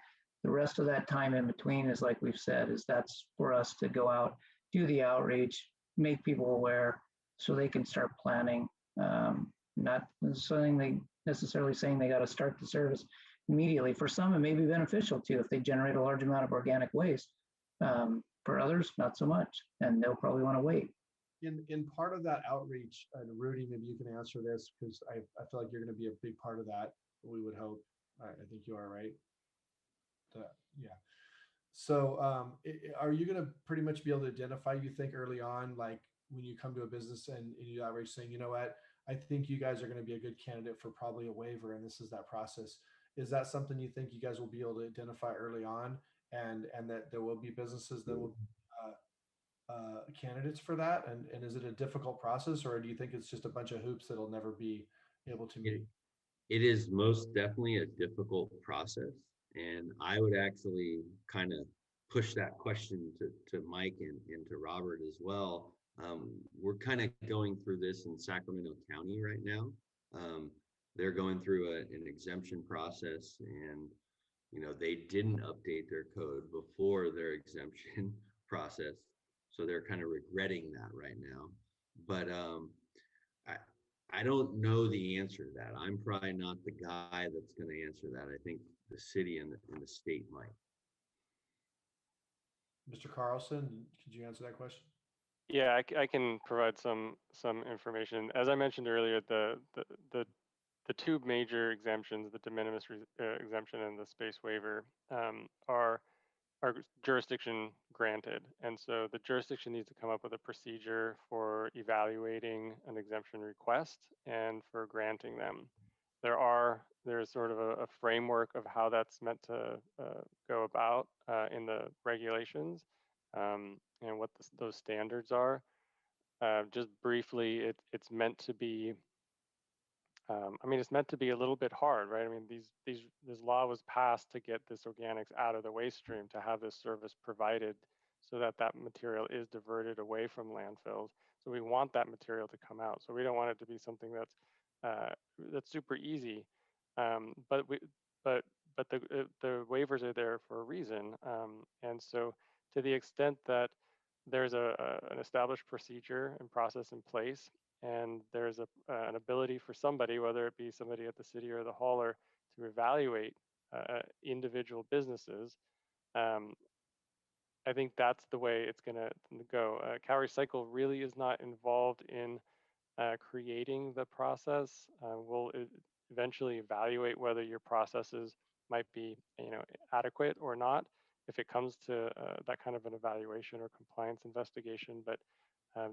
The rest of that time in between is, like we've said, that's for us to go out, do the outreach, make people aware so they can start planning. Not necessarily saying they got to start the service immediately. For some, it may be beneficial too if they generate a large amount of organic waste. For others, not so much, and they'll probably want to wait. In part of that outreach, and Rudy, maybe you can answer this, because I feel like you're going to be a big part of that. We would hope. I think you are, right? Yeah. So are you going to pretty much be able to identify, you think, early on, like when you come to a business and you outreach saying, you know what, I think you guys are going to be a good candidate for probably a waiver, and this is that process. Is that something you think you guys will be able to identify early on, and that there will be businesses that will candidates for that? And is it a difficult process, or do you think it's just a bunch of hoops that'll never be able to meet? It is most definitely a difficult process. And I would actually kind of push that question to Mike and to Robert as well. We're kind of going through this in Sacramento County right now. They're going through an exemption process, and they didn't update their code before their exemption process, so they're kind of regretting that right now. But I don't know the answer to that. I'm probably not the guy that's going to answer that. I think the city and the state might. Mr. Carlson, could you answer that question? Yeah, I can provide some information. As I mentioned earlier, the two major exemptions, the de minimis exemption and the space waiver, are jurisdiction granted. And so the jurisdiction needs to come up with a procedure for evaluating an exemption request and for granting them. There's sort of a framework of how that's meant to go about in the regulations, and what those standards are. Just briefly, it's meant to be, I mean, it's meant to be a little bit hard, right? I mean, this law was passed to get this organics out of the waste stream, to have this service provided so that that material is diverted away from landfills. So we want that material to come out. So we don't want it to be something that's super easy. But the waivers are there for a reason. And so to the extent that there's an established procedure and process in place, and there's an ability for somebody, whether it be somebody at the city or the hauler, to evaluate individual businesses, I think that's the way it's going to go. Cal Recycle really is not involved in creating the process. We'll eventually evaluate whether your processes might be, adequate or not, if it comes to that kind of an evaluation or compliance investigation. But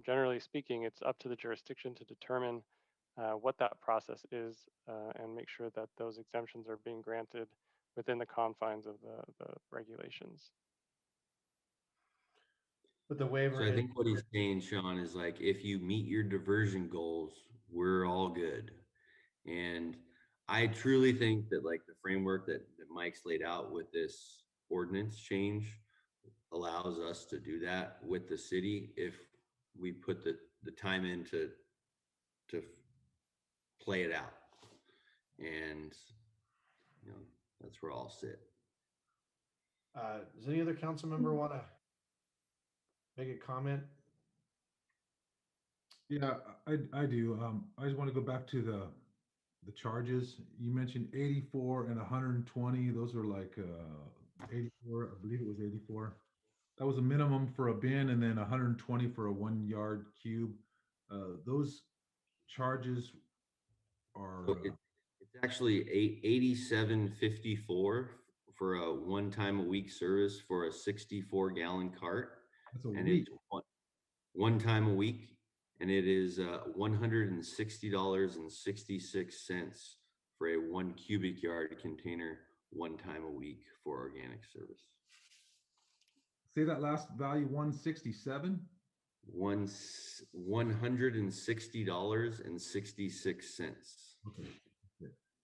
generally speaking, it's up to the jurisdiction to determine what that process is, and make sure that those exemptions are being granted within the confines of the regulations. But the waiver. So I think what he's saying, Sean, is like, if you meet your diversion goals, we're all good. And I truly think that like the framework that Mike's laid out with this ordinance change allows us to do that with the city if we put the time in to play it out. And that's where I'll sit. Does any other council member want to make a comment? Yeah, I do. I just want to go back to the charges. You mentioned 84 and 120. Those are like 84, I believe it was 84. That was a minimum for a bin, and then 120 for a 1 yard cube. Those charges are It's actually $87.54 for a 1 time a week service for a 64 gallon cart. That's a and week. It's one time a week, and it is $160.66 for a 1 cubic yard container 1 time a week for organic service. Say that last value, 167? $160.66. Okay.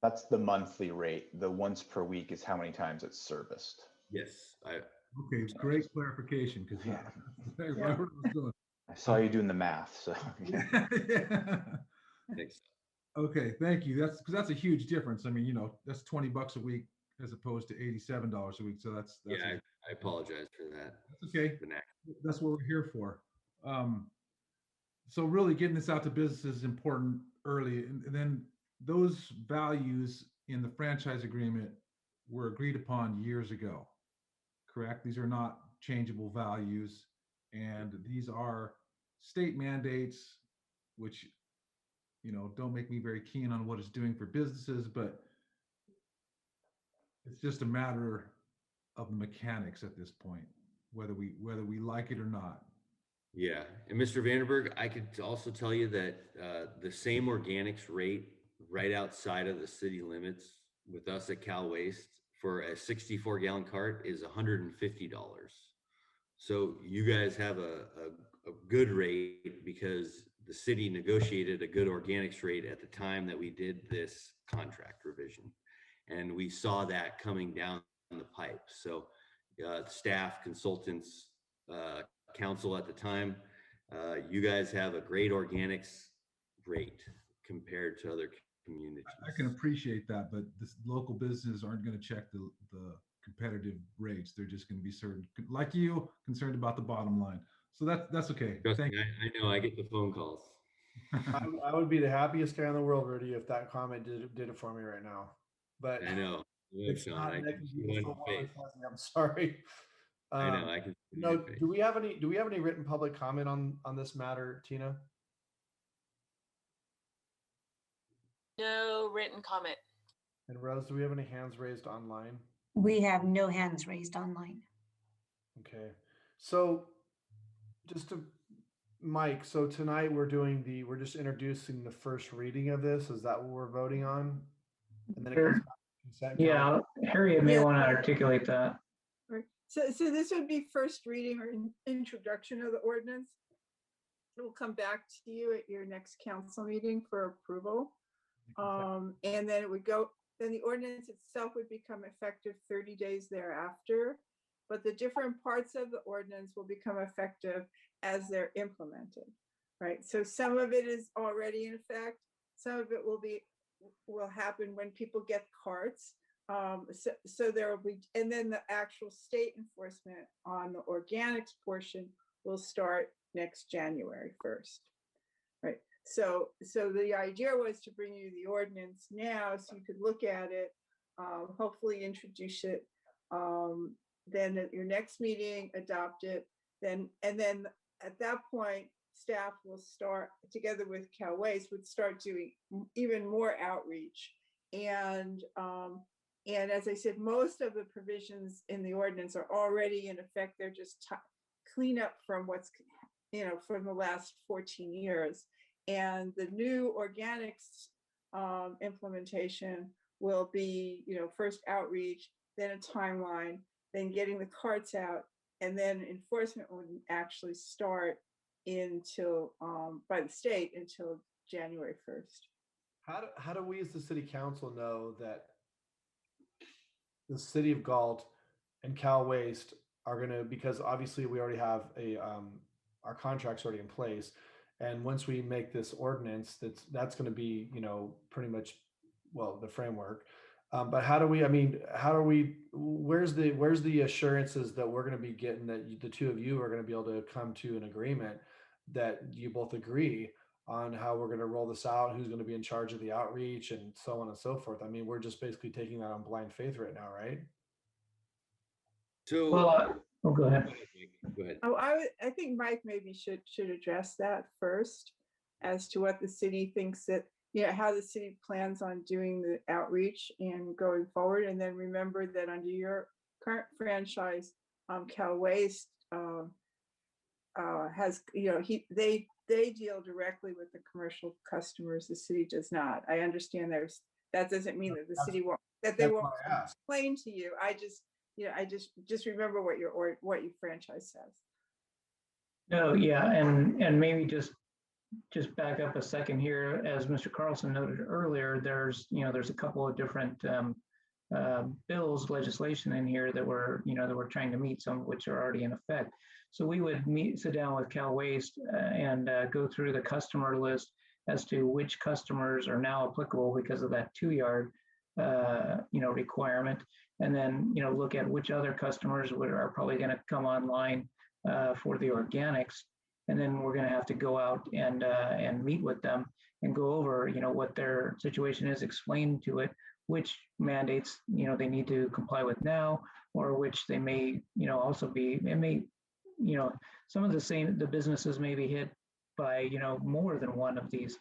That's the monthly rate. The once per week is how many times it's serviced. Yes. Okay, great clarification, because Yeah. I I saw you doing the math, so. Thanks. Okay, thank you. That's because that's a huge difference. I mean, that's $20 a week as opposed to $87 a week. So that's Yeah, I apologize for that. That's okay. That's what we're here for. So really getting this out to businesses is important early, and then those values in the franchise agreement were agreed upon years ago, correct? These are not changeable values, and these are state mandates, which don't make me very keen on what it's doing for businesses, but it's just a matter of the mechanics at this point, whether we like it or not. Yeah, and Mr. Vandenberg, I could also tell you that the same organics rate right outside of the city limits with us at Cal Waste for a 64 gallon cart is $150. So you guys have a good rate because the city negotiated a good organics rate at the time that we did this contract revision. And we saw that coming down the pipe. So staff, consultants, council at the time, you guys have a great organics rate compared to other communities. I can appreciate that, but the local businesses aren't going to check the competitive rates. They're just going to be certain, like you, concerned about the bottom line. So that's okay. Trust me, I know, I get the phone calls. I would be the happiest guy in the world, Rudy, if that comment did it for me right now. But I know. it's Sean, not I can making see people it on feel your warm and face. fuzzy. I'm sorry. I know. I can see it on No, your face. do we have any written public comment on this matter, Tina? No written comment. And Rose, do we have any hands raised online? We have no hands raised online. Okay. So just to Mike, so tonight we're just introducing the first reading of this. Is that what we're voting on? And then it goes back to consent calendar. Yeah, Harriet may Yeah. want to articulate that. Right. So this would be first reading or introduction of the ordinance. It will come back to you at your next council meeting for approval. And then it would go, then the ordinance itself would become effective 30 days thereafter. But the different parts of the ordinance will become effective as they're implemented, right? So some of it is already in effect. Some of it will happen when people get carts. So there will be, and then the actual state enforcement on the organics portion will start next January 1st, right? So the idea was to bring you the ordinance now so you could look at it, hopefully introduce it, then at your next meeting, adopt it, and then at that point, staff will start together with Cal Waste would start doing even more outreach. And as I said, most of the provisions in the ordinance are already in effect. They're just clean up from what's, from the last 14 years. And the new organics implementation will be, first outreach, then a timeline, then getting the carts out, and then enforcement wouldn't actually start until by the state until January 1st. How do we as the city council know that the city of Galt and Cal Waste are going to, because obviously we already have our contracts already in place, and once we make this ordinance, that's going to be, pretty much, well, the framework. But where's the assurances that we're going to be getting, that the two of you are going to be able to come to an agreement that you both agree on how we're going to roll this out, who's going to be in charge of the outreach, and so on and so forth? I mean, we're just basically taking that on blind faith right now, right? So, Go ahead. Go ahead. I think Mike maybe should address that first, as to what the city thinks that, how the city plans on doing the outreach and going forward. And then remember that under your current franchise, Cal Waste has, they deal directly with the commercial customers. The city does not. I understand that doesn't mean that the city won't, that they won't complain to you. I just remember what your franchise says. No, yeah, and maybe just back up a second here. As Mr. Carlson noted earlier, there's a couple of different bills, legislation in here that we're trying to meet, some of which are already in effect. So we would sit down with Cal Waste and go through the customer list as to which customers are now applicable because of that 2-yard requirement, and then look at which other customers are probably going to come online for the organics. And then we're going to have to go out and meet with them and go over, what their situation is, explain to it which mandates, they need to comply with now, or which they may, also be, it may, some of the businesses may be hit by, more than one of these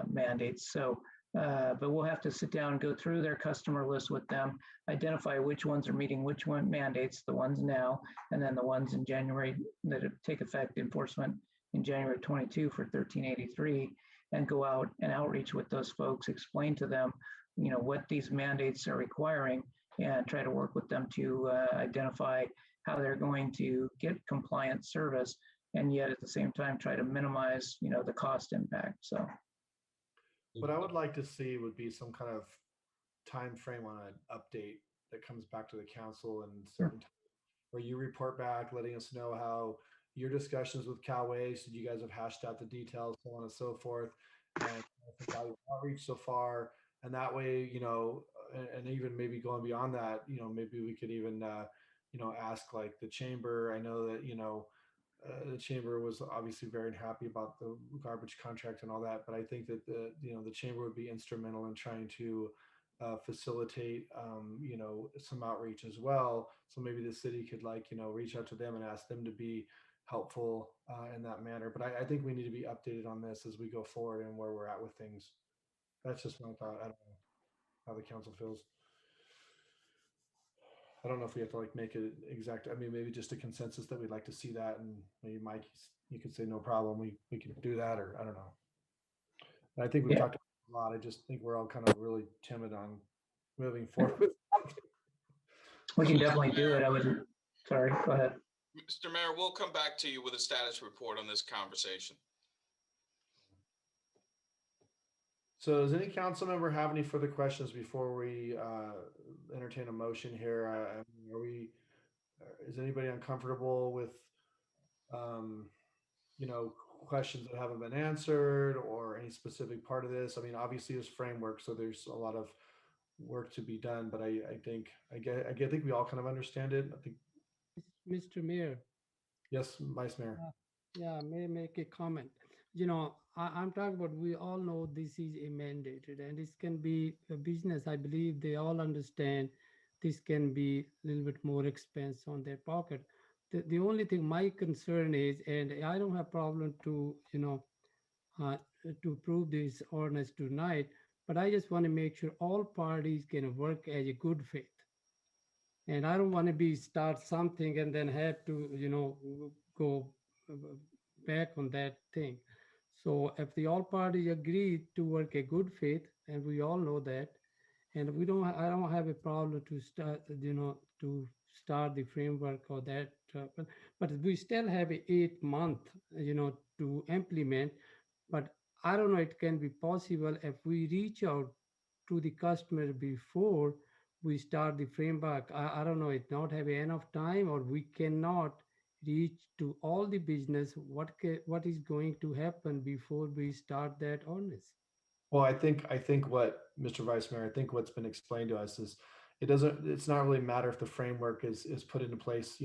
mandates. So, but we'll have to sit down and go through their customer list with them, identify which ones are meeting which one mandates, the ones now, and then the ones in January that take effect enforcement in January 22 for 1383, and go out and outreach with those folks, explain to them, what these mandates are requiring, and try to work with them to identify how they're going to get compliant service, and yet at the same time try to minimize, the cost impact. So. What I would like to see would be some kind of time frame on an update that comes back to the council and certain time, where you report back, letting us know how your discussions with Cal Waste, you guys have hashed out the details, so on and so forth, and how you've outreach so far. And that way, and even maybe going beyond that, maybe we could even, ask like the chamber. I know that, the chamber was obviously very happy about the garbage contract and all that, but I think that the chamber would be instrumental in trying to facilitate, some outreach as well. So maybe the city could reach out to them and ask them to be helpful in that manner. But I think we need to be updated on this as we go forward and where we're at with things. That's just my thought. I don't know how the council feels. I don't know if we have to make it exact. I mean, maybe just a consensus that we'd like to see that, and maybe Mike, you could say no problem. We can do that, or I don't know. And I think we've talked about a lot. I just think we're all kind of really timid on moving forward with something. We can definitely do it. Sorry, go ahead. Mr. Mayor, we'll come back to you with a status report on this conversation. So does any council member have any further questions before we entertain a motion here? Is anybody uncomfortable with, questions that haven't been answered or any specific part of this? I mean, obviously there's framework, so there's a lot of work to be done, but I think we all kind of understand it. I think. Mr. Mayor. Yes, Vice Mayor. Yeah, may I make a comment? I'm talking about, we all know this is a mandated and this can be a business. I believe they all understand this can be a little bit more expense on their pocket. The only thing my concern is, and I don't have problem to, to approve this ordinance tonight, but I just want to make sure all parties can work as a good faith. And I don't want to start something and then have to, go back on that thing. So if the all parties agree to work a good faith, and we all know that, and I don't have a problem to start, to start the framework or that, but we still have 8 month, to implement. But I don't know, it can be possible if we reach out to the customer before we start the framework. I don't know, it not have enough time, or we cannot reach to all the business. What is going to happen before we start that ordinance? Well, I think what, Mr. Vice Mayor, I think what's been explained to us is it's not really matter if the framework is put into place,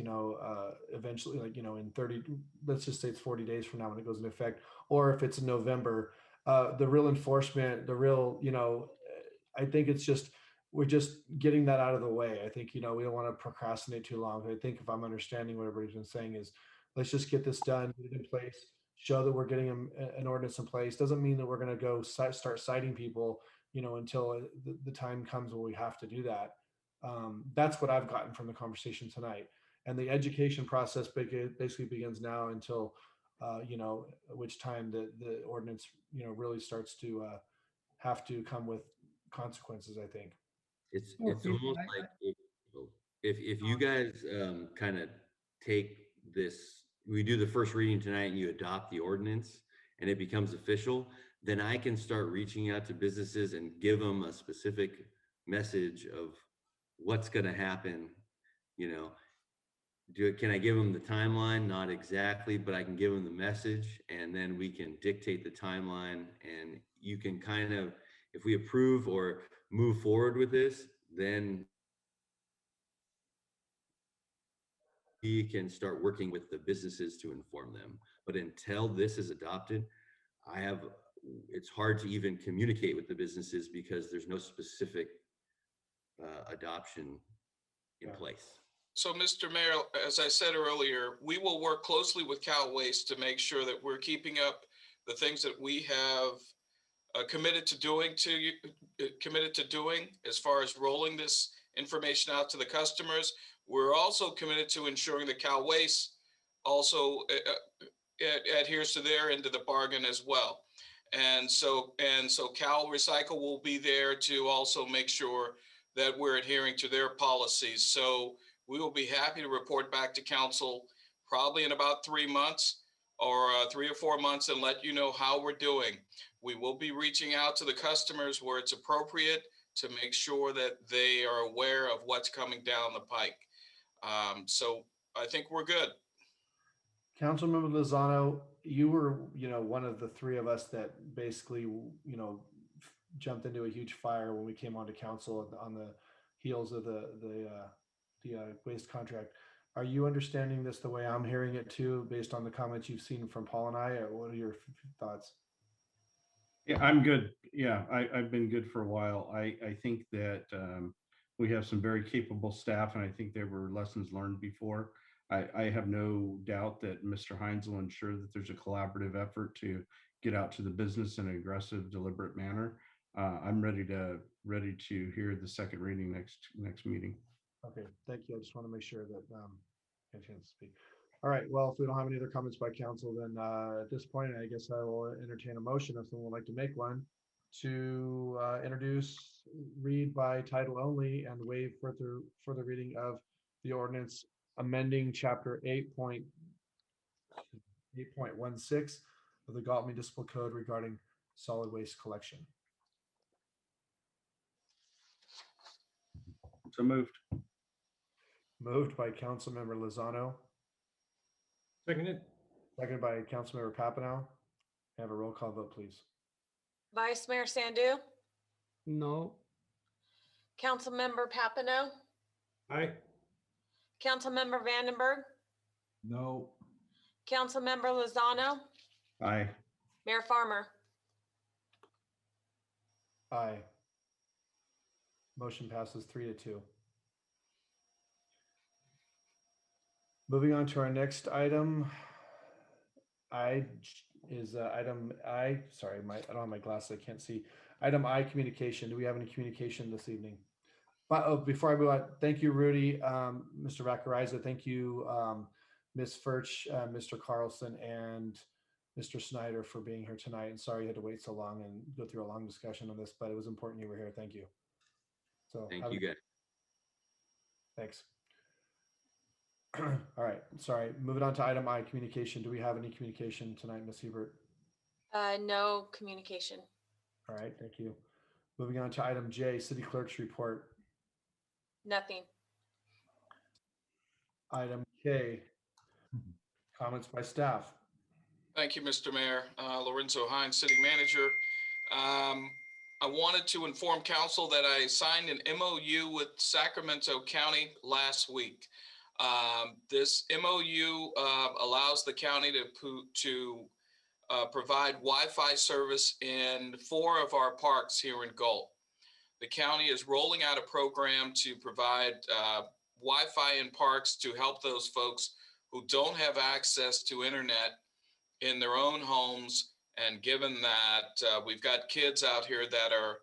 eventually, in 30, let's just say it's 40 days from now when it goes into effect, or if it's in November. The real enforcement, I think we're just getting that out of the way. I think, we don't want to procrastinate too long. I think if I'm understanding what everybody's been saying is, let's just get this done, get it in place, show that we're getting an ordinance in place. Doesn't mean that we're going to go start citing people, until the time comes when we have to do that. That's what I've gotten from the conversation tonight. And the education process basically begins now until, which time the ordinance, really starts to have to come with consequences, I think. It's almost like if you guys kind of take this, we do the first reading tonight and you adopt the ordinance and it becomes official, then I can start reaching out to businesses and give them a specific message of what's going to happen. Can I give them the timeline? Not exactly, but I can give them the message, and then we can dictate the timeline, and you can kind of, if we approve or move forward with this, then we can start working with the businesses to inform them. But until this is adopted, it's hard to even communicate with the businesses because there's no specific adoption in place. So, Mr. Mayor, as I said earlier, we will work closely with Cal Waste to make sure that we're keeping up the things that we have committed to doing as far as rolling this information out to the customers. We're also committed to ensuring that Cal Waste also adheres to their end of the bargain as well. And so Cal Recycle will be there to also make sure that we're adhering to their policies. So we will be happy to report back to council probably in about 3 months or 3 or 4 months and let you know how we're doing. We will be reaching out to the customers where it's appropriate to make sure that they are aware of what's coming down the pike. So I think we're good. Councilmember Lozano, you were, one of the three of us that basically, jumped into a huge fire when we came onto council on the heels of the waste contract. Are you understanding this the way I'm hearing it too, based on the comments you've seen from Paul and I? Or what are your thoughts? Yeah, I'm good. Yeah, I've been good for a while. I think that we have some very capable staff, and I think there were lessons learned before. I have no doubt that Mr. Hines will ensure that there's a collaborative effort to get out to the business in an aggressive, deliberate manner. I'm ready to hear the second reading next meeting. Okay, thank you. I just want to make sure that I have a chance to speak. All right, well, if we don't have any other comments by council, then at this point, I guess I will entertain a motion if someone would like to make one to introduce, read by title only, and waive further reading of the ordinance amending chapter 8.16 of the Galt Municipal Code regarding solid waste collection. So moved. Moved by Councilmember Lozano. Seconded. Seconded by Councilmember Papineau. Have a roll call vote, please. Vice Mayor Sandu, No. Councilmember Papineau, Aye. Councilmember Vandenberg, No. Councilmember Lozano, Aye. Mayor Farmer. Aye. Motion passes 3-2. Moving on to our next item. Item I. Sorry, I don't have my glasses. I can't see. Item I, communication. Do we have any communication this evening? But before I move on, thank you, Rudy, Mr. Vakariza. Thank you, Ms. Furch, Mr. Carlson, and Mr. Snyder for being here tonight. And sorry you had to wait so long and go through a long discussion on this, but it was important you were here. Thank you. So Thank you, guys. Thanks. All right. Sorry. Moving on to item I, communication. Do we have any communication tonight, Ms. Hebert? No communication. All right. Thank you. Moving on to item J, city clerk's report. Nothing. Item K, comments by staff. Thank you, Mr. Mayor. Lorenzo Hines, City Manager. I wanted to inform council that I signed an MOU with Sacramento County last week. This MOU allows the county to provide Wi-Fi service in 4 of our parks here in Galt. The county is rolling out a program to provide Wi-Fi in parks to help those folks who don't have access to internet in their own homes. And given that we've got kids out here that are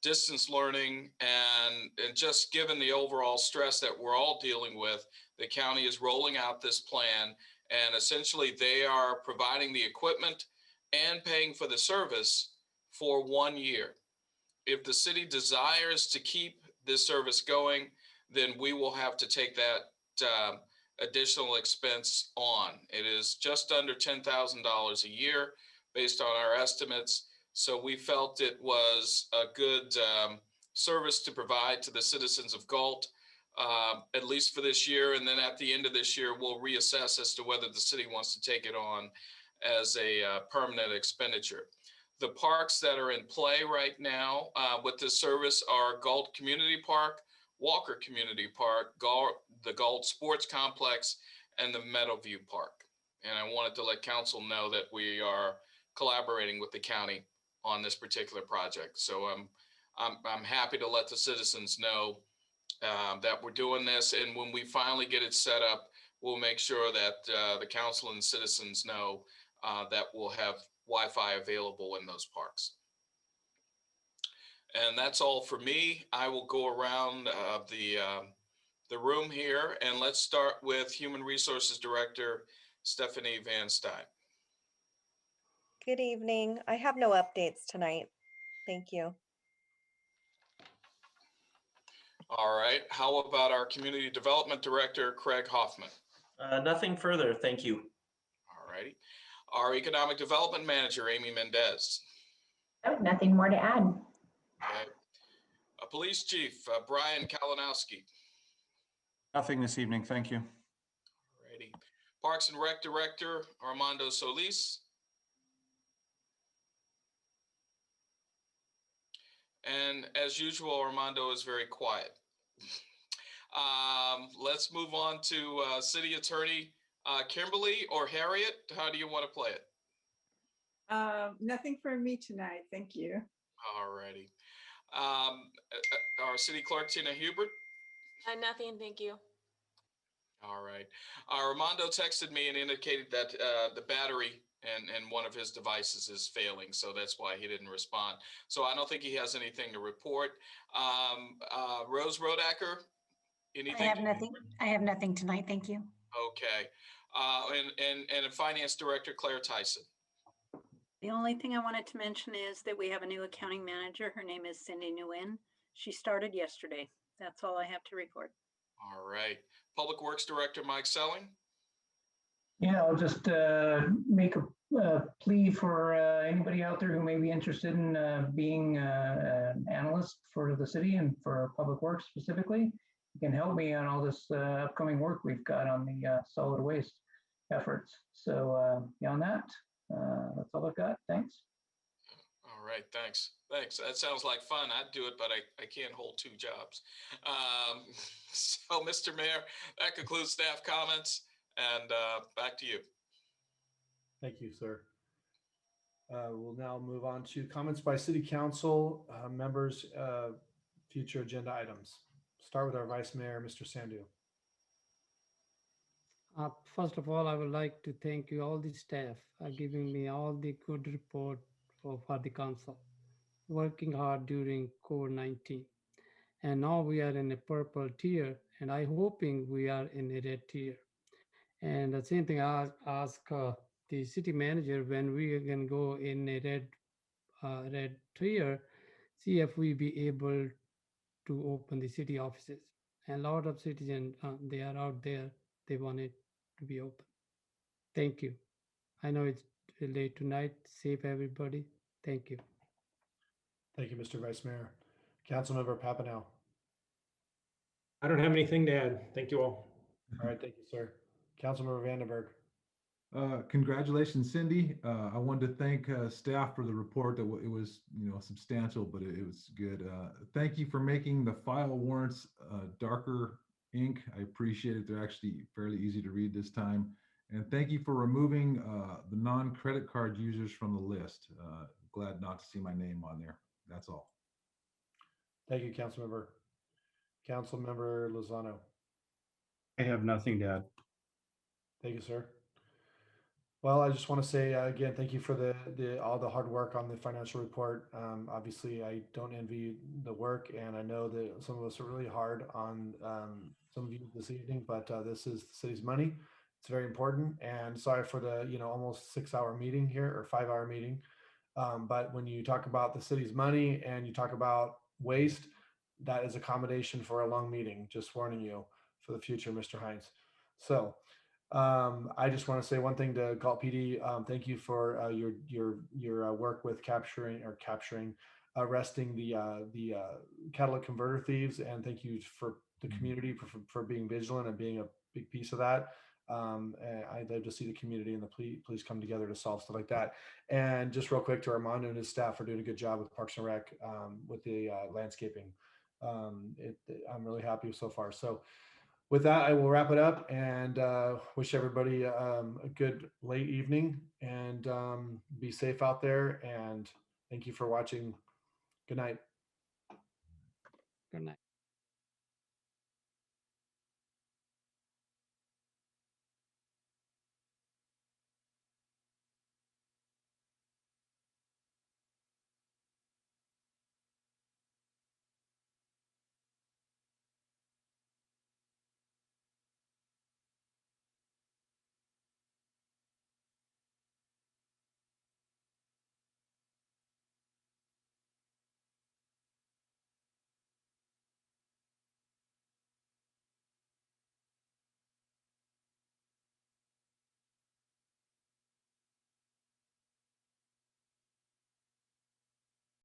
distance learning and just given the overall stress that we're all dealing with, the county is rolling out this plan, and essentially they are providing the equipment and paying for the service for 1 year. If the city desires to keep this service going, then we will have to take that additional expense on. It is just under $10,000 a year based on our estimates. So we felt it was a good service to provide to the citizens of Galt, at least for this year. And then at the end of this year, we'll reassess as to whether the city wants to take it on as a permanent expenditure. The parks that are in play right now with this service are Galt Community Park, Walker Community Park, the Galt Sports Complex, and the Meadowview Park. And I wanted to let council know that we are collaborating with the county on this particular project. So I'm happy to let the citizens know that we're doing this. And when we finally get it set up, we'll make sure that the council and citizens know that we'll have Wi-Fi available in those parks. And that's all for me. I will go around the room here, and let's start with Human Resources Director Stephanie Van Stein. Good evening. I have no updates tonight. Thank you. All right. How about our Community Development Director, Craig Hoffman? Nothing further. Thank you. All righty. Our Economic Development Manager, Amy Mendez. Oh, nothing more to add. Okay. Police Chief, Brian Kalinowski. Nothing this evening. Thank you. All righty. Parks and Rec Director, Armando Solis. And as usual, Armando is very quiet. Let's move on to City Attorney Kimberly or Harriet. How do you want to play it? Nothing for me tonight. Thank you. All righty. Our City Clerk, Tina Hubert. Nothing, thank you. All right. Armando texted me and indicated that the battery and one of his devices is failing, so that's why he didn't respond. So I don't think he has anything to report. Rose Rodacker, anything? I have nothing. I have nothing tonight. Thank you. Okay. And Finance Director Claire Tyson. The only thing I wanted to mention is that we have a new accounting manager. Her name is Cindy Nguyen. She started yesterday. That's all I have to report. All right. Public Works Director Mike Selling. Yeah, I'll just make a plea for anybody out there who may be interested in being an analyst for the city and for Public Works specifically. You can help me on all this upcoming work we've got on the solid waste efforts. So beyond that, that's all I've got. Thanks. All right, thanks. Thanks. That sounds like fun. I'd do it, but I can't hold two jobs. So, Mr. Mayor, that concludes staff comments, and back to you. Thank you, sir. We'll now move on to comments by City Council members, future agenda items. Start with our Vice Mayor, Mr. Sandhu. First of all, I would like to thank you, all the staff, giving me all the good report for the council, working hard during COVID-19. And now we are in a purple tier, and I'm hoping we are in a red tier. And the same thing, I ask the city manager when we can go in a red tier, see if we be able to open the city offices. And a lot of citizens, they are out there, they want it to be open. Thank you. I know it's late tonight. Safe everybody. Thank you. Thank you, Mr. Vice Mayor. Councilmember Papineau. I don't have anything to add. Thank you all. All right, thank you, sir. Councilmember Vandenberg. Congratulations, Cindy. I wanted to thank staff for the report. That it was, substantial, but it was good. Thank you for making the file warrants darker ink. I appreciate it. They're actually fairly easy to read this time. And thank you for removing the non-credit card users from the list. Glad not to see my name on there. That's all. Thank you, Councilmember. Councilmember Lozano. I have nothing to add. Thank you, sir. Well, I just want to say again, thank you for all the hard work on the financial report. Obviously, I don't envy the work, and I know that some of us are really hard on some of you this evening, but this is the city's money. It's very important. And sorry for the almost 6-hour meeting here, or 5-hour meeting. But when you talk about the city's money and you talk about waste, that is accommodation for a long meeting. Just warning you for the future, Mr. Hines. So. I just want to say one thing to Galt PD. Thank you for your work with arresting the catalytic converter thieves, and thank you for the community for being vigilant and being a big piece of that. And I'd love to see the community and the police come together to solve stuff like that. And just real quick to Armando and his staff for doing a good job with Parks and Rec with the landscaping. I'm really happy so far. So. With that, I will wrap it up and wish everybody a good late evening, and be safe out there. And thank you for watching. Good night. Good night.